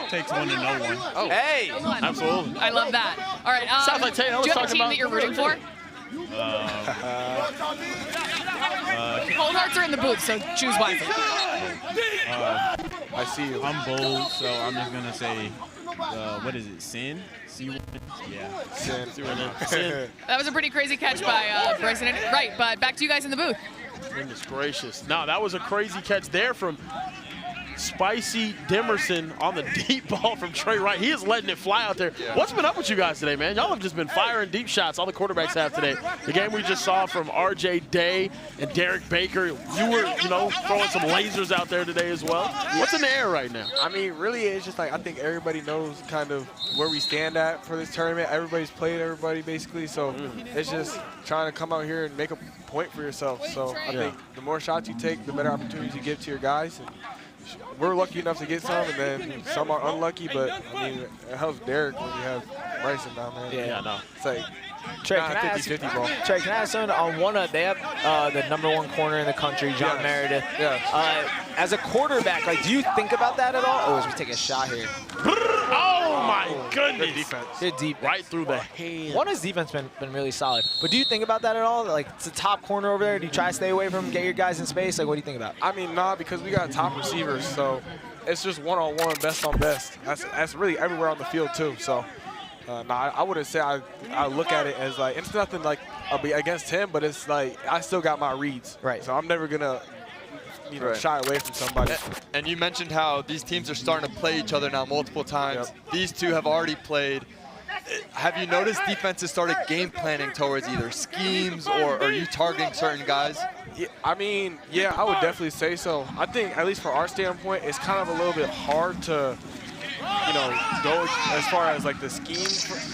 Takes one to know one. Oh. Hey! Absolutely. I love that. All right. Sounds like Taylor do you have a was team talking that you're rooting for? Cold hearts are in the booth, so choose wisely. I see you. I'm bold, so I'm just gonna say, what is it? Sin? C1? Yeah. Sin. Sin. That was a pretty crazy catch by Brysen Wright, but back to you guys in the booth. Goodness gracious. Now, that was a crazy catch there from Spicy Demerson on the deep ball from Trey Wright. He is letting it fly out there. Yeah. What's been up with you guys today, man? Y'all have just been firing deep shots. All the quarterbacks have today. The game we just saw from RJ Day and Derek Baker, you were, throwing some lasers out there today as well. What's in the air right now? I mean, really, it's just like I think everybody knows kind of where we stand at for this tournament. Everybody's played everybody, basically. So it's just trying to come out here and make a point for yourself. So I think the more shots you take, the better opportunities you give to your guys. And we're lucky enough to get some, and then some are unlucky, but I mean, it helps Derek when you have Brysen down there. Yeah, I know. It's like Trey, not 50-50 ball. Trey, can I ask something on Wunna? They have the #1 corner in the country, John Meredith. Yes. As a quarterback, like, do you think about that at all? Oh, as we take a shot here. Oh my goodness! Good defense. Good deep. Right through the hand. Wunna's defense been really solid. But do you think about that at all? Like, it's a top corner over there. Do you try to stay away from him, get your guys in space? Like, what do you think about? I mean, nah, because we got top receivers, so it's just one-on-one, best on best. That's really everywhere on the field too. So, nah, I wouldn't say I look at it as like, it's nothing like I'll be against him, but it's like I still got my reads. Right. So I'm never gonna shy away from somebody. And you mentioned how these teams are starting to play each other now multiple times. Yep. These two have already played. Have you noticed defenses started game planning towards either schemes or are you targeting certain guys? Yeah, I mean, yeah, I would definitely say so. I think, at least from our standpoint, it's kind of a little bit hard to, go as far as like the scheme.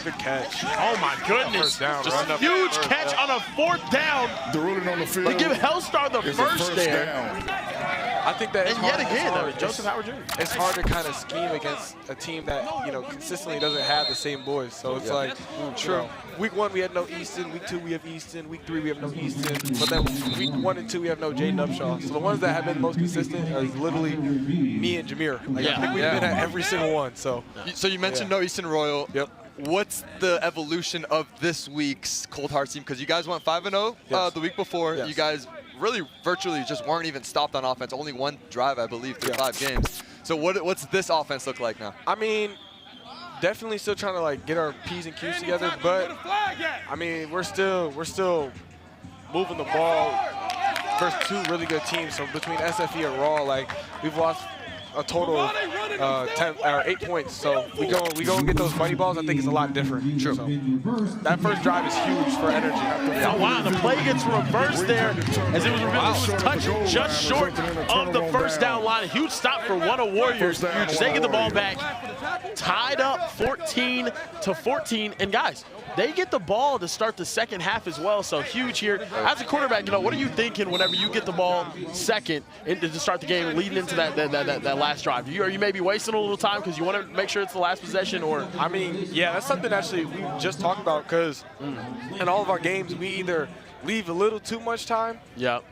Good catch. Oh my goodness! Down, just a huge catch on a 4th down. The ruling on the field. They give Hellstar the first there. down. I think that, and yet again, Joseph Howard Jr. It's hard to kind of scheme against a team that consistently doesn't have the same boys. So it's like, true. Week 1 we had no Easton. Week 2 we have Easton. Week 3 we have no Easton. But then week 1 and 2 we have no Jaden Upshaw. So the ones that have been most consistent are literally me and Jameer. Like, I think we've been at every single one. So you mentioned no Easton Royal. Yep. What's the evolution of this week's Cold Hearts team? Because you guys went 5-0 the week before. Yes. You guys really virtually just weren't even stopped on offense. Only 1 drive, I believe, through 5 games. So what's this offense look like now? I mean, definitely still trying to like get our P's and Q's together, but I mean, we're still moving the ball versus 2 really good teams. So between SFE and Raw, like, we've lost a total of 8 points. So we go and get those money balls. I think it's a lot different. True. So that first drive is huge for energy. Oh, wow, the play gets reversed there as it was revealed. It was touched just short of the first down line. A huge stop for Wunna Warriors. They get the ball back, tied up 14-14. And guys, they get the ball to start the second half as well, so huge here. As a quarterback, what are you thinking whenever you get the ball second to start the game, leading into that last drive? Are you maybe wasting a little time because you want to make sure it's the last possession, or? I mean, yeah, that's something actually we just talked about, because in all of our games, we either leave a little too much time,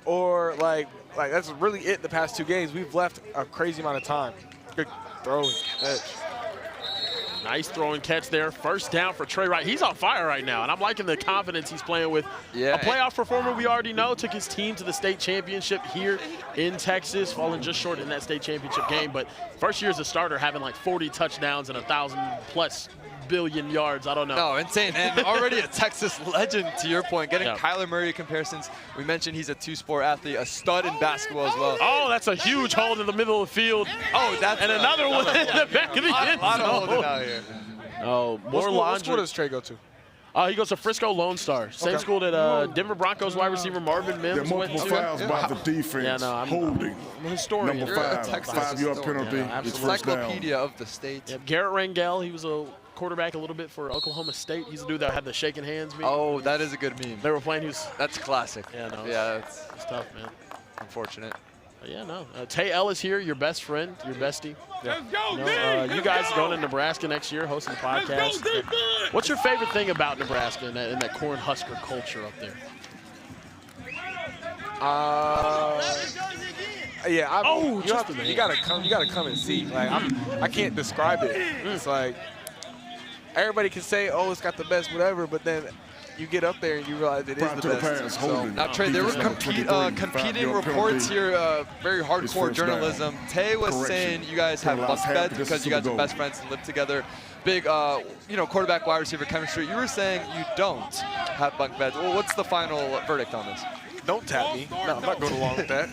or like that's really it. The past 2 games, we've left a crazy amount of time. Good throw and catch. Nice throw and catch there. First down for Trey Wright. He's on fire right now, and I'm liking the confidence he's playing with. Yeah. A playoff performer we already know, took his team to the state championship here in Texas, falling just short in that state championship game. But first year as a starter, having like 40 touchdowns and 1,000+ billion yards. I don't know. No, insane. And already a Texas legend, to your point. Getting Kyler Murray comparisons. We mentioned he's a 2-sport athlete, a stud in basketball as well. Oh, that's a huge hold in the middle of the field. Oh, that's and another one in the back of the end zone. Holding out here. Oh, more laundry. What school does Trey go to? He goes to Frisco Lone Star. Same school that Denver Broncos wide receiver Marvin Mims went to. Multiple fouls by the defense. Yeah, no, I'm holding. a historian. Number 5, 5-yard penalty. It's first down. Encyclopedia of the state. Yep. Garrett Rangel, he was a quarterback a little bit for Oklahoma State. He's the dude that had the shaking hands meme. Oh, that is a good meme. They were playing. That's classic. Yeah, no. Yeah, it's tough, man. Unfortunate. But yeah, no. Tay Ellis here, your best friend, your bestie. Yeah. You guys going to Nebraska next year, hosting the podcast. What's your favorite thing about Nebraska and that Cornhusker culture up there? Yeah, you gotta come and see. Like, I can't describe it. It's like everybody can say, oh, it's got the best, whatever, but then you get up there and you realize it is the best. Now, Trey, there were competing reports here, very hardcore journalism. Tay was saying you guys have bunk beds because you guys are best friends and live together. Big, quarterback wide receiver chemistry. You were saying you don't have bunk beds. Well, what's the final verdict on this? Don't tap me. No, I'm not going along with that.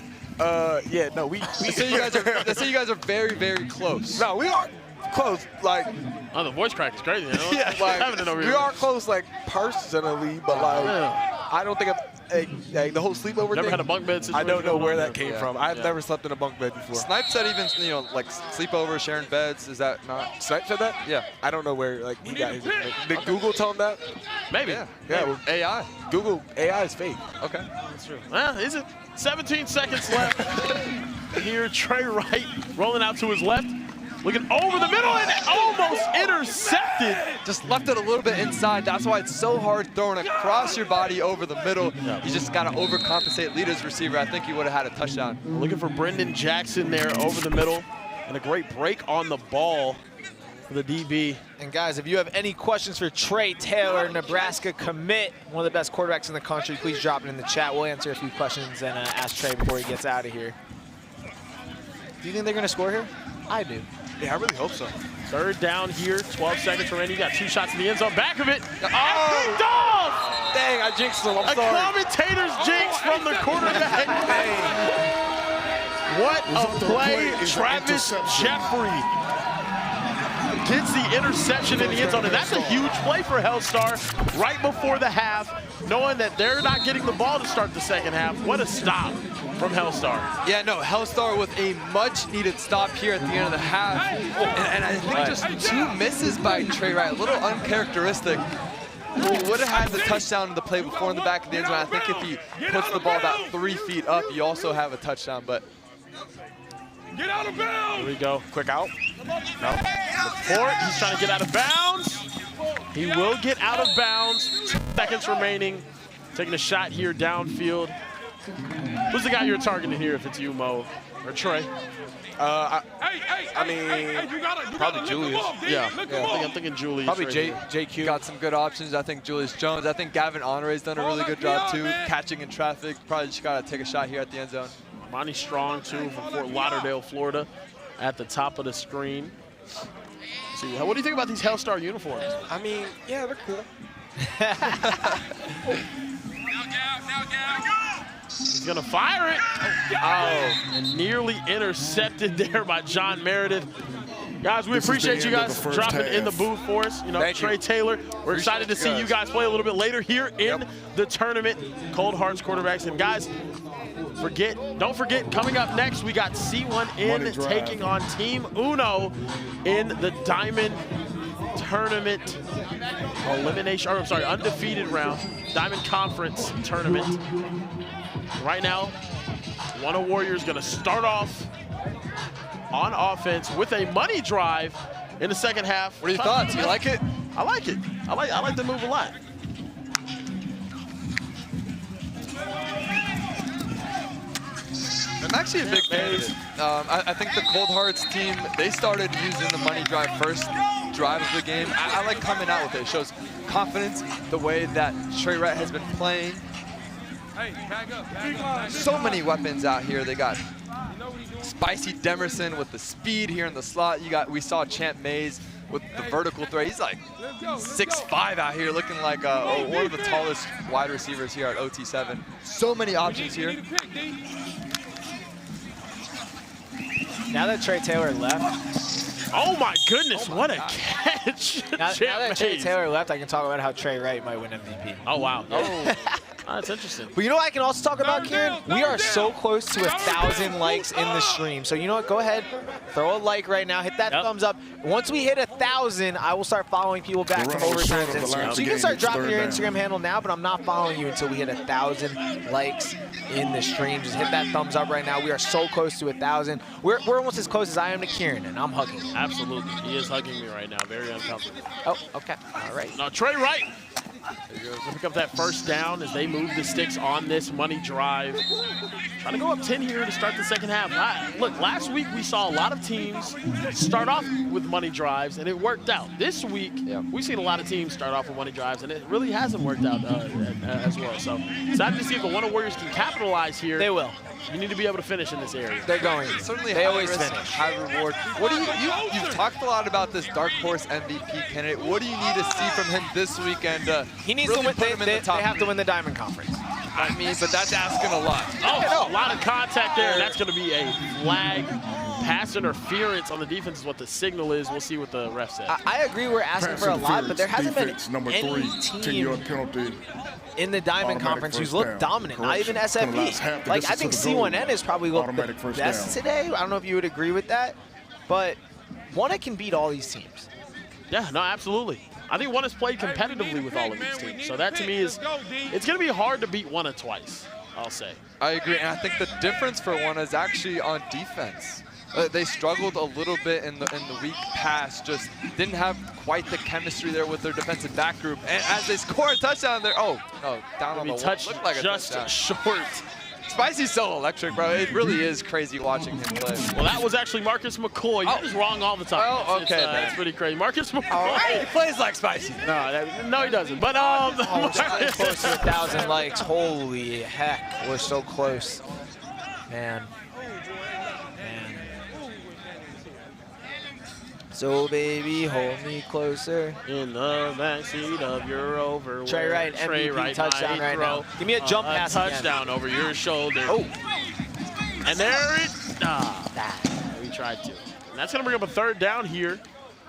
Yeah, no, we Let's say you guys are very, very close. No, we are close. Like, oh, the voice crack is crazy. yeah, like, having it over we here. are close, like personally, but like, I don't think the whole sleepover Never thing. had a bunk bed situation. I don't know where going on? that came from. I've never slept in a bunk bed before. Snipe said even, like sleepover, sharing beds. Is that not? Snipe said that? Yeah. I don't know where like he got his information. Did Google tell him that? Maybe. Yeah. Well, AI. Google AI is fake. Okay. That's true. Well, is it? 17 seconds left. Here, Trey Wright rolling out to his left. Looking over the middle and almost intercepted. Just left it a little bit inside. That's why it's so hard throwing across your body over the middle. Yeah. You just got to overcompensate, lead his receiver. I think he would have had a touchdown. Looking for Brysen Jackson there over the middle. And a great break on the ball for the DB. And guys, if you have any questions for Trey Taylor, Nebraska commit, one of the best quarterbacks in the country, please drop it in the chat. We'll answer a few questions and ask Trey before he gets out of here. Do you think they're going to score here? I do. Yeah, I really hope so. Third down here, 12 seconds remaining. You got 2 shots in the end zone. Back of it. Oh! Picked off! Dang, I jinxed him. I'm a sorry. commentator's jinx from the quarterback. What a play, Travis Jeffrey gets the interception in the end zone, and that's a huge play for Hellstar right before the half, knowing that they're not getting the ball to start the second half. What a stop from Hellstar. Yeah, no, Hellstar with a much-needed stop here at the end of the half. And I think just 2 misses by Trey Wright, a little uncharacteristic. He would have had the touchdown in the play before in the back of the end zone. I think if he puts the ball about 3 feet up, you also have a touchdown, but... Get out of bounds! Here we go. Quick out. No. Fort, he's trying to get out of bounds. He will get out of bounds. 2 seconds remaining. Taking a shot here downfield. Who's the guy you're targeting here if it's you, Mo? Or Trey? I mean, probably Julius. Yeah, I'm thinking Julius. Probably right JQ. Got some good options. I think Julius Jones. I think Gavin Honore's done a really good job, too, catching in traffic. Probably just got to take a shot here at the end zone. Monty Strong, too, from Fort Lauderdale, Florida, at the top of the screen. See, what do you think about these Hellstar uniforms? I mean, yeah, they're cool. He's going to fire it. Oh, and nearly intercepted there by John Meredith. Guys, we appreciate you guys dropping in the booth for us. You know, Trey Taylor, we're excited to see you guys play a little bit later here in the tournament. Cold Hearts quarterbacks. And guys, don't forget, coming up next, we got C1N taking on Team Uno in the Diamond Tournament elimination, or I'm sorry, undefeated round, Diamond Conference Tournament. Right now, Wunna Warriors gonna start off on offense with a money drive in the second half. What are your thoughts? You like it? I like it. I like the move a lot. I'm actually a big fan of it. I think the Cold Hearts team, they started using the money drive first drive of the game. I like coming out with it. It shows confidence, the way that Trey Wright has been playing. So many weapons out here. They got Spicy Demerson with the speed here in the slot. We saw Champ Mays with the vertical throw. He's like 6'5" out here, looking like one of the tallest wide receivers here at OT7. So many options here. Now that Trey Taylor left. Oh my goodness, what a catch. Now that Trey Taylor left, I can talk about how Trey Wright might win MVP. Oh, wow. Oh. That's interesting. But you know what I can also talk about, Kieran? We are so close to 1,000 likes in the stream. So you know what? Go ahead, throw a like right now. Hit that thumbs up. Once we hit 1,000, I will start following people back from Overtime's Instagram. So you can start dropping your Instagram handle now, but I'm not following you until we hit 1,000 likes in the stream. Just hit that thumbs up right now. We are so close to 1,000. We're almost as close as I am to Kieran, and I'm hugging him. Absolutely. He is hugging me right now. Very uncomfortable. Oh, okay. All right. Now, Trey Wright. There he goes. Pick up that first down as they move the sticks on this money drive. Trying to go up 10 here to start the second half. Look, last week we saw a lot of teams start off with money drives, and it worked out. This week, we've seen a lot of teams start off with money drives, and it really hasn't worked out as well. So excited to see if the Wunna Warriors can capitalize here. They will. You need to be able to finish in this area. They're going. Certainly they high always risk, finish. High reward. What do you've talked a lot about this dark horse MVP candidate. What do you need to see from him this weekend? He needs really to win. Put him in the top they have to win the Diamond Conference. I mean, but that's asking a lot. Oh, a lot of contact there. That's going to be a flag. Pass interference on the defense is what the signal is. We'll see what the ref says. I agree we're asking for a lot, but there hasn't been number any 3, team 10-yard penalty. in the Diamond Conference who's looked dominant, not even SFE. Like, I think C1N has probably looked the best today. I don't know if you would agree with that, but Wunna can beat all these teams. Yeah, no, absolutely. I think Wunna's played competitively with all of these teams. So that to me is, it's going to be hard to beat Wunna twice, I'll say. I agree, and I think the difference for Wunna is actually on defense. They struggled a little bit in the week past, just didn't have quite the chemistry there with their defensive back group. And as they score a touchdown there, oh, no, down on the wall. Looked like a just touchdown. short. Spicy's so electric, bro. It really is crazy watching him play. Well, that was actually Marcus McCoy. You're just wrong all the time. Oh, okay, It's pretty crazy. Marcus McCoy. All right, he plays like Spicy. No, he doesn't. But Close to 1,000 likes. Holy heck, we're so close, man. So baby, hold me closer. In the backseat of your Rover. Trey Wright, MVP touchdown right now. Give me a jump pass touchdown again. over your shoulder. Oh. And there it, we tried to. And that's gonna bring up a 3rd down here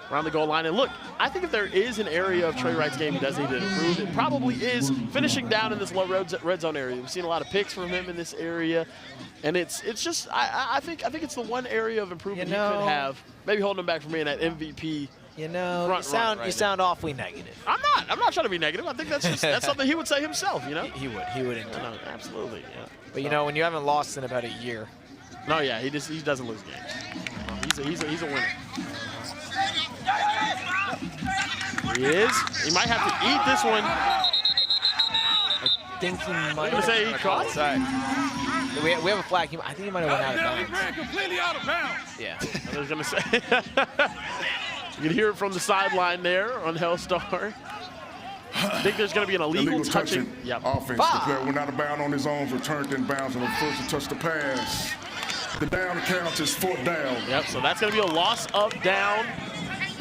around the goal line. And look, I think if there is an area of Trey Wright's game he does need to improve, it probably is finishing down in this low red zone area. We've seen a lot of picks from him in this area. And it's just, I think it's the one area of improvement he could have. Maybe holding him back from being that MVP. You know, you sound awfully negative. I'm not trying to be negative. I think that's something he would say himself, you know? He would. No, absolutely, yeah. But you know, when you haven't lost in about a year. No, yeah, he doesn't lose games. He's a winner. He is. He might have to eat this one. I think he might have say he caught. We have a flag. I think he might have went out of bounds. Completely out of bounds. Yeah. I was going to say. You can hear it from the sideline there on Hellstar. I think there's going to be an illegal touching. Offense. The player went out of bounds on his own, returned in bounds, and the first to touch the pass. The down count is 4th down. Yep, so that's going to be a loss of down.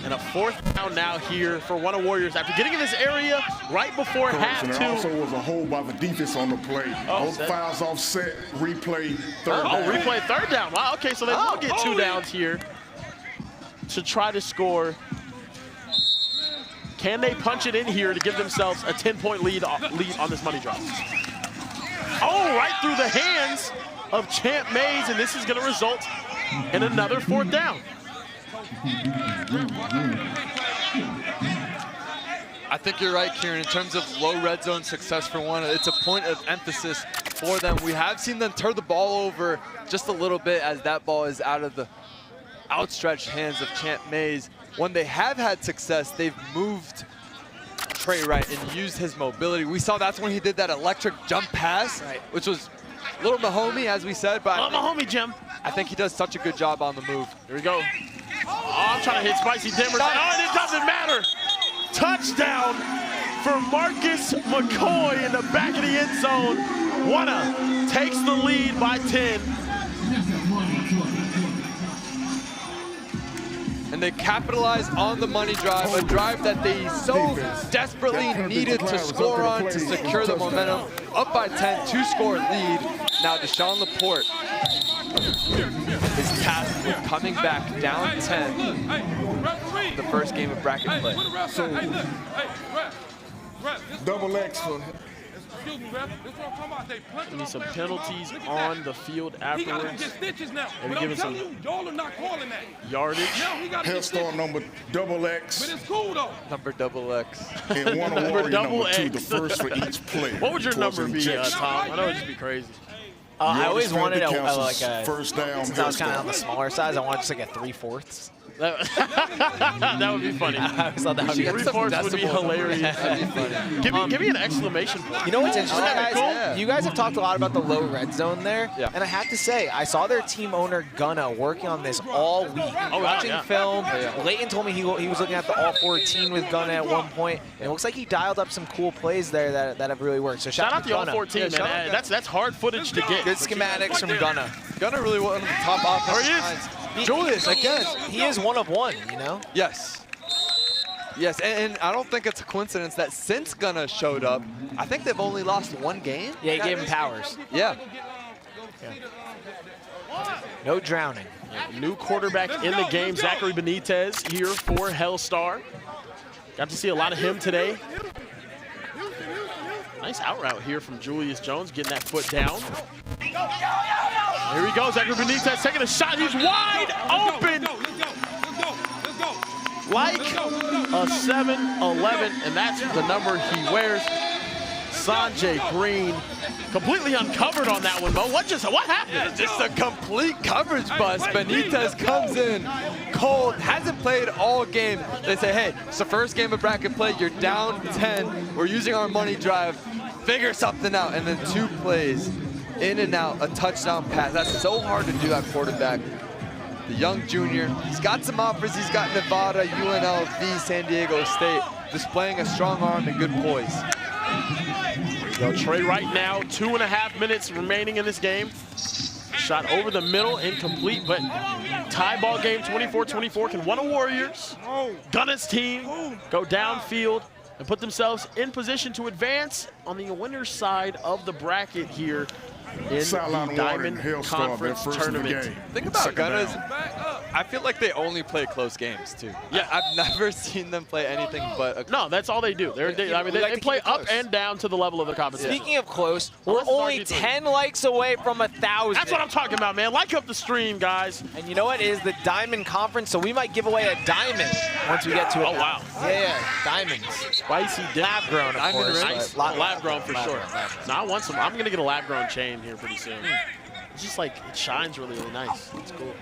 And a 4th down now here for Wunna Warriors after getting in this area right before half and there also was a hold by the defense on the play. Both fouls offset, replay, 3rd down. Oh, replay 3rd down. Wow, okay, so they will get 2 downs here to try to score. Can they punch it in here to give themselves a 10-point lead on this money drop? Oh, right through the hands of Champ Mays, and this is going to result in another 4th down. I think you're right, Kieran. In terms of low red zone success for Wunna, it's a point of emphasis for them. We have seen them turn the ball over just a little bit as that ball is out of the outstretched hands of Champ Mays. When they have had success, they've moved Trey Wright and used his mobility. We saw that's when he did that electric jump pass, which was a little Mahomey, as we said. But Mahomey, Jim. I think he does such a good job on the move. Here we go. Oh, I'm trying to hit Spicy Dimmers. Oh, and it doesn't matter. Touchdown for Marcus McCoy in the back of the end zone. Wunna takes the lead by 10. And they capitalize on the money drive, a drive that they so desperately needed to score on to secure the momentum. Up by 10, 2-score lead. Now Deshaun Laporte is tasked with coming back down 10 the first game of bracket play. So, double X for Need some penalties on the field afterwards. Maybe give him some yardage. Hellstar number XX. But it's cool though. Number XX. And Wunna Warrior number 2, the first for each play. What would your number be, Tom? I know it'd just be crazy. I always wanted like a first down. Since I was kind of on the smaller size, I wanted just like a 3/4. That would be funny. I always thought that would be 3/4 would be hilarious. Give me an exclamation point. You know what's interesting, guys? Cool? You guys have talked a lot about the low red zone there, and I have to say, I saw their team owner Gunna working on this all week. Watching film. Leighton told me he was looking at the all-14 with Gunna at one point, and it looks like he dialed up some cool plays there that have really worked. So shout out to the all-14, man. That's hard footage to get. Good schematics from Gunna. Gunna really one of the top offensive lines. Julius, again, he is one of one, you know? Yes. Yes, and I don't think it's a coincidence that since Gunna showed up, I think they've only lost 1 game. Yeah, he gave him powers. Yeah. No drowning. New quarterback in the game, Zachary Benitez here for Hellstar. Got to see a lot of him today. Nice out route here from Julius Jones, getting that foot down. Here we go, Zachary Benitez taking a shot. He's wide open. Like a 7-11, and that's the number he wears. Sanjay Green completely uncovered on that one, Mo. What happened? Yeah, just a complete coverage bust. Benitez comes in cold, hasn't played all game. They say, hey, it's the first game of bracket play. You're down 10. We're using our money drive. Figure something out. And then 2 plays, in and out, a touchdown pass. That's so hard to do at quarterback. The young junior, he's got some offers. He's got Nevada, UNLV, San Diego State, displaying a strong arm and good poise. Go Trey Wright now, 2.5 minutes remaining in this game. Shot over the middle, incomplete, but tie ball game, 24-24. Can Wunna Warriors, Gunna's team, go downfield and put themselves in position to advance on the winner's side of the bracket here in the Diamond Conference Tournament. Think about Gunna's. I feel like they only play close games too. Yeah, I've never seen them play anything but. No, that's all they do. They play up and down to the level of the competition. Speaking of close, we're only 10 likes away from 1,000. That's what I'm talking about, man. Like up the stream, guys. And you know what? It is the Diamond Conference, so we might give away a diamond once we get to it. Oh, wow. Yeah, diamonds. Spicy lab grown, of course. Nice. Lab grown for sure. No, I want some. I'm going to get a lab grown chain here pretty soon. It's just like, it shines really, really nice. It's cool.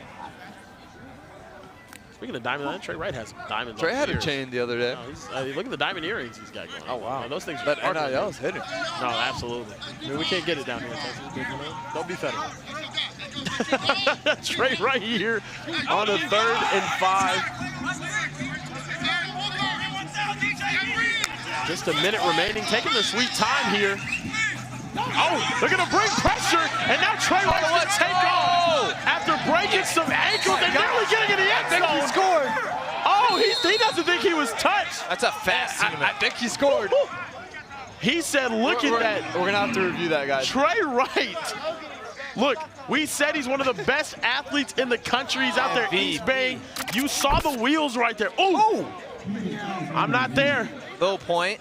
Speaking of diamond, Trey Wright has diamonds. Trey had a chain the other day. No, look at the diamond earrings he's got going. Oh, wow. No, those things are That NIL is hitting. No, absolutely. I mean, we can't get it down here in Texas. Don't be federal. Trey Wright here on a 3rd and 5. Just a minute remaining, taking their sweet time here. Oh, they're gonna bring pressure, and now Trey Wright will take off after breaking some ankles and nearly getting in the end zone. I think he scored. Oh, he doesn't think he was touched. That's a fast team. I think he scored. He said, look at that. We're gonna have to review that, guys. Trey Wright. Look, we said he's one of the best athletes in the country. He's out there East Bay. You saw the wheels right there. Oh, I'm not there. Little point.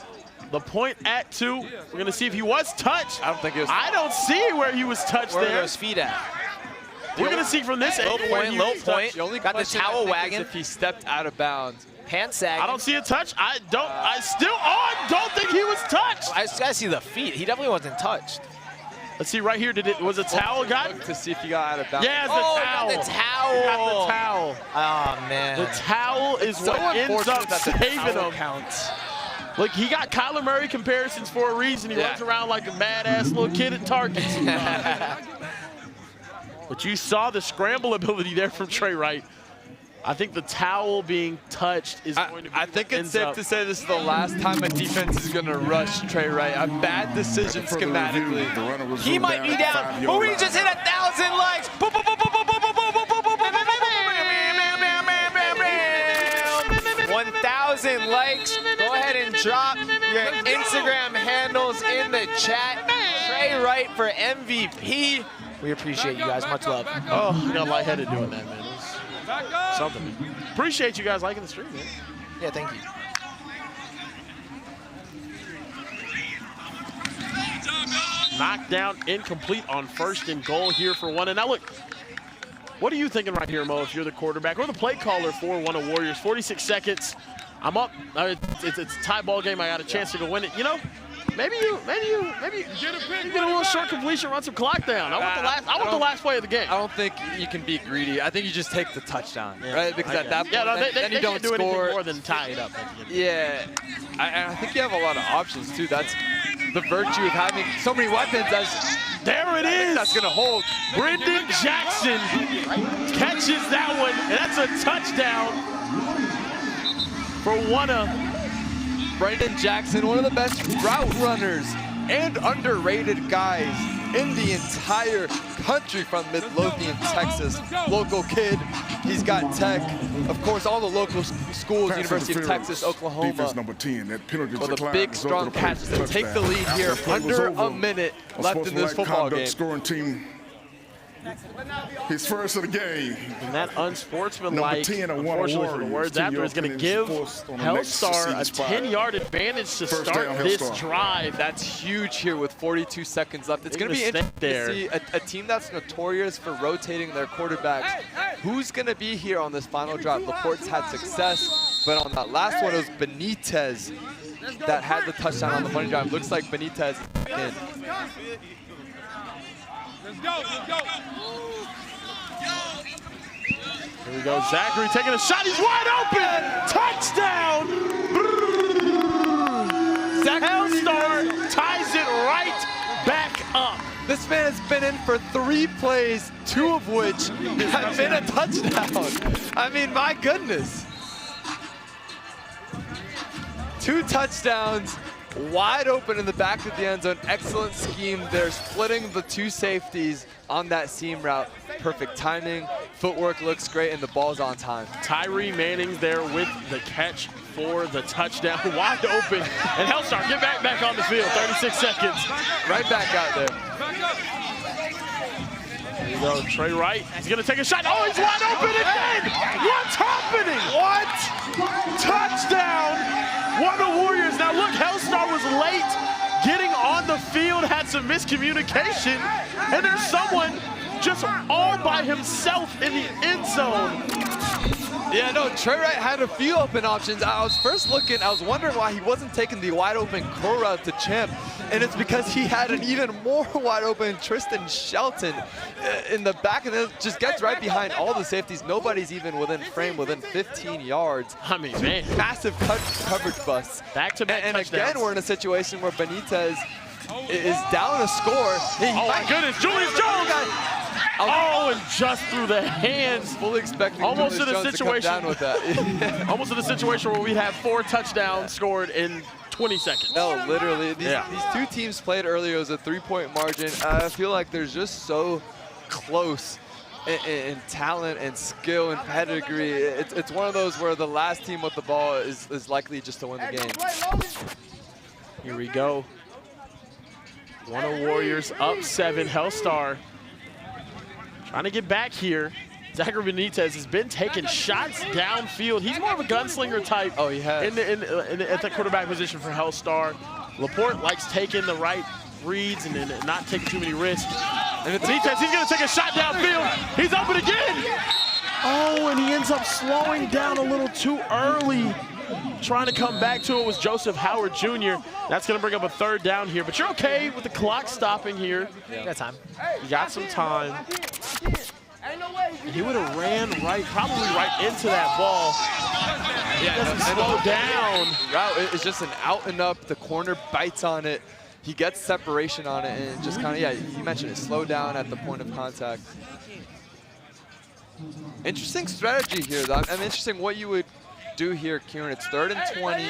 The point at 2. We're going to see if he was touched. I don't think he was. I don't see where he was touched where there. Where are those feet at? We're going to see from this angle. Low point. The only got the towel wagging. If he stepped out of bounds. Pants sagging. I don't see a touch. I don't think he was touched. I just got to see the feet. He definitely wasn't touched. Let's see right here. Was a towel got? To see if he got out of bounds. Yeah, the towel. Got the towel. Oh, man. The towel is what ends up saving him. Counts. Look, he got Kyler Murray comparisons for a reason. He runs around like a badass little kid at Target. But you saw the scramble ability there from Trey Wright. I think the towel being touched is going to be. I think it's safe to say this is the last time a defense is going to rush Trey Wright. A bad decision schematically. He might be down, but we just hit 1,000 likes. 1,000 likes. Go ahead and drop your Instagram handles in the chat. Trey Wright for MVP. We appreciate you guys. Much love. Oh, I got lightheaded doing that, man. It was something. Appreciate you guys liking the stream, man. Yeah, thank you. Knockdown incomplete on 1st and goal here for Wunna. Now look, what are you thinking right here, Mo, if you're the quarterback or the play caller for Wunna Warriors? 46 seconds. I'm up. It's a tie ball game. I got a chance to go win it. You know, maybe you get a little short completion, run some clock down. I want the last play of the game. I don't think you can be greedy. I think you just take the touchdown, right? Because at that point, then you don't do score. anything more than tie it up. Yeah, I think you have a lot of options too. That's the virtue of having so many weapons. There it is. That's gonna hold. Brysen Jackson catches that one, and that's a touchdown for Wunna. Brysen Jackson, one of the best route runners and underrated guys in the entire country from Midlothian, Texas. Local kid. He's got Tech. Of course, all the local schools, University of Texas, Oklahoma. Defense number 10. That penalty Well, the big, strong catches to take the lead here. Under a minute left in this football game. Scoring team. His first of the game. And that unsportsmanlike, 10 of Wunna unfortunately for the words after, is going to give Hellstar a 10-yard advantage to start this drive. That's huge here with 42 seconds left. It's going to be interesting to see a team that's notorious for rotating their quarterbacks. Who's going to be here on this final drive? Laporte's had success, but on that last one, it was Benitez that had the touchdown on the money drive. Looks like Benitez is in. Let's go. Here we go, Zachary taking a shot. He's wide open. Touchdown. Hellstar ties it right back up. This man has been in for 3 plays, 2 of which have been a touchdown. I mean, my goodness. 2 touchdowns. Wide open in the back of the end zone. Excellent scheme. They're splitting the 2 safeties on that seam route. Perfect timing. Footwork looks great, and the ball's on time. Tyree Manning's there with the catch for the touchdown. Wide open. And Hellstar, get back on the field. 36 seconds. Right back out there. There you go, Trey Wright. He's going to take a shot. Oh, he's wide open again. What's happening? What? Touchdown. Wunna Warriors. Now look, Hellstar was late getting on the field, had some miscommunication, and there's someone just all by himself in the end zone. Yeah, no, Trey Wright had a few open options. I was wondering why he wasn't taking the wide open curl route to Champ, and it's because he had an even more wide open Tristan Shelton in the back, and it just gets right behind all the safeties. Nobody's even within frame, within 15 yards. I mean, man. Massive coverage busts. Back-to-back And touchdowns. again, we're in a situation where Benitez is down a score. Oh my goodness, Julius Jones! Oh, and just through the hands. Fully expecting almost Julius in a Jones situation to come down with that. almost in a situation where we have 4 touchdowns scored in 20 seconds. No, literally. These 2 teams played earlier. It was a 3-point margin. I feel like they're just so close in talent and skill and pedigree. It's one of those where the last team with the ball is likely just to win the game. Here we go. Wunna Warriors up 7. Hellstar trying to get back here. Zachary Benitez has been taking shots downfield. He's more of a gunslinger type. Oh, he has. At the quarterback position for Hellstar. Laporte likes taking the right reads and not taking too many risks. And Benitez, he's going to take a shot downfield. He's open again. Oh, and he ends up slowing down a little too early. Trying to come back to it was Joseph Howard Jr. That's going to bring up a 3rd down here. But you're okay with the clock stopping here. You got time. You got some time. He would have ran probably right into that ball. Yeah, doesn't slow down. Route is just an out and up. The corner bites on it. He gets separation on it, and just kind of, you mentioned it, slow down at the point of contact. Interesting strategy here, though. I'm interesting what you would do here, Kieran. It's 3rd and 20.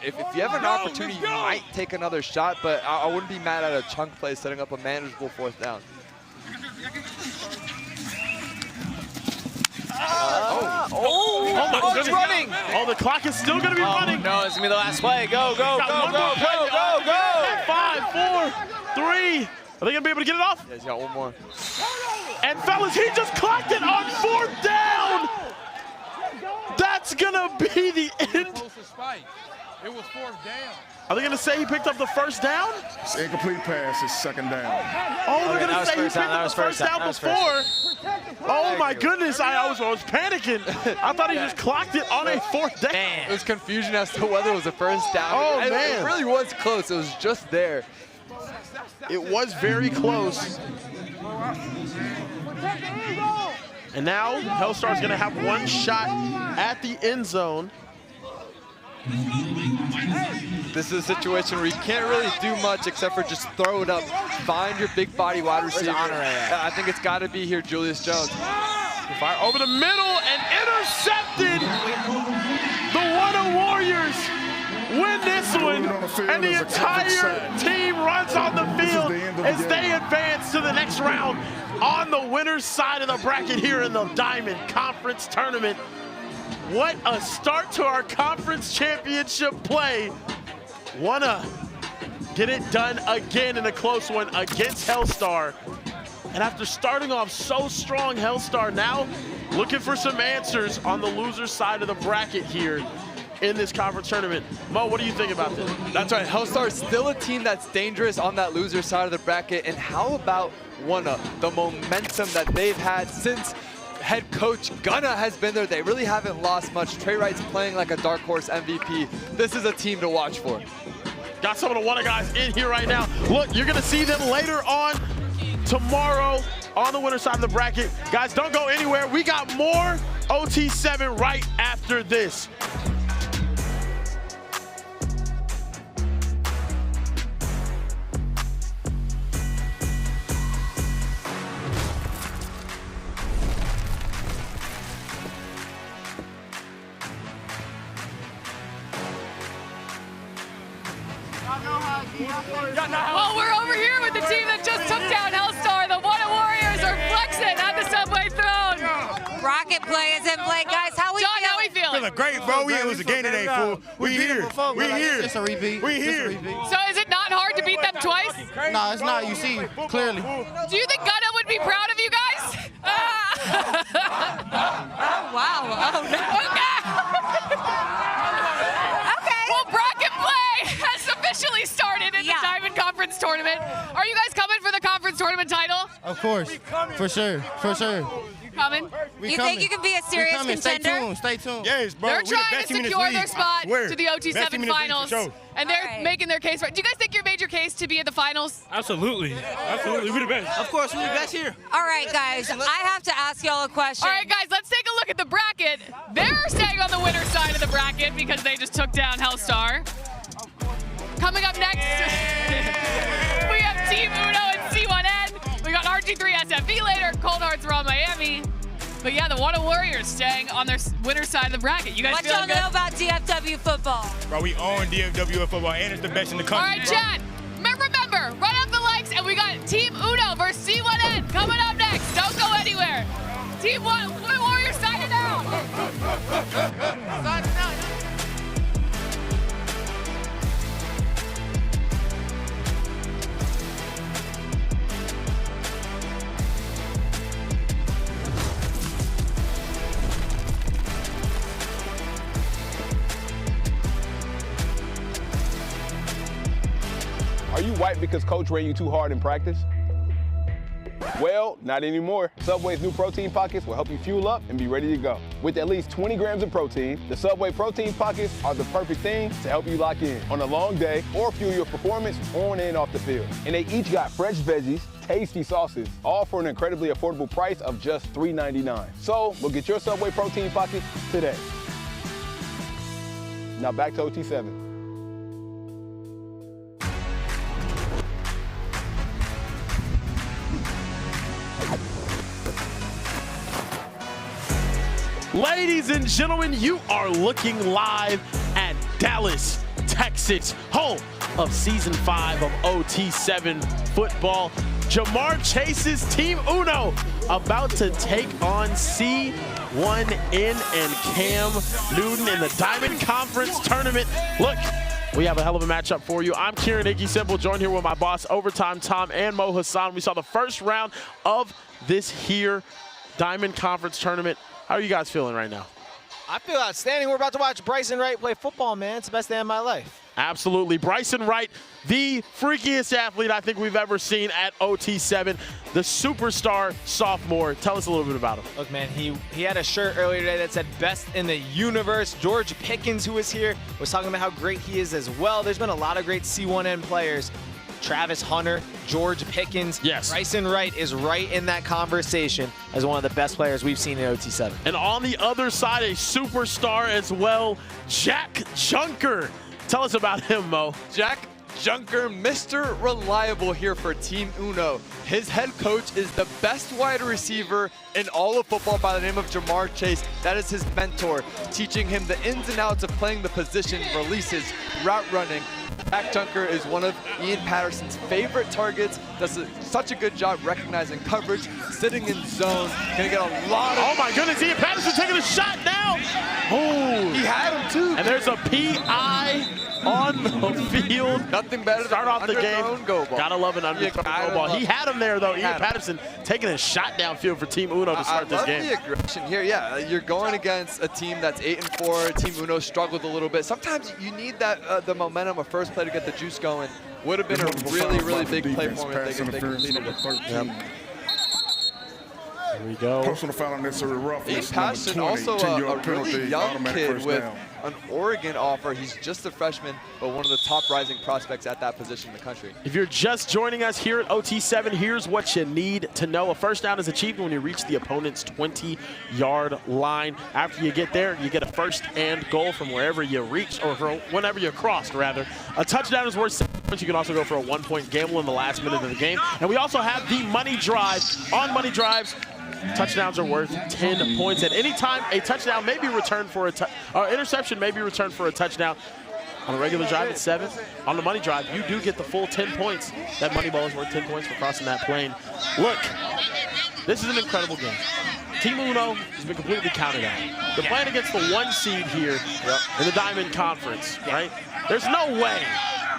If you have an opportunity, you might take another shot, but I wouldn't be mad at a chunk play setting up a manageable 4th down. Oh my goodness. Running. Oh, the clock is still going to be running. No, it's going to be the last play. Go, go, go, go, go, go, go. 5, 4, 3. Are they going to be able to get it off? Yeah, he's got one more. And fellas, he just clocked it on 4th down. That's going to be the end. It was 4th down. Are they going to say he picked up the 1st down? It's incomplete pass. It's 2nd down. Oh, they're going to say he picked up the 1st down before. Oh my goodness, I was panicking. I thought he just clocked it on a 4th down. Man. There was confusion as to whether it was a 1st down. Oh, man. It really was close. It was just there. It was very close. And now Hellstar's going to have 1 shot at the end zone. This is a situation where you can't really do much except for just throw it up. Find your big body wide receiver. I think it's got to be here, Julius Jones. Fire over the middle and intercepted. The Wunna Warriors win this one, and the entire team runs on the field as they advance to the next round down on the winner's side of the bracket here in the Diamond Conference Tournament. What a start to our conference championship play. Wunna get it done again in a close one against Hellstar. And after starting off so strong, Hellstar now looking for some answers on the loser's side of the bracket here in this conference tournament. Mo, what do you think about this? That's right, Hellstar is still a team that's dangerous on that loser side of the bracket. And how about Wunna, the momentum that they've had since head coach Gunna has been there. They really haven't lost much. Trey Wright's playing like a dark horse MVP. This is a team to watch for. Got some of the Wunna guys in here right now. Look, you're gonna see them later on tomorrow on the winner's side of the bracket. Guys, don't go anywhere. We got more OT7 right after this. Well, we're over here with the team that just took down Hellstar. The Wunna Warriors are flexing at the Subway Throne. Rocket play is in play, guys. How we John, feeling? how we feeling? Feeling great, bro. It was a game today, fool. We here. We here. It's a repeat. We here. So is it not hard to beat them twice? No, it's not. You see, clearly. Do you think Gunna would be proud of you guys? Wow. Oh, no. Okay. Well, bracket play has officially started in the Diamond Conference Tournament. Are you guys coming for the conference tournament title? Of course. For sure. For sure. You coming? You think you can be a serious contender? Stay tuned. Yes, bro. They're We the trying best to team in this secure league. their spot Where? to the Best team OT7 in this league, finals, for sure. and they're making their case right. Do you guys think you made your case to be at the finals? Absolutely. Absolutely. We're the best. Of course, we're the best here. All right, guys. I have to ask y'all a question. All right, guys, let's take a look at the bracket. They're staying on the winner's side of the bracket because they just took down Hellstar. Coming up next, we have Team Uno and C1N. We got RG3 SFV later, Cold Hearts Raw Miami. But yeah, the Wunna Warriors staying on their winner's side of the bracket. You guys What feeling y'all good? know about DFW football? Bro, we own DFW football, and it's the best in the country. All right, Chad, remember, run up the likes, and we got Team Uno versus C1N coming up next. Don't go anywhere. Team Wunna Warriors signing out. Signing out. Are you white because coach ran you too hard in practice? Well, not anymore. Subway's new protein pockets will help you fuel up and be ready to go. With at least 20 grams of protein, the Subway protein pockets are the perfect thing to help you lock in on a long day or fuel your performance on and off the field. And they each got fresh veggies, tasty sauces, all for an incredibly affordable price of just $3.99. So, we'll get your Subway protein pockets today. Now back to OT7. Ladies and gentlemen, you are looking live at Dallas, Texas, home of Season 5 of OT7 football. Jamar Chase's Team Uno about to take on C1N and Cam Newton in the Diamond Conference Tournament. Look, we have a hell of a matchup for you. I'm Kieran Iggy Simple, joined here with my boss, Overtime Tom, and Mo Hassan. We saw the first round of this here Diamond Conference Tournament. How are you guys feeling right now? I feel outstanding. We're about to watch Brysen Wright play football, man. It's the best day of my life. Absolutely. Brysen Wright, the freakiest athlete I think we've ever seen at OT7, the superstar sophomore. Tell us a little bit about him. Look, man, he had a shirt earlier today that said best in the universe. George Pickens, who was here, was talking about how great he is as well. There's been a lot of great C1N players. Travis Hunter, George Pickens. Yes. Brysen Wright is right in that conversation as one of the best players we've seen in OT7. And on the other side, a superstar as well, Jack Junker. Tell us about him, Mo. Jack Junker, Mr. Reliable here for Team Uno. His head coach is the best wide receiver in all of football by the name of Jamar Chase. That is his mentor, teaching him the ins and outs of playing the position, releases, route running, Jack Junker is one of Ian Patterson's favorite targets. Does such a good job recognizing coverage, sitting in zone. Gonna get a lot of... Oh my goodness, Ian Patterson taking a shot now. Oh, he had him too. And there's a PI on the field. Nothing better Start off the game. Go ball. Gotta love an underthrown go ball. He had him there though. Ian Patterson taking a shot downfield for Team Uno to start this game. I love the aggression here. Yeah, you're going against a team that's 8-4. Team Uno struggled a little bit. Sometimes you need that the momentum of first play to get the juice going. Would have been a really big play for him if they completed it. Yep. Here we go. Personal foul unnecessary roughness. Ian Patterson, also a really young kid with an Oregon offer. He's just a freshman, but one of the top rising prospects at that position in the country. If you're just joining us here at OT7, here's what you need to know. A first down is achieved when you reach the opponent's 20-yard line. After you get there, you get a first and goal from wherever you reach, or from whenever you crossed, rather. A touchdown is worth 7 points. You can also go for a 1-point gamble in the last minute of the game. And we also have the money drive. On money drives, touchdowns are worth 10 points. At any time, a touchdown may be returned for a interception may be returned for a touchdown. On a regular drive, it's 7. On the money drive, you do get the full 10 points. That money ball is worth 10 points for crossing that plane. Look, this is an incredible game. Team Uno has been completely counted out. They're playing against the 1 seed here in the Diamond Conference, right? There's no way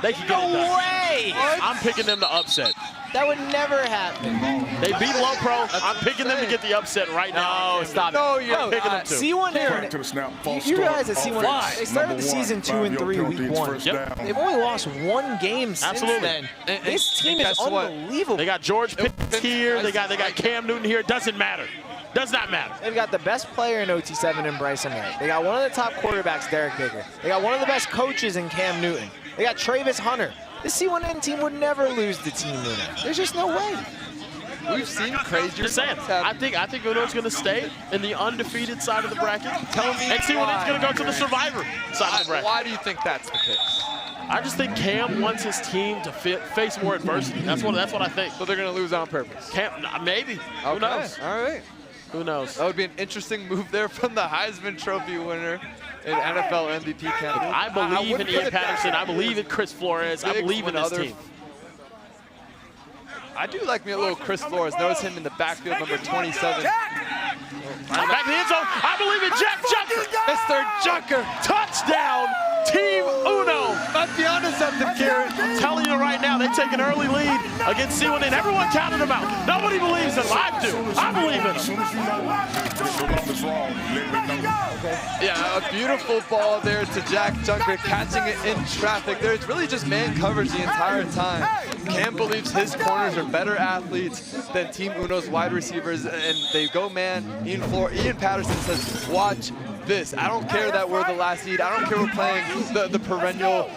they can get it done. No way! I'm picking them to upset. That would never happen. They beat Low Pro. I'm picking them to get the upset right now. No, stop it. No, you're picking them to. C1 you realize that C1, they started the season 2-3 week 1. Yep. They've only lost 1 game since then. This team is unbelievable. They got George Pickens here. They got Cam Newton here. Doesn't matter. Does not matter. They've got the best player in OT7 in Brysen Wright. They got one of the top quarterbacks, Derek Baker. They got one of the best coaches in Cam Newton. They got Trayvis Hunter. This C1N team would never lose to Team Uno. There's just no way. We've seen crazier. Just saying. I think Uno's going to stay in the undefeated side of the bracket. Tell me. And C1N's going to go to the survivor side of the bracket. Why do you think that's the case? I just think Cam wants his team to face more adversity. That's what I think. So they're going to lose on purpose. Cam, maybe. Okay. Who knows? All right. Who knows? That would be an interesting move there from the Heisman Trophy winner and NFL MVP candidate. I believe in Ian Patterson. I believe in Chris Flores. I believe in this team. I do like me a little Chris Flores. Notice him in the backfield, number 27. Back in the end zone. I believe in Jack Junker. Mr. Junker. Touchdown, Team Uno. Might be onto something, Kieran. I'm telling you right now, they take an early lead against C1N. Everyone counted them out. Nobody believes in them. I do. I believe in them. Yeah, a beautiful ball there to Jack Junker, catching it in traffic. There's really just man coverage the entire time. Cam believes his corners are better athletes than Team Uno's wide receivers, and they go man. Ian Patterson says, watch this. I don't care that we're the last seed. I don't care we're playing the perennial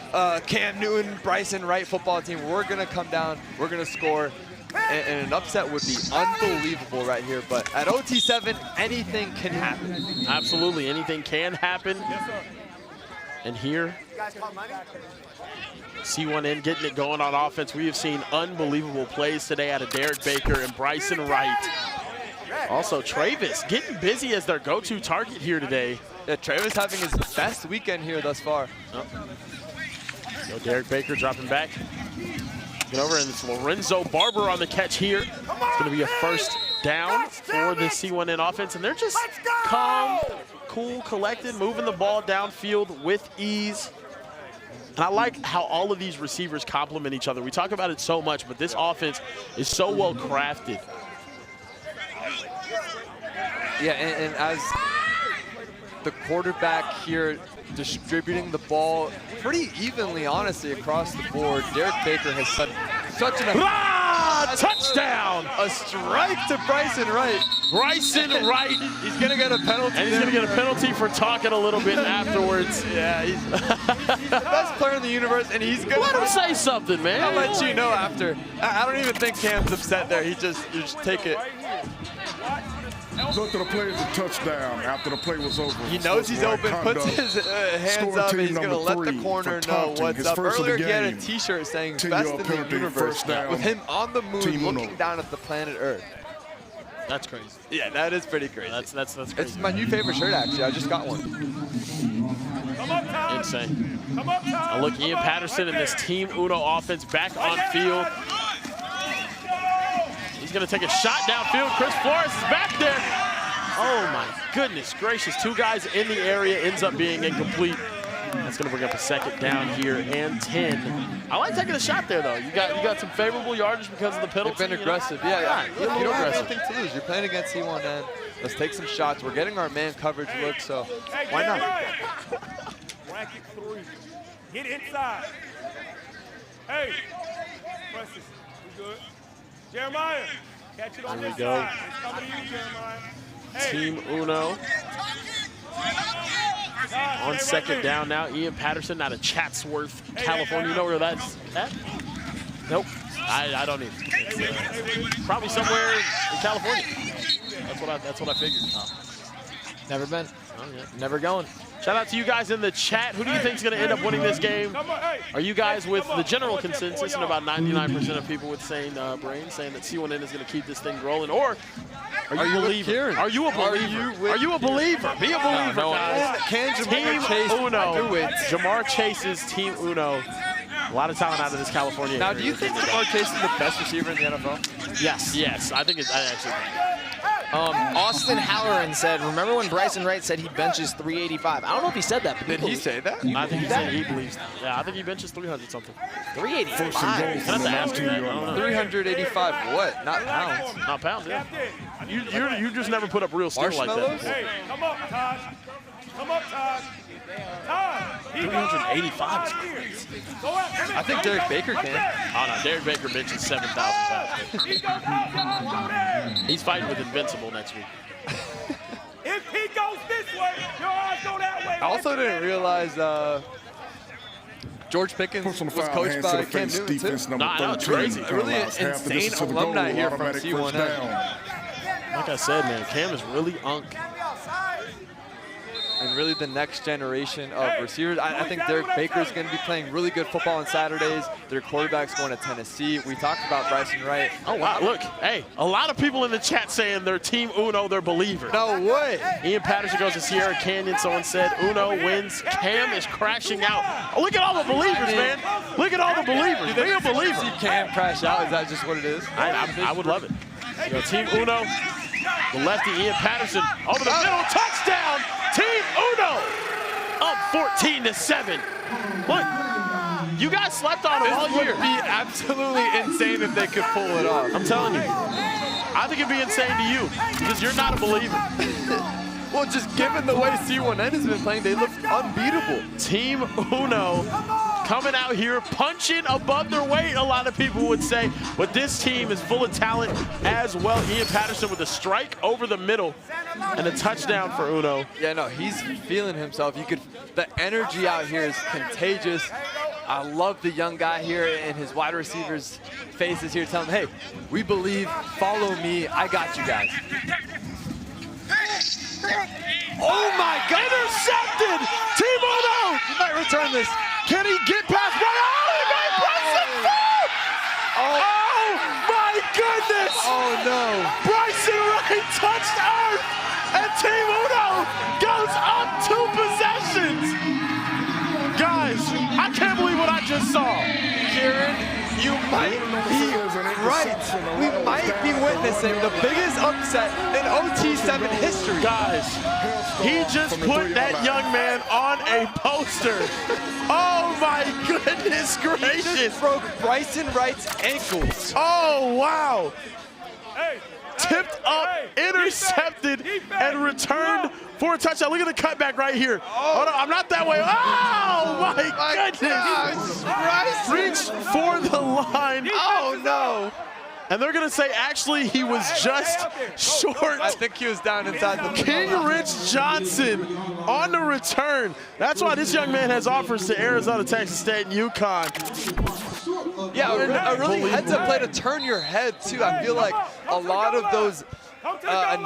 Cam Newton, Brysen Wright football team. We're going to come down. We're going to score. And an upset would be unbelievable right here. But at OT7, anything can happen. Absolutely. Anything can happen. And here, C1N getting it going on offense. We have seen unbelievable plays today out of Derek Baker and Brysen Wright. Also, Trayvis getting busy as their go-to target here today. Yeah, Trayvis having his best weekend here thus far. So Derek Baker dropping back. Get over, and it's Lorenzo Barber on the catch here. It's going to be a first down for the C1N offense, and they're just calm, cool, collected, moving the ball downfield with ease. And I like how all of these receivers complement each other. We talk about it so much, but this offense is so well crafted. Yeah, and as the quarterback here distributing the ball pretty evenly, honestly, across the board. Derek Baker has such an touchdown! A strike to Brysen Wright. Brysen Wright. He's going to get a penalty. And he's going to get a penalty for talking a little bit afterwards. Yeah, he's the best player in the universe, and he's going to... Let him say something, man. I'll let you know after. I don't even think Cam's upset there. You just take it. Look to the play as a touchdown after the play was over. He knows he's open, puts his hands up, and he's going to let the corner know what's up. Earlier, he had a T-shirt saying best in the universe with him on the moon looking down at the planet Earth. That's crazy. Yeah, that is pretty crazy. That's crazy. It's my new favorite shirt, actually. I just got one. Insane. Now look, Ian Patterson and this Team Uno offense back on field. He's going to take a shot downfield. Chris Flores is back there. Oh, my goodness gracious. 2 guys in the area, ends up being incomplete. That's going to bring up a 2nd down here and 10. I like taking a shot there, though. You got some favorable yardage because of the penalty. They've been aggressive. Yeah. You don't have aggressive. anything to lose. You're playing against C1N. Let's take some shots. We're getting our man coverage look, so why not? Bracket 3. Get inside. Hey, press this. We good. Jeremiah, catch it on this side. It's coming to you, Jeremiah. Hey. Team Uno on 2nd down now. Ian Patterson out of Chatsworth, California. You know where that's at? Nope. I don't either. Probably somewhere in California. That's what I figured. Never been. Oh, yeah. Never going. Shout out to you guys in the chat. Who do you think is going to end up winning this game? Are you guys with the general consensus, and about 99% of people with saying Brain, saying that C1N is going to keep this thing rolling, or are you a believer? Are you a believer? Are you a believer? Be a believer, guys. Can Team Jamar Chase Uno. do it? Jamar Chase's Team Uno. A lot of talent out of this California Now, area. do you think Jamar Chase is the best receiver in the NFL? Yes. I think I actually think. Austin Halloran said, remember when Brysen Wright said he benches 385? I don't know if he said that. But Did he say that? I think he said he believes that. Yeah, I think he benches 300 something. 385? I have to ask him that. I don't know. 385 what? Not pounds. Not pounds, yeah. You just never put up real steel like that before. Hey, come up, Taj. Come up, Taj. Taj. 385 is crazy. I think Derek Baker can. Oh, no, Derek Baker benches 7,000 pounds. He's fighting with Invincible next week. If he goes this way, your eyes go that way. I also didn't realize George Pickens was coached by Cam Newton, too. No, I know, it's crazy. Really insane alumni here from C1N. Like I said, man, Cam is really unk. And really the next generation of receivers. I think Derek Baker's going to be playing really good football on Saturdays. Their quarterback's going to Tennessee. We talked about Brysen Wright. Oh, wow. Look, hey, a lot of people in the chat saying they're Team Uno, they're believers. No way. Ian Patterson goes to Sierra Canyon. Someone said Uno wins. Cam is crashing out. Oh, look at all the believers, man. Look at all the believers. Be a believer. See Cam crash out. Is that just what it is? I would love it. You know, Team Uno, the lefty Ian Patterson over the middle, touchdown. Team Uno up 14-7. Look, you guys slept on them all year. This would be absolutely insane if they could pull it off. I'm telling you. I think it'd be insane to you because you're not a believer. Well, just given the way C1N has been playing, they look unbeatable. Team Uno coming out here punching above their weight, a lot of people would say, but this team is full of talent as well. Ian Patterson with a strike over the middle and a touchdown for Uno. Yeah, no, he's feeling himself. The energy out here is contagious. I love the young guy here and his wide receivers' faces here telling him, hey, we believe, follow me, I got you guys. Oh my God, intercepted! Team Uno! You might return this. Can he get past Brysen? Oh, he made Brysen fall! Oh my goodness! Oh no. Brysen Wright touched earth, and Team Uno goes up 2 possessions. Guys, I can't believe what I just saw. Kieran, you might be right. We might be witnessing the biggest upset in OT7 history. Guys, he just put that young man on a poster. Oh my goodness gracious. He just broke Brysen Wright's ankles. Oh wow. Tipped up, intercepted, and returned for a touchdown. Look at the cutback right here. Oh, no, I'm not that way. Oh, my goodness. Gosh, Reached for the line. Oh, no. And they're going to say, actually, he was just short. I think he was down inside the King Rich Johnson on the return. That's why this young man has offers to Arizona, Texas State, and UConn. Yeah, a really heads-up play to turn your head, too. I feel like a lot of those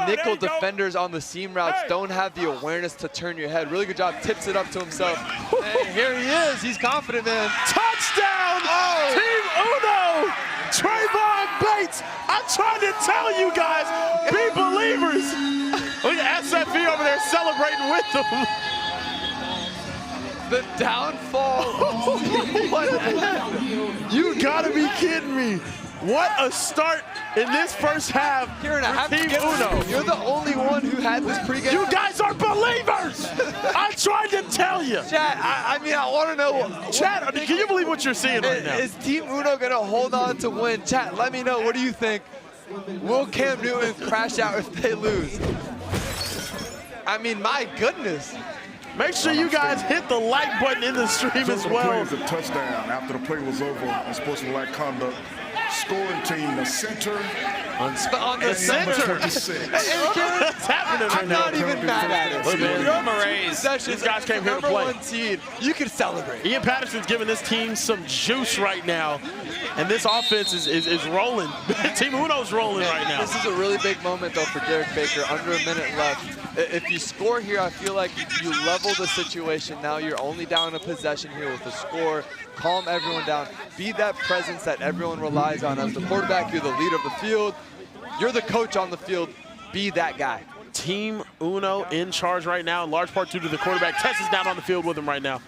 nickel defenders on the seam routes don't have the awareness to turn your head. Really good job. Tips it up to himself. And here he is. He's confident, man. Touchdown! Oh. Team Uno! Trayvon Bates! I'm trying to tell you guys, be believers. Look at SFE over there celebrating with them. The downfall. You gotta be kidding me. What a start in this first half Kieran, I have for to Team get Uno. You're the only one who had this pregame. You guys are believers. I tried to tell you. Chad, I mean, I want to know. Chad, can you believe what you're seeing right now? Is Team Uno going to hold on to win? Chad, let me know. What do you think? Will Cam Newton crash out if they lose? I mean, my goodness. Make sure you guys hit the like button in the stream as well. The touchdown after the play was over on sportsmanlike conduct. Scoring team, the center. On the center. What's happening right I'm now? not even mad at it. Look, man, You're these guys came here to number play. 1 seed. You can celebrate. Ian Patterson's giving this team some juice right now, and this offense is rolling. Team Uno's rolling right now. This is a really big moment, though, for Derek Baker. Under a minute left. If you score here, I feel like you level the situation. Now you're only down a possession here with a score. Calm everyone down. Be that presence that everyone relies on. As the quarterback, you're the leader of the field. You're the coach on the field. Be that guy. Team Uno in charge right now, in large part due to the quarterback. Tess is down on the field with him right now.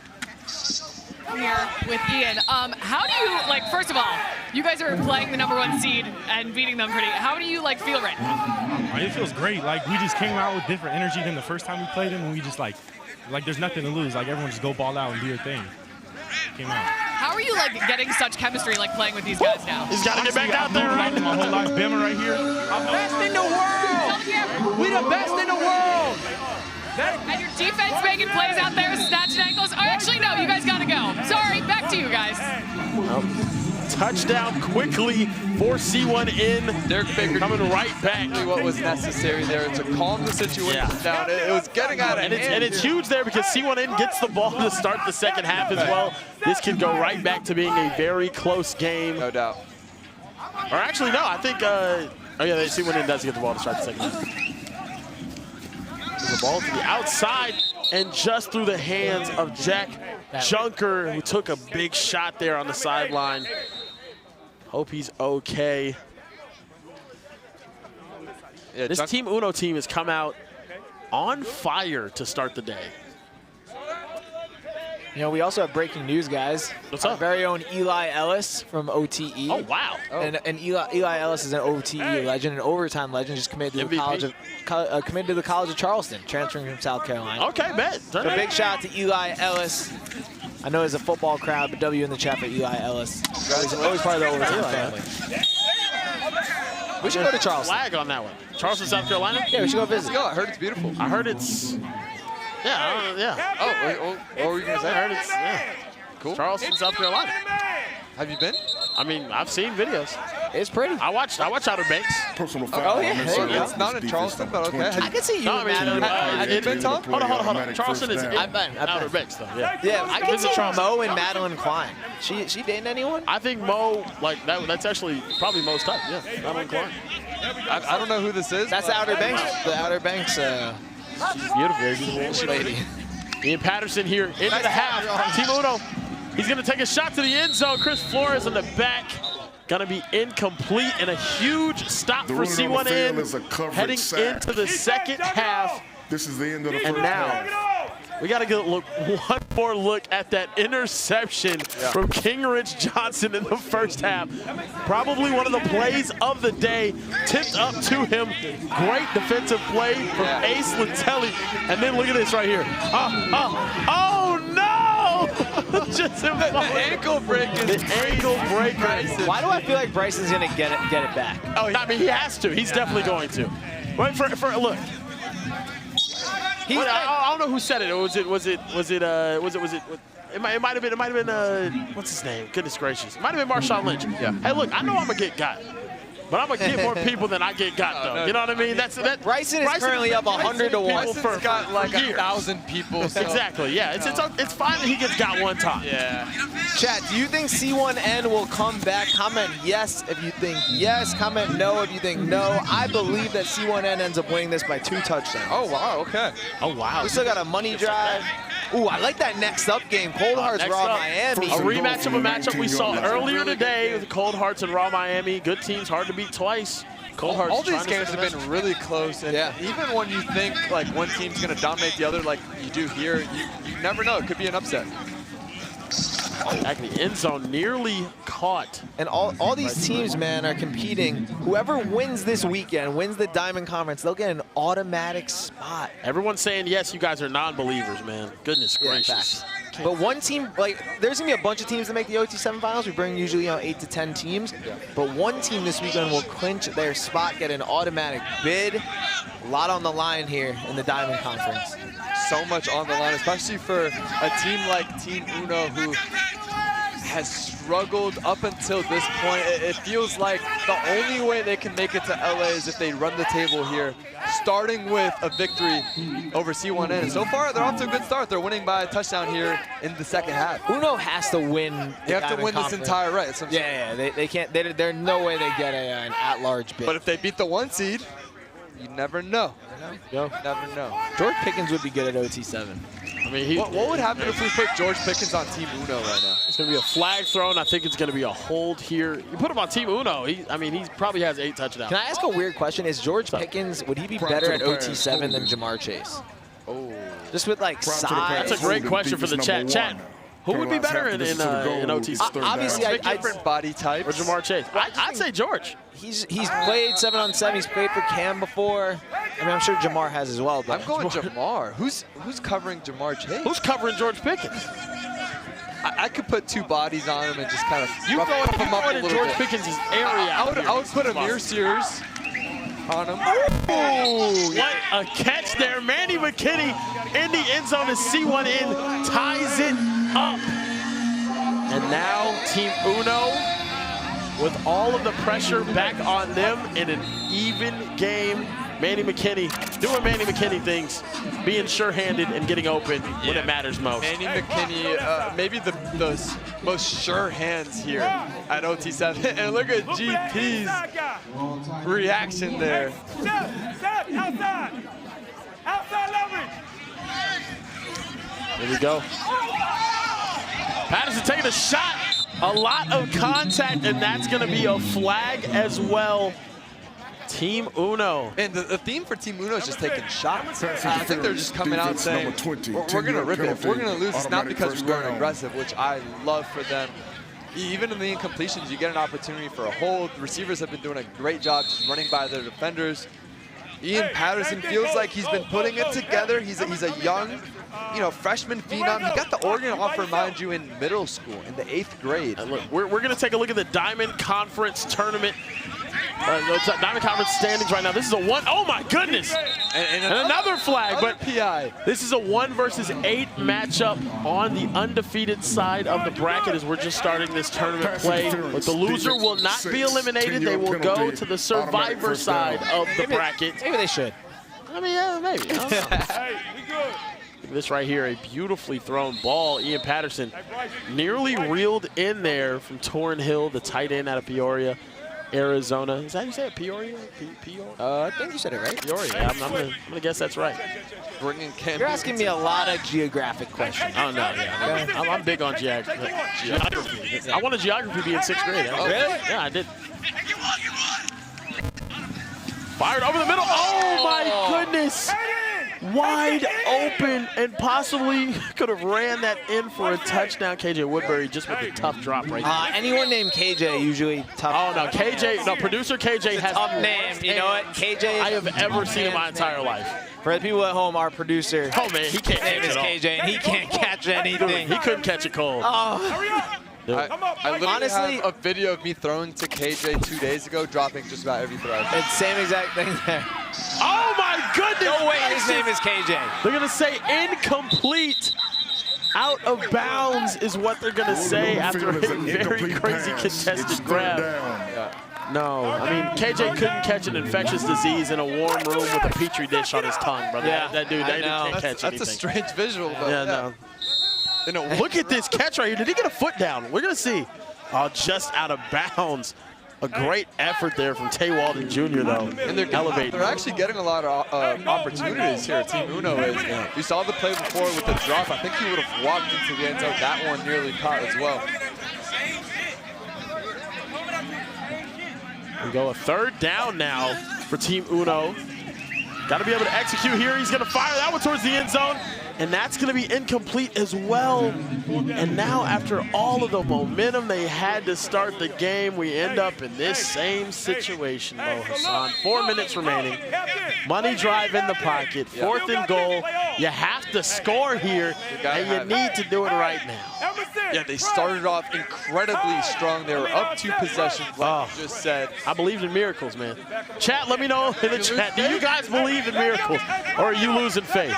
Here with Ian. How do you, like, first of all, you guys are playing the #1 seed and beating them pretty. How do you, like, feel right now? It feels great. Like, we just came out with different energy than the first time we played them, and we just, like there's nothing to lose. Like, everyone just go ball out and do your thing. Came out. How are you, like, getting such chemistry, like, playing with these guys now? He's got to get back out there right now. My whole life, Bama right here. Best in the world. We the best in the world. And your defense making plays out there, snatching ankles. Oh, actually, no, you guys got to go. Sorry, back to you guys. Touchdown quickly for C1 in. Derek Baker coming right back. What was necessary there to calm the situation down. It was getting out of hand. And it's huge there because C1 in gets the ball to start the second half as well. This could go right back to being a very close game. No doubt. Or actually, no, I think, oh yeah, C1 in does get the ball to start the second half. The ball to the outside and just through the hands of Jack Junker, who took a big shot there on the sideline. Hope he's okay. Yeah, this Team Uno team has come out on fire to start the day. You know, we also have breaking news, guys. What's Our up? very own Eli Ellis from OTE. Oh, wow. And Eli Ellis is an OTE legend, an overtime legend, just committed to the College of Charleston, transferring from South Carolina. Okay, bet. So big shout out to Eli Ellis. I know there's a football crowd, but W in the chat for Eli Ellis. Always part of the overtime family. We should go to Charleston. Flag on that one. Charleston, South Carolina? Yeah, we should go visit. Let's go. I heard it's beautiful. I heard it's... Yeah. Oh, what were you going to say? I heard it's... Yeah. Cool. Charleston, South Carolina. Have you been? I mean, I've seen videos. It's pretty. I watch Outer Banks. Personal foul. It's not in Charleston, but okay. I can see you, No, I mean, Madeline. Have you been, Tom? Hold on. Charleston is in I've been. Outer Banks, though. Yeah. Yeah, I can Visit see Charleston. Mo and Madeline Klein. She dating anyone? I think Mo, like, that's actually probably Mo's type. Yeah, Madeline Klein. I don't know who this is. That's the Outer Banks. The Outer Banks. She's beautiful. Lady. Ian Patterson here into the half. Team Uno. He's going to take a shot to the end zone. Chris Flores in the back. Going to be incomplete, and a huge stop for C1 in. Heading into the second half. This is the end of the And first half. now, we got to get one more look at that interception from Kingrich Johnson in the first half. Probably one of the plays of the day, tipped up to him. Great defensive play from Ace Latelli. And then look at this right here. Oh no! Just the ankle break is the ankle breaker. Why do I feel like Bryson's going to get it back? Oh, I mean, he has to. He's definitely going to. Wait for look. I don't know who said it. It might have been what's his name? Goodness gracious. It might have been Marshawn Lynch. Yeah. Hey, look, I know I'm gonna get got, but I'm gonna get more people than I get got though. You know what I mean? Bryson is currently up 100 to 1. Bryson's got like 1,000 people. So. Exactly. Yeah. It's fine that he gets got one time. Yeah. Chat, do you think C1N will come back? Comment yes if you think yes. Comment no if you think no. I believe that C1N ends up winning this by 2 touchdowns. Oh, wow. Okay. Oh, wow. We still got a money drive. Ooh, I like that next up game. Cold Hearts, Raw Miami. A rematch of a matchup we saw earlier today with Cold Hearts and Raw Miami. Good teams, hard to beat twice. All these games have been really close, and even when you think like one team's going to dominate the other, like you do here, you never know. It could be an upset. Back in the end zone, nearly caught. And all these teams, man, are competing. Whoever wins this weekend, wins the Diamond Conference, they'll get an automatic spot. Everyone's saying, yes, you guys are non-believers, man. Goodness gracious. But one team, like, there's going to be a bunch of teams that make the OT7 finals. We bring usually 8 to 10 teams. But one team this weekend will clinch their spot, get an automatic bid. A lot on the line here in the Diamond Conference. So much on the line, especially for a team like Team Uno, who has struggled up until this point. It feels like the only way they can make it to LA is if they run the table here, starting with a victory over C1N. And so far, they're off to a good start. They're winning by a touchdown here in the second half. Uno has to win. They have to win this entire race. Yeah, they can't. There's no way they get an at-large bid. But if they beat the 1 seed, you never know. Never know. George Pickens would be good at OT7. I mean, what would happen if we put George Pickens on Team Uno right now? It's going to be a flag thrown. I think it's going to be a hold here. You put him on Team Uno. He probably has 8 touchdowns. Can I ask a weird question? Is George Pickens, would he be better at OT7 than Jamar Chase? Oh. Just with, like, size? That's a great question for the chat. Chat, who would be better in OT7? Obviously, different body type. Or Jamar Chase? I'd say George. He's played 7-on-7. He's played for Cam before. I mean, I'm sure Jamar has as well. But I'm going Jamar. Who's covering Jamar Chase? Who's covering George Pickens? I could put 2 bodies on him and just kind of rough him up a little George bit. Pickens' area. I would put Amir Sears on him. Ooh, what a catch there. Manny McKinney in the end zone as C1N ties it up. And now Team Uno, with all of the pressure back on them in an even game. Manny McKinney doing Manny McKinney things, being sure-handed and getting open when it matters most. Manny McKinney, maybe the most sure hands here at OT7. And look at GP's reaction there. Outside leverage. There we go. Patterson taking a shot. A lot of contact, and that's going to be a flag as well. Team Uno. And the theme for Team Uno is just taking shots. I think they're just coming out saying, we're going to rip it. If we're going to lose, it's not because we weren't aggressive, which I love for them. Even in the incompletions, you get an opportunity for a hold. The receivers have been doing a great job just running by their defenders. Ian Patterson feels like he's been putting it together. He's a young, freshman phenom. He got the Oregon offer, mind you, in middle school, in the 8th grade. Look, we're going to take a look at the Diamond Conference tournament. Diamond Conference standings right now. This is a 1. Oh my goodness! And another flag, but PI. This is a 1 versus 8 matchup on the undefeated side of the bracket as we're just starting this tournament play. But the loser will not be eliminated. They will go to the survivor side of the bracket. Maybe they should. I mean, yeah, maybe. I don't know. Hey, we good. This right here, a beautifully thrown ball. Ian Patterson nearly reeled in there from Torrin Hill, the tight end out of Peoria, Arizona. Is that how you say it? Peoria? Peoria? I think you said it right. Peoria. Yeah, I'm gonna guess that's right. You're asking me a lot of geographic questions. Oh, no, yeah. I'm big on geography. I wanted geography to be in 6th grade. Oh, really? Yeah, I did. Fired over the middle. Oh, my goodness. Wide open and possibly could have ran that in for a touchdown. KJ Woodbury just with a tough drop right there. Anyone named KJ usually tough. Oh, no, KJ, no, producer KJ has tough name. You know what? KJ I have ever seen in my entire life. For the people at home, our producer. Oh, man, he can't catch it all. KJ, and he can't catch anything. He couldn't catch it cold. Oh. I literally have a video of me throwing to KJ 2 days ago, dropping just about every throw. It's the same exact thing there. Oh, my goodness. No way his name is KJ. They're going to say incomplete. Out of bounds is what they're going to say after a very crazy contested grab. No, I mean, KJ couldn't catch an infectious disease in a warm room with a Petri dish on his tongue, brother. Yeah, that dude, that can't catch anything. That's a strange visual, but yeah. No. Look at this catch right here. Did he get a foot down? We're going to see. Oh, just out of bounds. A great effort there from Tay Walden Jr., though. And they're elevating. They're actually getting a lot of opportunities here. Team Uno is. You saw the play before with the drop. I think he would have walked into the end zone. That one nearly caught as well. We go a 3rd down now for Team Uno. Got to be able to execute here. He's going to fire that one towards the end zone. And that's going to be incomplete as well. And now after all of the momentum they had to start the game, we end up in this same situation, Mo Hassan. 4 minutes remaining. Money drive in the pocket. 4th and goal. You have to score here, and you need to do it right now. Yeah, they started off incredibly strong. They were up 2 possessions, like you just said. I believed in miracles, man. Chat, let me know in the chat. Do you guys believe in miracles, or are you losing faith?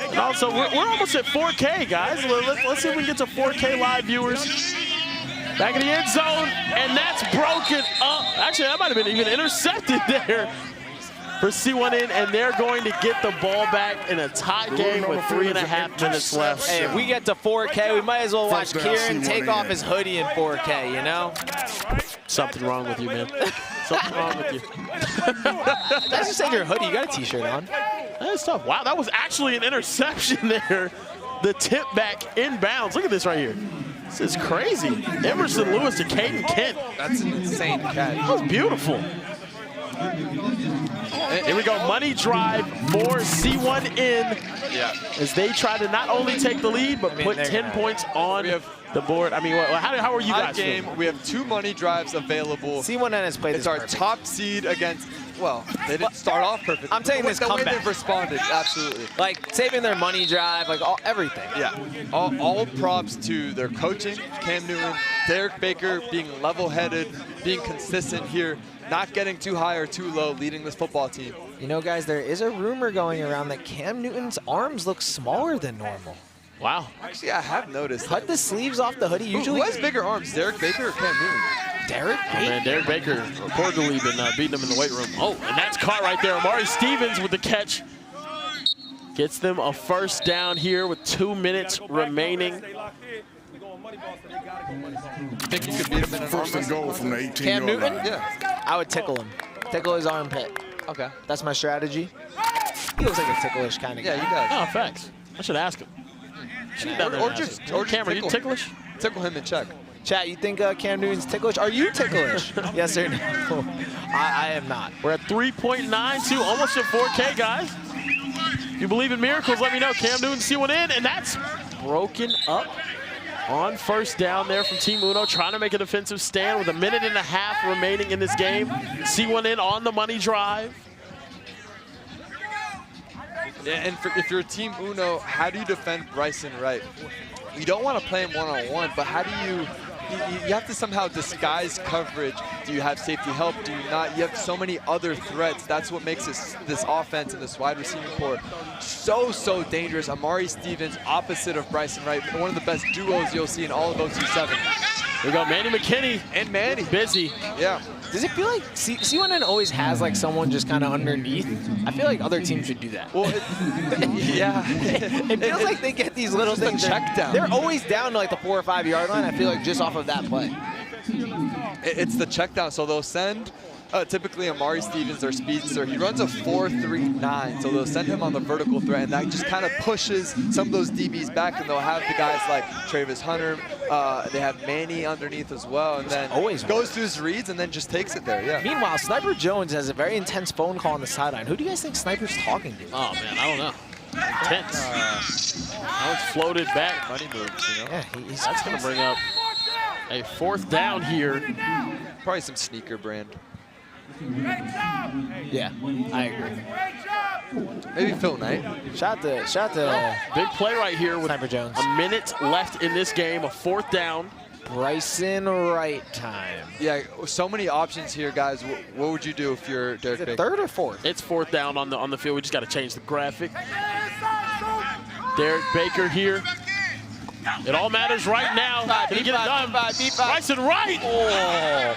And also, we're almost at 4K, guys. Let's see if we can get to 4K live viewers. Back in the end zone, and that's broken up. Actually, that might have been even intercepted there for C1 in, and they're going to get the ball back in a tie game with 3.5 minutes left. Hey, if we get to 4K, we might as well watch Kieran take off his hoodie in 4K, you know? Something wrong with you, man. Something wrong with you. That's just said your hoodie. You got a t-shirt on. That's tough. Wow, that was actually an interception there. The tip back inbounds. Look at this right here. This is crazy. Emerson Lewis to Caden Kent. That's an insane catch. That was beautiful. Here we go, money drive for C1 in. Yeah. As they try to not only take the lead, but put 10 points on the board. I mean, how are you guys game? feeling? We have 2 money drives available. C1N has played It's this our perfect. top seed against, well, they didn't start off perfect. I'm taking this the way comeback. they've responded, absolutely. Like, saving their money drive, like, everything. Yeah. All props to their coaching, Cam Newton, Derek Baker being level-headed, being consistent here, not getting too high or too low, leading this football team. You know, guys, there is a rumor going around that Cam Newton's arms look smaller than normal. Wow. Actually, I have noticed. Cut the sleeves off the hoodie. Usually, who has bigger arms, Derek Baker or Cam Newton? Derek Baker? Oh, man, Derek Baker reportedly been beating them in the weight room. Oh, and that's caught right there. Amari Stevens with the catch. Gets them a 1st down here with 2 minutes remaining. Think you could beat him in an 1st and goal from the 18-yard Cam Newton? line. Yeah. I would tickle him. Tickle his armpit. Okay. That's my strategy. He looks like a ticklish kind of guy. Yeah, he does. Oh, facts. I should ask him. Or just Cameron, you ticklish? Tickle him and check. Chat, you think Cam Newton's ticklish? Are you ticklish? Yes or no? I am not. We're at 3.92, almost at 4K, guys. If you believe in miracles, let me know. Cam Newton, C1 in, and that's broken up on 1st down there from Team Uno, trying to make a defensive stand with 1.5 minutes remaining in this game. C1 in on the money drive. Yeah, and if you're Team Uno, how do you defend Brysen Wright? You don't want to play him one-on-one, but how do you have to somehow disguise coverage. Do you have safety help? Do you not? You have so many other threats. That's what makes this offense and this wide receiving core so dangerous. Amari Stevens, opposite of Brysen Wright, one of the best duos you'll see in all of OT7. We got Manny McKinney. And Manny. Busy. Yeah. Does it feel like C1N always has like someone just kind of underneath? I feel like other teams should do that. Well, yeah. It feels like they get these little things. Check down. They're always down to like the 4 or 5 yard line. I feel like just off of that play. It's the check down. So they'll send typically Amari Stevens, their speedster. He runs a 4.39, so they'll send him on the vertical threat, and that just kind of pushes some of those DBs back, and they'll have the guys like Trayvis Hunter. They have Manny underneath as well, and then always goes through his reads and then just takes it there. Yeah. Meanwhile, Sniper Jones has a very intense phone call on the sideline. Who do you guys think Sniper's talking to? Oh man, I don't know. Intense. Now it's floated back. Money moves, you know. Yeah, that's gonna bring up a 4th down here. Probably some sneaker brand. Yeah, I agree. Maybe Phil Knight. Shout to big play right here with Sniper Jones. A minute left in this game, a 4th down. Brysen Wright time. Yeah, so many options here, guys. What would you do if you're Derek Baker? 3rd or 4th? It's 4th down on the field. We just got to change the graphic. Derek Baker here. It all matters right now. Can he get it done? Brysen Wright. Oh.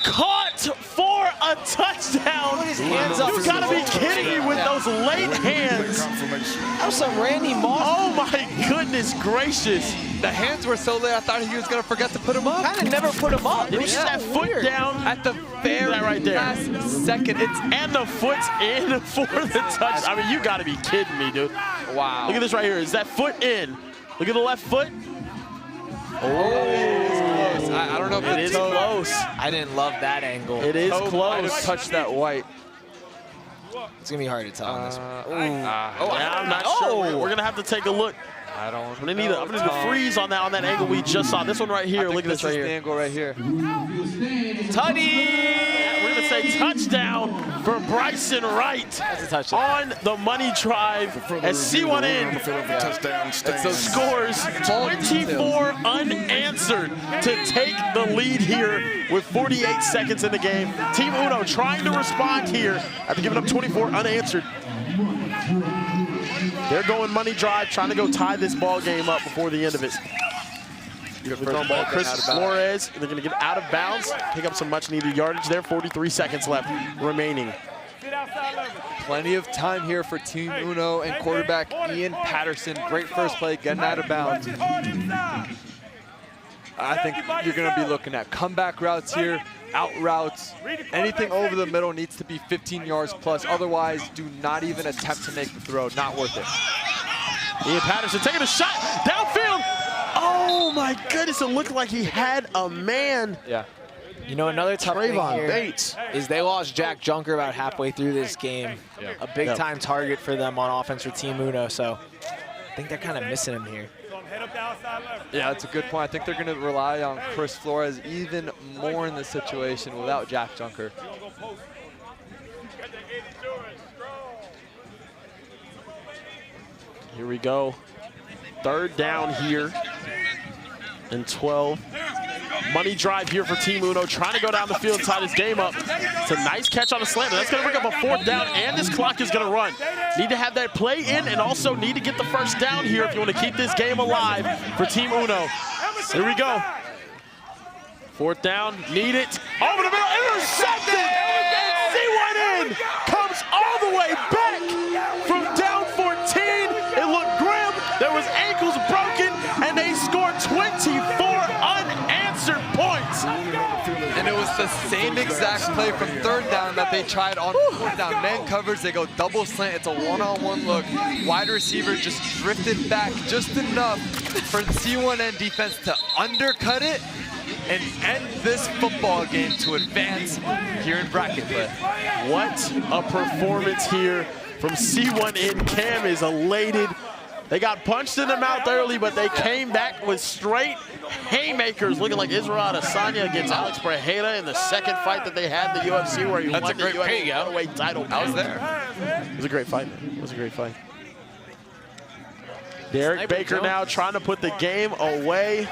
Caught for a touchdown. Put his hands up. You gotta be kidding me with those late hands. That was some Randy Moss. Oh my goodness gracious. The hands were so late, I thought he was gonna forget to put them up. Kind of never put him up. Did he get that foot down at the very right there. last second? And the foot's in for the touch. I mean, you gotta be kidding me, dude. Wow. Look at this right here. Is that foot in? Look at the left foot. Oh, it is close. I don't know if it is toe close. close. I didn't love that angle. It is Might close. have touched that white. It's going to be hard to tell on this one. I'm not sure. We're going to have to take a look. I don't I'm going to need a freeze on that angle we just saw. This one right here. Look at this right here. The angle right here. Tutty! We're going to say touchdown for Brysen Wright. That's a touchdown. On the money drive as C1 in scores 24 unanswered to take the lead here with 48 seconds in the game. Team Uno trying to respond here after giving up 24 unanswered. They're going money drive, trying to go tie this ball game up before the end of it. Return ball, Chris Flores. They're going to get out of bounds, pick up some much-needed yardage there. 43 seconds left remaining. Plenty of time here for Team Uno and quarterback Ian Patterson. Great first play, getting out of bounds. I think you're going to be looking at comeback routes here, out routes. Anything over the middle needs to be 15 yards plus. Otherwise, do not even attempt to make the throw. Not worth it. Ian Patterson taking a shot downfield. Oh my goodness, it looked like he had a man. Yeah. You know, another tough thing here Bates. is they lost Jack Junker about halfway through this game. A big-time target for them on offense for Team Uno, so I think they're kind of missing him here. Yeah, that's a good point. I think they're going to rely on Chris Flores even more in this situation without Jack Junker. Here we go. Third down here and 12. Money drive here for Team Uno, trying to go down the field and tie this game up. It's a nice catch on the slanter. That's going to bring up a fourth down, and this clock is going to run. Need to have that play in and also need to get the first down here if you want to keep this game alive for Team Uno. Here we go. Fourth down, need it. Over the middle, intercepted! And C1 in comes all the way back from down 14. It looked grim. There was ankles broken, and they scored 24 unanswered points. And it was the same exact play from third down that they tried on fourth down. Man covers, they go double slant. It's a one-on-one look. Wide receiver just drifted back just enough for the C1N defense to undercut it and end this football game to advance here in bracket play. What a performance here from C1N. Cam is elated. They got punched in the mouth early, but they came back with straight haymakers, looking like Israel Adesanya against Alex Pereira in the second fight that they had in the UFC, where he won the UFC welterweight title. I was there. It was a great fight, man. It was a great fight. Derek Baker now trying to put the game away.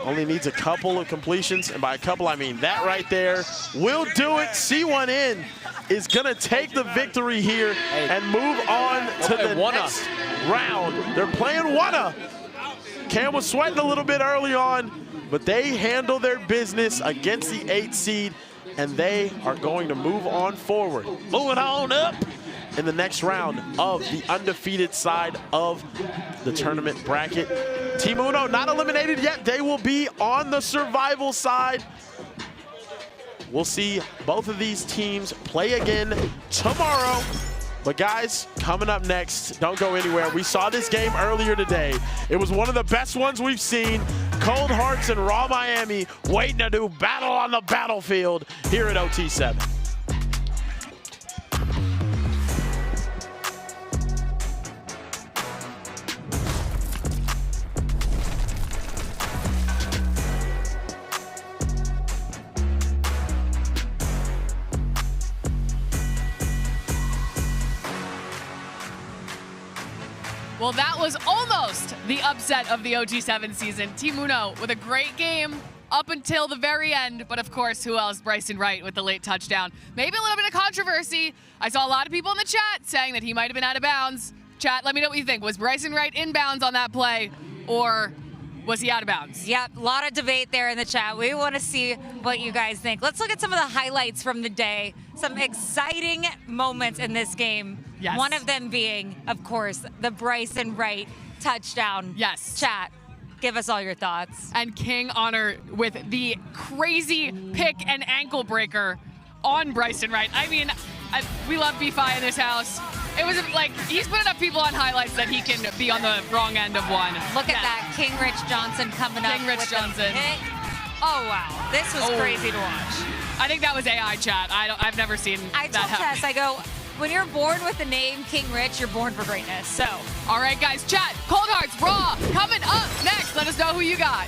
Only needs a couple of completions, and by a couple, I mean that right there will do it. C1N is gonna take the victory here and move on to the next round. They're playing Wunna. Cam was sweating a little bit early on, but they handle their business against the 8th seed, and they are going to move on forward. Moving on up in the next round of the undefeated side of the tournament bracket. Team Uno not eliminated yet. They will be on the survival side. We'll see both of these teams play again tomorrow. But guys, coming up next, don't go anywhere. We saw this game earlier today. It was one of the best ones we've seen. Cold Hearts and Raw Miami waiting to do battle on the battlefield here at OT7. Well, that was almost the upset of the OT7 season. Team Uno with a great game up until the very end. But of course, who else? Brysen Wright with the late touchdown. Maybe a little bit of controversy. I saw a lot of people in the chat saying that he might have been out of bounds. Chat, let me know what you think. Was Brysen Wright inbounds on that play, or was he out of bounds? Yep, a lot of debate there in the chat. We want to see what you guys think. Let's look at some of the highlights from the day. Some exciting moments in this game. Yes. One of them being, of course, the Brysen Wright touchdown. Yes. Chat, give us all your thoughts. And King Honor with the crazy pick and ankle breaker on Brysen Wright. I mean, we love B-Fi in this house. It was like, he's putting up people on highlights that he can be on the wrong end of one. Look at that, King Rich Johnson coming up. King Rich Johnson. Oh, wow. This was crazy to watch. I think that was AI chat. I've never seen I that told happen. Tess, I go, when you're born with the name King Rich, you're born for greatness. So, all right, guys, chat. Cold Hearts Raw coming up next. Let us know who you got.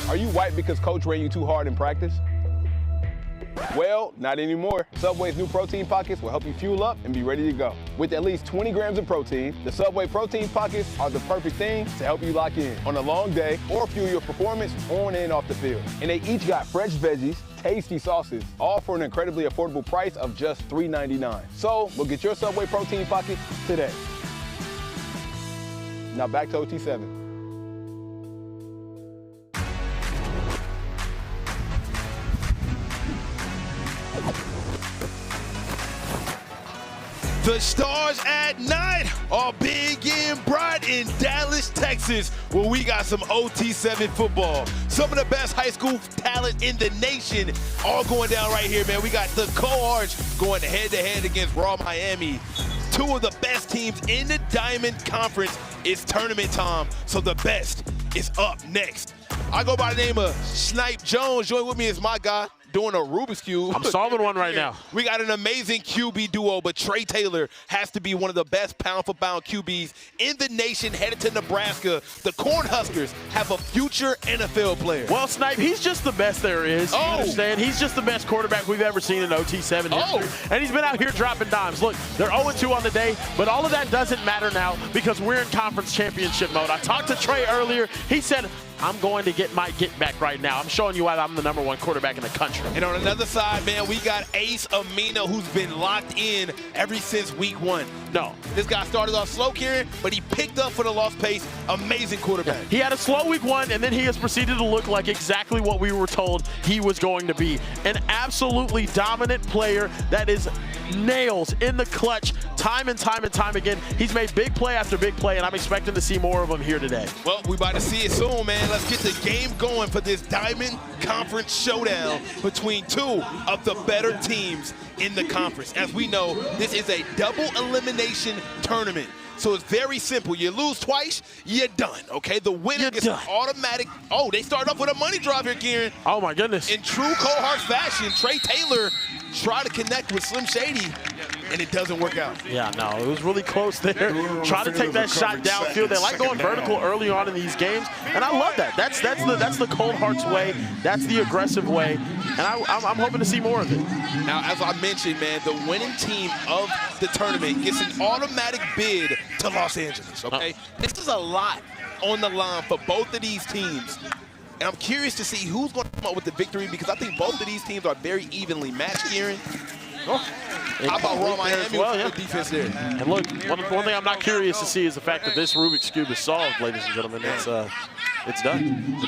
Are you white because coach ran you too hard in practice? Well, not anymore. Subway's new protein pockets will help you fuel up and be ready to go. With at least 20 grams of protein, the Subway protein pockets are the perfect thing to help you lock in on a long day or fuel your performance on and off the field. And they each got fresh veggies, tasty sauces, all for an incredibly affordable price of just $3.99. So, we'll get your Subway protein pockets today. Now back to OT7. The stars at night are big and bright in Dallas, Texas, where we got some OT7 football. Some of the best high school talent in the nation all going down right here, man. We got the cohorts going head-to-head against Raw Miami. Two of the best teams in the Diamond Conference. It's tournament time, so the best is up next. I go by the name of Snipe Jones. Join with me is my guy doing a Rubik's Cube. I'm solving one right now. We got an amazing QB duo, but Trey Taylor has to be one of the best pound-for-pound QBs in the nation headed to Nebraska. The Cornhuskers have a future NFL player. Well, Snipe, he's just the best there is. You understand? He's just the best quarterback we've ever seen in OT7 history. And he's been out here dropping dimes. Look, they're 0-2 on the day, but all of that doesn't matter now because we're in conference championship mode. I talked to Trey earlier. He said, I'm going to get my get back right now. I'm showing you why I'm the #1 quarterback in the country. And on another side, man, we got Ace Amina, who's been locked in ever since week 1. No. This guy started off slow, Kieran, but he picked up for the lost pace. Amazing quarterback. He had a slow week 1, and then he has proceeded to look like exactly what we were told he was going to be. An absolutely dominant player that is nails in the clutch time and time and time again. He's made big play after big play, and I'm expecting to see more of him here today. Well, we about to see it soon, man. Let's get the game going for this Diamond Conference showdown between two of the better teams in the conference. As we know, this is a double elimination tournament. So it's very simple. You lose twice, you're done, okay? The winner gets an automatic. Oh, they started off with a money drive here, Kieran. Oh, my goodness. In true cohort fashion, Trey Taylor tried to connect with Slim Shady, and it doesn't work out. Yeah, no, it was really close there. Trying to take that shot downfield. They like going vertical early on in these games, and I love that. That's the Cold Hearts way. That's the aggressive way, and I'm hoping to see more of it. Now, as I mentioned, man, the winning team of the tournament gets an automatic bid to Los Angeles, okay? This is a lot on the line for both of these teams. And I'm curious to see who's going to come up with the victory because I think both of these teams are very evenly matched, Kieran. How about Raw Miami with the defense there? And look, one thing I'm not curious to see is the fact that this Rubik's Cube is solved, ladies and gentlemen. It's done. It's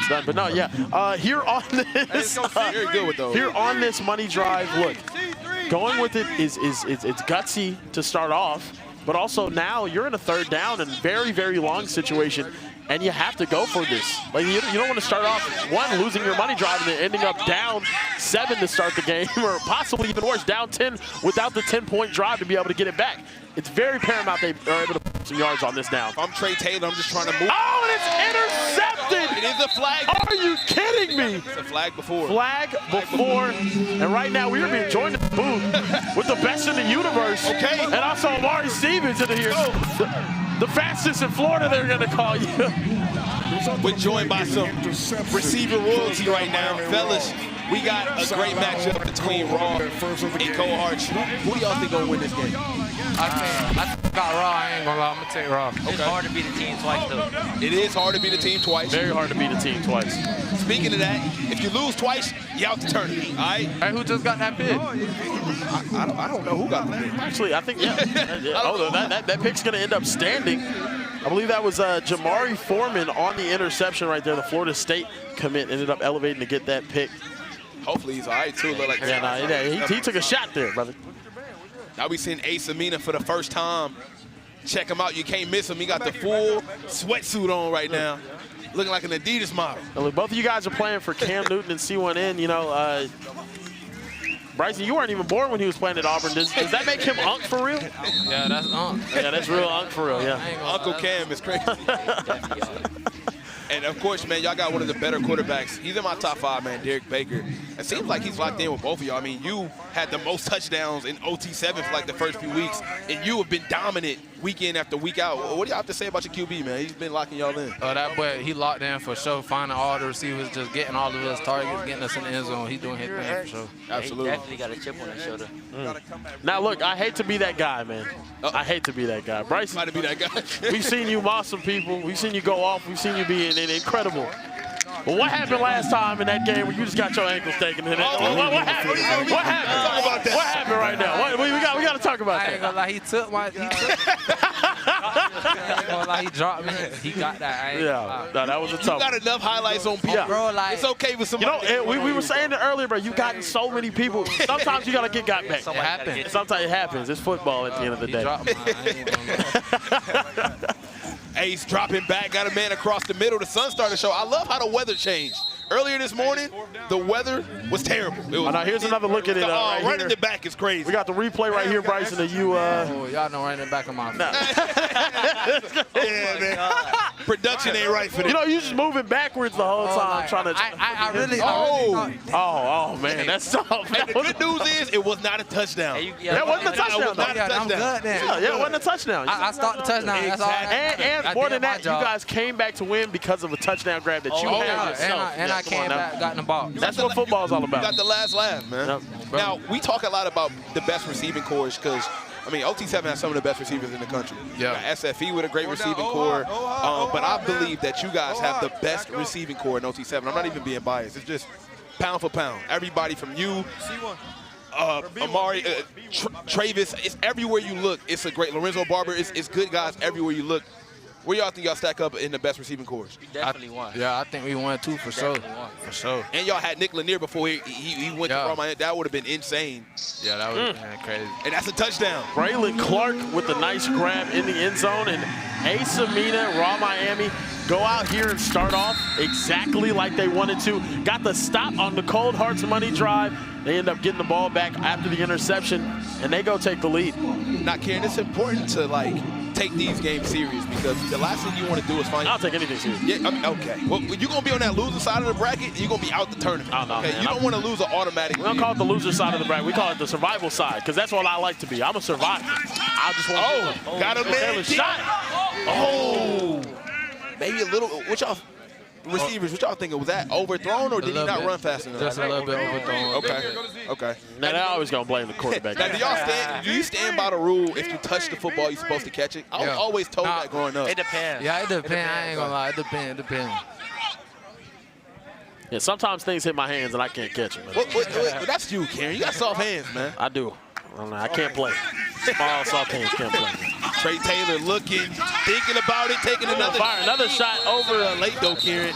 done. But no, yeah. Here on this, very good with those. Here on this money drive, look, going with it is it's gutsy to start off, but also now you're in a third down and very, very long situation. And you have to go for this. Like you don't want to start off, one, losing your money drive and then ending up down 7 to start the game, or possibly even worse, down 10 without the 10-point drive to be able to get it back. It's very paramount they are able to put some yards on this now. If I'm Trey Taylor, I'm just trying to move. Oh, and it's intercepted! It is a flag. Are you kidding me? It's a flag before. Flag before. And right now we are being joined in the booth with the best in the universe. Okay. And also Amari Stevens in here. The fastest in Florida, they're going to call you. We're joined by some receiver royalty right now. Fellas, we got a great matchup between Raw and Cohorts. Who do y'all think going to win this game? I got Raw. I ain't gonna lie. I'm gonna take Raw. It's hard to beat a team twice, though. It is hard to beat a team twice. Very hard to beat a team twice. Speaking of that, if you lose twice, you're out the tournament, all right? Hey, who just got that bid? I don't know who got the bid. Actually, I think, that pick's going to end up standing. I believe that was Jamari Foreman on the interception right there. The Florida State commit ended up elevating to get that pick. Hopefully he's all right, too. Look like he took a shot there, brother. Now we seeing Ace Amina for the first time. Check him out. You can't miss him. He got the full sweatsuit on right now. Looking like an Adidas model. Well, both of you guys are playing for Cam Newton and C1N. You know, Brysen, you weren't even born when he was playing at Auburn. Does that make him Unc for real? Yeah, that's Unc. Yeah, that's real Unc for real, yeah. Uncle Cam is crazy. And, of course, man, y'all got one of the better quarterbacks. He's in my top 5, man, Derek Baker. It seems like he's locked in with both of y'all. I mean, you had the most touchdowns in OT7 for, like, the first few weeks, and you have been dominant week in after week out. What do y'all have to say about your QB, man? He's been locking y'all in. That boy, he locked in for sure, finding all the receivers, just getting all of his targets, getting us in the end zone. He's doing his thing for sure. Absolutely. He definitely got a chip on his shoulder. Now, look, I hate to be that guy, man. I hate to be that guy. Brysen, might be that guy. We've seen you moss some people. We've seen you go off. We've seen you be incredible. But what happened last time in that game where you just got your ankles taken? What happened? What happened? What happened right now? We got to talk about that. I ain't gonna lie, he took my. I ain't gonna lie, he dropped me. He got that. No, that was a tough. You got enough highlights on people. Yeah. Bro, like, it's okay with somebody. You know, we were saying it earlier, bro. You've gotten so many people. Sometimes you got to get got back. It happens. Sometimes it happens. It's football at the end of the day. Ace dropping back, got a man across the middle. The sun started to show. I love how the weather changed. Earlier this morning, the weather was terrible. It was, now here's another look at it. Right in the back is crazy. We got the replay right here, Brysen. That you. Oh, y'all know right in the back of my face. Yeah, man. Production ain't right for this. You know, you just moving backwards the whole time, trying to. I really. Oh, man, that's tough. And the good news is, it was not a touchdown. That wasn't a touchdown. It was not a touchdown. I'm good then. Yeah, it wasn't a touchdown. I stopped the touchdown. That's all. And more than that, you guys came back to win because of a touchdown grab that you had yourself. And I came back, got in the ball. That's what football's all about. You got the last laugh, man. Yep. Now, we talk a lot about the best receiving cores because, I mean, OT7 has some of the best receivers in the country. Yeah. Got SFE with a great receiving core. But I believe that you guys have the best receiving core in OT7. I'm not even being biased. It's just pound for pound. Everybody from you, Amari, Trayvis, it's everywhere you look. It's a great Lorenzo Barber. It's good guys everywhere you look. Where y'all think y'all stack up in the best receiving cores? We definitely won. Yeah, I think we won too for sure. For sure. And y'all had Nick Lanier before he went to Rama. That would have been insane. Yeah, that would have been crazy. And that's a touchdown. Braylon Clark with the nice grab in the end zone. And Ace Amina, Raw Miami, go out here and start off exactly like they wanted to. Got the stop on the Cold Hearts Money drive. They end up getting the ball back after the interception, and they go take the lead. Now, Karen, it's important to, like, take these games serious because the last thing you want to do is find. I'll take anything serious. Yeah, I mean, okay. Well, you're gonna be on that loser side of the bracket. You're gonna be out the tournament. Oh, no, okay, man, you don't want to lose an automatic. We don't call it the loser side of the bracket. We call it the survival side because that's what I like to be. I'm a survivor. I just want to. Got a man shot. Oh, maybe a little. What y'all receivers? What y'all thinking? Was that overthrown or did he not run fast enough? Just a little bit overthrown. Okay. Now they're always gonna blame the quarterback. Now, do you stand by the rule if you touch the football, you're supposed to catch it? I was always told that growing up. It depends. Yeah, it depends. I ain't gonna lie. It depends. Yeah, sometimes things hit my hands and I can't catch them. What, that's you, Karen. You got soft hands, man. I do. I can't play. Small, soft hands can't play. Trey Taylor looking, thinking about it, taking another shot over late though, Karen.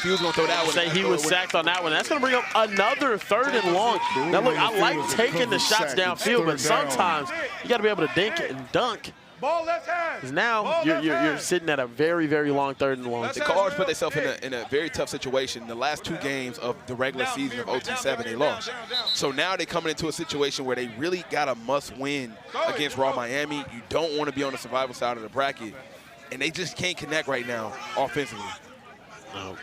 He was gonna throw that one. Say he was sacked on that one. That's gonna bring up another 3rd and long. Now look, I like taking the shots downfield, but sometimes you got to be able to dink it and dunk. Ball left hand. Because now you're sitting at a very, very long 3rd and long. The Cards put themselves in a very tough situation. The last 2 games of the regular season of OT7, they lost. So now they're coming into a situation where they really got a must-win against Raw Miami. You don't want to be on the survival side of the bracket. And they just can't connect right now offensively. No.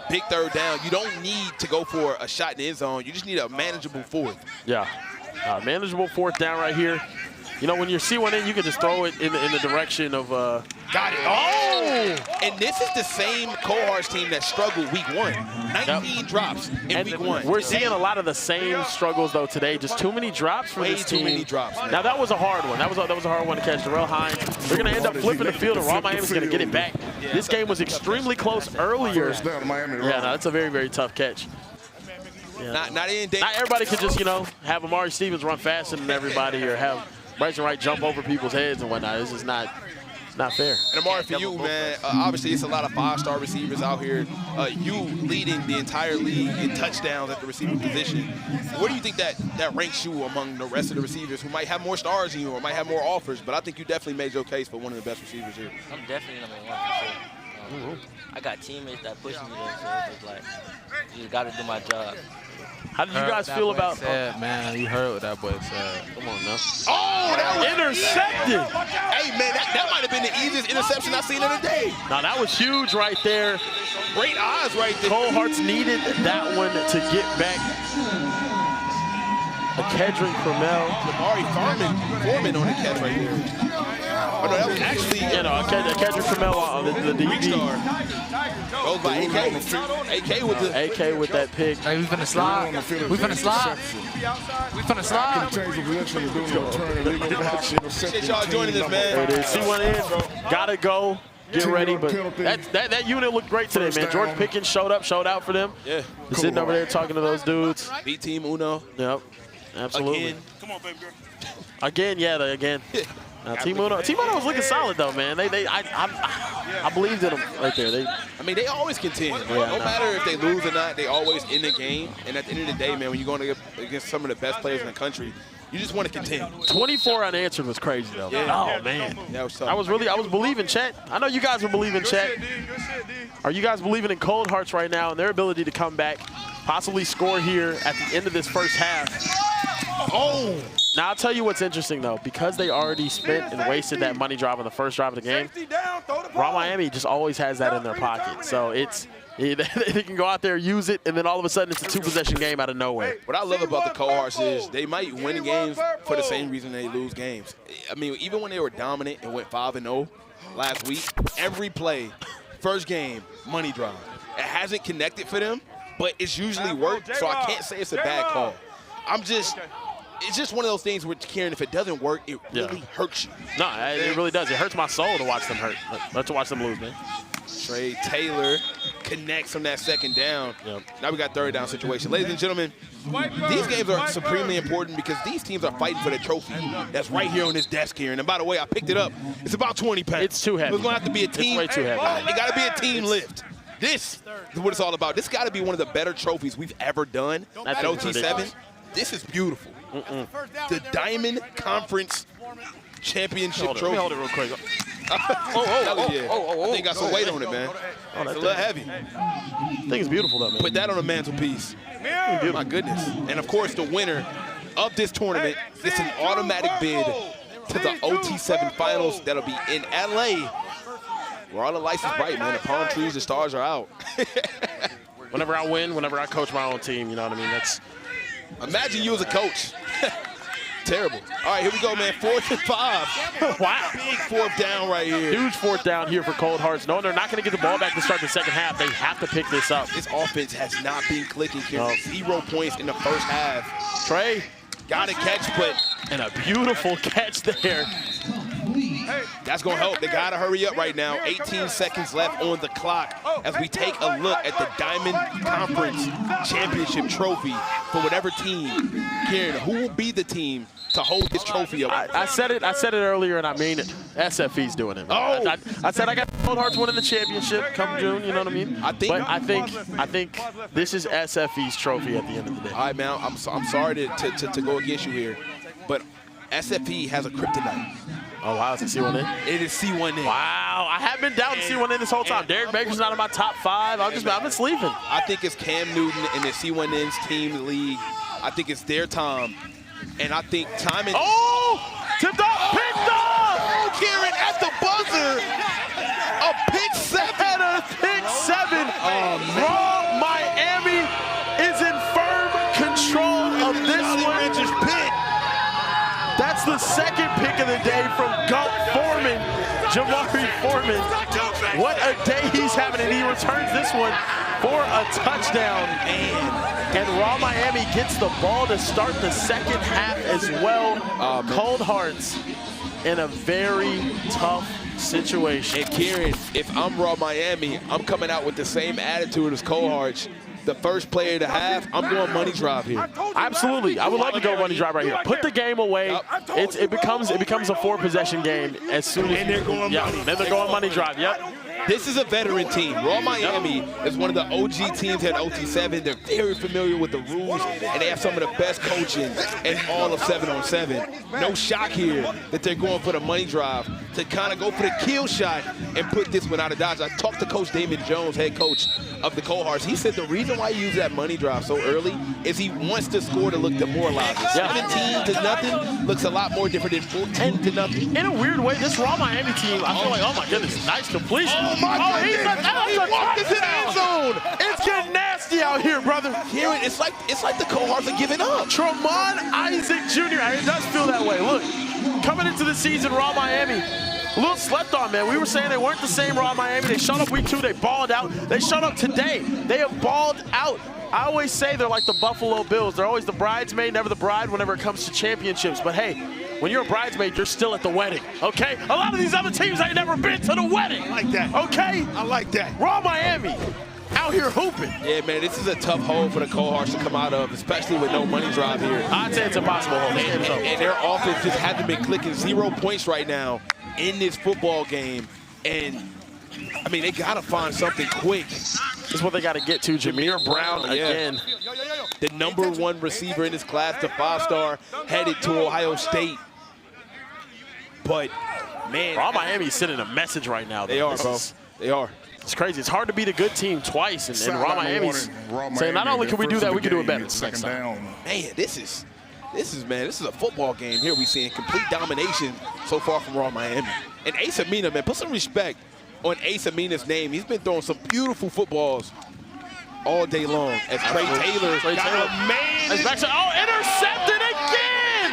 Big 3rd down. You don't need to go for a shot in the end zone. You just need a manageable 4th. Yeah. Manageable 4th down right here. You know, when you see one in, you can just throw it in the direction of. Got it. Oh! And this is the same Cohorts team that struggled week 1. 19 drops in week 1. We're seeing a lot of the same struggles, though, today. Just too many drops for this team. Way too many drops. Man. Now, that was a hard one. That was a hard one to catch. Darrell Hines. They're going to end up flipping the field, and Raw Miami's going to get it back. This game was extremely close earlier. Yeah, that's a very, very tough catch. Yeah. Not everybody could just, have Amari Stevens run faster than everybody or have Brysen Wright jump over people's heads and whatnot. This is not fair. And Amari, for you, man, obviously it's a lot of 5-star receivers out here. You leading the entire league in touchdowns at the receiving position. Where do you think that ranks you among the rest of the receivers who might have more stars than you or might have more offers? But I think you definitely made your case for one of the best receivers here. I'm definitely #1 for sure. I got teammates that push me there, so it's just like, you just got to do my job. How did you guys feel about? Man, you heard what that boy said. Come on now. Oh, that was intercepted. Hey, man, that might have been the easiest interception I've seen in a day. Now, that was huge right there. Great eyes right there. Cold Hearts needed that one to get back. A Kedron Cromell. Foreman on the catch right there. Oh, no, that was actually... a Kedron Cromell on the DB. Goes by AK. AK with the... AK with that pick. Hey, we finna slide. We finna slide. We finna slide. Appreciate y'all joining us, man. There it is. C1 in. Gotta go. Get ready, but that unit looked great today, man. George Pickens showed out for them. Yeah. Sitting over there talking to those dudes. Beat Team Uno. Yep. Absolutely. Again. Come on, baby girl. Again, yeah, again. Team Uno was looking solid though, man. I believed in them right there. I mean, they always contend. No matter if they lose or not, they always in the game. And at the end of the day, man, when you're going against some of the best players in the country, you just want to contend. 24 unanswered was crazy though. Yeah. Oh man. That was tough. I was believing Chet. I know you guys were believing Chet. Are you guys believing in Cold Hearts right now and their ability to come back, possibly score here at the end of this first half? Oh! Now, I'll tell you what's interesting, though. Because they already spent and wasted that money drive on the first drive of the game, Raw Miami just always has that in their pocket. So they can go out there, use it, and then all of a sudden it's a two-possession game out of nowhere. What I love about the Cohorts is they might win games for the same reason they lose games. I mean, even when they were dominant and went 5-0 last week, every play, first game, money drive. It hasn't connected for them, but it's usually worked, so I can't say it's a bad call. It's just one of those things where, Kieran, if it doesn't work, it really hurts you. No, it really does. It hurts my soul to watch them to watch them lose, man. Trey Taylor connects on that second down. Now we got third down situation. Ladies and gentlemen, these games are supremely important because these teams are fighting for the trophy that's right here on this desk here. And by the way, I picked it up. It's about 20 pounds. It's too heavy. It's going to have to be a team. It's way too heavy. It got to be a team lift. This is what it's all about. This got to be one of the better trophies we've ever done at OT7. This is beautiful. The Diamond Conference Championship Trophy. Let me hold it real quick. I think got some weight on it, man. It's a little heavy. I think it's beautiful, though, man. Put that on the mantelpiece. My goodness. And, of course, the winner of this tournament gets an automatic bid to the OT7 finals that'll be in L.A., where all the lights is bright, man. The palm trees, the stars are out. Whenever I win, whenever I coach my own team, you know what I mean? That's. Imagine you as a coach. Terrible. All right, here we go, man. 4th and 5. Wow. Big fourth down right here. Huge fourth down here for Cold Hearts. No, they're not going to get the ball back to start the second half. They have to pick this up. This offense has not been clicking here. 0 points in the first half. Trey. Got a catch, but. And a beautiful catch there. That's going to help. They got to hurry up right now. 18 seconds left on the clock as we take a look at the Diamond Conference Championship trophy for whatever team. Kieran, who will be the team to hold this trophy up? I said it earlier, and I mean it. SFE's doing it. I said I got Cold Hearts winning the championship come June. You know what I mean? I think this is SFE's trophy at the end of the day. All right, man. I'm sorry to go against you here, but SFE has a kryptonite. Oh, wow. Is it C1 in? It is C1 in. Wow. I haven't been down to C1 in this whole time. Derek Baker's not in my top 5. I've been sleeping. I think it's Cam Newton and the C1 In's team league. I think it's their time. And I think time and... Oh! Tipped off! Picked off! Oh, Kieran at the buzzer. A pick 7. And a pick 7. Oh, Raw Miami is in firm control of this one. Pick. That's the second pick of the day from Gump Foreman, Jamari Foreman. What a day he's having, and he returns this one for a touchdown. And Raw Miami gets the ball to start the second half as well. Cold Hearts in a very tough situation. And Kieran, if I'm Raw Miami, I'm coming out with the same attitude as Cold Hearts. The first play of the half, I'm going money drive here. Absolutely, I would love to go money drive right here. Put the game away. It becomes a 4-possession game as soon as. And they're going money. Then they're going money drive. Yep. This is a veteran team. Raw Miami is one of the OG teams at OT7. They're very familiar with the rules, and they have some of the best coaching in all of 7-on-7. No shock here that they're going for the money drive to kind of go for the kill shot and put this one out of dodge. I talked to Coach Damon Jones, head coach of the Cohorts, he said the reason why he used that money drive so early is he wants the score to look demoralizing. 17-0 looks a lot more different than 14-0. In a weird way, this Raw Miami team, I feel like, oh my goodness, nice completion. Oh my goodness, he walked into the end zone. It's getting nasty out here, brother. Hear it? It's like the Cohorts are giving up. Tremont Isaac Jr., it does feel that way. Look, coming into the season, Raw Miami, a little slept on, man. We were saying they weren't the same Raw Miami. They shut up week 2. They balled out. They shut up today. They have balled out. I always say they're like the Buffalo Bills. They're always the bridesmaid, never the bride whenever it comes to championships. But, hey, when you're a bridesmaid, you're still at the wedding, okay? A lot of these other teams ain't never been to the wedding. I like that. Okay? I like that. Raw Miami out here hooping. Yeah, man, this is a tough hole for the Cohorts to come out of, especially with no money drive here. I'd say it's impossible. And their offense just hasn't been clicking. 0 points right now in this football game. And, I mean, they got to find something quick. This is what they got to get to. Jameer Brown again. The #1 receiver in this class, the 5-star, headed to Ohio State. But, man. Raw Miami's sending a message right now. They are, bro. They are. It's crazy. It's hard to beat a good team twice, and Raw Miami's saying not only can we do that, we can do it better next time. Man, this is a football game here. We seeing complete domination so far from Raw Miami. And Ace Amina, man, put some respect on Ace Amina's name. He's been throwing some beautiful footballs all day long. As Trey Taylor intercepted again!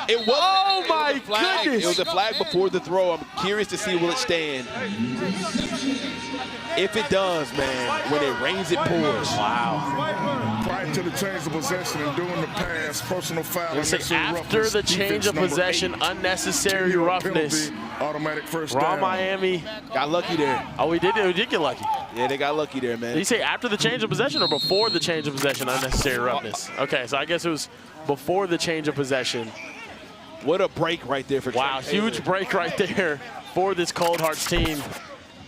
It was, oh my goodness! It was a flag before the throw. I'm curious to see will it stand. If it does, man, when it rains, it pours. Wow. Prior to the change of possession and during the pass, personal foul. After the change of possession, unnecessary roughness. Automatic first Raw down. Miami got lucky there. Oh, we did get lucky. Yeah, they got lucky there, man. Did you say after the change of possession or before the change of possession, unnecessary roughness? Okay, so I guess it was before the change of possession. What a break right there for Wow, Trey Taylor. huge break right there for this Cold Hearts team.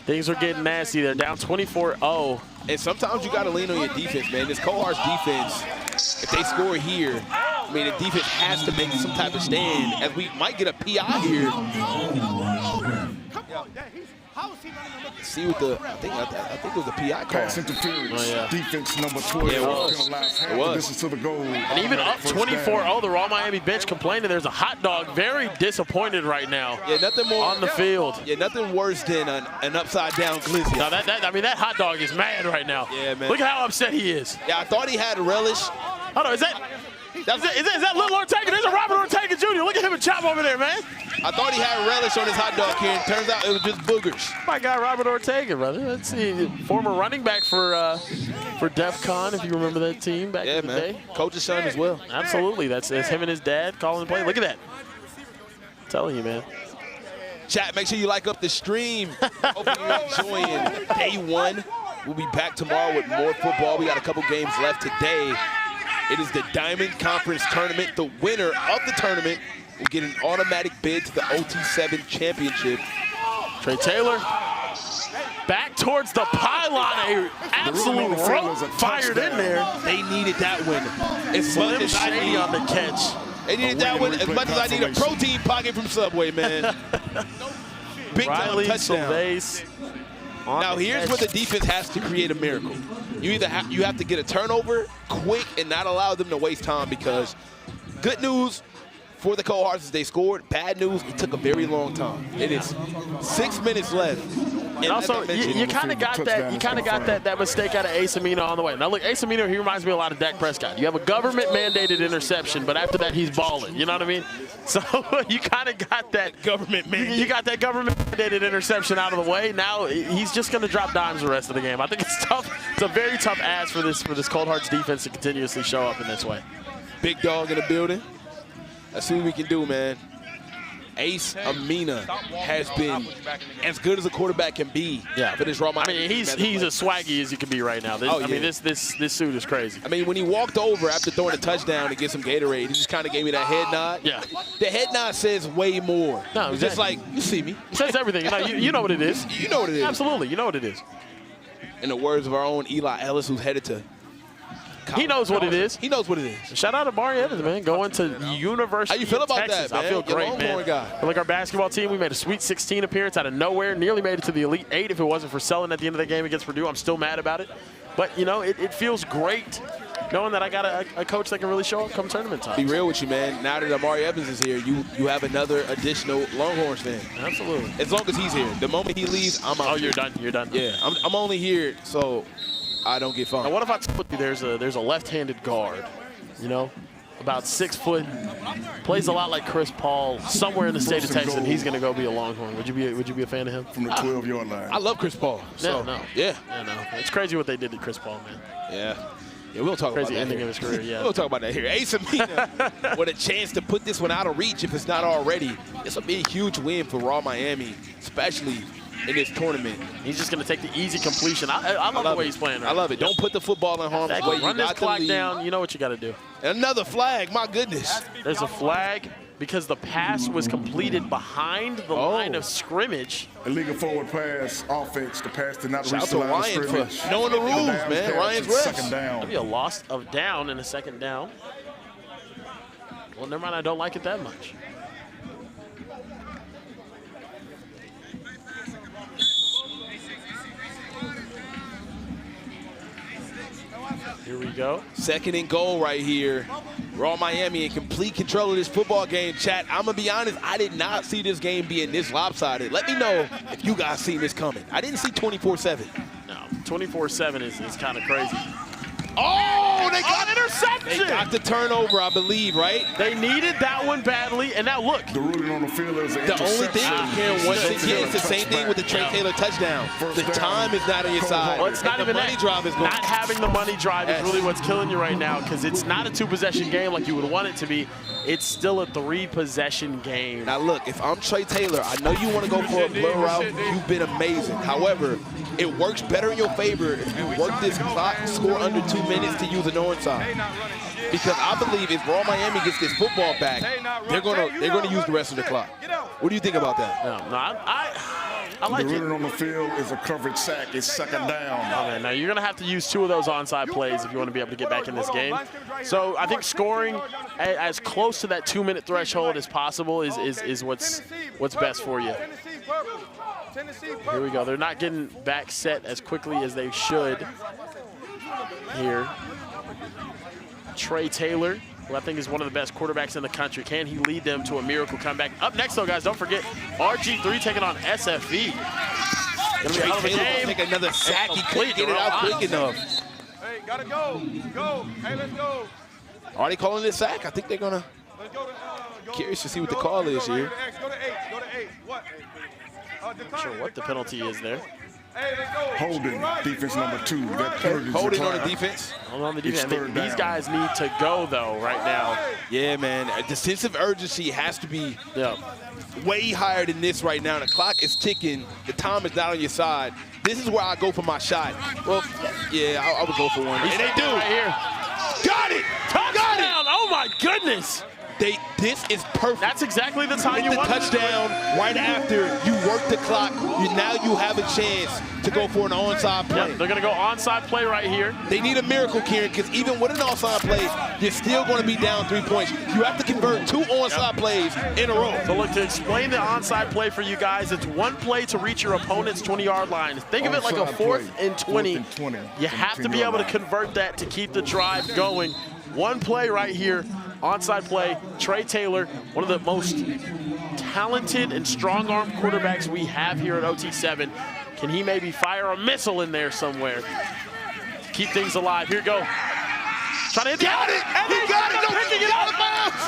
Things are getting nasty. They're down 24-0. And sometimes you got to lean on your defense, man. This Cold Hearts defense, if they score here, I mean, the defense has to make some type of stand, as we might get a PI here. See what the I think it was the PI call. Pass interference. Defense number 12. Yeah, it was. This is to the goal. And even up 24-0, the Raw Miami bench complaining there's a hot dog. Very disappointed right now. Yeah, nothing more on the field. Yeah, nothing worse than an upside down glizzy. No, I mean that hot dog is mad right now. Yeah, man. Look at how upset he is. Yeah, I thought he had a relish. Hold on, is that Little Ortega? There's a Robert Ortega Jr. Look at him and Chop over there, man. I thought he had relish on his hot dog here, and turns out it was just boogers. My guy, Robert Ortega, brother. Let's see, former running back for DEF CON, if you remember that team back in the day. Coach's son as well. Absolutely, that's him and his dad calling the play. Look at that. I'm telling you, man. Chat, make sure you like up the stream. Hopefully you're enjoying day one. We'll be back tomorrow with more football. We got a couple games left today. It is the Diamond Conference Tournament. The winner of the tournament will get an automatic bid to the OT7 Championship. Trey Taylor back towards the pylon. Absolute rope fired in there. They needed that win. Slim Shady on the catch. They needed that one as much as I need a protein pocket from Subway, man. Big time touchdown. Now here's where the defense has to create a miracle. You have to get a turnover quick and not allow them to waste time, because good news for the Cohorts is they scored. Bad news, it took a very long time. It is 6 minutes left. And also, you kind of got that. You kind of got that mistake out of Ace Amina on the way. Now look, Ace Amina, he reminds me a lot of Dak Prescott. You have a government-mandated interception, but after that, he's balling. You know what I mean? So you kind of got that government-mandated. You got that government-mandated interception out of the way. Now he's just going to drop dimes the rest of the game. I think it's tough. It's a very tough ask for this Cold Hearts defense to continuously show up in this way. Big dog in the building. Let's see what we can do, man. Ace Amina has been as good as a quarterback can be for this Raw Miami. I mean, he's as swaggy as he can be right now. I mean, this suit is crazy. I mean, when he walked over after throwing a touchdown to get some Gatorade, he just kind of gave me that head nod. Yeah. The head nod says way more. No, it's just like, you see me. It says everything. You know what it is. You know what it is. Absolutely. You know what it is. In the words of our own Eli Ellis, who's headed to He knows what it is. He knows what it is. Shout out to Barry Evans, man. Going to University How you feel of about Texas. that, man? I feel great, You're a man. Longhorn guy. Like our basketball team, we made a Sweet 16 appearance out of nowhere. Nearly made it to the Elite 8 if it wasn't for selling at the end of the game against Purdue. I'm still mad about it. But, you know, it feels great knowing that I got a coach that can really show up come tournament time. Be real with you, man. Now that Amari Evans is here, you have another additional Longhorns fan. Absolutely. As long as he's here. The moment he leaves, I'm out. Oh, you're done. You're done. Yeah, I'm only here so I don't get fined. Now, what if I told you there's a left-handed guard, you know, about 6 foot, plays a lot like Chris Paul, somewhere in the state of Texas, and he's going to go be a Longhorn? Would you be a fan of him? From the 12-yard line. I love Chris Paul. So, Yeah, no. It's crazy what they did to Chris Paul, man. Yeah, we'll talk about that. Crazy ending of his career, yeah. We'll talk about that here. Ace Amina with a chance to put this one out of reach if it's not already. This will be a huge win for Raw Miami, especially in this tournament. He's just going to take the easy completion. I love the way he's playing right I love it. Don't put the football in harm's way. Run this clock down. You know what you got to do. Another flag. My goodness. There's a flag because the pass was completed behind the line of scrimmage. Illegal forward pass, offense. The pass did not Shout reach out the to line of Ryan scrimmage. for knowing the rules, man. Ryan's refs. Second down. That'd be a loss of down and a second down. Well, never mind. I don't like it that much. Here we go. Second and goal right here. Raw Miami in complete control of this football game. Chat, I'm going to be honest, I did not see this game being this lopsided. Let me know if you guys seen this coming. I didn't see 24-7. No, 24-7 is kind of crazy. Oh, they got interception. They got the turnover, I believe, right? They needed that one badly, and now look. The ruling on the field is an The only thing, interception. once again, it's the same thing with the Trey Taylor touchdown. The time is not on your side. Well, it's not and even the money that. drive is going. Not having the money drive is really what's killing you right now because it's not a 2-possession game like you would want it to be. It's still a 3-possession game. Now look, if I'm Trey Taylor, I know you want to go for a blur route. You've been amazing. However, it works better in your favor if you work this clock, score under 2 minutes to use an onside. Because I believe if Raw Miami gets this football back, they're gonna use the rest of the clock. What do you think about that? No, I like the it. ruling on the field is a covered sack. It's second down. Oh, man, now you're going to have to use 2 of those onside plays if you want to be able to get back in this game. So I think scoring as close to that 2-minute threshold as possible is what's best for you. Here we go. They're not getting back set as quickly as they should here. Trey Taylor, who I think is one of the best quarterbacks in the country. Can he lead them to a miracle comeback? Up next, though, guys, don't forget, RG3 taking on SFE. Gonna be a hell of a Taylor game. take another sack. He couldn't get it out quick enough. Hey, gotta go. Go. Hey, let's go. Are they calling this sack? I think they're gonna. Curious to see what the call is here. Go to 8. Go to 8. What? Not sure what the penalty is there. Holding, defense number 2. That penalty is Holding on the declined. defense. Hold on the It's defense. I third think these down. guys need to go, though, right now. Yeah, man. The sense of urgency has to be way higher than this right now. The clock is ticking. The time is not on your side. This is where I go for my shot. Well, yeah, I would go for one. And they do. Right here. Got it. Touchdown. Oh, my goodness. This is perfect. That's exactly the time With you the want touchdown right after you work the clock. Now you have a chance to go for an onside play. Yep, they're going to go onside play right here. They need a miracle, Kieran, because even with an onside play, you're still going to be down 3 points. You have to convert 2 onside plays in a row. So look, to explain the onside play for you guys, it's 1 play to reach your opponent's 20-yard line. Think of it like a 4th and 20. You have to be able to convert that to keep the drive going. 1 play right here. Onside play, Trey Taylor, one of the most talented and strong-arm quarterbacks we have here at OT7. Can he maybe fire a missile in there somewhere? Keep things alive. Here we go. Trying to hit the Got it! He got it! No, picking it out of bounds!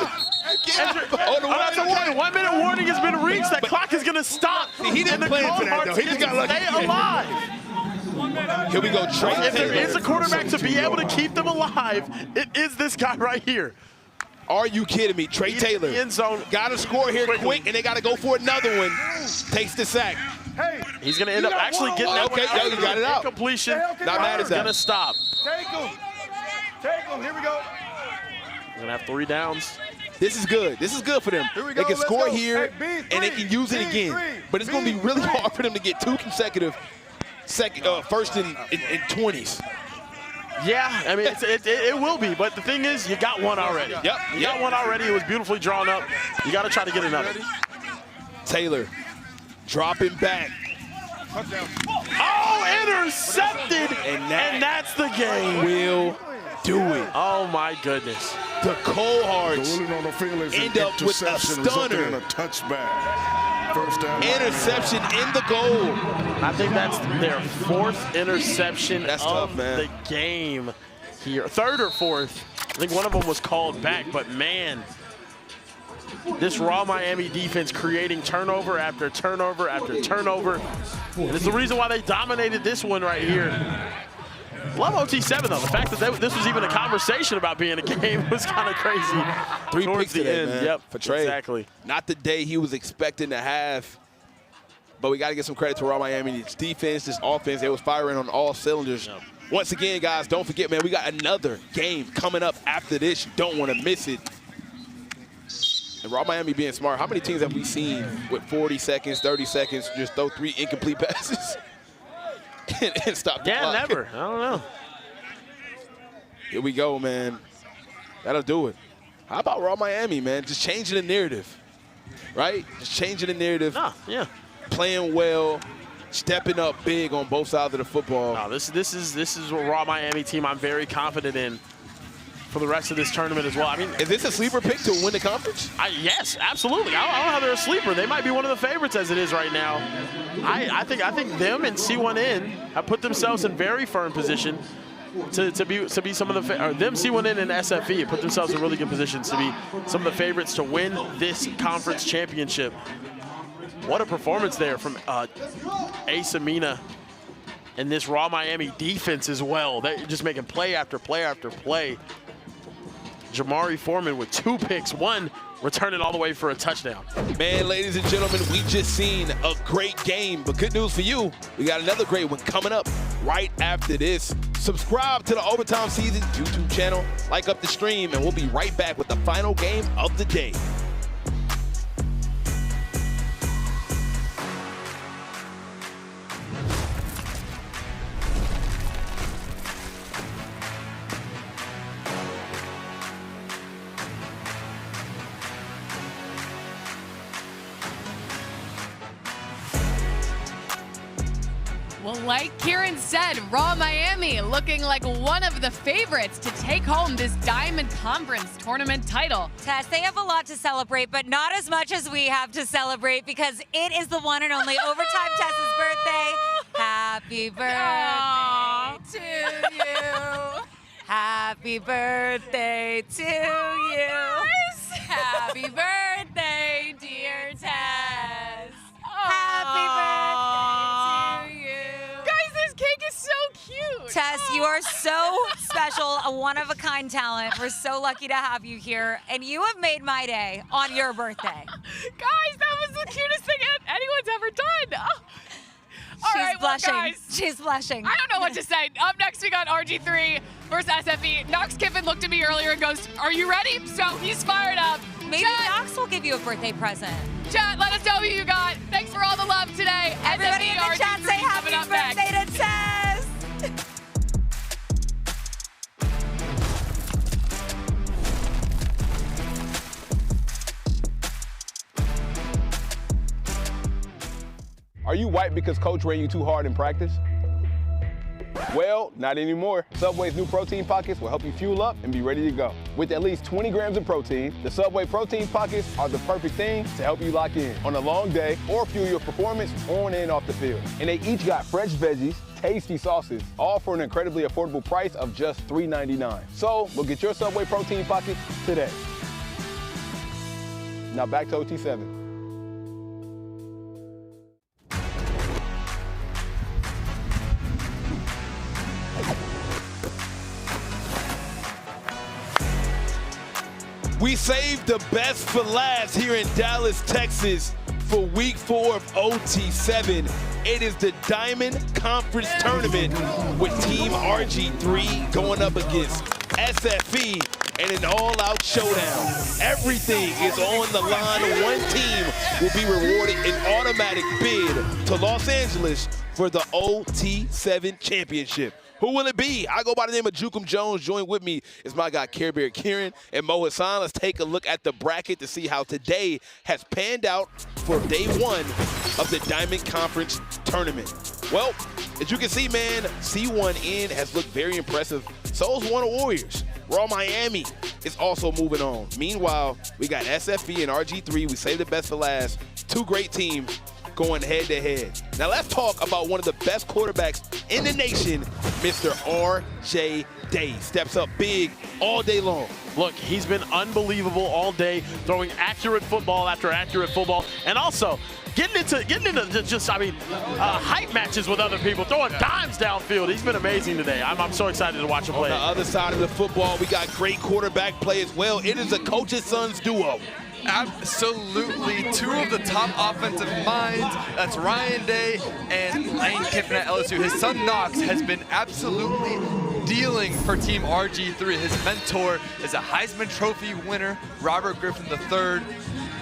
That's okay. 1 minute warning has been reached. That clock is going to stop. He didn't plan for that, though. He just got lucky. Stay alive. Here we go, Trey If there Taylor. is a quarterback to be able to keep them alive, it is this guy right here. Are you kidding me? Trey Taylor. End zone. Got to score here quick, and they got to go for another one. Takes the sack. He's going to end up actually getting that one out. You got it out. Completion. Not mad at that. Going to stop. Take him. Take him. Here we go. We're going to have 3 downs. This is good. This is good for them. They can score here, and they can use it again. But it's going to be really hard for them to get 2 consecutive first and 20s. Yeah, I mean, it will be, but the thing is, you got one already. Yep. You got one already. It was beautifully drawn up. You got to try to get another. Taylor dropping back. Oh, intercepted, and that's the game. Will do it. Oh, my goodness. The Coldhearts The ruling on the field is end up with a interception resulting in stunner. a touchback. First down. Interception in the goal. I think that's their 4th interception That's of tough, man. the game here. 3rd or 4th. I think one of them was called back, but man, this raw Miami defense creating turnover after turnover after turnover. And it's the reason why they dominated this one right here. Love OT7 though. The fact that this was even a conversation about being a game was kind of crazy. 3 Towards picks the today, end. man. Yep, For Trey. exactly. Not the day he was expecting to have. But we got to give some credit to Raw Miami. This defense, this offense, they was firing on all cylinders. Yep. Once again, guys, don't forget, man, we got another game coming up after this. You don't want to miss it. And Raw Miami being smart. How many teams have we seen with 40 seconds, 30 seconds, just throw 3 incomplete passes and stop the clock? Yeah, never. I don't know. Here we go, man. That'll do it. How about Raw Miami, man? Just changing the narrative, right? Just changing the narrative. Yeah. Playing well, stepping up big on both sides of the football. No, this is a Raw Miami team I'm very confident in for the rest of this tournament as well. I mean, is this a sleeper pick to win the conference? Yes, absolutely. I don't know how they're a sleeper. They might be one of the favorites as it is right now. I think them and C1N have put themselves in very firm position to be some of the them C1N and SFE have put themselves in really good positions to be some of the favorites to win this conference championship. What a performance there from Ace Amina and this Raw Miami defense as well. They're just making play after play after play. Jamari Foreman with 2 picks, 1 returning all the way for a touchdown. Man, ladies and gentlemen, we just seen a great game, but good news for you, we got another great one coming up right after this. Subscribe to the Overtime Season YouTube channel, like up the stream, and we'll be right back with the final game of the day. Well, like Kieran said, Raw Miami looking like one of the favorites to take home this Diamond Conference tournament title. Tess, they have a lot to celebrate, but not as much as we have to celebrate because it is the one and only Overtime Tess's birthday. Happy birthday to you. Happy birthday to you. Happy birthday, dear Tess. Happy birthday to you. Guys, this cake is so cute. Tess, you are so special, a one-of-a-kind talent. We're so lucky to have you here, and you have made my day on your birthday. Guys, that was the cutest thing anyone's ever done. Oh. All She's right, blushing. Well, guys, She's blushing. I don't know what to say. Up next, we got RG3 versus SFE. Knox Kiffin looked at me earlier and goes, "Are you ready?" So he's fired up. Maybe Chat, Knox will give you a birthday present. Chat, let us know who you got. Thanks for all the love today. Everybody in the SFE, chat RG3 say happy coming up birthday next. to Tess. Are you white because coach ran you too hard in practice? Well, not anymore. Subway's new protein pockets will help you fuel up and be ready to go. With at least 20 grams of protein, the Subway protein pockets are the perfect thing to help you lock in on a long day or fuel your performance on and off the field. And they each got fresh veggies, tasty sauces, all for an incredibly affordable price of just $3.99. So, go get your Subway protein pockets today. Now back to OT7. We saved the best for last here in Dallas, Texas for week 4 of OT7. It is the Diamond Conference Tournament with Team RG3 going up against SFE in an all-out showdown. Everything is on the line. One team will be rewarded an automatic bid to Los Angeles for the OT7 championship. Who will it be? I go by the name of Jukum Jones. Join with me is my guy Care Bear Kieran and Mo Hassan. Let's take a look at the bracket to see how today has panned out for day one of the Diamond Conference Tournament. Well, as you can see, man, C1N has looked very impressive. So is Wunna Warriors. Raw Miami is also moving on. Meanwhile, we got SFE and RG3. We saved the best for last. Two great teams going head-to-head. Now let's talk about one of the best quarterbacks in the nation, Mr. RJ Day. Steps up big all day long. Look, he's been unbelievable all day, throwing accurate football after accurate football, and also getting into just, I mean, hype matches with other people, throwing dimes downfield. He's been amazing today. I'm so excited to watch him play. On the other side of the football, we got great quarterback play as well. It is a coach's son's duo. Absolutely, two of the top offensive minds. That's Ryan Day and Lane Kiffin at LSU. His son Knox has been absolutely dealing for Team RG3. His mentor is a Heisman Trophy winner, Robert Griffin III.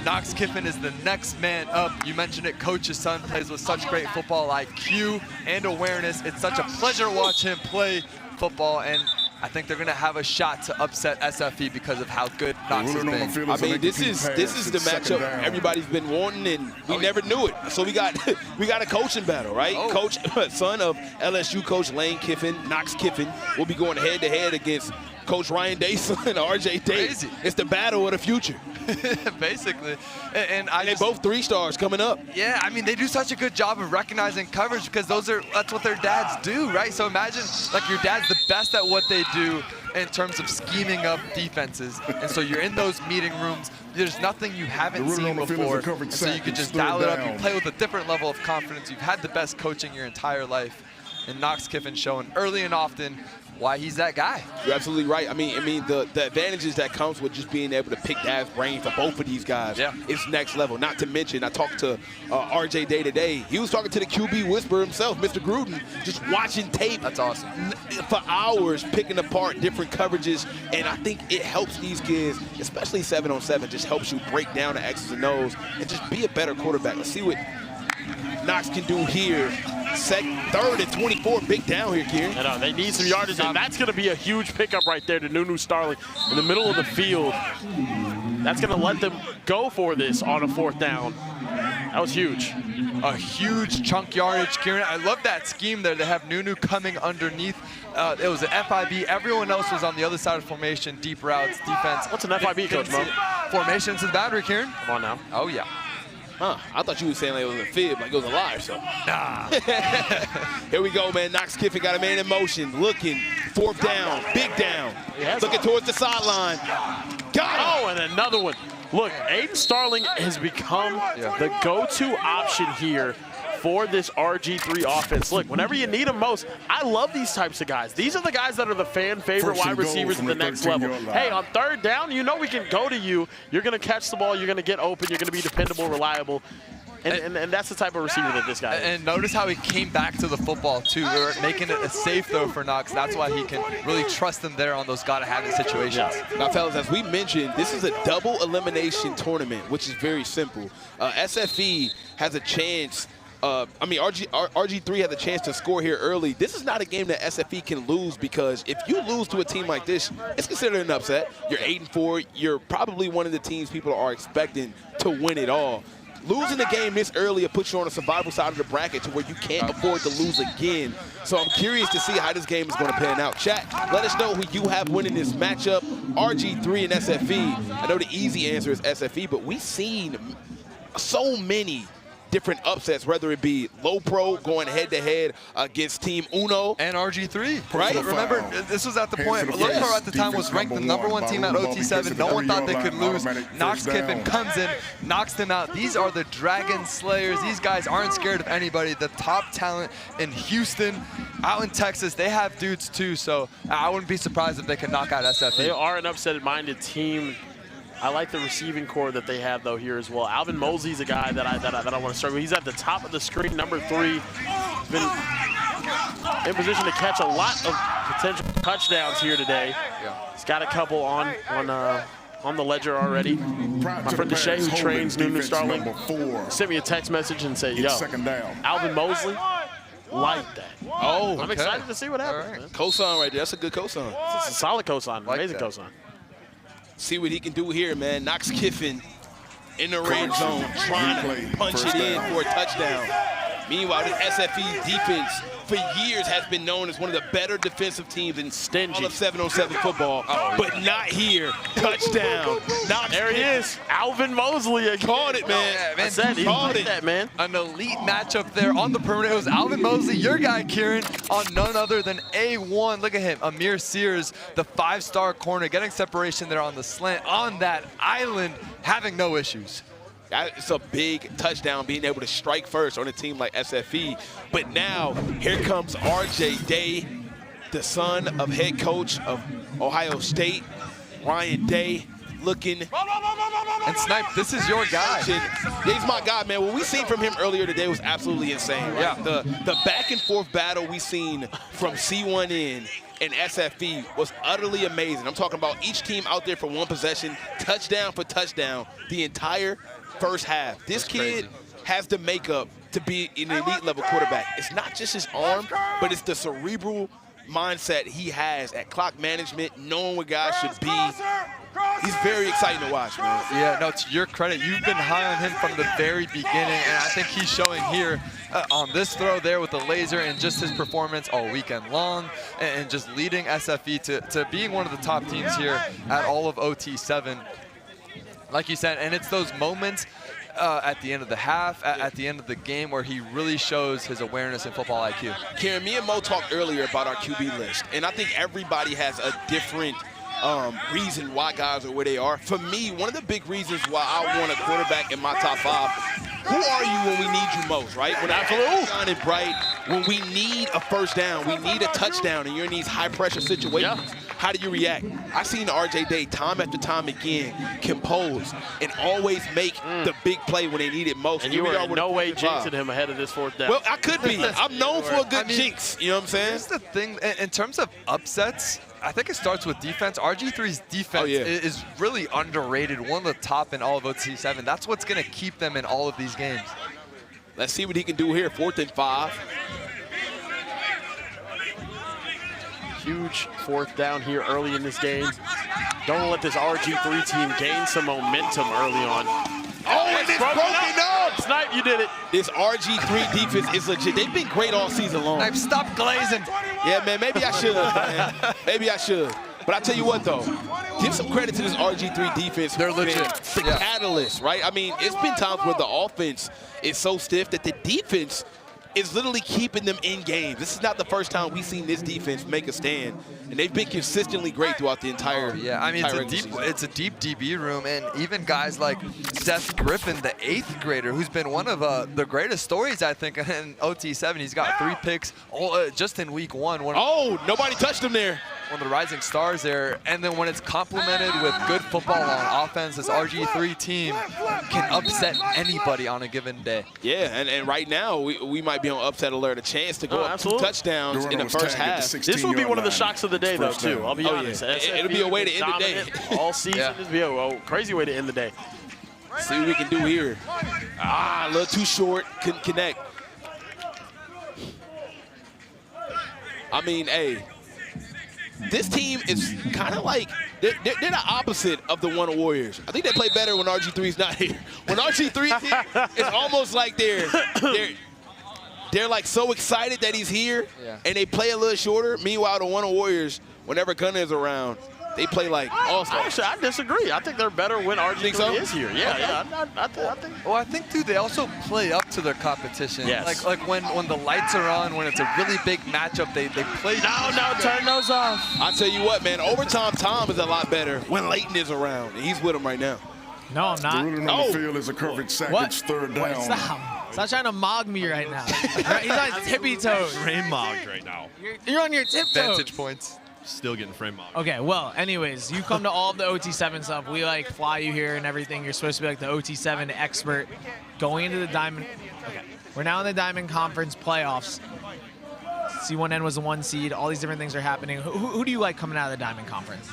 Knox Kiffin is the next man up. You mentioned it, Coach's son plays with such great football IQ and awareness. It's such a pleasure to watch him play football, and I think they're going to have a shot to upset SFE because of how good Knox has been. I mean, this is the matchup everybody's been wanting, and we never knew it. So we got a coaching battle, right? Coach, son of LSU coach Lane Kiffin, Knox Kiffin, will be going head-to-head against Coach Ryan Day's son, RJ Day. Crazy. It's the battle of the future. Basically. And they both 3 stars coming up. Yeah, I mean, they do such a good job of recognizing coverage because that's what their dads do, right? So imagine, like, your dad's the best at what they do in terms of scheming up defenses. And so you're in those meeting rooms. There's nothing you haven't seen before. And so you can just dial it up. You play with a different level of confidence. You've had the best coaching your entire life. And Knox Kiffin showing early and often why he's that guy. You're absolutely right. I mean, the advantages that comes with just being able to pick Dad's brain for both of these guys is next level. Not to mention, I talked to RJ Day today. He was talking to the QB whisperer himself, Mr. Gruden, just watching tape. That's awesome. For hours, picking apart different coverages, and I think it helps these kids, especially 7-on-7, just helps you break down the X's and O's and just be a better quarterback. Let's see what Knox can do here. Third and 24, big down here, Kieran. And they need some yardage, and that's going to be a huge pickup right there to Nunu Starling in the middle of the field. That's going to let them go for this on a 4th down. That was huge. A huge chunk yardage, Kieran. I love that scheme there. They have Nunu coming underneath. It was an FIB. Everyone else was on the other side of formation, deep routes, defense. What's an FIB, Coach Mo? Formation to the boundary, Kieran. Come on now. Oh, yeah. Huh, I thought you were saying like it was a fib, like it was a lie or something. Nah. Here we go, man. Knox Kiffin got a man in motion. Looking, 4th down, big down. Looking towards the sideline. Got him. Oh, and another one. Look, Aiden Starling has become the go-to option here for this RG3 offense. Look, whenever you need them most, I love these types of guys. These are the guys that are the fan favorite wide receivers at the next level. Hey, on 3rd down, you know we can go to you. You're going to catch the ball. You're going to get open. You're going to be dependable, reliable. And that's the type of receiver that this guy is. And notice how he came back to the football, too. They're making it a safe throw for Knox. That's why he can really trust them there on those gotta-have-it situations. Now, fellas, as we mentioned, this is a double elimination tournament, which is very simple. SFE has a chance. RG3 had the chance to score here early. This is not a game that SFE can lose, because if you lose to a team like this, it's considered an upset. You're 8-4. You're probably one of the teams people are expecting to win it all. Losing the game this early will put you on the survival side of the bracket to where you can't afford to lose again. So I'm curious to see how this game is going to pan out. Chat, let us know who you have winning this matchup, RG3 and SFE. I know the easy answer is SFE, but we've seen so many different upsets, whether it be Low Pro going head-to-head against Team Uno. And RG3. Right? Remember, this was at the point, Low Pro at the time was ranked the #1 team at OT7. No one thought they could lose. Knox Kiffin comes in, knocks them out. These are the Dragon Slayers. These guys aren't scared of anybody. The top talent in Houston, out in Texas, they have dudes too, so I wouldn't be surprised if they could knock out SFE. They are an upset-minded team. I like the receiving core that they have, though, here as well. Alvin Mosley's a guy that I want to start with. He's at the top of the screen, #3. He's been in position to catch a lot of potential touchdowns here today. He's got a couple on the ledger already. My friend Deshae, who trains Nunu Starling, sent me a text message and said, yo, Alvin Mosley, like that. Oh, I'm excited to see what happens. Man. Cosign right there. That's a good cosign. It's a solid cosign. Like Amazing that. cosign. See what he can do here, man. Knox Kiffin in the red zone, trying to punch it in for a touchdown. Meanwhile, this SFE defense for years has been known as one of the better defensive teams in all of 7-on-7 football, but not here. Touchdown. There he is. Alvin Mosley again. Called it, man. Yeah, man. I said he called like that, man. An elite matchup there on the perimeter. It was Alvin Mosley, your guy, Kieran, on none other than A1. Look at him, Amir Sears, the 5-star corner, getting separation there on the slant, on that island, having no issues. It's a big touchdown being able to strike first on a team like SFE. But now, here comes RJ Day, the son of head coach of Ohio State, Ryan Day, looking. And Snipe, this is your guy. He's my guy, man. What we seen from him earlier today was absolutely insane, right? Yeah. The back and forth battle we seen from C1N and SFE was utterly amazing. I'm talking about each team out there for one possession, touchdown for touchdown, the entire first half. This kid has the makeup to be an elite level quarterback. It's not just his arm, but it's the cerebral mindset he has at clock management, knowing what guys should be. He's very exciting to watch, man. Yeah, no, to your credit, you've been high on him from the very beginning, and I think he's showing here on this throw there with the laser and just his performance all weekend long, and just leading SFE to being one of the top teams here at all of OT7. Like you said, and it's those moments at the end of the half, at the end of the game, where he really shows his awareness and football IQ. Karen, me and Mo talked earlier about our QB list, and I think everybody has a different reason why guys are where they are. For me, one of the big reasons why I want a quarterback in my top 5, who are you when we need you most, right? When Absolutely. And Bright, when we need a first down, we need a touchdown, and you're in these high-pressure situations. Yeah. How do you react? I've seen RJ Day time after time again compose and always make the big play when they need it most. And you were in no way jinxing him ahead of this 4th down. Well, I could be. I'm known for a good jinx. You know what I'm saying? Here's the thing. In terms of upsets, I think it starts with defense. RG3's defense is really underrated, one of the top in all of OT7. That's what's going to keep them in all of these games. Let's see what he can do here. 4th and 5. Huge 4th down here early in this game. Don't let this RG3 team gain some momentum early on. Oh, and it's broken up! Snipe, you did it. This RG3 defense is legit. They've been great all season long. Snipe, stop glazing. Yeah, man, maybe I should, man. Maybe I should. But I tell you what, though, give some credit to this RG3 defense. They're legit. The catalyst, right? I mean, it's been times where the offense is so stiff that the defense is literally keeping them in games. This is not the first time we've seen this defense make a stand, and they've been consistently great throughout the entire I mean, it's a deep DB room, and even guys like Seth Griffin, the 8th grader, who's been one of the greatest stories, I think, in OT7. He's got 3 picks just in week 1. Nobody touched him there. One of the rising stars there, and then when it's complemented with good football on offense, this RG3 team can upset anybody on a given day. Yeah, and right now we might be on upset alert, a chance to go up 2 touchdowns in the first half. This will be one of the shocks of the day, though, too. I'll be honest. It'll be a way to end the day. All season, it'll be a crazy way to end the day. See what we can do here. A little too short, couldn't connect. I mean, hey. This team is kind of like, they're the opposite of the Wunna Warriors. I think they play better when RG3's not here. When RG3's here, it's almost like they're like so excited that he's here, and they play a little shorter. Meanwhile, the Wunna Warriors, whenever Gunna is around, they play like all-stars. Actually, I disagree. I think they're better when RG3 is here. Yeah, I think. Well, I think, too, they also play up to their competition. Yes. Like when the lights are on, when it's a really big matchup, they play. No, turn those off. I tell you what, man, overtime Tom is a lot better when Leighton is around, and he's with him right now. No, I'm not. The ruling on the field is a coverage sackage 3rd down. Wait, stop trying to mog me right now. He's on his tippy toes. Frame mogged right now. You're on your tiptoes. Vantage points. Still getting frame mogged. Okay, well, anyways, you come to all of the OT7 stuff. We like fly you here and everything. You're supposed to be like the OT7 expert going into the Diamond. Okay, we're now in the Diamond Conference playoffs. C1N was the 1 seed. All these different things are happening. Who do you like coming out of the Diamond Conference?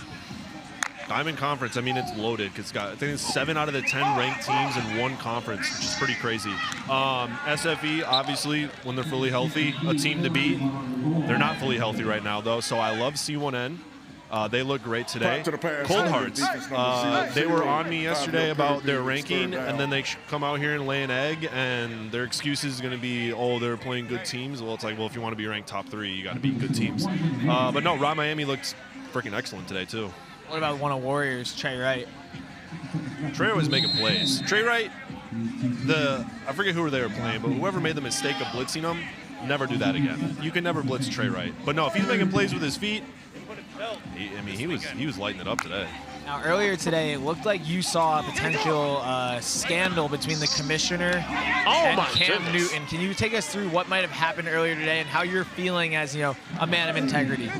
Diamond Conference, I mean, it's loaded because I think it's 7 out of the 10 ranked teams in one conference, which is pretty crazy. SFE, obviously, when they're fully healthy, a team to beat. They're not fully healthy right now, though, so I love C1N. They look great today. Cold Hearts, they were on me yesterday about their ranking, and then they come out here and lay an egg, and their excuse is going to be, oh, they're playing good teams. Well, it's like, well, if you want to be ranked top 3, you got to beat good teams. But no, Raw Miami looked freaking excellent today, too. What about Wunna Warriors, Trey Wright? Trey was making plays. Trey Wright, I forget who they were playing, but whoever made the mistake of blitzing him, never do that again. You can never blitz Trey Wright. But no, if he's making plays with his feet, he was lighting it up today. Now, earlier today, it looked like you saw a potential scandal between the commissioner and Cam Newton. Can you take us through what might have happened earlier today and how you're feeling as, a man of integrity?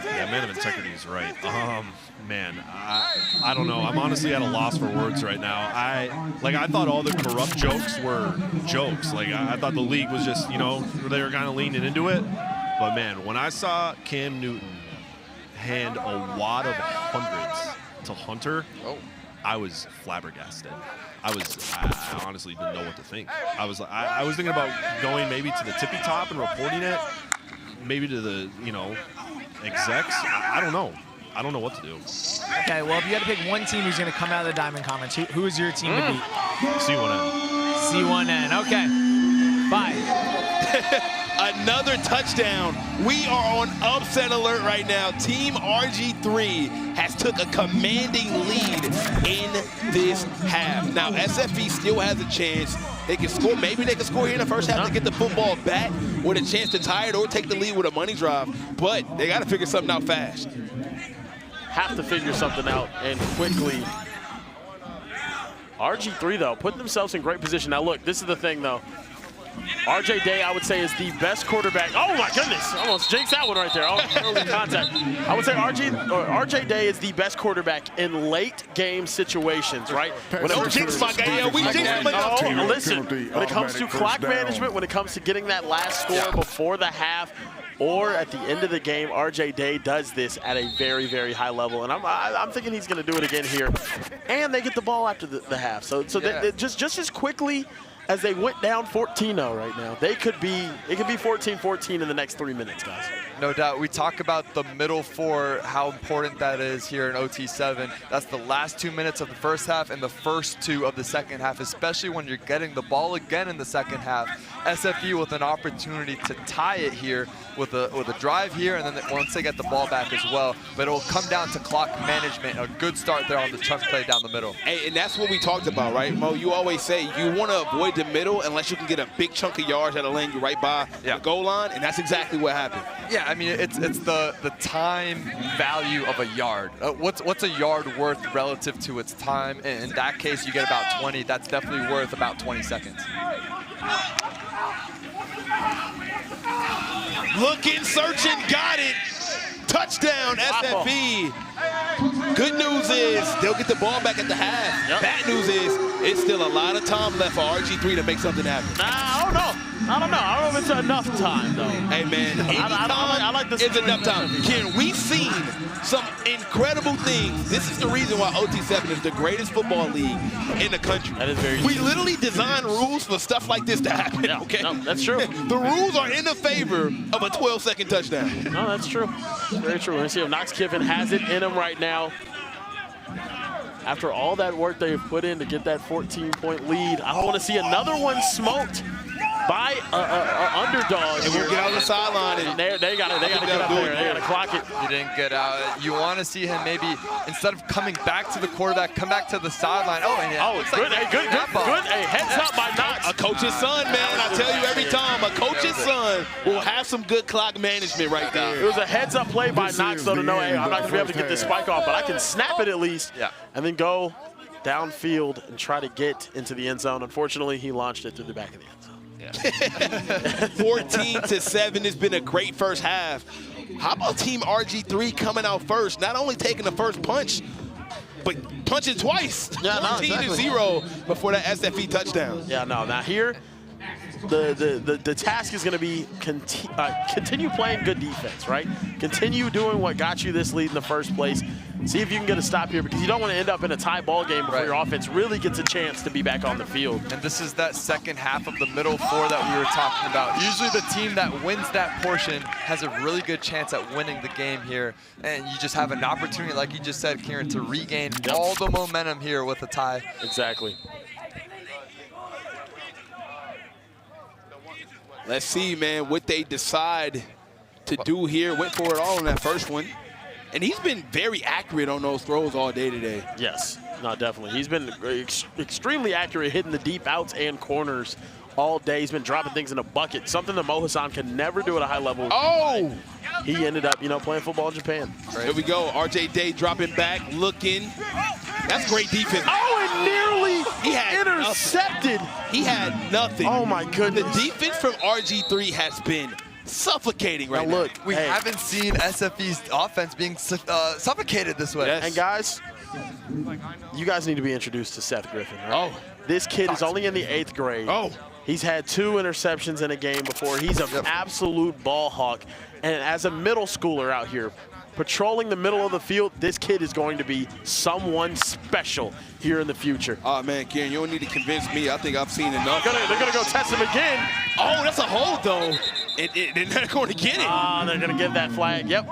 Yeah, man of integrity is right. Man, I don't know. I'm honestly at a loss for words right now. I thought all the corrupt jokes were jokes. Like, I thought the league was just, they were kind of leaning into it. But, man, when I saw Cam Newton hand a wad of hundreds to Hunter, I was flabbergasted. I honestly didn't know what to think. I was thinking about going maybe to the tippy top and reporting it, maybe to the, execs. I don't know. I don't know what to do. Okay, well, if you had to pick one team who's going to come out of the Diamond Conference, who is your team to beat? C1N. C1N, okay. Bye. Another touchdown. We are on upset alert right now. Team RG3 has took a commanding lead in this half. Now, SFE still has a chance. They can score. Maybe they can score here in the first half to get the football back with a chance to tie it or take the lead with a money drive. But they got to figure something out fast. Have to figure something out and quickly. RG3, though, putting themselves in great position. Now, look, this is the thing, though. RJ Day, I would say, is the best quarterback. Oh, my goodness. Almost jinxed that one right there. Early contact. I would say RJ Day is the best quarterback in late game situations, right? Don't jinx my guy. Yeah, we jinxed him enough. Oh, listen, when it comes to clock management, when it comes to getting that last score before the half, or at the end of the game, RJ Day does this at a very, very high level, and I'm thinking he's going to do it again here. And they get the ball after the half, so just as quickly as they went down 14-0 right now, it could be 14-14 in the next 3 minutes, guys. No doubt. We talk about the middle four, how important that is here in OT7. That's the last 2 minutes of the first half and the first 2 of the second half, especially when you're getting the ball again in the second half. SFE with an opportunity to tie it here with a drive here, and then once they get the ball back as well. But it will come down to clock management. A good start there on the chunk play down the middle. Hey, and that's what we talked about, right, Mo? You always say you want to avoid the middle unless you can get a big chunk of yards that'll land you right by the goal line, and that's exactly what happened. Yeah, I mean, it's the time value of a yard. What's a yard worth relative to its time? In that case, you get about 20. That's definitely worth about 20 seconds. Looking, searching, got it. Touchdown, SFE. Good news is they'll get the ball back at the half. Bad news is it's still a lot of time left for RG3 to make something happen. I don't know. I don't know if it's enough time, though. Hey, man, I like this. It's enough time. Ken, we've seen some incredible things. This is the reason why OT7 is the greatest football league in the country. That is very We literally design rules for stuff like this to happen, okay? No, that's true. The rules are in the favor of a 12-second touchdown. No, that's true. It's very true. Let's see if Knox Kiffin has it in him right now. After all that work they've put in to get that 14-point lead, I want to see another one smoked by underdog. And we'll get out of the sideline. And they got to get up there. They got to clock it. He didn't get out. You want to see him maybe, instead of coming back to the quarterback, come back to the sideline. Good. Hey, heads up by Knox. A coach's son, man. I tell you every time, a coach's son will have some good clock management right there. It was a heads-up play by Knox, though, to know, hey, I'm not going to be able to get this spike off, but I can snap it at least, and then go downfield and try to get into the end zone. Unfortunately, he launched it through the back of the end zone. 14-7 has been a great first half. How about Team RG3 coming out first, not only taking the first punch, but punching twice. 14-0 before that SFE touchdown. Yeah, no. Now here, the task is going to be continue playing good defense, right? Continue doing what got you this lead in the first place. See if you can get a stop here, because you don't want to end up in a tie ball game before your offense really gets a chance to be back on the field. And this is that second half of the middle four that we were talking about. Usually the team that wins that portion has a really good chance at winning the game here. And you just have an opportunity, like you just said, Kieran, to regain all the momentum here with a tie. Exactly. Let's see, man, what they decide to do here. Went for it all in that first one. And he's been very accurate on those throws all day today. Yes, no, definitely. He's been extremely accurate hitting the deep outs and corners all day. He's been dropping things in a bucket, something that Mo Hassan can never do at a high level. Oh! He ended up, playing football in Japan. Here we go. RJ Day dropping back, looking. That's great defense. Oh, and nearly intercepted. He had nothing. Oh, my goodness. The defense from RG3 has been suffocating right now. Look, we haven't seen SFE's offense being suffocated this way. Yes. And guys, you guys need to be introduced to Seth Griffin, right? Oh. This kid is only in the 8th grade. Oh. He's had 2 interceptions in a game before. He's an absolute ball hawk. And as a middle schooler out here, patrolling the middle of the field, this kid is going to be someone special here in the future. Oh, man, Kieran, you don't need to convince me. I think I've seen enough. They're going to go test him again. Oh, that's a hold, though. They're not going to get it. Ah, they're going to give that flag. Yep.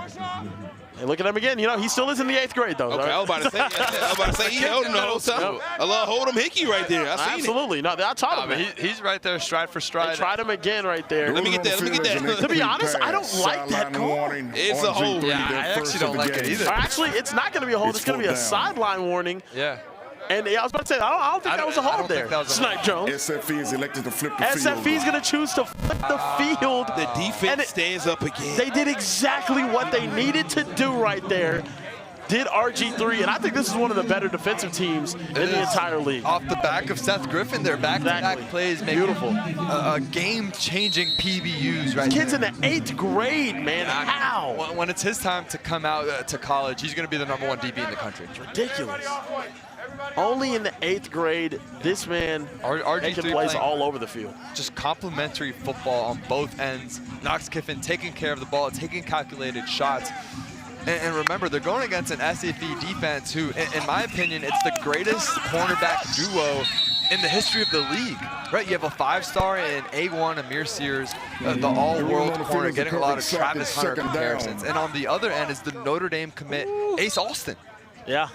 And look at him again. He still is in the 8th grade, though. Okay, right? I was about to say, he held him the whole time. I love hold him Hickey right there. I seen Absolutely. No, I taught him. He's right there, stride for stride. They tried him again right there. Let me get that. To be honest, I don't like that call. It's a hold. Yeah, I actually don't like it either. Actually, it's not going to be a hold. It's going to be a sideline warning. Yeah. And I was about to say, I don't think that was a hold there. Snipe Jones. SFE is elected to flip the field. SFE is going to choose to flip the field. The defense stands up again. They did exactly what they needed to do right there. Did RG3, and I think this is one of the better defensive teams in the entire league. Off the back of Seth Griffin, their back-to-back plays make beautiful. Game-changing PBUs right Kid's in the 8th grade, man. How? When it's his time to come out to college, he's going to be the #1 DB in the country. It's ridiculous. Only in the 8th grade, this man making plays all over the field. Just complimentary football on both ends. Knox Kiffin taking care of the ball, taking calculated shots. And remember, they're going against an SFE defense who, in my opinion, it's the greatest cornerback duo in the history of the league. Right? You have a 5-star in A1, Amir Sears, the all-world corner, getting a lot of Travis Hunter comparisons. And on the other end is the Notre Dame commit, Ace Alston. Yeah.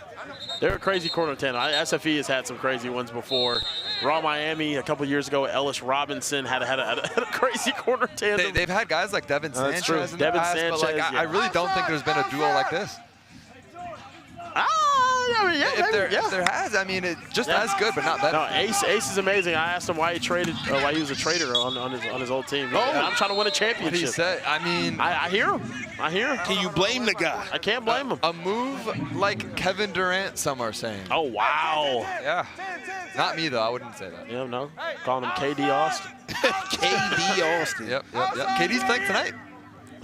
They're a crazy corner 10. SFE has had some crazy ones before. Raw Miami a couple years ago, Ellis Robinson had a crazy corner 10. They've had guys like Devin Sanchez in the Devin past, Sanchez, but I really don't think there's been a duo like this. If there has, I mean, it's just as good, but not better. No, Ace is amazing. I asked him why he traded, why he was a trader on his old team. I'm trying to win a championship. What did he say? I mean, I hear him. I hear him. Can you blame the guy? I can't blame him. A move like Kevin Durant, some are saying. Oh, wow. Yeah. Not me, though. I wouldn't say that. Yeah, no. Calling him KD Austin. KD Austin. Yep. KD's playing tonight.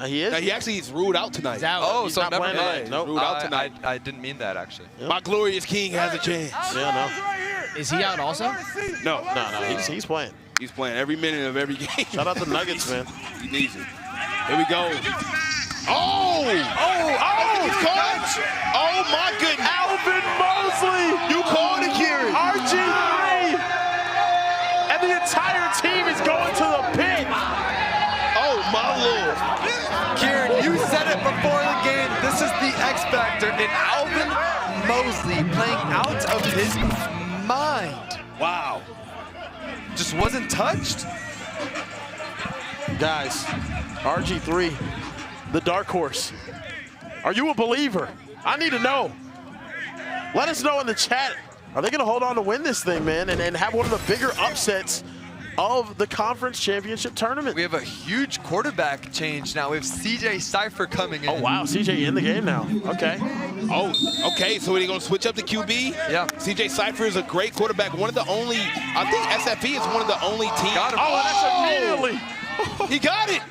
He is? No, he actually is ruled out tonight. Oh, He's so not never playing mind. tonight. Nope. Ruled out tonight. I didn't mean that, actually. Yep. My glorious king has a chance. Yeah, Is he out also? No. He's playing. He's playing every minute of every game. Shout out the Nuggets, man. He needs it. Here we go. Oh, my goodness. Alvin Mosley. You called it, Kieran. RG3. And the entire team is going to the pit. Oh, my Lord. Kieran, you said it before the game. This is the X Factor in Alvin Mosley playing out of his mind. Wow. Just wasn't touched. Guys, RG3, the dark horse. Are you a believer? I need to know. Let us know in the chat. Are they going to hold on to win this thing, man, and have one of the bigger upsets of the conference championship tournament? We have a huge quarterback change now. We have CJ Cypher coming in. Oh, wow. CJ in the game now. Okay. Oh, okay. So are they going to switch up the QB? Yeah. CJ Cypher is a great quarterback. One of the only, I think SFE is one of the only teams. Got him. Oh, that's immediately. He got it.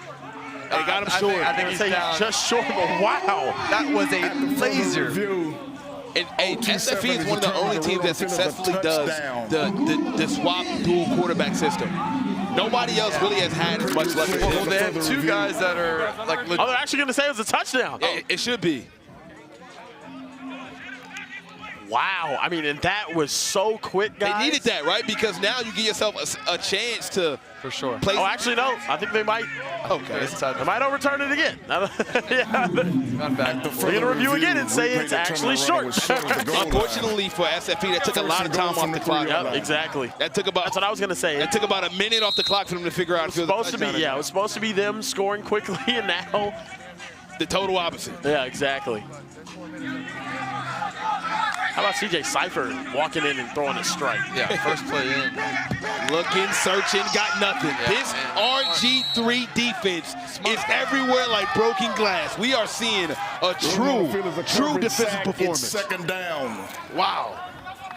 They got him short. I think he's down. Just short, but wow. That was a laser. And SFE is one of the only teams that successfully does the swap dual quarterback system. Nobody else really has had as much luck as Well, him. they have two guys that are like. Oh, they're actually going to say it was a touchdown. It should be. Wow. I mean, and that was so quick, guys. They needed that, right? Because now you give yourself a chance to for sure. Play. Oh, actually, no. I think they might. Okay. They might overturn it again. Yeah. Not back. They're going to review again and say it's actually short. Unfortunately for SFP, that took a lot of time off the clock. Yep, exactly. That's what I was going to say. It took about a minute off the clock for them to figure out. It was supposed to be them scoring quickly, and now the total opposite. Yeah, exactly. How about CJ Cypher walking in and throwing a strike? Yeah, first play in. Looking, searching, got nothing. Yeah, this RG3 defense is everywhere like broken glass. We are seeing a true defensive performance. Second down. Wow.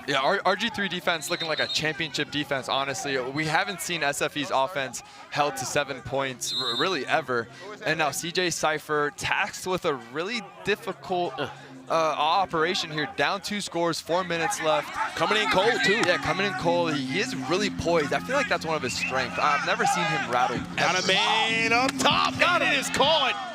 Yeah, our RG3 defense looking like a championship defense, honestly. We haven't seen SFE's offense held to 7 points really ever. And now CJ Cypher tasked with a really difficult operation here. Down 2 scores, 4 minutes left. Coming in cold, too. Yeah, coming in cold. He is really poised. I feel like that's one of his strengths. I've never seen him rattled. Got a man up top. Got it. It's caught.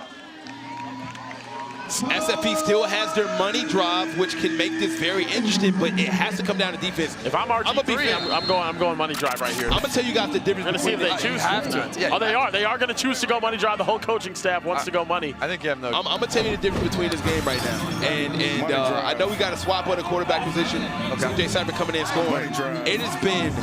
SFP still has their money drive, which can make this very interesting, but it has to come down to defense. If I'm RG3, I'm going money drive right here. I'm gonna tell you guys the difference. We're gonna see if they choose to. Yeah, oh, they are. They are gonna choose to go money drive. The whole coaching staff wants to go money. I think you have no. I'm gonna tell you the difference between this game right now. And I know we got to swap on the quarterback position. CJ Cypher coming in scoring. It has been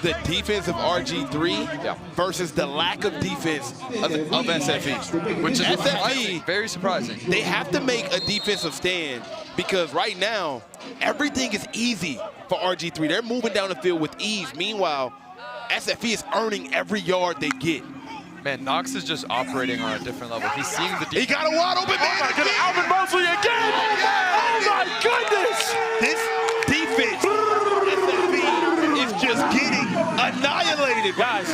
the defense of RG3 versus the lack of defense of SFE. Which is SFE, very surprising. They have to make a defensive stand because right now, everything is easy for RG3. They're moving down the field with ease. Meanwhile, SFE is earning every yard they get. Man, Knox is just operating on a different level. He's seeing the defense. He got a wide open man again. Alvin Mosley again. Oh my goodness. This defense, SFE is just getting annihilated. Guys,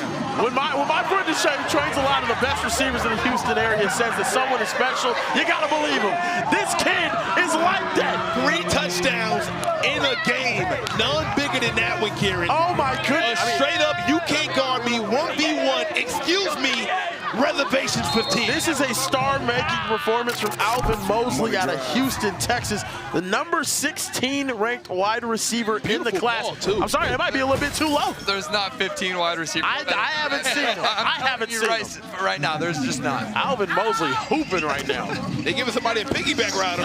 when my friend Deshae trains a lot of the best receivers in the Houston area, says that someone is special, you gotta believe him. This kid is like that. 3 touchdowns in a game. None bigger than that one, Kieran. Oh my goodness. Straight up, you can't guard me 1v1. Excuse me. Reservations for team. This is a star-making performance from Alvin Mosley out of Houston, Texas, the number 16 ranked wide receiver in the class. I'm sorry, it might be a little bit too low. There's not 15 wide receivers. I haven't seen them. I haven't seen them. Right now, there's just not. Alvin Mosley hooping right now. They giving somebody a piggyback ride.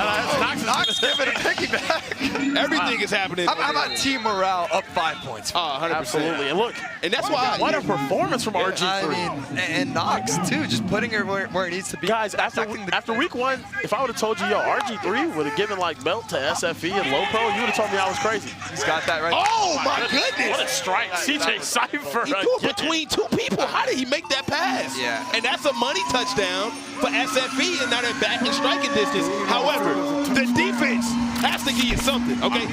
Knox giving a piggyback. Everything is happening. How about team morale up 5 points? 100%. Absolutely. And look, and that's why. What a performance from RG3. I mean, and Knox too, just putting it where it needs to be. Guys, after week 1, if I would have told you, yo, RG3 would have given like belt to SFE and low pro, you would have told me I was crazy. He's got that right. Oh my goodness! What a strike, CJ Cypher. He threw it between 2 people. How did he make that pass? Yeah. And that's a money touchdown for SFE, and now they're back in striking distance. However, the defense has to give you something, okay?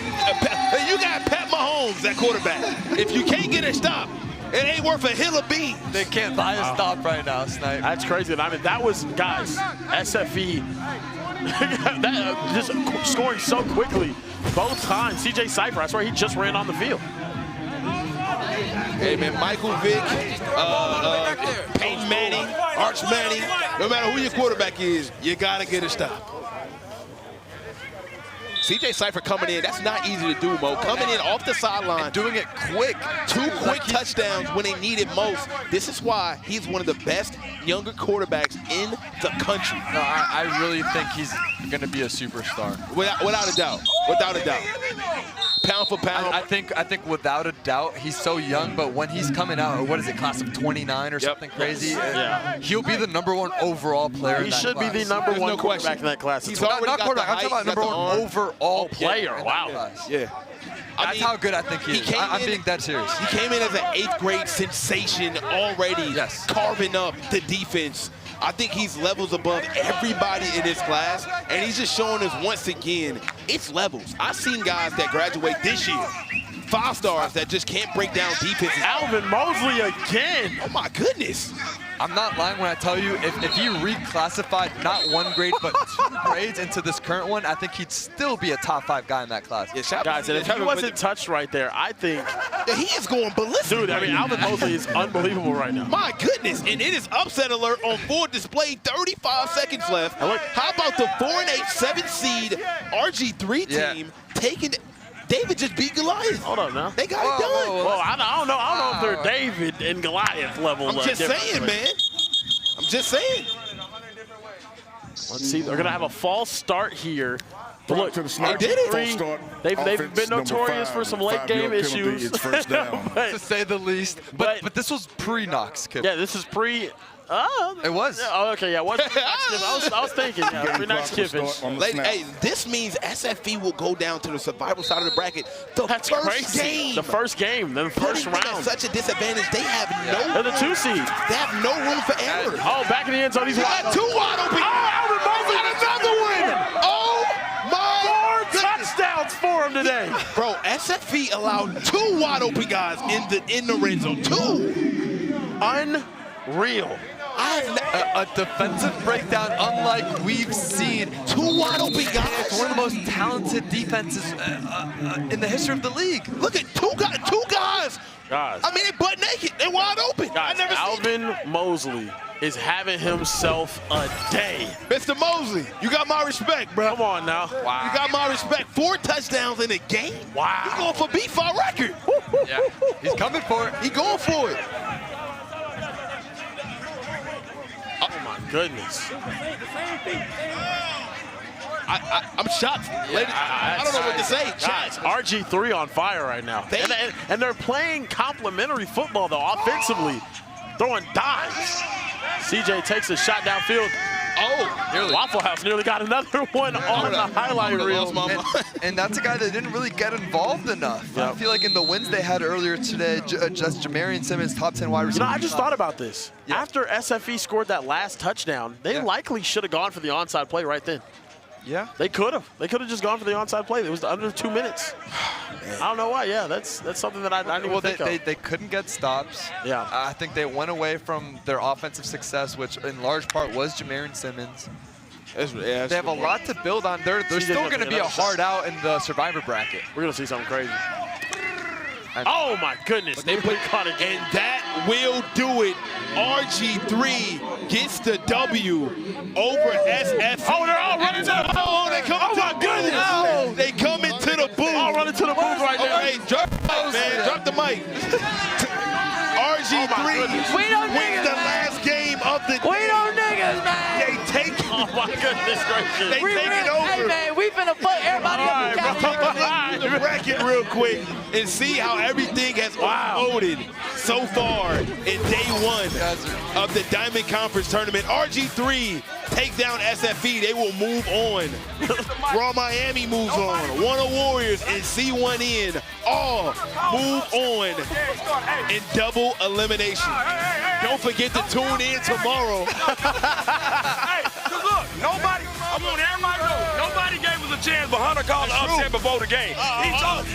You got Pat Mahomes at quarterback. If you can't get a stop, it ain't worth a hill of beans. They can't buy a stop right now, Snipe. That's crazy. I mean, that was, guys, SFE just scoring so quickly both times. CJ Cypher, I swear he just ran on the field. Hey, man, Michael Vick, Peyton Manning, Arch Manning, no matter who your quarterback is, you got to get a stop. CJ Cypher coming in, that's not easy to do, Mo. Coming in off the sideline. And doing it quick. 2 quick touchdowns when they need it most. This is why he's one of the best younger quarterbacks in the country. No, I really think he's going to be a superstar. Without a doubt. Without a doubt. Pound for pound. I think without a doubt, he's so young, but when he's coming out, what is it, class of 29 or something crazy? Yeah. He'll be the #1 overall player in that should class. be the #1 quarterback in that class. He's not already got quarterback, I'm the talking about #1 overall player. Wow. Class. Yeah. That's how good I think he is. I'm being dead serious. He came in as an 8th grade sensation already, carving up the defense. I think he's levels above everybody in this class, and he's just showing us once again, it's levels. I've seen guys that graduate this year, 5 stars that just can't break down defenses. Alvin Mosley again. Oh my goodness. I'm not lying when I tell you, if he reclassified not 1 grade, but 2 grades into this current one, I think he'd still be a top 5 guy in that class. Yeah, guys, and if he wasn't touched right there, I think He is going ballistic. Dude, I mean, Alvin Mosley is unbelievable right now. My goodness, and it is upset alert on full display, 35 seconds left. How about the 4-8, 7 seed RG3 team taking David just beat Goliath. Hold up now. They got it done. Well, I don't know if they're David and Goliath level. I'm just saying, man. I'm just saying. Let's see. They're going to have a false start here. But look, they did it. They've been notorious for some late game issues. To say the least. But this was pre-Knox Kiffin. Yeah, this is pre. It was. Oh, okay, yeah. I was thinking, pre-Knox Kiffin. Hey, this means SFE will go down to the survival side of the bracket. That's first crazy. game. The first game, the first round. At such a disadvantage. They have no. They're the 2 seed. They have no room for error. Oh, back in the end zone. He's got 2 wide open. Alvin Mosley got another one. Oh my! 4 touchdowns for him today. Bro, SFE allowed 2 wide open guys in the red zone. 2. Unreal. A defensive breakdown unlike we've seen. 2 wide open guys. It's one of the most talented defenses in the history of the league. Look at 2 guys. I mean, they butt naked. They're wide open. Guys, Alvin Mosley is having himself a day. Mr. Mosley, you got my respect, bro. Come on now. Wow. You got my respect. 4 touchdowns in a game. Wow. He's going for B5 record. Yeah, he's coming for it. He's going for it. Oh my goodness. I'm shocked. I don't know what to say. Guys, RG3 on fire right now. And they're playing complimentary football, though, offensively. Throwing dimes. CJ takes a shot downfield. Oh, Waffle House nearly got another one on the highlight reel. And that's a guy that didn't really get involved enough. Yep. I feel like in the wins they had earlier today, just Jamarian Simmons, top 10 wide receiver. You know, I just thought about this. Yeah. After SFE scored that last touchdown, they likely should have gone for the onside play right then. Yeah. They could have. They could have just gone for the onside play. It was under 2 minutes. I don't know why. Yeah, that's something that I didn't even think of. They couldn't get stops. Yeah. I think they went away from their offensive success, which in large part was Jamarian Simmons. They have a lot to build on. They're still going to be a hard out in the survivor bracket. We're going to see something crazy. Oh my goodness, they put caught again. And that will do it. RG3 gets the W over SF. Oh, they're all running to the booth. Oh, they come oh my goodness. Oh, they come into the booth. All running to the booth right now. Hey, drop the mic, man. Drop the mic. RG3 wins the last game of the day. We don't niggas, man. They take Oh my goodness gracious. They take it over. Hey, man, we finna put everybody up in the bracket real quick and see how everything has unfolded so far in day 1 of the Diamond Conference Tournament. RG3 take down SFE. They will move on. Raw Miami moves on. Wunna Warriors and C1N all move on in double elimination. Don't forget to tune in tomorrow. Hey, look, nobody, I want everybody to know, nobody gave us a chance, but Hunter called the upset before the game.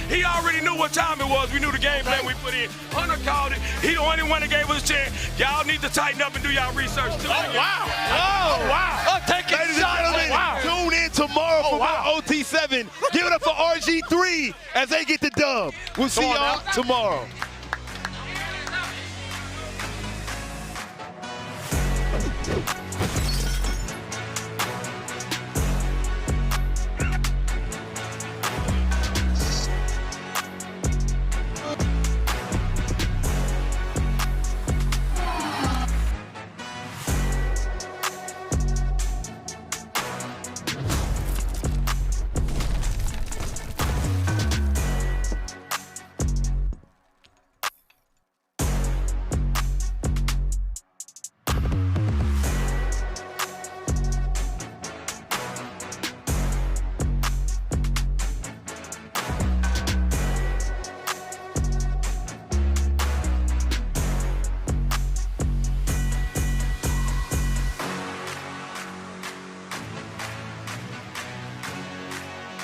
He already knew what time it was. We knew the game plan we put in. Hunter called it. He the only one that gave us a chance. Y'all need to tighten up and do y'all research too. Take it, ladies and gentlemen. Tune in tomorrow for more OT7. Give it up for RG3 as they get the dub. We'll see y'all tomorrow.